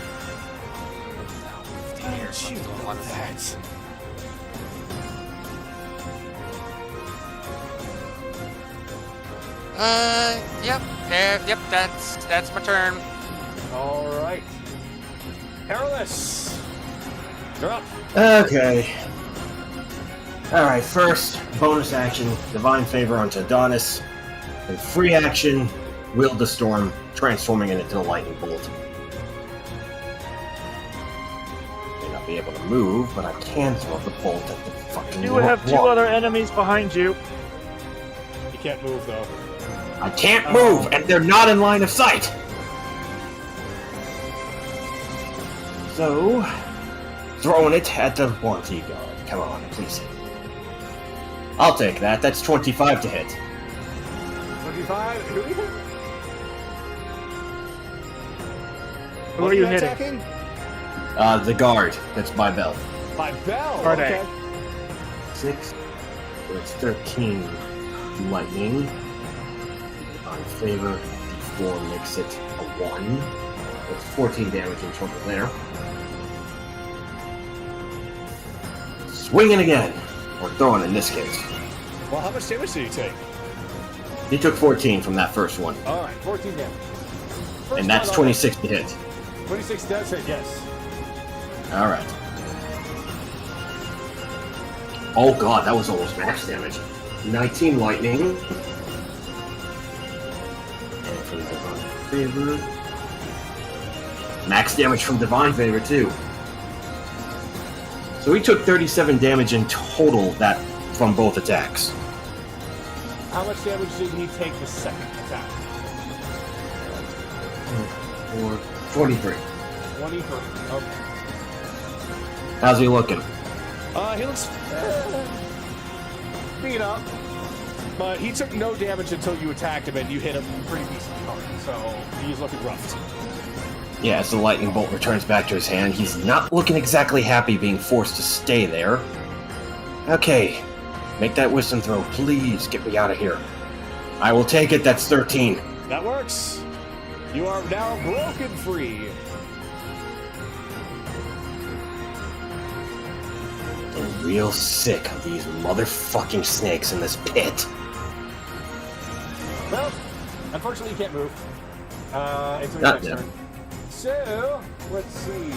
Aren't you love that? Yep, yep, that's my turn. All right. Perilous. You're up. Okay. Alright, first, bonus action, Divine Favor onto Adonis. And free action, Wield the Storm, transforming it into a lightning bolt. May not be able to move, but I can throw the bolt at the fucking You would have two wall. other enemies behind you. You can't move though. I can't move, and they're not in line of sight! So, throwing it at the warranty guard. Come on, please. I'll take that. That's 25 to hit. 25. Who are you hitting? Who are you hitting? attacking? The guard. That's by Bell. By Bell. Are okay. 6. So it's 13 lightning. On favor, D4 makes it a 1. That's 14 damage in total there. Swinging again. Or throwing in this case. Well, how much damage did he take? He took 14 from that first one. All right, 14 damage. First And that's one, 26 to hit. 26 does hit, yes. Alright. Oh god, that was almost max damage. 19 lightning. And from Divine Favor. Max damage from Divine Favor, too. So he took 37 damage in total that from both attacks. How much damage did he take the second attack? Or 23. 23. Okay. How's he looking? He looks beat up, but he took no damage until you attacked him and you hit him pretty decently hard. So he's looking rough. Yeah, as the lightning bolt returns back to his hand, he's not looking exactly happy being forced to stay there. Okay, make that wisdom throw, please. Get me out of here. I will take it, that's 13. That works. You are now broken free. I'm real sick of these motherfucking snakes in this pit. Well, unfortunately, you can't move. It's your Not next yet. turn. So, let's see.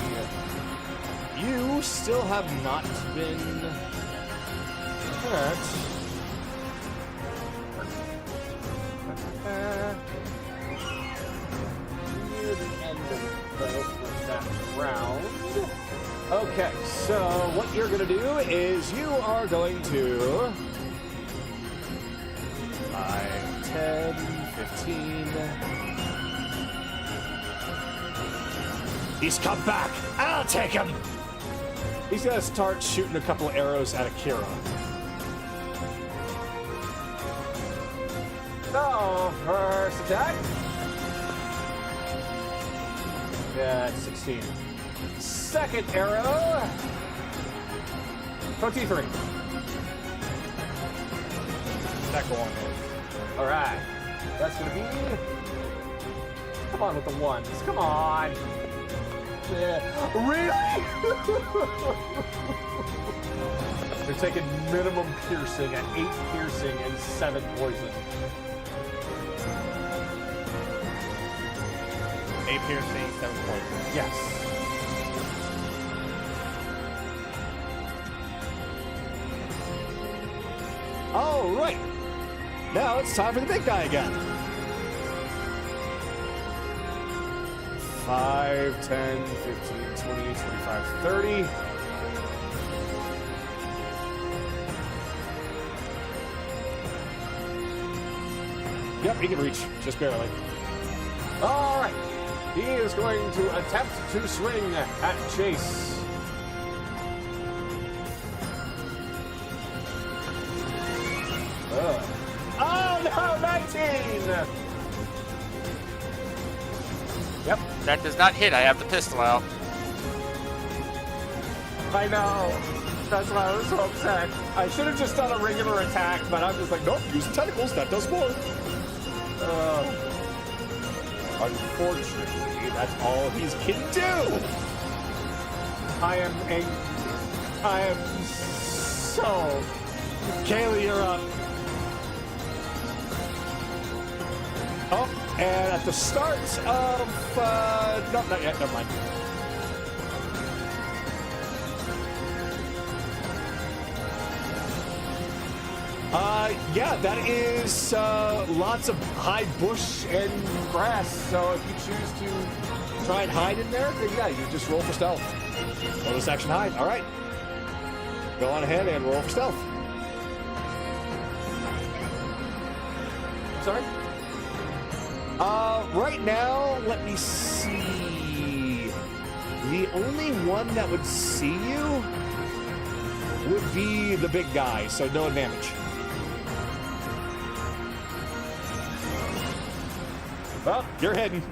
You still have not been hurt. Near the end of that round. Okay, so what you're going to do is you are going to 5, 10, 15. He's come back. I'll take him. He's going to start shooting a couple arrows at Akira. So, first attack. Yeah, 16. Second arrow. 23. That go on there. Alright. That's going to be... Come on with the ones. Come on. Yeah. Really? They're taking minimum piercing at 8 piercing and 7 poison. 8 piercing, 7 poison. Yes. All right. Now it's time for the big guy again. 5, 10, 15, 20, 25, 30. Yep, he can reach, just barely. All right. He is going to attempt to swing at Chase. Oh no, 19! Yep, That does not hit. I have the pistol out. I know. That's why I was so upset. I should have just done a regular attack, but I'm just like, nope, use the tentacles, that does more. Unfortunately, that's all he can do. I am so... Kaylee, you're up. Oh, and at the start of... no, not yet, never mind. Yeah, that is lots of high bush and grass. So if you choose to try and hide in there, then yeah, you just roll for stealth. Bonus action hide. All right. Go on ahead and roll for stealth. Sorry? Right now, let me see. The only one that would see you would be the big guy, so no advantage. Well, you're heading.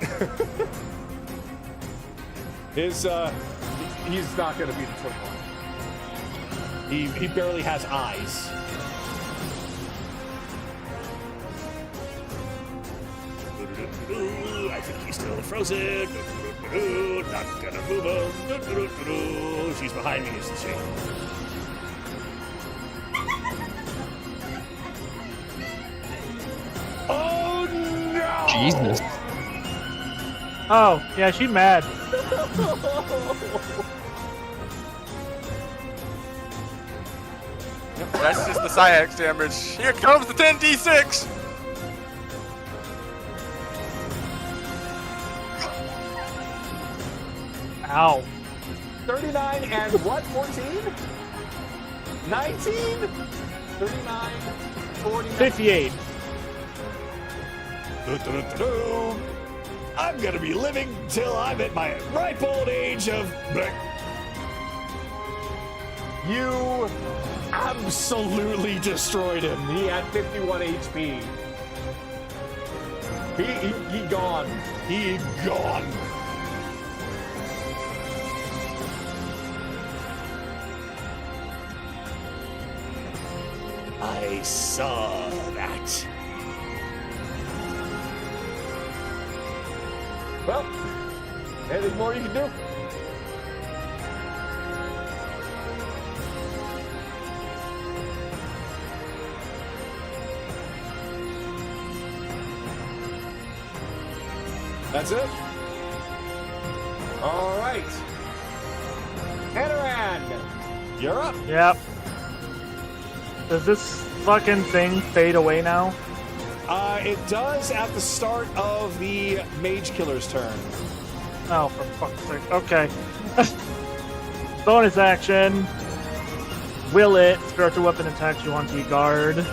He's not going to be the 21. He barely has eyes. I think he's still frozen. Not gonna move him. She's behind me, isn't she? Oh no! Jesus. Oh, yeah, she's mad. That's just the Psyax damage. Here comes the 10d6! Ow. 39 and what? 14? 19? 39, 40, 58. I'm gonna be living till I'm at my ripe old age of... You absolutely destroyed him. He had 51 HP. He gone. He gone. I saw that. Well, anything more you can do? That's it? All right. Hanaran, you're up. Yep. Does this fucking thing fade away now? It does at the start of the Mage Killer's turn. Oh, for fuck's sake. Okay. Bonus action. Will it start the weapon attacks you onto your guard? You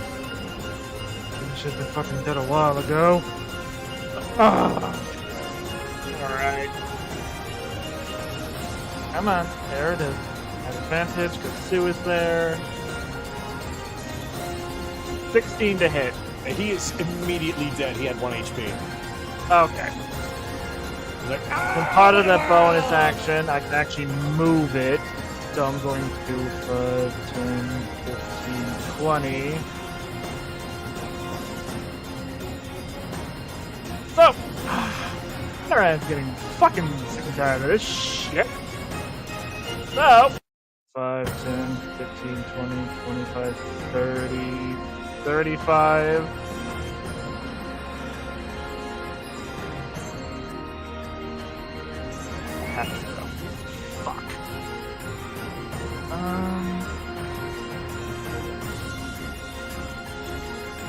should have been fucking dead a while ago. Alright. Come on. There it is. At advantage because Sue is there. 16 to hit. He is immediately dead. He had 1 HP. Okay. Like, So part of that bonus action, I can actually move it. So I'm going to 5, 10, 15, 20. So, Hanaran's getting fucking sick and tired of this shit. So, 5, 10, 15, 20, 25, 30, 35. Have to go. Fuck.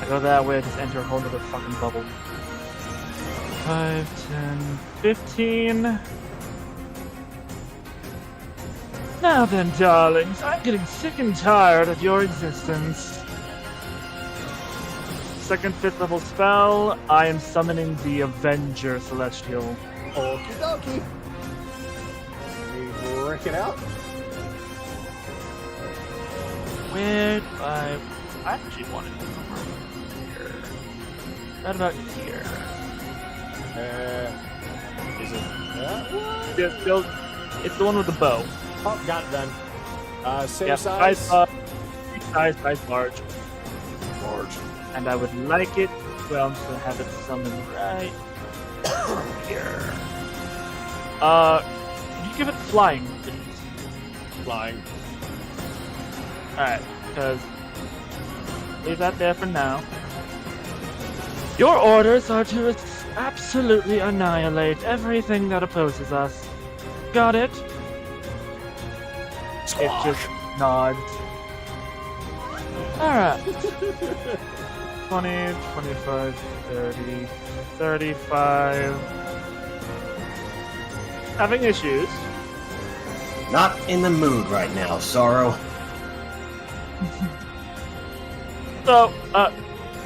I go that way, I just enter a whole other fucking bubble. 5, 10, 15. Now then, darlings, I'm getting sick and tired of your existence. Second, 5th level spell, I am summoning the Avenger Celestial. okie dokie. We break it out. Where I actually wanted to come over here. Right about here. Is it that one? It's the one with the bow. Oh, got it done. Same Yep, size. size large. Large. And I would like it. Well, I'm just gonna have it summoned right Here. You give it flying, please. Flying. Alright, because leave that there for now. Your orders are to absolutely annihilate everything that opposes us. Got it? It just nods. Alright. 20, 25, 30, 35. Having issues. Not in the mood right now, Sorrow. So,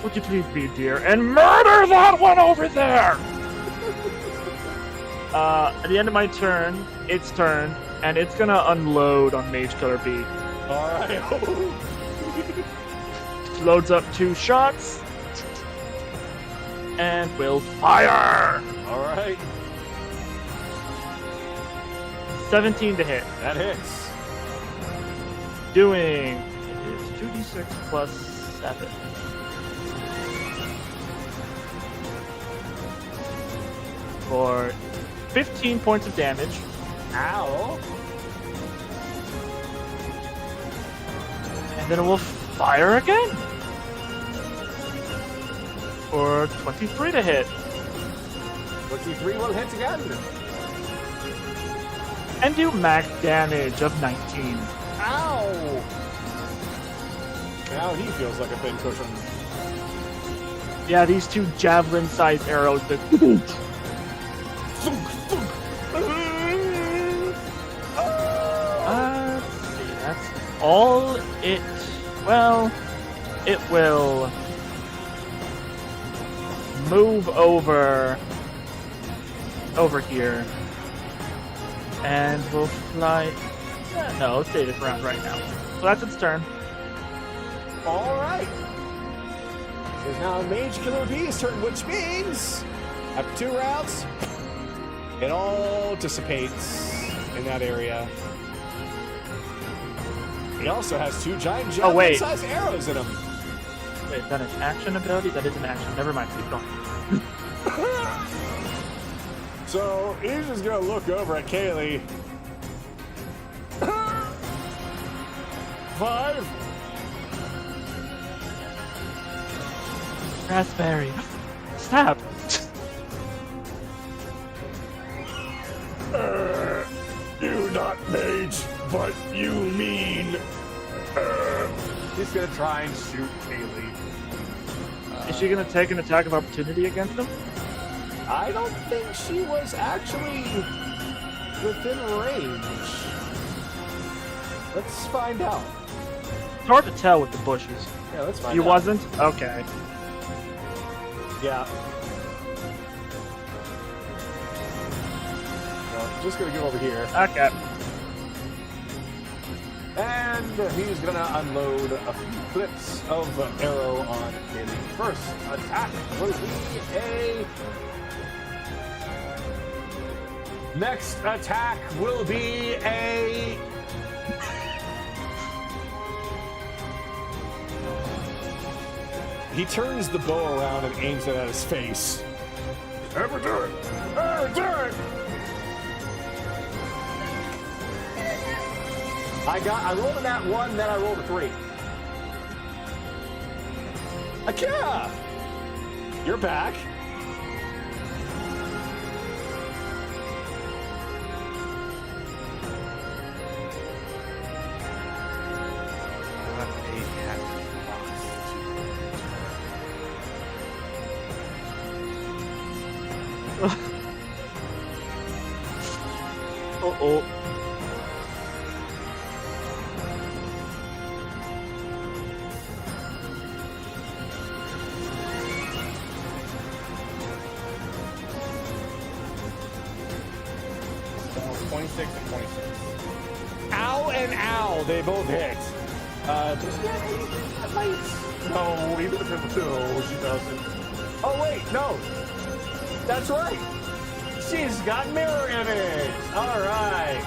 would you please be dear and murder that one over there? At the end of my turn, its turn, and it's gonna unload on Mage Killer B. Alright. Loads up 2 shots, and will fire! Alright. 17 to hit. That hits. Doing, it is 2d6 plus 7. For 15 points of damage. Ow. And then it will fire again. For 23 to hit. 23 will hit again. And do max damage of 19. Ow. Now he feels like a thin cushion. Yeah, these 2 javelin-sized arrows that... let's see, that's all it... Well, it will move over here, and will fly... no, let's stay this round right now. So that's its turn. Alright. It's now Mage Killer B's turn, which means after 2 rounds, it all dissipates in that area. He also has 2 giant wait. javelin-sized arrows in him. Wait, is that an action ability? That is an action. Never mind, keep going. So he's just gonna look over at Kaylee. 5. Raspberry. Stop! You not mage, but you mean. He's gonna try and shoot Kaylee. Is she gonna take an attack of opportunity against him? I don't think she was actually within range. Let's find out. It's hard to tell with the bushes. Yeah, let's find You out. wasn't? Okay. Yeah. Well, just gonna go over here. Okay. And he's gonna unload a few clips of arrow on Kaylee. First attack will be a... Next attack will be a... He turns the bow around and aims it at his face. Ever do it! Ever do it! I rolled a nat 1, then I rolled a 3. Akira! You're back. Uh-oh. So 26 and 26. Ow and ow, they both hit. Does she have anything that bites? No, even if it was 2, she doesn't. Oh wait, no. That's right. She's got mirror image. All right.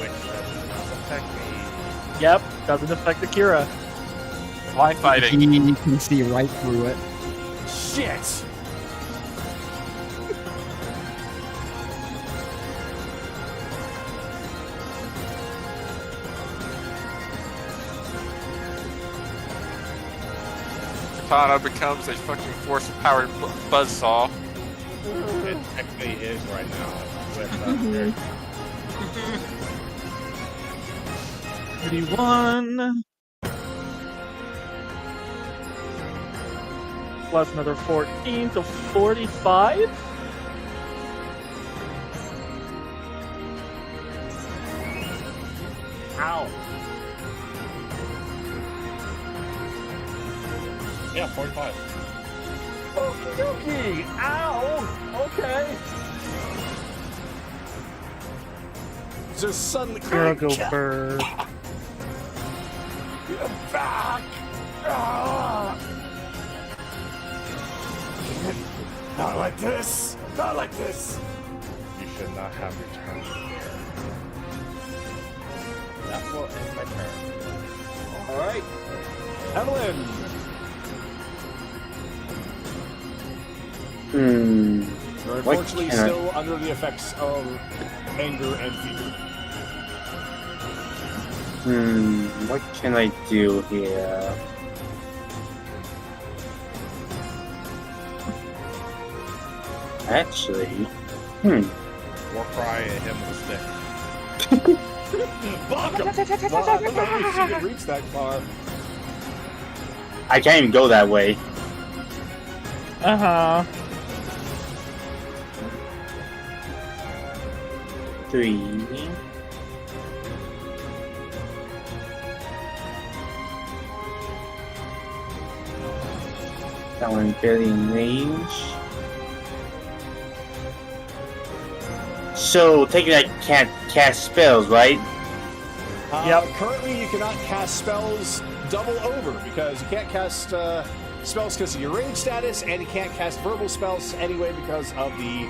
Which does not affect me. Yep, doesn't affect Akira. Line fighting. You can see right through it. Shit. katana becomes a fucking force-powered buzzsaw. It technically is right now. With, 31. Plus another 14, so 45. Ow. Yeah, 45. Okie dokie! Ow! Okay. Just suddenly. Here I'll go first. Get back! Ah! Not like this! Not like this! you should not have returned here. That will end my turn. Alright. Evelyn! You're unfortunately can I- still under the effects of anger and fear. What can I do here? Actually, War cry and him with a stick. Bonk him! Well, I don't know if she can reach that far. I can't even go that way. Uh-huh. 3. That one barely in range. So, taking that can't cast spells, right? Yep. Currently, you cannot cast spells double over because you can't cast spells because of your rage status, and you can't cast verbal spells anyway because of the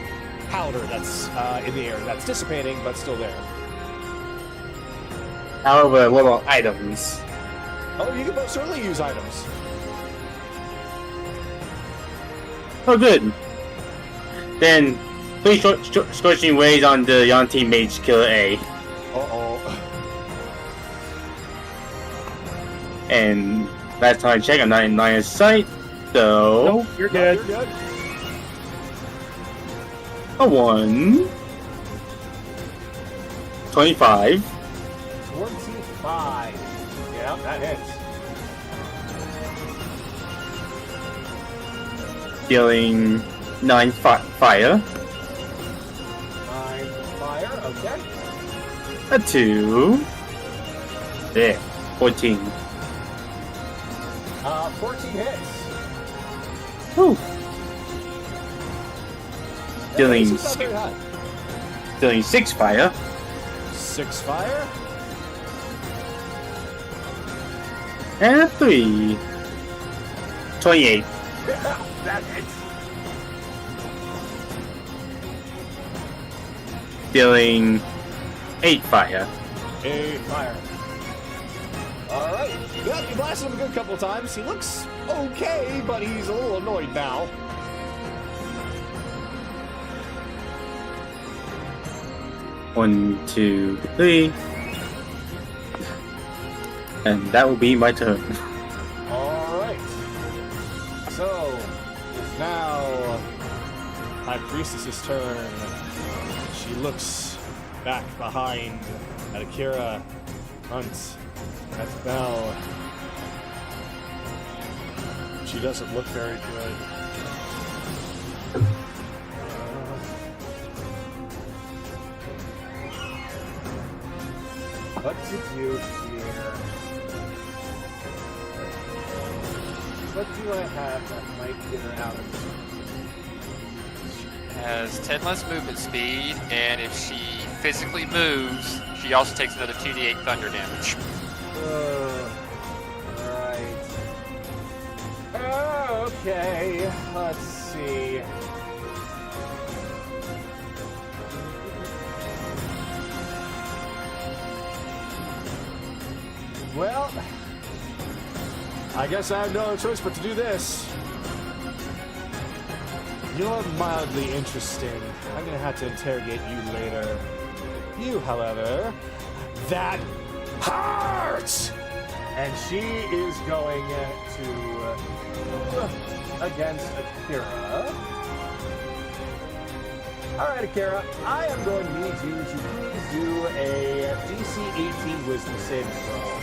powder that's in the air. That's dissipating, but still there. However, what about items? Oh, you can most certainly use items. Oh, good. Then, please scorching rays on the Yanti Mage Killer A. Uh-oh. And last time I checked, I'm not in line of sight, so Nope, you're No, good. you're good. a 1. 25. 25. Yeah, that hits. Dealing 9 fire. 9 fire, okay. A 2. There. 14. 14 hits. Whew. Dealing This is not very high. Dealing 6 fire. 6 fire. And a 3. 28. That hits. Dealing 8 fire. 8 fire. Alright. Yeah, you blasted him a good couple of times. He looks okay, but he's a little annoyed now. One, 2, 3. And that will be my turn. Alright. So, it's now High Priestess's turn. She looks back behind at Akira, Hunt, at Bell. She doesn't look very good. What to do here? What do I have that might get her out of this? Has 10 less movement speed, and if she physically moves, she also takes another 2d8 thunder damage. Right. Okay, let's see. Well, I guess I have no other choice but to do this. You're mildly interesting. I'm gonna have to interrogate you later. You, however, that hurts! And she is going to against Akira. Alright, Akira, I am going to need you to please do a DC 18 Wisdom saving throw.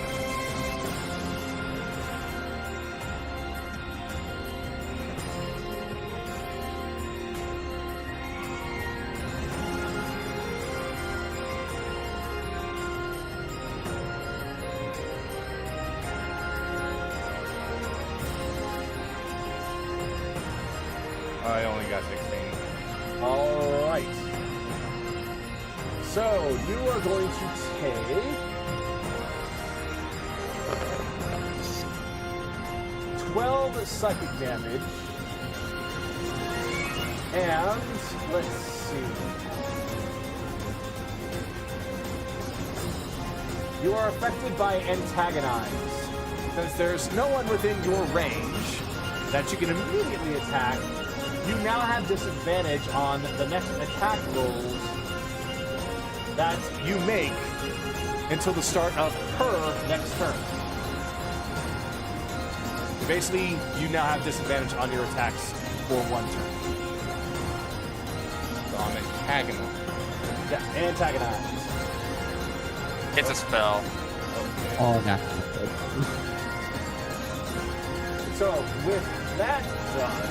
I only got 16. All right. So you are going to take 12 psychic damage, and let's see. You are affected by antagonize. Since there's no one within your range that you can immediately attack, you now have disadvantage on the next attack rolls that you make until the start of her next turn. Basically, you now have disadvantage on your attacks for one turn. So I'm antagonized. Yeah, antagonize. It's a spell. Oh, that's good. So, with that done,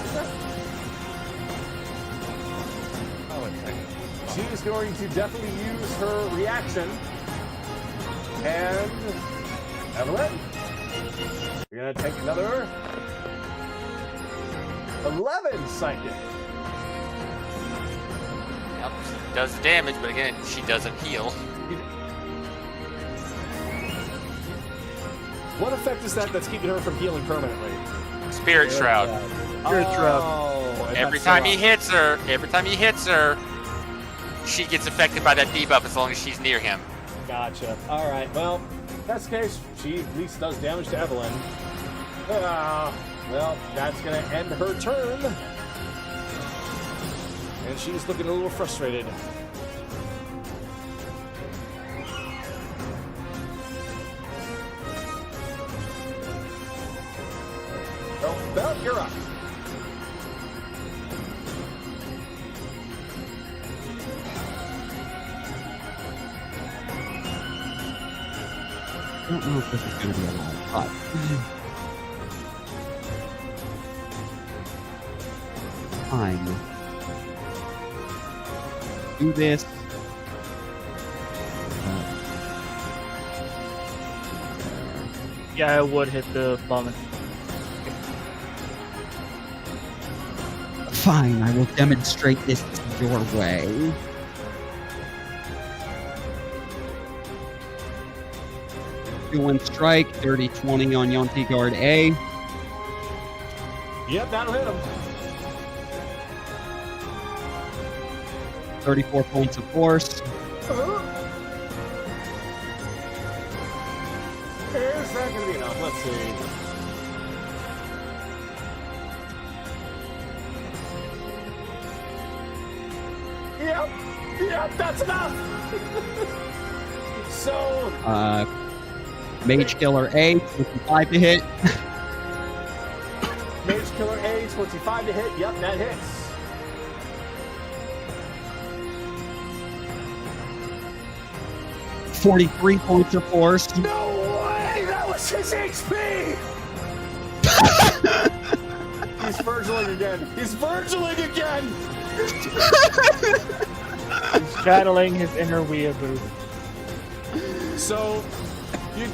she's going to definitely use her reaction. And Evelyn, you're going to take another 11 psychic. Yep, she does the damage, but again, she doesn't heal. What effect is that that's keeping her from healing permanently? Spirit Shroud. Spirit Shroud. Oh, and Every that's time so he hits her, she gets affected by that debuff as long as she's near him. Gotcha. All right. Well, in that case, she at least does damage to Evelyn. Well, that's going to end her turn. And she's looking a little frustrated. Oh, Belle, you're up. I don't know if this is going to be allowed, but fine. Do this. Yeah, I would hit the bomb. Fine, I will demonstrate this your way. Doing strike, 30-20 on Yonti Guard A. Yep, that'll hit him. 34 points of force. Is that going to be enough? Let's see. Yep, that's enough. So, Mage Killer A, 25 to hit. Mage Killer A, 25 to hit. Yep, that hits. $43 points of force. No way! That was his HP! He's Virgiling again. He's Virgiling again! He's channeling his inner weeaboo. So, you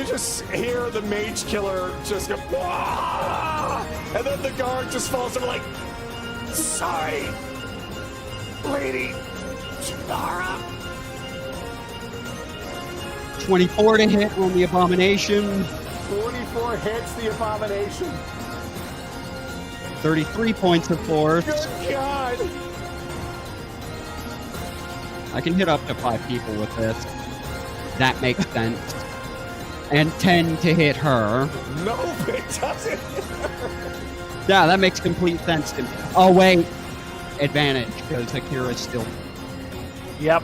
just hear the Mage Killer just go, "Wah!" And then the guard just falls over like, sorry, Lady Chinara. 24 to hit on the Abomination. 24 hits the Abomination. 33 points of force. Good God. I can hit up to 5 people with this. That makes sense. And 10 to hit her. Nope, it doesn't. Yeah, that makes complete sense to me. Oh, wait. Advantage, because Akira's still... Yep.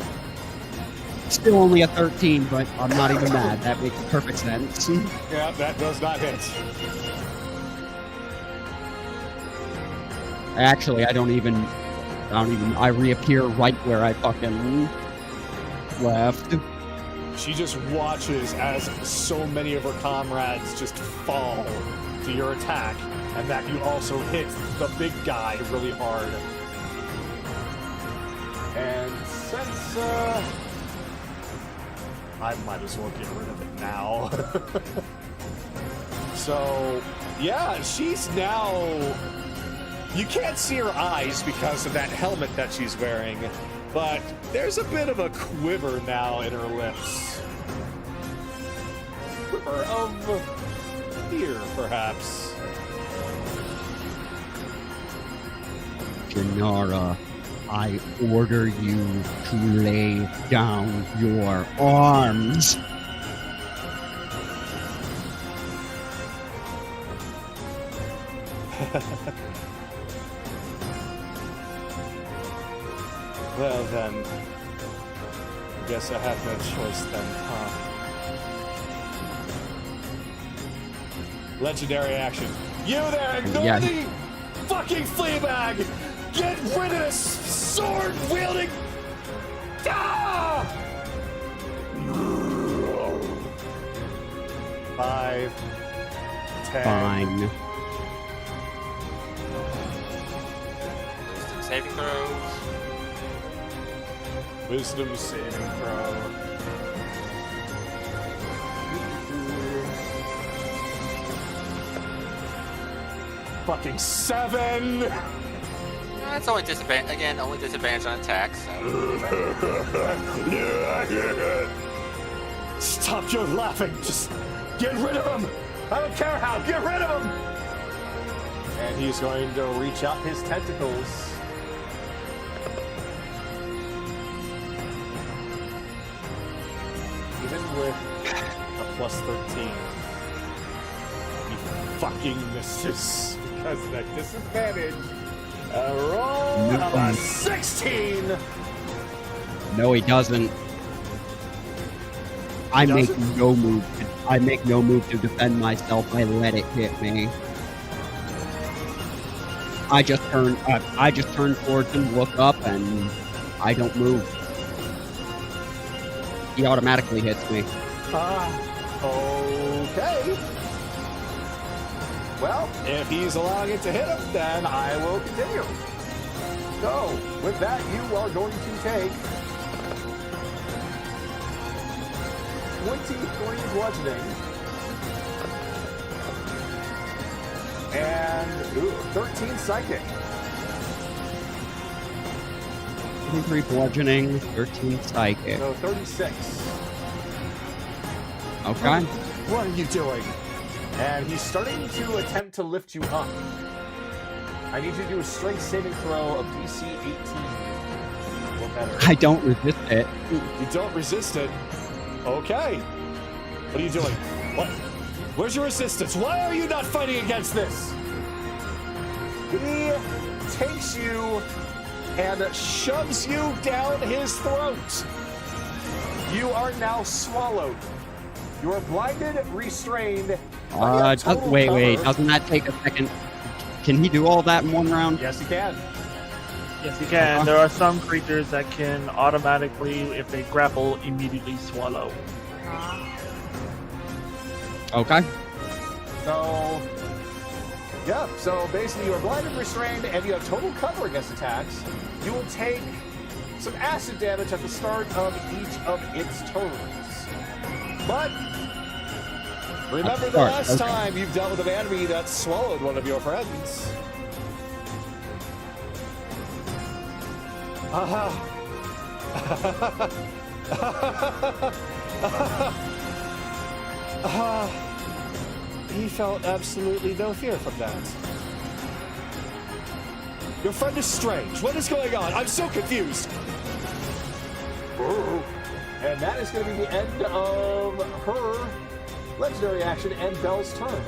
Still only a 13, but I'm not even mad. That makes perfect sense. Yeah, that does not hit. Actually, I reappear right where I fucking left. She just watches as so many of her comrades just fall to your attack, and that you also hit the big guy really hard. And since, I might as well get rid of it now. So, yeah, she's now... You can't see her eyes because of that helmet that she's wearing, but there's a bit of a quiver now in her lips. Quiver of fear, perhaps. Janara, I order you to lay down your arms. Well then, I guess I have no choice then, huh? Legendary action. You there, ignore the fucking Fleabag! Get rid of this sword-wielding... Ah! 5, 10... Fine. Saving throws. Wisdom saving throw. Fucking 7! That's only disadvantage. Again, only disadvantage on attacks. So. Stop your laughing! Just get rid of him! I don't care how! Get rid of him! And he's going to reach out his tentacles. Even with a plus 13, he fucking misses because of that disadvantage. A roll of a 16! No, he doesn't. I make no move. I make no move to defend myself. I let it hit me. I just turn towards him, look up, and I don't move. He automatically hits me. Okay. Well, if he's allowing it to hit him, then I will continue. So, with that, you are going to take 23 bludgeoning and 13 psychic. 23 bludgeoning, 13 psychic. So 36. Okay. What are you doing? And he's starting to attempt to lift you up. I need you to do a strength saving throw of DC 18 or better. I don't resist it. You don't resist it? Okay. What are you doing? What? Where's your resistance? Why are you not fighting against this? He takes you and shoves you down his throat. You are now swallowed. You are blinded, restrained. Wait. Doesn't that take a second? Can he do all that in one round? Yes, he can. Yes, you can. There are some creatures that can automatically, if they grapple, immediately swallow. Okay. So, yeah. So basically, you are blinded, restrained, and you have total cover against attacks. You will take some acid damage at the start of each of its turns. But remember the last time you've dealt with an enemy that swallowed one of your friends. He felt absolutely no fear from that. Your friend is strange. What is going on? I'm so confused. And that is going to be the end of her legendary action and Belle's turn.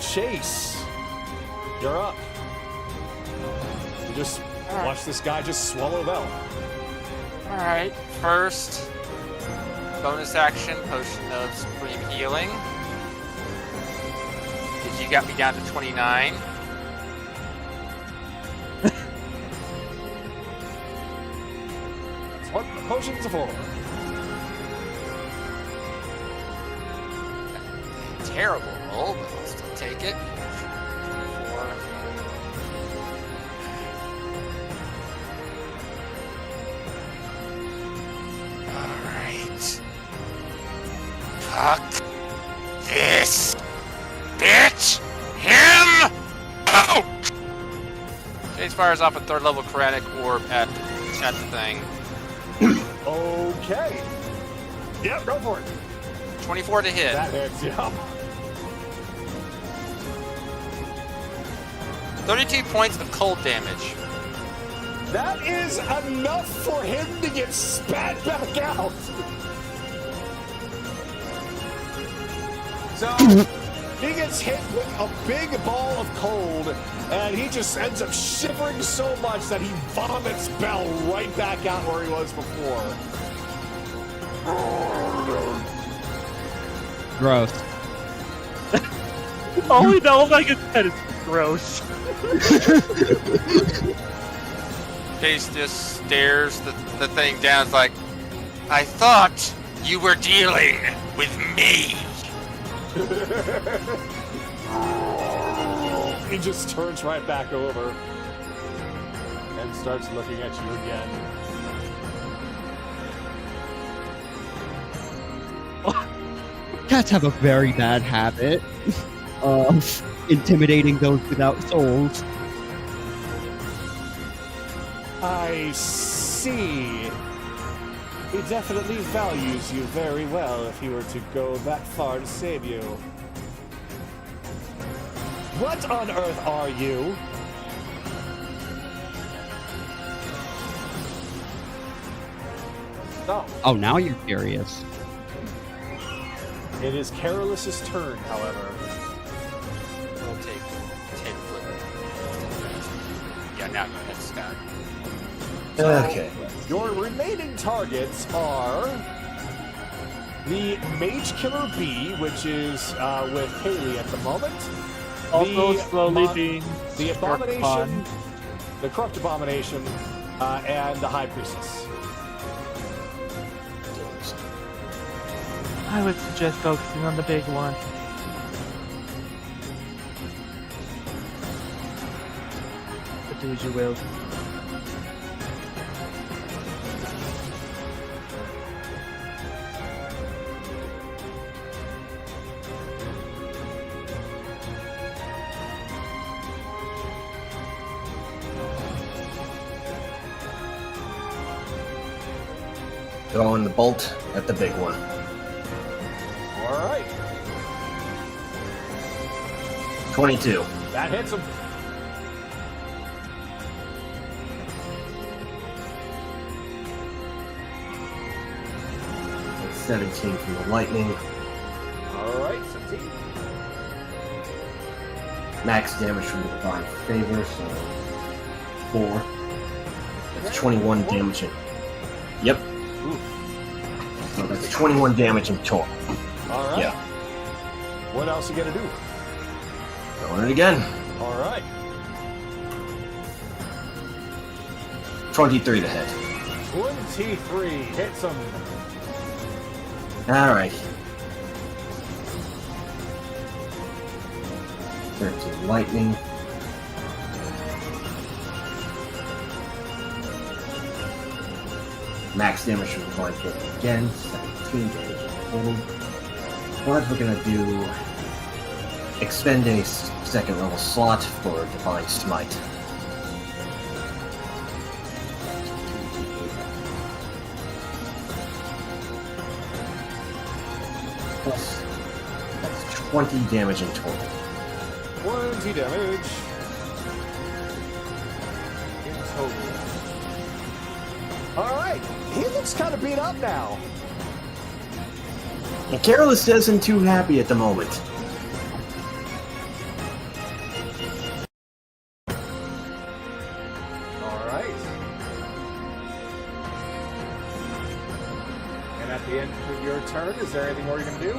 Chase, you're up. You just watch this guy just swallow Belle. Alright, first, bonus action, potion of supreme healing. Because you got me down to 29. That's what the potions are for. Terrible roll, but I'll still take it. 4. Alright. Fuck this bitch! Him! Oh! Chase fires off a 3rd level chromatic orb at the thing. Okay. Yep, go for it. 24 to hit. That hits, yeah. 32 points of cold damage. That is enough for him to get spat back out. So he gets hit with a big ball of cold, and he just ends up shivering so much that he vomits Bell right back out where he was before. Gross. All we know I can said is gross. Case just stares the thing down. It's like, I thought you were dealing with me. He just turns right back over and starts looking at you again. Cats have a very bad habit of intimidating those without souls. I see. He definitely values you very well if he were to go that far to save you. What on earth are you? No. Oh, now you're curious. It is Carolus's turn, however. We'll take 10 foot. Yeah, now go ahead, Scott. Okay. Your remaining targets are the Mage Killer Bee, which is with Haley at the moment. Also The slowly mon- being The struck Abomination, upon. the Corrupt Abomination, and the High Priestess. I would suggest focusing on the big one. But do as you will. Throwing the bolt at the big one. All right, 22. that hits him. That's 17 from the lightning. All right, 17. Max damage from the divine favor, so 4. That's 21 damage. Yep. So that's 21 damage in total. All right. Yeah. What else you gonna do? Throwing it again. All right. 23 to hit. 23 hits him. Alright. 13 lightning. Max damage from divine favor again. 17 damage in total. What we're gonna do, expend a second level slot for divine smite. Plus, that's 20 damage in total. 20 damage in total. All right, he looks kind of beat up now. And Carolus isn't too happy at the moment. All right. And And at the end of your turn, is there anything more you can do?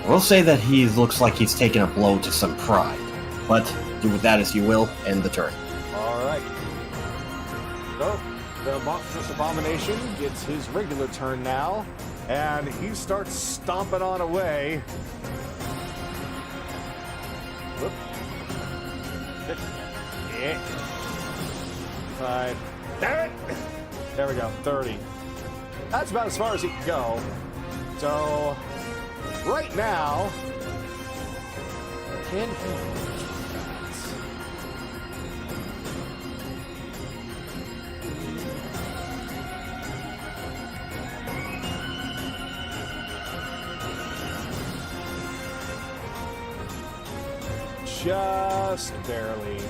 We'll say that he looks like he's taken a blow to some pride. But do with that as you will, end the turn. Alright. So, the monstrous abomination gets his regular turn now, and he starts stomping on away. Whoop. 6, 8, 5, damn it! There we go, 30. That's about as far as he can go. So, right now, can he... Just barely.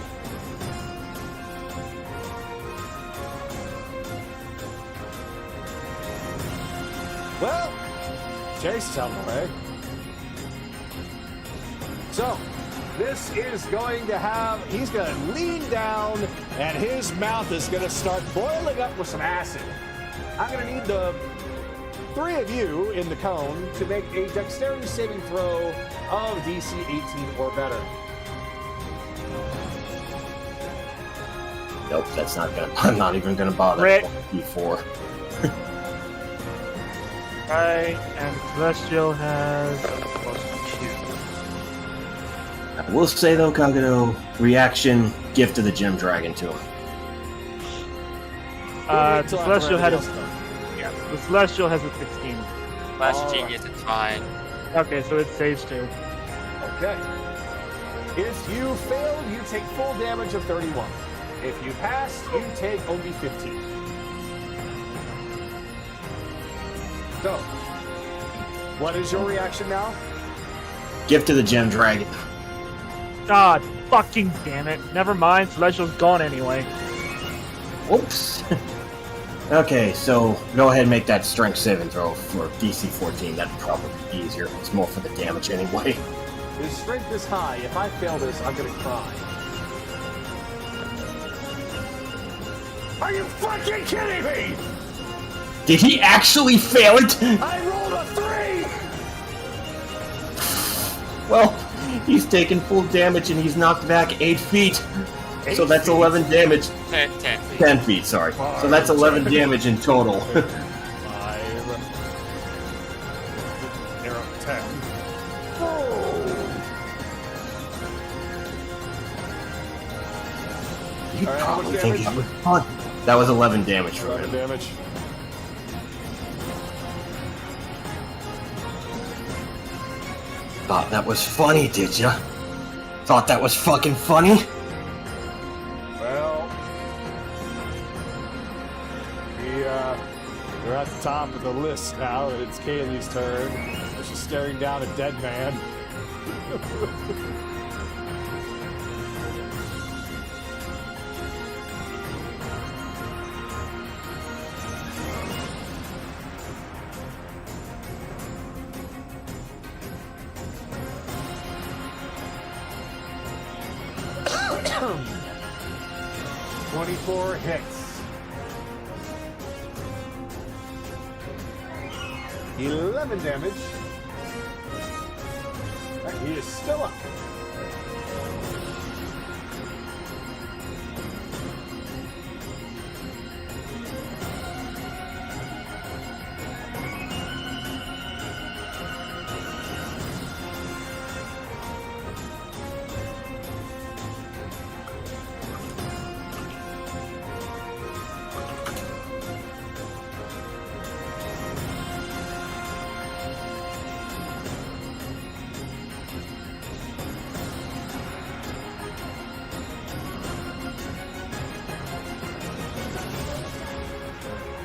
Well, Chase is out of the way. So, this is going to have, he's going to lean down, and his mouth is going to start boiling up with some acid. I'm going to need the 3 of you in the cone to make a dexterity saving throw of DC 18 or better. Nope, that's not gonna. I'm not even gonna bother. Rick. Before. Right, and Celestial has +2. I will say though, Kagato, reaction, gift of the gem dragon to him. The Celestial had a... Yeah, the Celestial has a 16. Last genius, it's fine. Okay, so it saves too. Okay. If you fail, you take full damage of 31. If you pass, you take only 15. So, what is your reaction now? Gift of the gem dragon. God fucking damn it. Never mind, Celestial's gone anyway. Whoops. Okay, so go ahead and make that strength saving throw for DC 14. That'd probably be easier. It's more for the damage anyway. His strength is high. If I fail this, I'm gonna cry. Are you fucking kidding me? Did he actually fail it? I rolled a 3! Well, he's taken full damage and he's knocked back 8 feet. So that's 11 damage. 10 feet. 10 feet, sorry. So that's 11 damage in total. 5. Arrow 10. You Alright, how probably much think damage? that was fun. That was 11 damage for 11 him. damage. Thought that was funny, did ya? Thought that was fucking funny? Well, we're at the top of the list now, and it's Kaylee's turn. She's staring down a dead man. .24 hits. 11 damage. He is still up.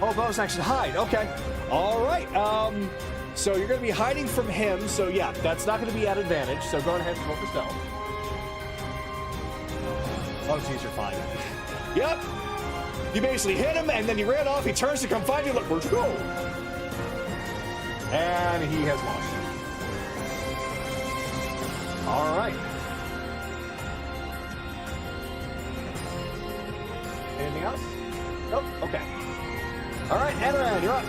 Oh, bonus action hide. Okay. All right. So you're going to be hiding from him. So yeah, that's not going to be at advantage. So go ahead and roll for stealth. Oh, geez, you're fine. Yep. You basically hit him, and then he ran off. He turns to come find you. Look, where'd you go? And he has lost you. All right. Anything else? Oh, okay. All right, Adaran, you're up.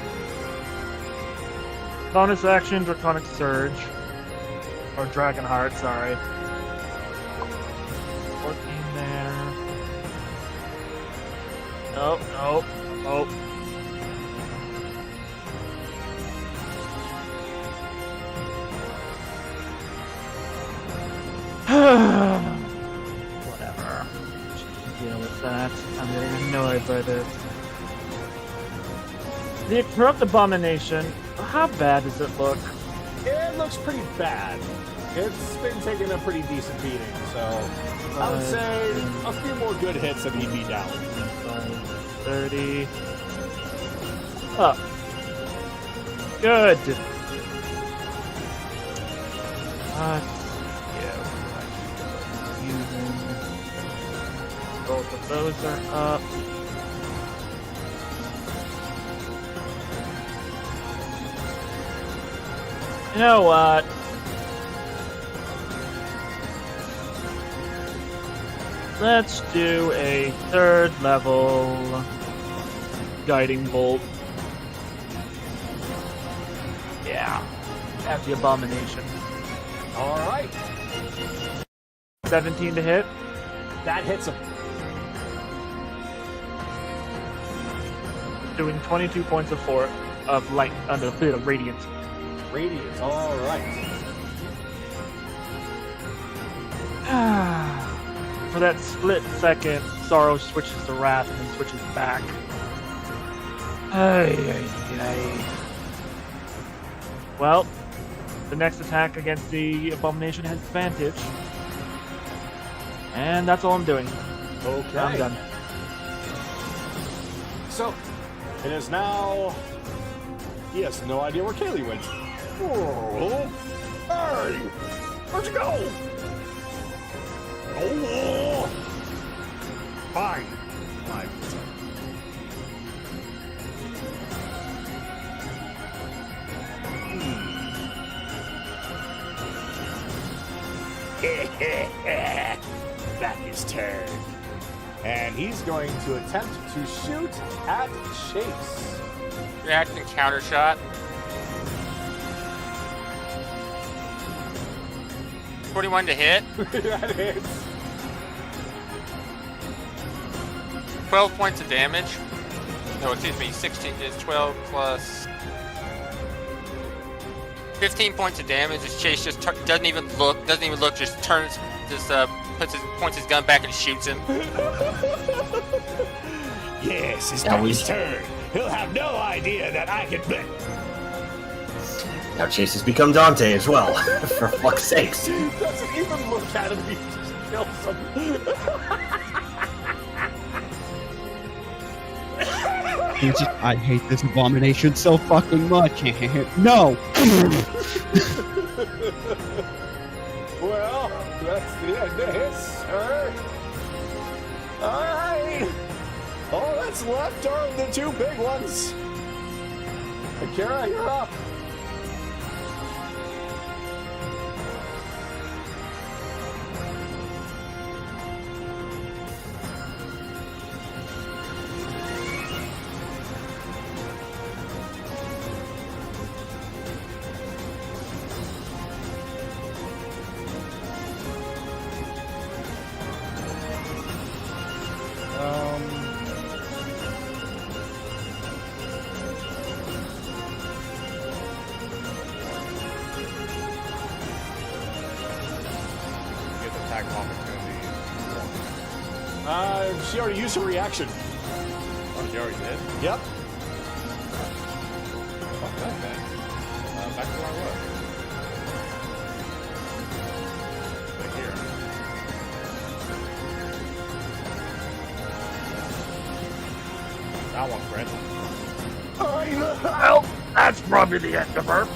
Bonus action, Draconic Surge. Or Dragon Heart, sorry. 14 there. Nope, nope, nope. Whatever. Just deal with that. I'm getting annoyed by this. The Corrupt Abomination. How bad does it look? It looks pretty bad. It's been taking a pretty decent beating, so I would say a few more good hits and he'd be down. 30. Up. Good. Both of those are up. You know what? Let's do a 3rd level guiding bolt. Yeah, at the abomination. All right. 17 to hit. That hits him. Doing 22 points of light under the bit of radiant. Radiant. All right. For that split second, Sorrow switches to Wrath and then switches back. Well, the next attack against the Abomination has advantage. And that's all I'm doing. Okay. I'm done. So, it is now... He has no idea where Kaylee went. Oh, hey! Where'd you go? Oh! Fine. Fine. Back his turn. And he's going to attempt to shoot at Chase. Reacting counter shot. 41 to hit. That hits. 12 points of damage. No, excuse me, 16 is 12 plus 15 points of damage. As Chase just doesn't even look, just turns, points his gun back and shoots him. Yes, it's not his turn. He'll have no idea that I can bet. Now Chase has become Dante as well, for fuck's sakes. He doesn't even look at him, he just kills him. I hate this abomination so fucking much. No! Well, that's the end of his turn. Alright. All that's left are the two big ones. Akira, you're up. She already used her reaction. Oh, she already did? Yep. Fuck that, man. Back to where I was. Right here. That one crit. Well, that's probably the end of her.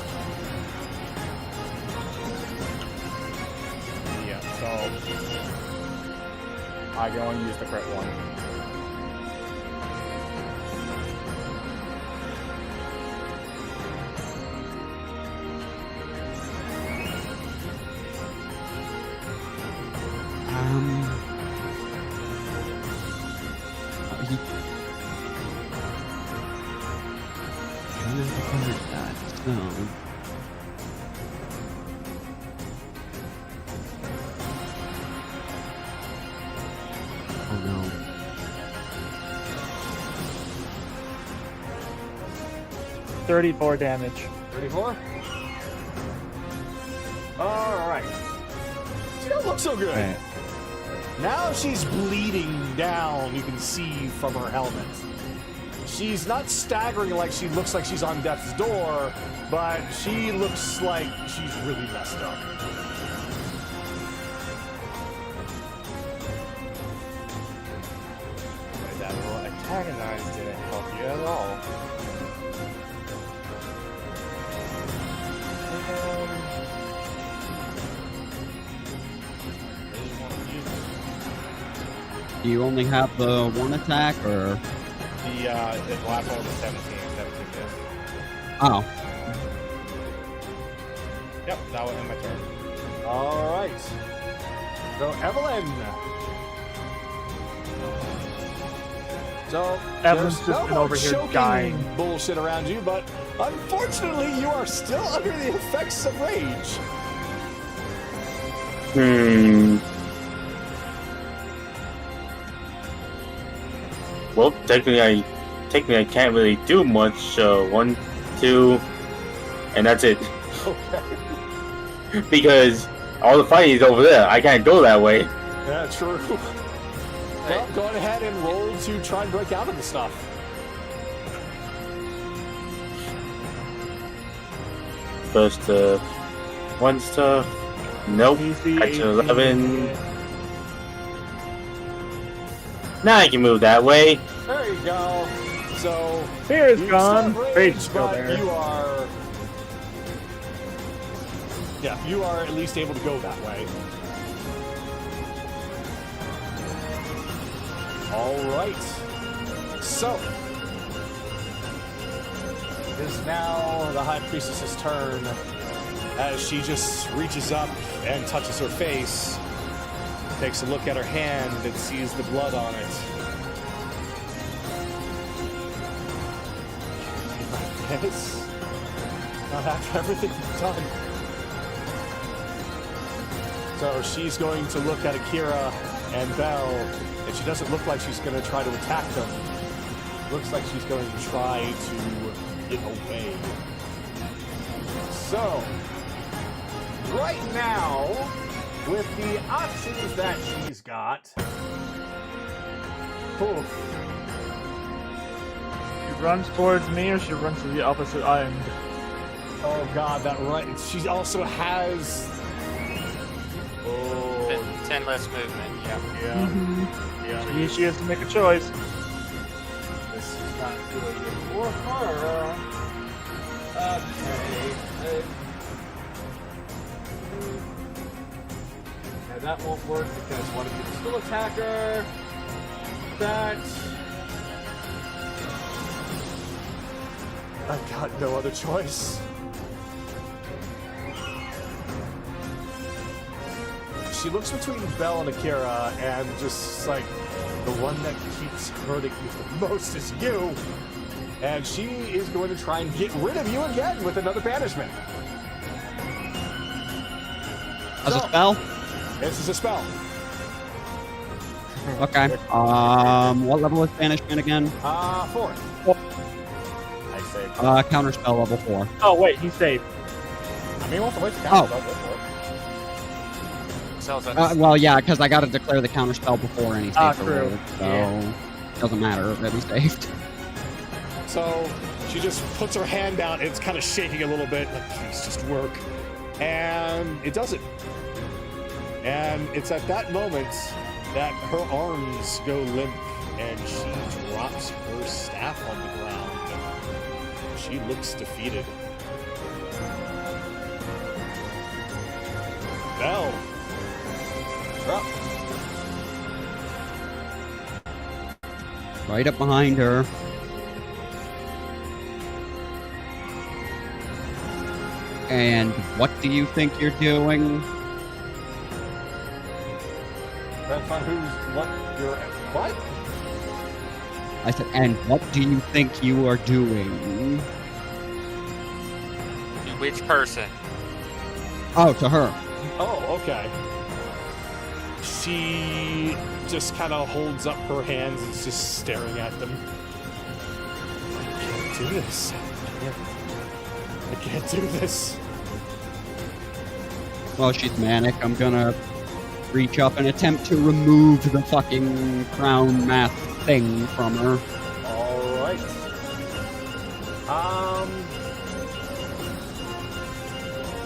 Yeah, so I can only use the crit one. Where's that? So. Oh no. 34 damage. 34? Alright. She don't look so good. Right. Now she's bleeding down, you can see from her helmet. She's not staggering like she looks like she's on death's door, but she looks like she's really messed up. That little antagonize didn't help you at all. Do you only have the one attack, or? The last one was 17 missed. Oh. Yep, that was in my turn. Alright. So, Evelyn. So, Evelyn's there's just been more over here choking dying. bullshit around you, but unfortunately, you are still under the effects of rage. Well, technically I can't really do much. So 1, 2, and that's it. Okay. Because all the fighting is over there. I can't go that way. Yeah, true. Well, go ahead and roll to try and break out of the stuff. First, one stuff. Nope. DC Action 18. 11. Now I can move that way. There you go. So, Fear is you gone. still have Rage rage, is still but there. you are... Yeah, you are at least able to go that way. Alright. So, it is now the High Priestess's turn as she just reaches up and touches her face, takes a look at her hand and sees the blood on it. Yes. Not after everything you've done. So she's going to look at Akira and Belle, and she doesn't look like she's going to try to attack them. Looks like she's going to try to get away. So, right now, with the options that she's got, oof, She runs towards me, or she runs to the opposite end. oh god, that right. She also has. Oh, 10 less movement, yeah. yeah. She has to make a choice. This is not doing it for her. Okay. Yeah, that won't work because one of you can still attack her. That. I've got no other choice. She looks between Belle and Akira and just like the one that keeps hurting me the most is you. And she is going to try and get rid of you again with another banishment. As a spell? This is a spell. Okay. What level is banishment again? 4. I say. Counter spell level 4. Oh wait, he saved. I mean, what's the way to Oh. go for it? So that's Well, yeah, because I got to declare the counter spell before any saves are true. rolled, so Yeah. doesn't matter that he saved. So she just puts her hand out and it's kind of shaking a little bit. Like, please just work. And it doesn't. And it's at that moment that her arms go limp and she drops her staff on the ground. She looks defeated. Belle. You're up. Right up behind her. And what do you think you're doing? That's not what you're. What? I said, and what do you think you are doing? which person? Oh, to her. Oh, okay. She just kind of holds up her hands and is just staring at them. I can't do this. I can't do this. Well, she's manic. I'm gonna reach up and attempt to remove the fucking crown math thing from her. All right.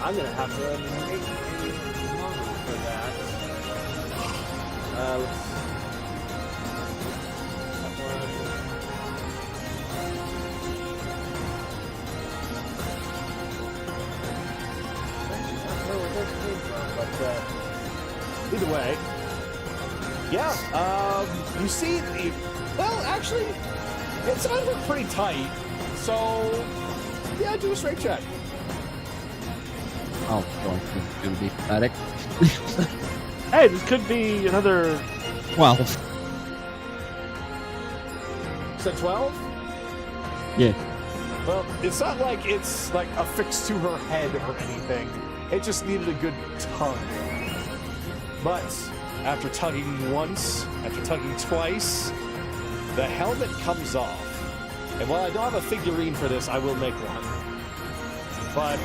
I'm gonna have to make a model for that. Let's that one. I don't know where this came from, but either way, yeah. You see the well, actually, it's under pretty tight. So yeah, do a strength check. Oh, boy, this is gonna be pathetic. Hey, this could be another. 12. Is that 12? Yeah. Well, it's not like it's like affixed to her head or anything. It just needed a good tug. But after tugging once, after tugging twice, the helmet comes off. And while I don't have a figurine for this, I will make one. But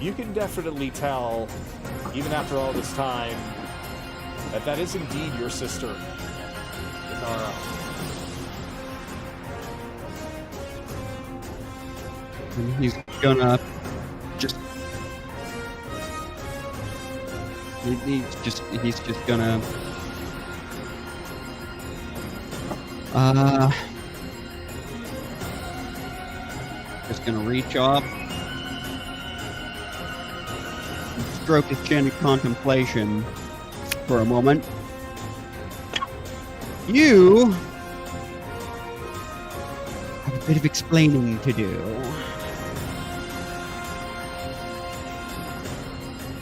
you can definitely tell, even after all this time, that that is indeed your sister, Nara. And he's gonna just. He's just gonna. Just gonna reach up. Stroke his chin in contemplation for a moment. You have a bit of explaining to do.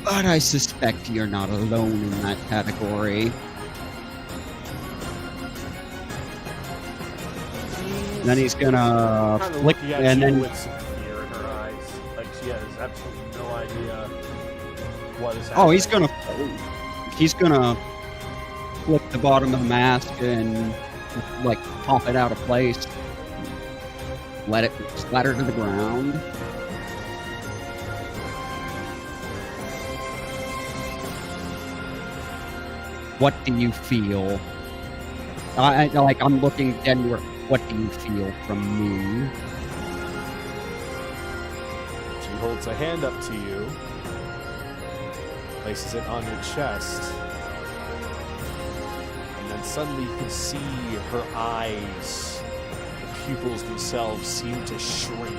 But I suspect you're not alone in that category. Then he's gonna Kind of flick, looking at and you then with some fear in her eyes, like she has absolutely no idea what is happening. oh, he's gonna flick the bottom of the mask and like pop it out of place, let it splatter to the ground. What do you feel? I'm looking Denver. What do you feel from me? She holds a hand up to you, places it on your chest, and then suddenly you can see her eyes, the pupils themselves seem to shrink.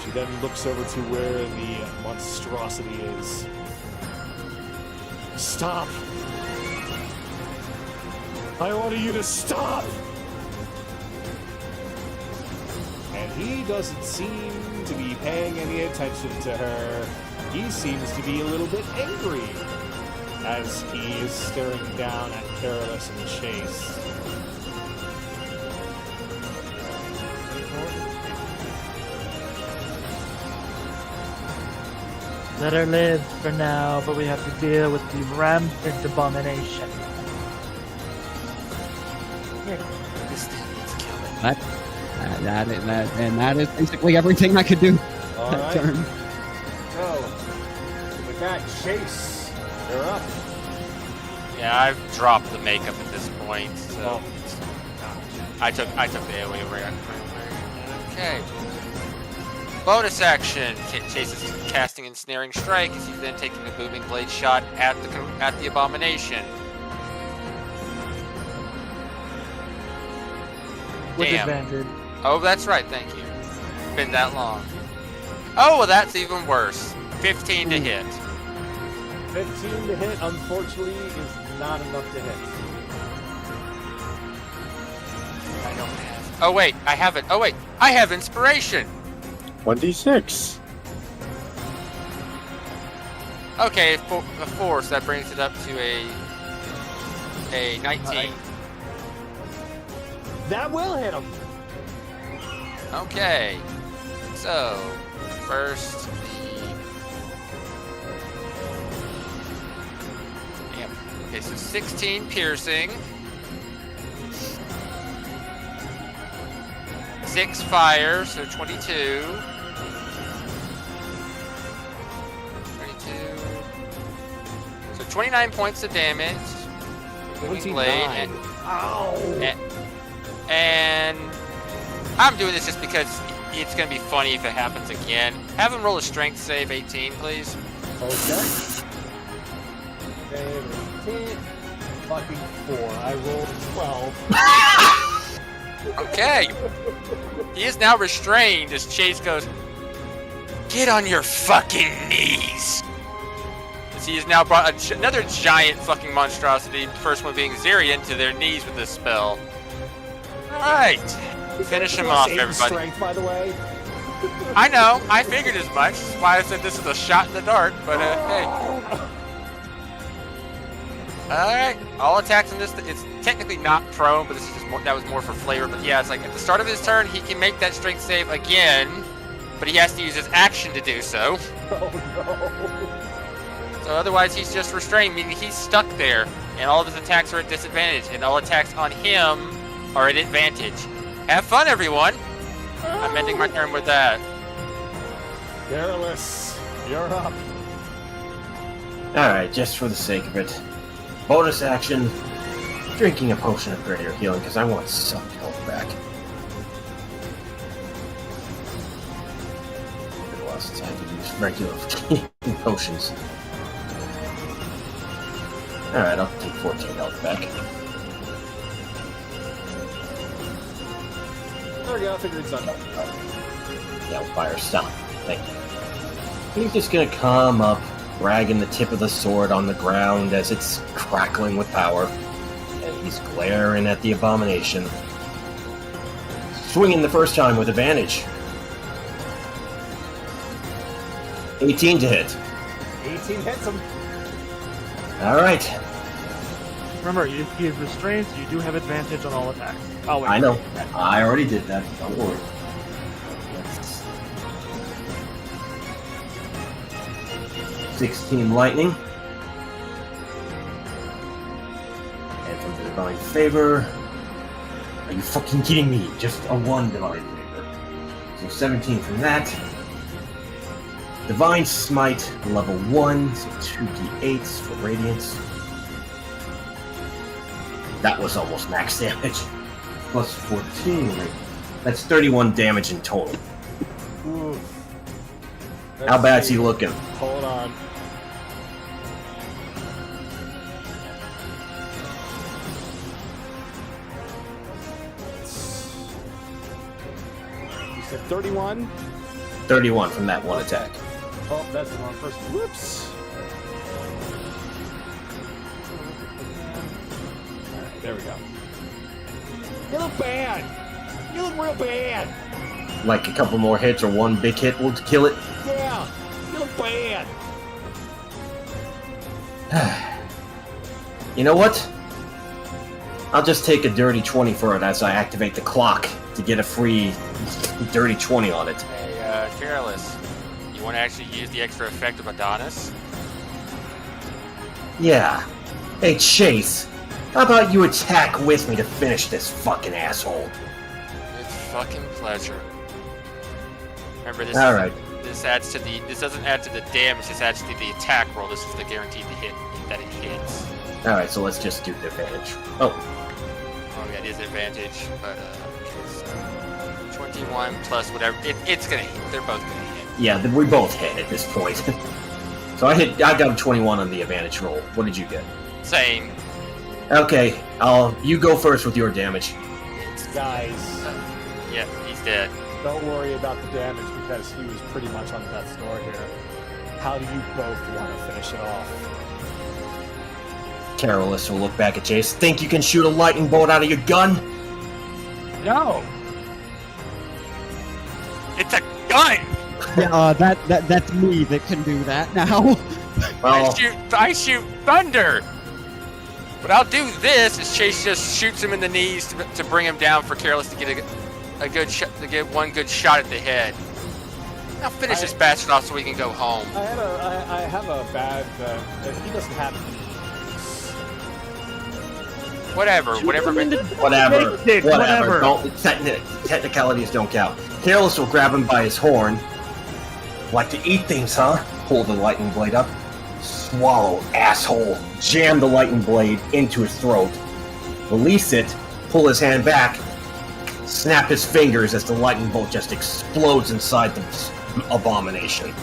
She then looks over to where the monstrosity is. Stop! I order you to stop! And he doesn't seem to be paying any attention to her. He seems to be a little bit angry as he is staring down at Carolus and Chase. Let her live for now, but we have to deal with the rampant abomination. This thing needs killing. That is basically everything I could do All that right. turn. So, with that, Chase, you're up. Yeah, I've dropped the makeup at this point, so Oh. I took the AoE reaction. Okay. Bonus action. Chase is casting ensnaring strike as he's then taking a booming blade shot at the abomination. With Damn. advantage. Oh, that's right. Thank you. Been that long. Oh, well, that's even worse. 15 to hit. 15 to hit, unfortunately, is not enough to hit. I don't have. Oh wait, I have it. Oh wait, I have inspiration. 1d6. Okay, a 4, so that brings it up to a 19. That will hit him. Okay. So, first Damn. Okay, so 16 piercing. 6 fire, so 22. 22. So 29 points of damage. Moving blade. 29. And, Ow. and I'm doing this just because it's going to be funny if it happens again. Have him roll a strength save, 18, please. Okay. Save 18. Fucking 4. I rolled 12. Okay. He is now restrained as Chase goes, "Get on your fucking knees." As he has now brought another giant fucking monstrosity, the first one being Zirian, to their knees with this spell. Alright. Finish him off, everybody. Strength, by the way. I know, I figured as much. That's why I said this is a shot in the dark, but hey. Alright, all attacks in this, it's technically not prone, but this is just more, that was more for flavor. But yeah, it's like at the start of his turn, he can make that strength save again, but he has to use his action to do so. Oh no. So otherwise he's just restrained, meaning he's stuck there, and all of his attacks are at disadvantage, and all attacks on him are at advantage. Have fun, everyone! I'm ending my turn with that. Careless, you're up. Alright, just for the sake of it. Bonus action, drinking a potion of greater healing, because I want some health back. It's been a while since I had to use regular potions. Alright, I'll take 14 health back. There we go, I figured it's done. Yeah, fire, stop. Thank you. He's just gonna come up, dragging the tip of the sword on the ground as it's crackling with power. And he's glaring at the abomination. Swinging the first time with advantage. 18 to hit. 18 hits him. Alright, Remember, he is restrained, so you do have advantage on all attacks. Oh, wait. I know. I already did that, don't worry. 16 lightning. And from the divine favor. Are you fucking kidding me? Just a 1 divine favor. So 17 from that. Divine smite, level 1, so 2d8s for radiance. That was almost max damage. Plus 14. That's 31 damage in total. Ooh. How bad's he looking? Hold on. You said 31? 31 from that one attack. Oh, that's the wrong person. Whoops. Alright, there we go. You look bad. You look real bad. Like a couple more hits or one big hit will kill it. Yeah. You look bad. You know what? I'll just take a dirty 20 for it as I activate the clock to get a free dirty 20 on it. Hey, Careless, you want to actually use the extra effect of Adonis? Yeah. Hey, Chase. How about you attack with me to finish this fucking asshole? With fucking pleasure. Remember, this Alright. This adds to the. This doesn't add to the damage. This adds to the attack roll. This is the guaranteed to hit that it hits. Alright, so let's just do the advantage. Oh, Oh yeah, it is advantage, but it's 21 plus whatever. It's gonna hit. They're both gonna hit. yeah, we both hit at this point. So I got a 21 on the advantage roll. What did you get? Same. Okay, you go first with your damage. Guys, Yeah, he's dead. don't worry about the damage because he was pretty much on death's door here. How do you both want to finish it off? Carolus will look back at Chase. Think you can shoot a lightning bolt out of your gun? No! It's a gun. Yeah, that's me that can do that now. Well, I shoot thunder. But I'll do this as Chase just shoots him in the knees to bring him down for Careless to get a good shot, to get one good shot at the head. Now finish this bastard off so we can go home. I have a bad. He doesn't have. Whatever. Don't, technicalities don't count. Careless will grab him by his horn. Like to eat things, huh? Pull the lightning blade up. Swallow, asshole. Jam the lightning blade into his throat. Release it. Pull his hand back. Snap his fingers as the lightning bolt just explodes inside the abomination.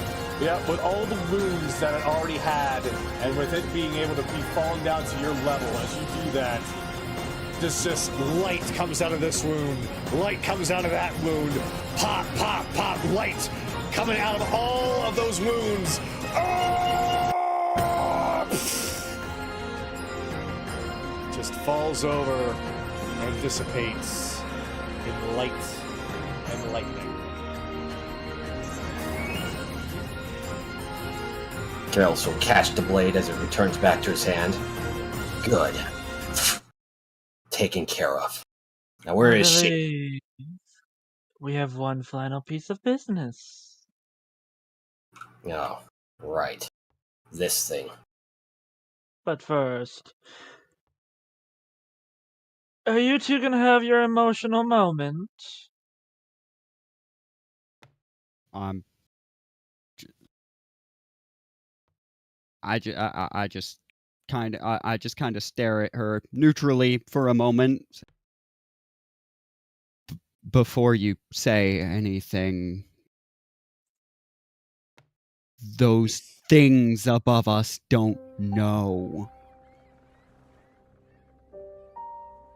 Yeah, with all the wounds that it already had, and with it being able to be falling down to your level as you do that, just light comes out of this wound, light comes out of that wound, pop, pop, pop, light coming out of all of those wounds. Just falls over and dissipates in light and lightning. Careless will catch the blade as it returns back to his hand. Good. Taken care of. Now where is she? We have one final piece of business. Oh, right. This thing. But first, are you two gonna have your emotional moment? I just kind of stare at her neutrally for a moment before you say anything. Those things above us don't know.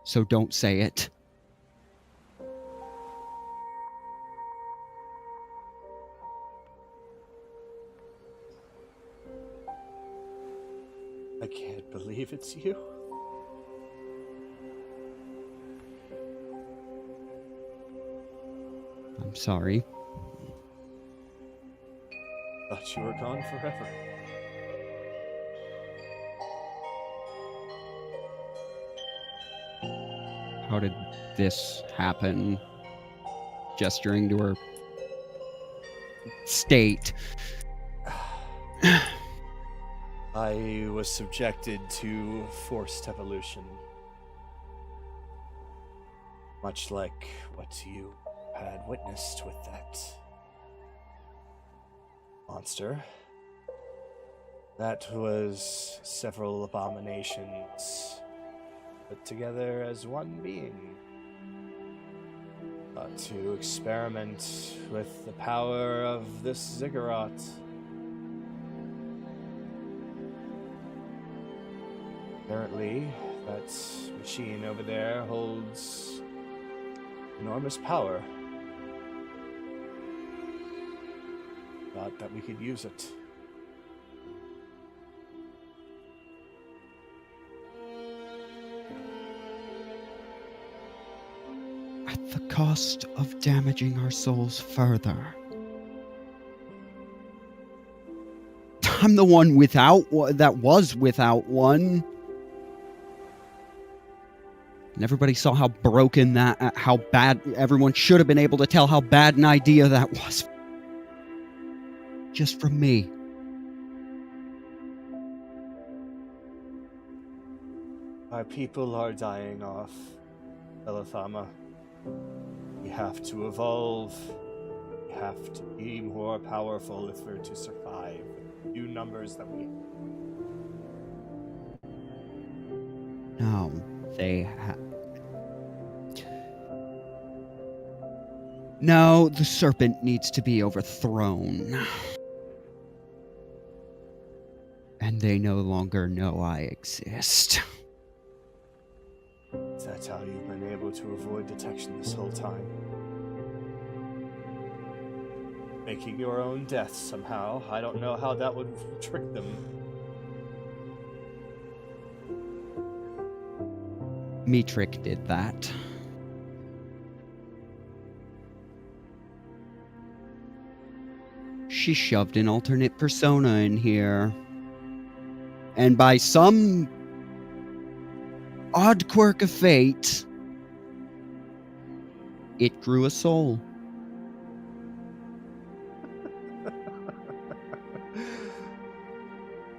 So don't say it. I can't believe it's you. I'm sorry. Thought you were gone forever. How did this happen? Gesturing to her state. I was subjected to forced evolution. Much like what you had witnessed with that monster. That was several abominations put together as one being. To experiment with the power of this ziggurat. Apparently, that machine over there holds enormous power. Thought that we could use it. At the cost of damaging our souls further. I'm the one that was without one. And everybody saw how broken how bad, everyone should have been able to tell how bad an idea that was. Just from me. Our people are dying off, Elithama. We have to evolve. We have to be more powerful if we're to survive. Few numbers that we... No, No, the serpent needs to be overthrown. And they no longer know I exist. Is that how you've been able to avoid detection this whole time? Making your own death somehow. I don't know how that would trick them. Metric did that. She shoved an alternate persona in here. And by some odd quirk of fate, it grew a soul.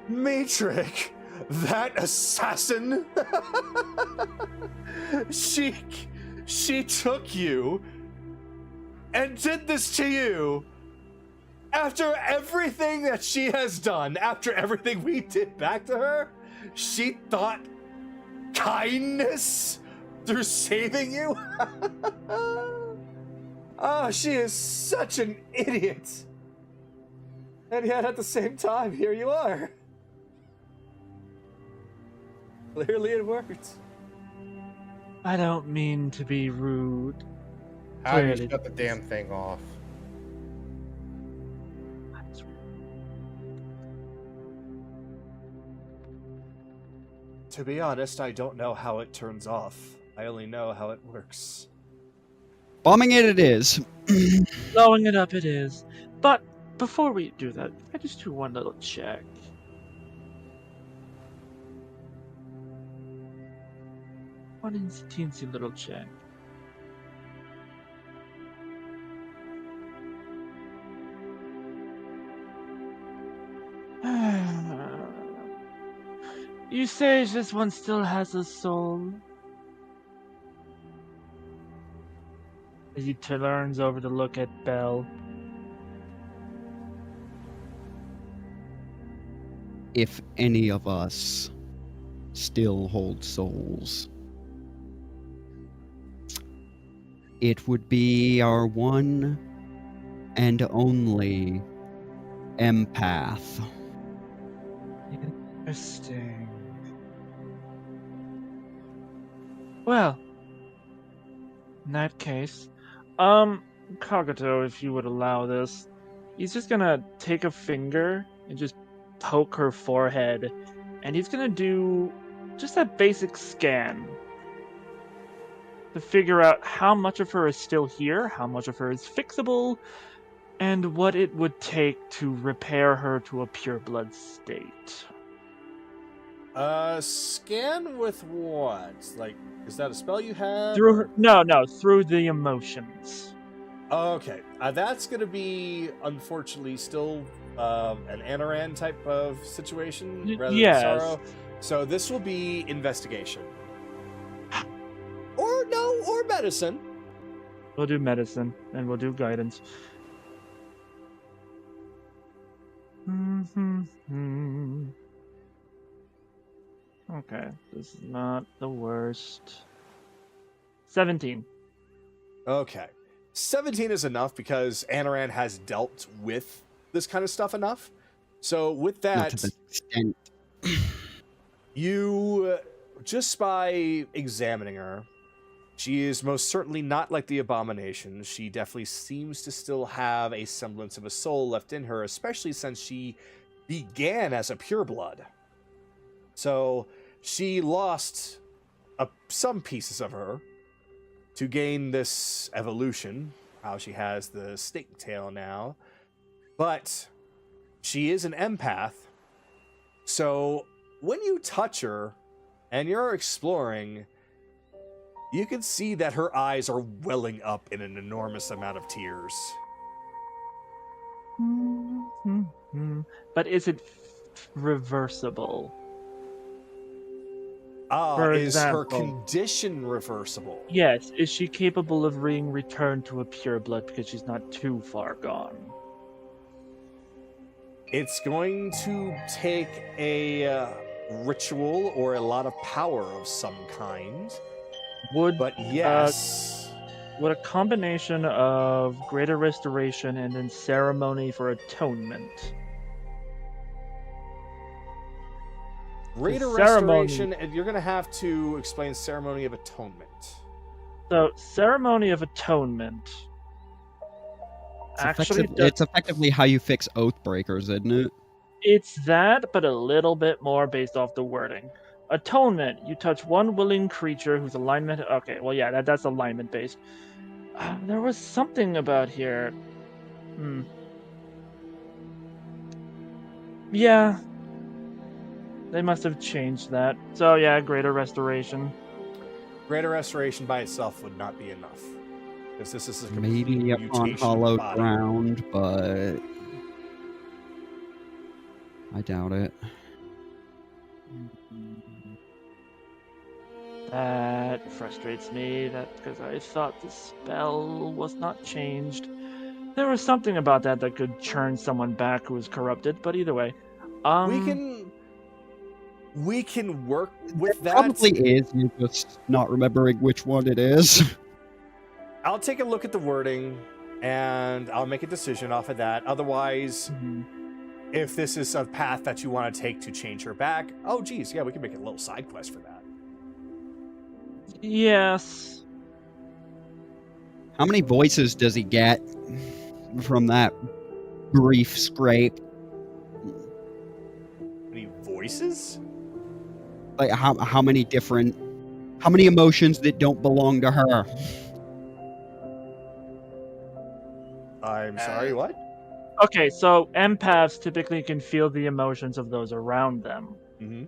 Matrix, that assassin. she took you and did this to you after everything that she has done, after everything we did back to her. She thought kindness through saving you. Oh, she is such an idiot. And yet at the same time, here you are. Clearly it worked. I don't mean to be rude. How do you Clearly. shut the damn thing off? To be honest, I don't know how it turns off. I only know how it works. Bombing it is. Blowing it up it is. But before we do that, I just do one little check. One teensy little check. You say this one still has a soul? As he turns over to look at Belle. If any of us still hold souls, it would be our one and only empath. Interesting. Well, in that case, Kagato, if you would allow this, he's just gonna take a finger and just poke her forehead, and he's gonna do just a basic scan to figure out how much of her is still here, how much of her is fixable, and what it would take to repair her to a pureblood state. Scan with what? Like, is that a spell you have? Through her, no, through the emotions. Okay, that's gonna be unfortunately still an Anoran type of situation rather yes. than sorrow. So this will be investigation, or medicine. We'll do medicine and we'll do guidance. Okay, this is not the worst. 17. Okay, 17 is enough because Anoran has dealt with this kind of stuff enough. So with Not to that, the extent. you just by examining her, she is most certainly not like the abomination. She definitely seems to still have a semblance of a soul left in her, especially since she began as a pureblood. So she lost some pieces of her to gain this evolution, how she has the snake tail now. But she is an empath, so when you touch her and you're exploring, you can see that her eyes are welling up in an enormous amount of tears. But is it reversible? Is her example. condition reversible? Yes. Is she capable of being returned to a pureblood because she's not too far gone? It's going to take a ritual or a lot of power of some kind. But yes. Would a combination of greater restoration and then ceremony for atonement? Greater ceremony- restoration, and you're going to have to explain ceremony of atonement. So, ceremony of atonement. Actually, It's effectively how you fix oath breakers, isn't it? it's that, but a little bit more based off the wording. Atonement. You touch one willing creature whose alignment. Okay, well, yeah, that's alignment based. There was something about here. Yeah. They must have changed that. So yeah, greater restoration. Greater restoration by itself would not be enough. Because this is a complete Maybe upon mutation hallowed body. ground, but I doubt it. That frustrates me. That because I thought the spell was not changed. There was something about that could churn someone back who was corrupted. But either way, we can work with that. Probably is. You're just not remembering which one it is. I'll take a look at the wording, and I'll make a decision off of that. Otherwise, if this is a path that you want to take to change her back, oh geez, yeah, we can make a little side quest for that. yes. How many voices does he get from that brief scrape? Any voices? Like how many emotions that don't belong to her? I'm sorry, what? Okay, so empaths typically can feel the emotions of those around them, Mm-hmm.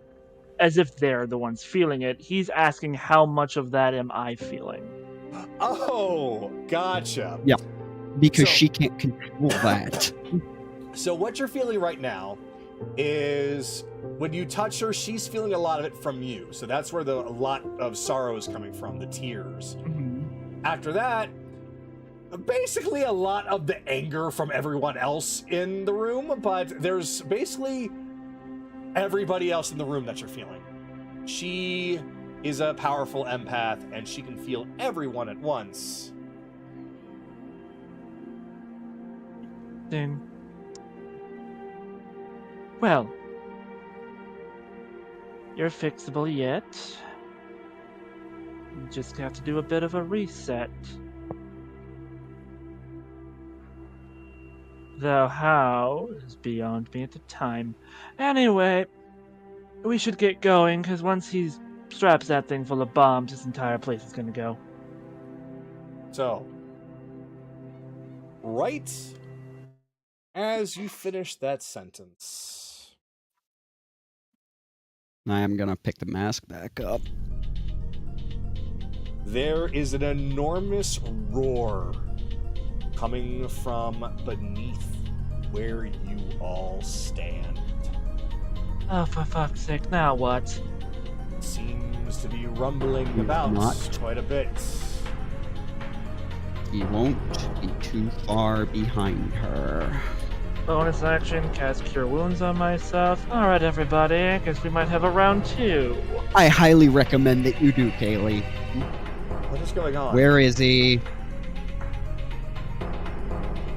as if they're the ones feeling it. He's asking, how much of that am I feeling? Oh, gotcha. Yeah, because So- she can't control that. So what you're feeling right now is when you touch her, she's feeling a lot of it from you. So that's where a lot of sorrow is coming from, the tears. After that, basically a lot of the anger from everyone else in the room, but there's basically everybody else in the room that you're feeling. She is a powerful empath, and she can feel everyone at once. Then, well, you're fixable yet. You just have to do a bit of a reset. Though how is beyond me at the time. Anyway, we should get going, because once he straps that thing full of bombs, this entire place is gonna go. So, right as you finish that sentence, I am gonna pick the mask back up. there is an enormous roar coming from beneath where you all stand. Oh, for fuck's sake, now what? Seems to be rumbling He's about not. quite a bit. He won't be too far behind her. Bonus action, cast Cure Wounds on myself. Alright, everybody, I guess we might have a round 2. I highly recommend that you do, Kaylee. What is going on? Where is he?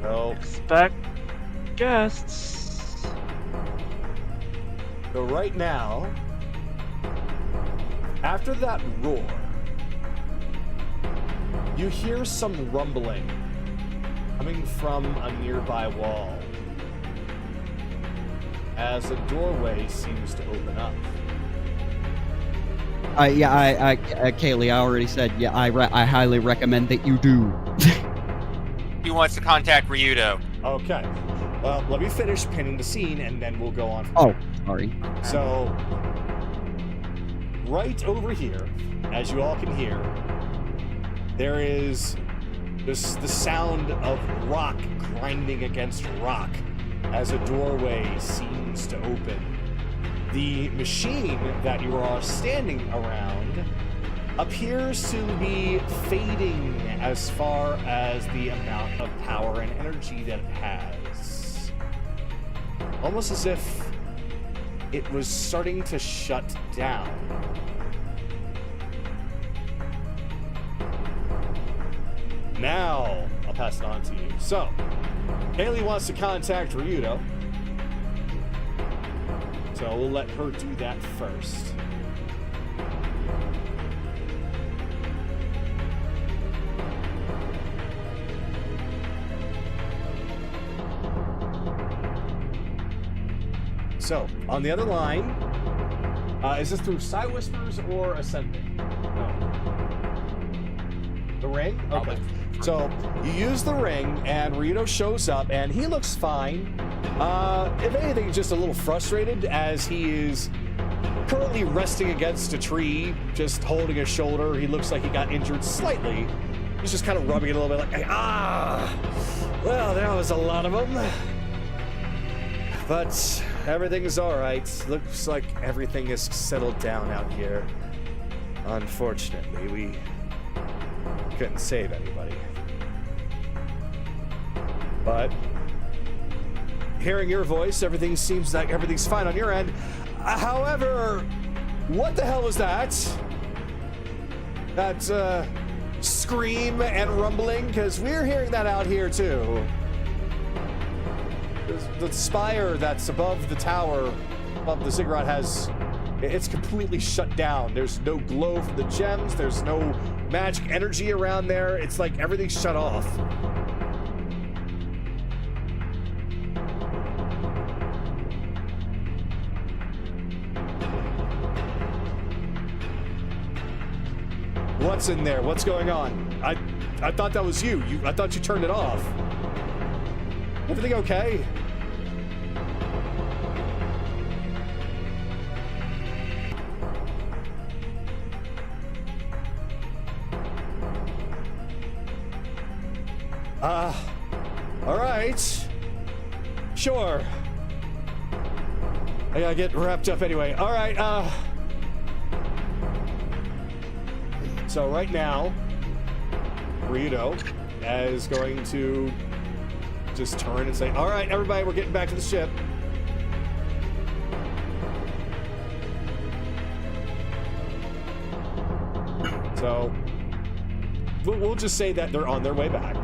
Oh, Expect guests. so right now, after that roar, you hear some rumbling coming from a nearby wall as a doorway seems to open up. Kaylee, I already said, yeah, I highly recommend that you do. He wants to contact Ryudo. Okay. Well, let me finish pinning the scene and then we'll go on from Oh, sorry. So, right over here, as you all can hear, there is the sound of rock grinding against rock as a doorway seems to open. The machine that you are standing around appears to be fading as far as the amount of power and energy that it has. Almost as if it was starting to shut down. Now, I'll pass it on to you. So, Haley wants to contact Ryudo. So we'll let her do that first. So, on the other line, is this through Side Whispers or Ascending? No. The ring? Okay. So, you use the ring, and Ryudo shows up, and he looks fine. If anything, just a little frustrated as he is currently resting against a tree, just holding his shoulder. He looks like he got injured slightly. He's just kind of rubbing it a little bit like, well, there was a lot of them. But everything's all right. Looks like everything is settled down out here. Unfortunately, we couldn't save anybody. But hearing your voice, everything seems like everything's fine on your end. However, what the hell was that? That scream and rumbling? Because we're hearing that out here too. The spire that's above the tower, above the ziggurat, it's completely shut down. There's no glow from the gems. There's no magic energy around there. It's like everything's shut off. What's in there? What's going on? I thought that was you. I thought you turned it off. Everything okay? All right. Sure. I gotta get wrapped up anyway. All right, so right now, Ryudo is going to just turn and say, all right, everybody, we're getting back to the ship. So we'll just say that they're on their way back.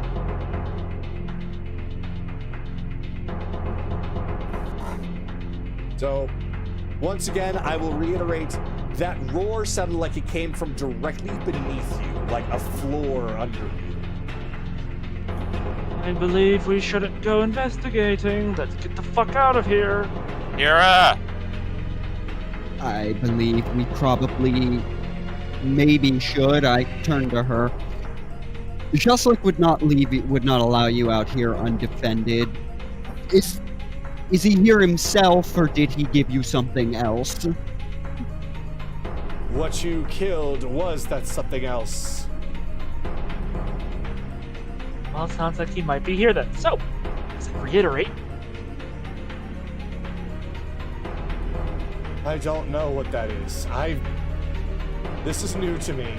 So once again, I will reiterate, that roar sounded like it came from directly beneath you, like a floor under you. I believe we shouldn't go investigating. Let's get the fuck out of here. Yura! I believe we probably maybe should. I turn to her. Justlik would not allow you out here undefended. Is he here himself, or did he give you something else? What you killed was that something else. Well, sounds like he might be here then. So, let's reiterate. I don't know what that is. This is new to me.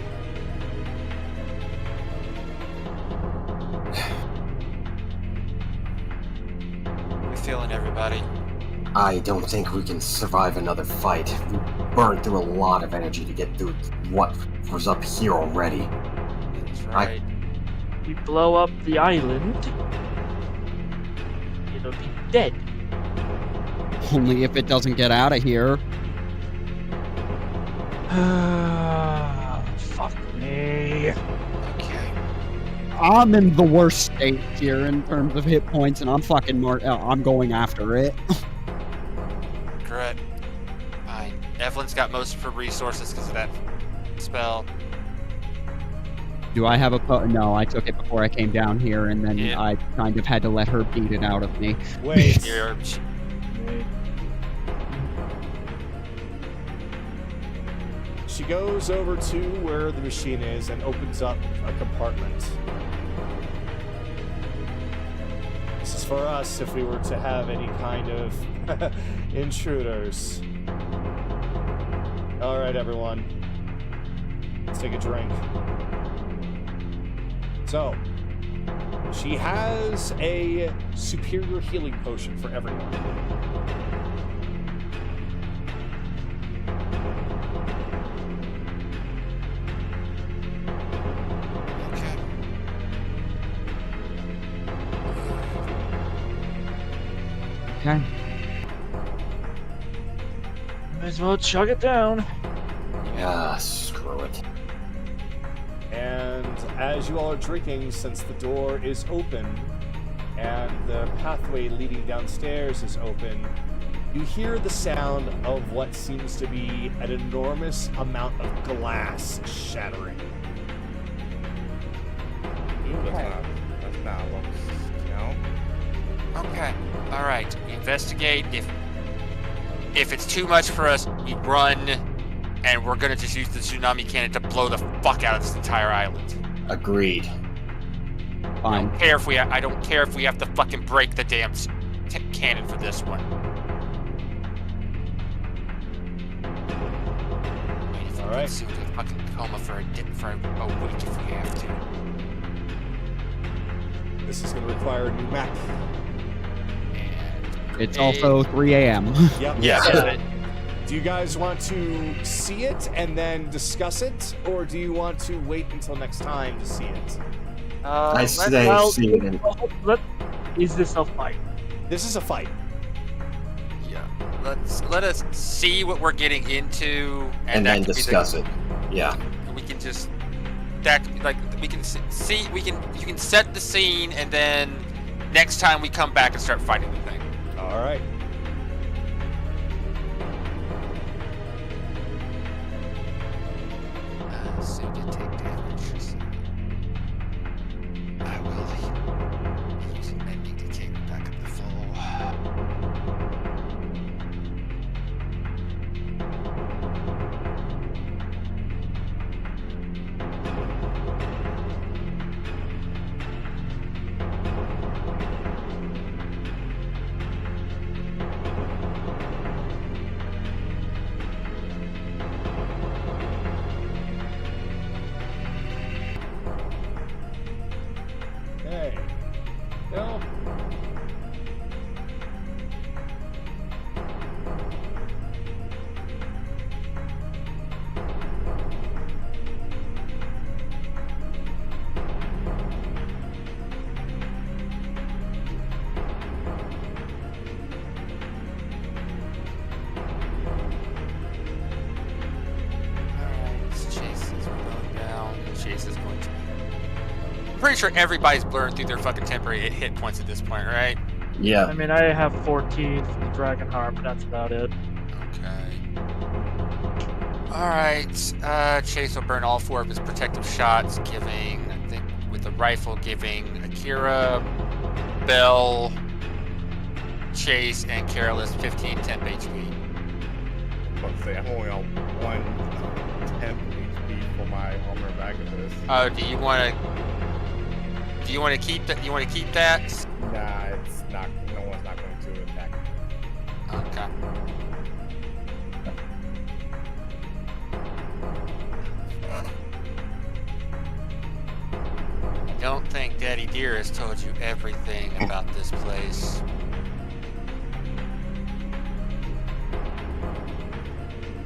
We're feeling everybody. I don't think we can survive another fight. We burned through a lot of energy to get through what was up here already. That's right. We blow up the island. It'll be dead. Only if it doesn't get out of here. Fuck me. Okay. I'm in the worst state here in terms of hit points, and I'm I'm going after it. Correct. Fine. Evelyn's got most of her resources because of that spell. Do I have a No, I took it before I came down here, and then Yeah. I kind of had to let her beat it out of me. Wait. She goes over to where the machine is and opens up a compartment. This is for us if we were to have any kind of intruders. All right, everyone. Let's take a drink. So, she has a superior healing potion for everyone. Okay. Might as well chug it down. Yeah, screw it. And as you all are drinking, since the door is open and the pathway leading downstairs is open, you hear the sound of what seems to be an enormous amount of glass shattering. Ooh, that's not what's, Okay. Alright. Investigate. If If it's too much for us, we run, and we're gonna just use the tsunami cannon to blow the fuck out of this entire island. Agreed. I Fine. don't care if we have to fucking break the damn cannon for this one. All right. Soon to a fucking coma for a week if we have to. This is going to require a new map. And It's also 3 a.m. Yep. Yeah. So, do you guys want to see it and then discuss it, or do you want to wait until next time to see it? I say well- see it in. Is this a fight? This is a fight. yeah, let us see what we're getting into, And that then could be discuss it. Yeah. We can just we can see you can set the scene, and then next time we come back and start fighting the thing. All right. So you did take damage. I will use mending to take it back at the full. Okay. Well. Alright, Chase is going down. Chase is going to. I'm pretty sure everybody's blurring through their fucking temporary hit points at this point, right? Yeah. I mean, I have 14 from the Dragon Heart, but that's about it. Okay. Alright, Chase will burn all 4 of his protective shots, giving, I think, with the rifle, giving Akira, Bell, Chase, and Carolus 15 temp HP. Let's say I'm only on 1 temp HP for my armor bag of this. Oh, do you want to keep that? You want to keep that? Nah, it's not. No one's not going to attack me. Okay. I don't think Daddy Deer has told you everything about this place.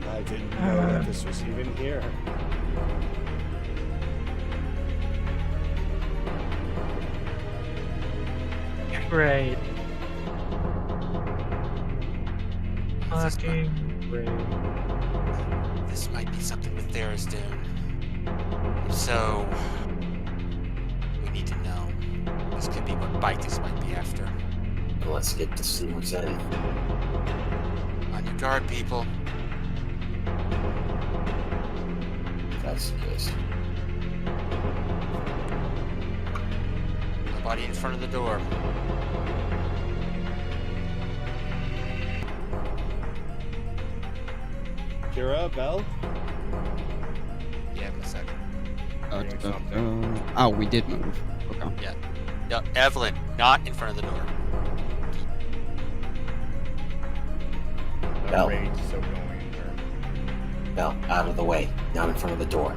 I didn't know that this was even here. Great. This Fucking great. This might be something with Therizdun. If so, we need to know. This could be what Baitis might be after. Let's get to see what's in. On your guard, people. That's the case. Nobody in front of the door. Kira, Bell? Yeah, in a second. Doing something. Oh, we did move. Okay. No, Evelyn, not in front of the door. The Bell. rage is still going. Bell, out of the way. Not in front of the door.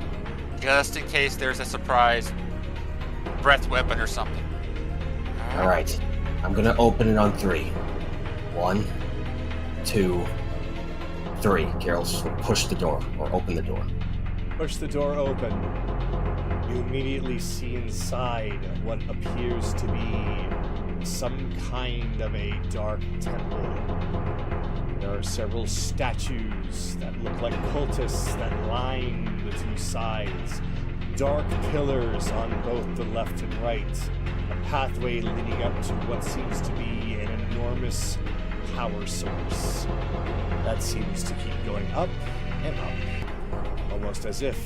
Just in case there's a surprise breath weapon or something. Alright. I'm gonna open it on 3. 1, 2, 3. Carol, push the door, or open the door. Push the door open. You immediately see inside what appears to be some kind of a dark temple. There are several statues that look like cultists that line the 2 sides. Dark pillars on both the left and right. A pathway leading up to what seems to be an enormous power source that seems to keep going up and up, almost as if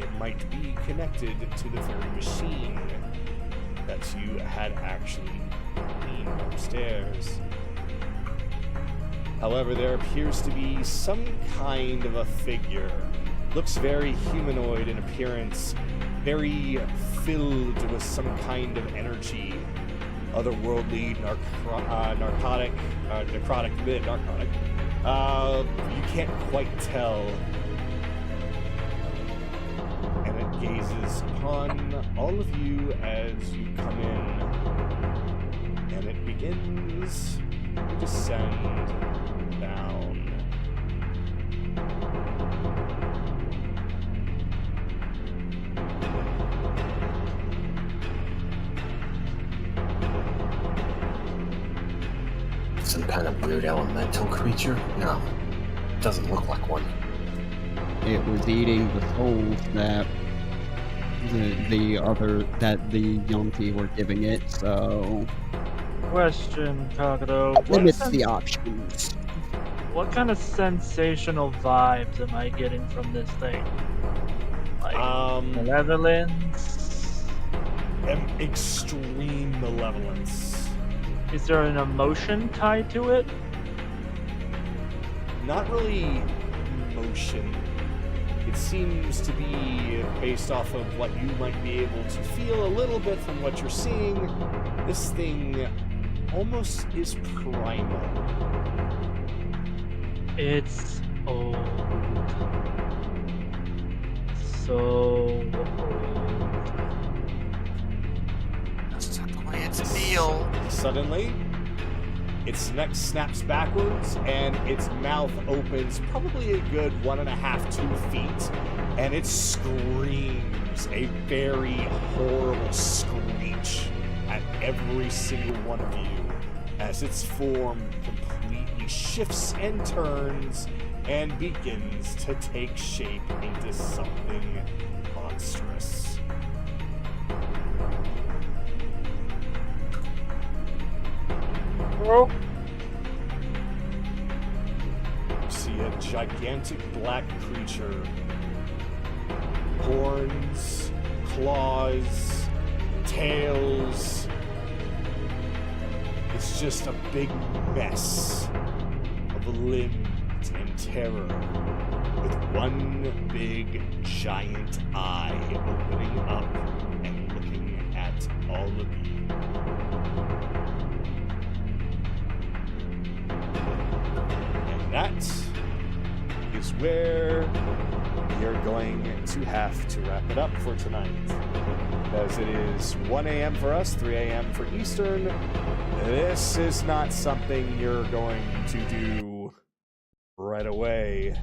it might be connected to the very machine that you had actually seen upstairs. However, there appears to be some kind of a figure. Looks very humanoid in appearance, very filled with some kind of energy. Otherworldly, necrotic. You can't quite tell. And it gazes upon all of you as you come in. And it begins to descend down. Some kind of weird elemental creature? No, doesn't look like one. It was eating the souls that the Yonki were giving it, so Question, Kagato. limits the options. What kind of sensational vibes am I getting from this thing? Like malevolence? Extreme malevolence. Is there an emotion tied to it? Not really emotion. It seems to be based off of what you might be able to feel a little bit from what you're seeing. This thing almost is primal. It's old. So old. That's not the way it's Neil. Suddenly, its neck snaps backwards and its mouth opens probably a good 1.5 to 2 feet, and it screams a very horrible screech at every single one of you as its form completely shifts and turns and begins to take shape into something monstrous. Oh. You see a gigantic black creature. Horns, claws, tails. It's just a big mess of limbs and terror, with one big giant eye opening up and looking at all of you. And that is where you're going to have to wrap it up for tonight. Because it is 1 a.m. for us, 3 a.m. for Eastern. This is not something you're going to do right away.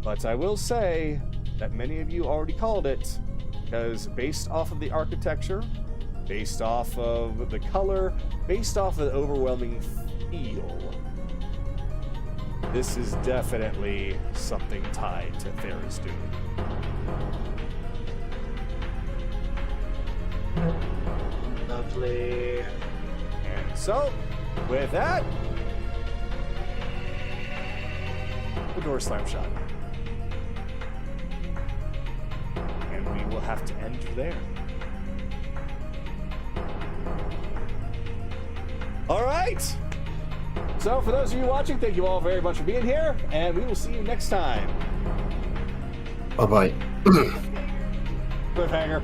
But I will say that many of you already called it, because based off of the architecture, based off of the color, based off of the overwhelming feel, this is definitely something tied to Therizdun. Lovely. And so, with that, the door slams shut. And we will have to end there. All right. So, for those of you watching, thank you all very much for being here, and we will see you next time. Bye-bye. Cliffhanger.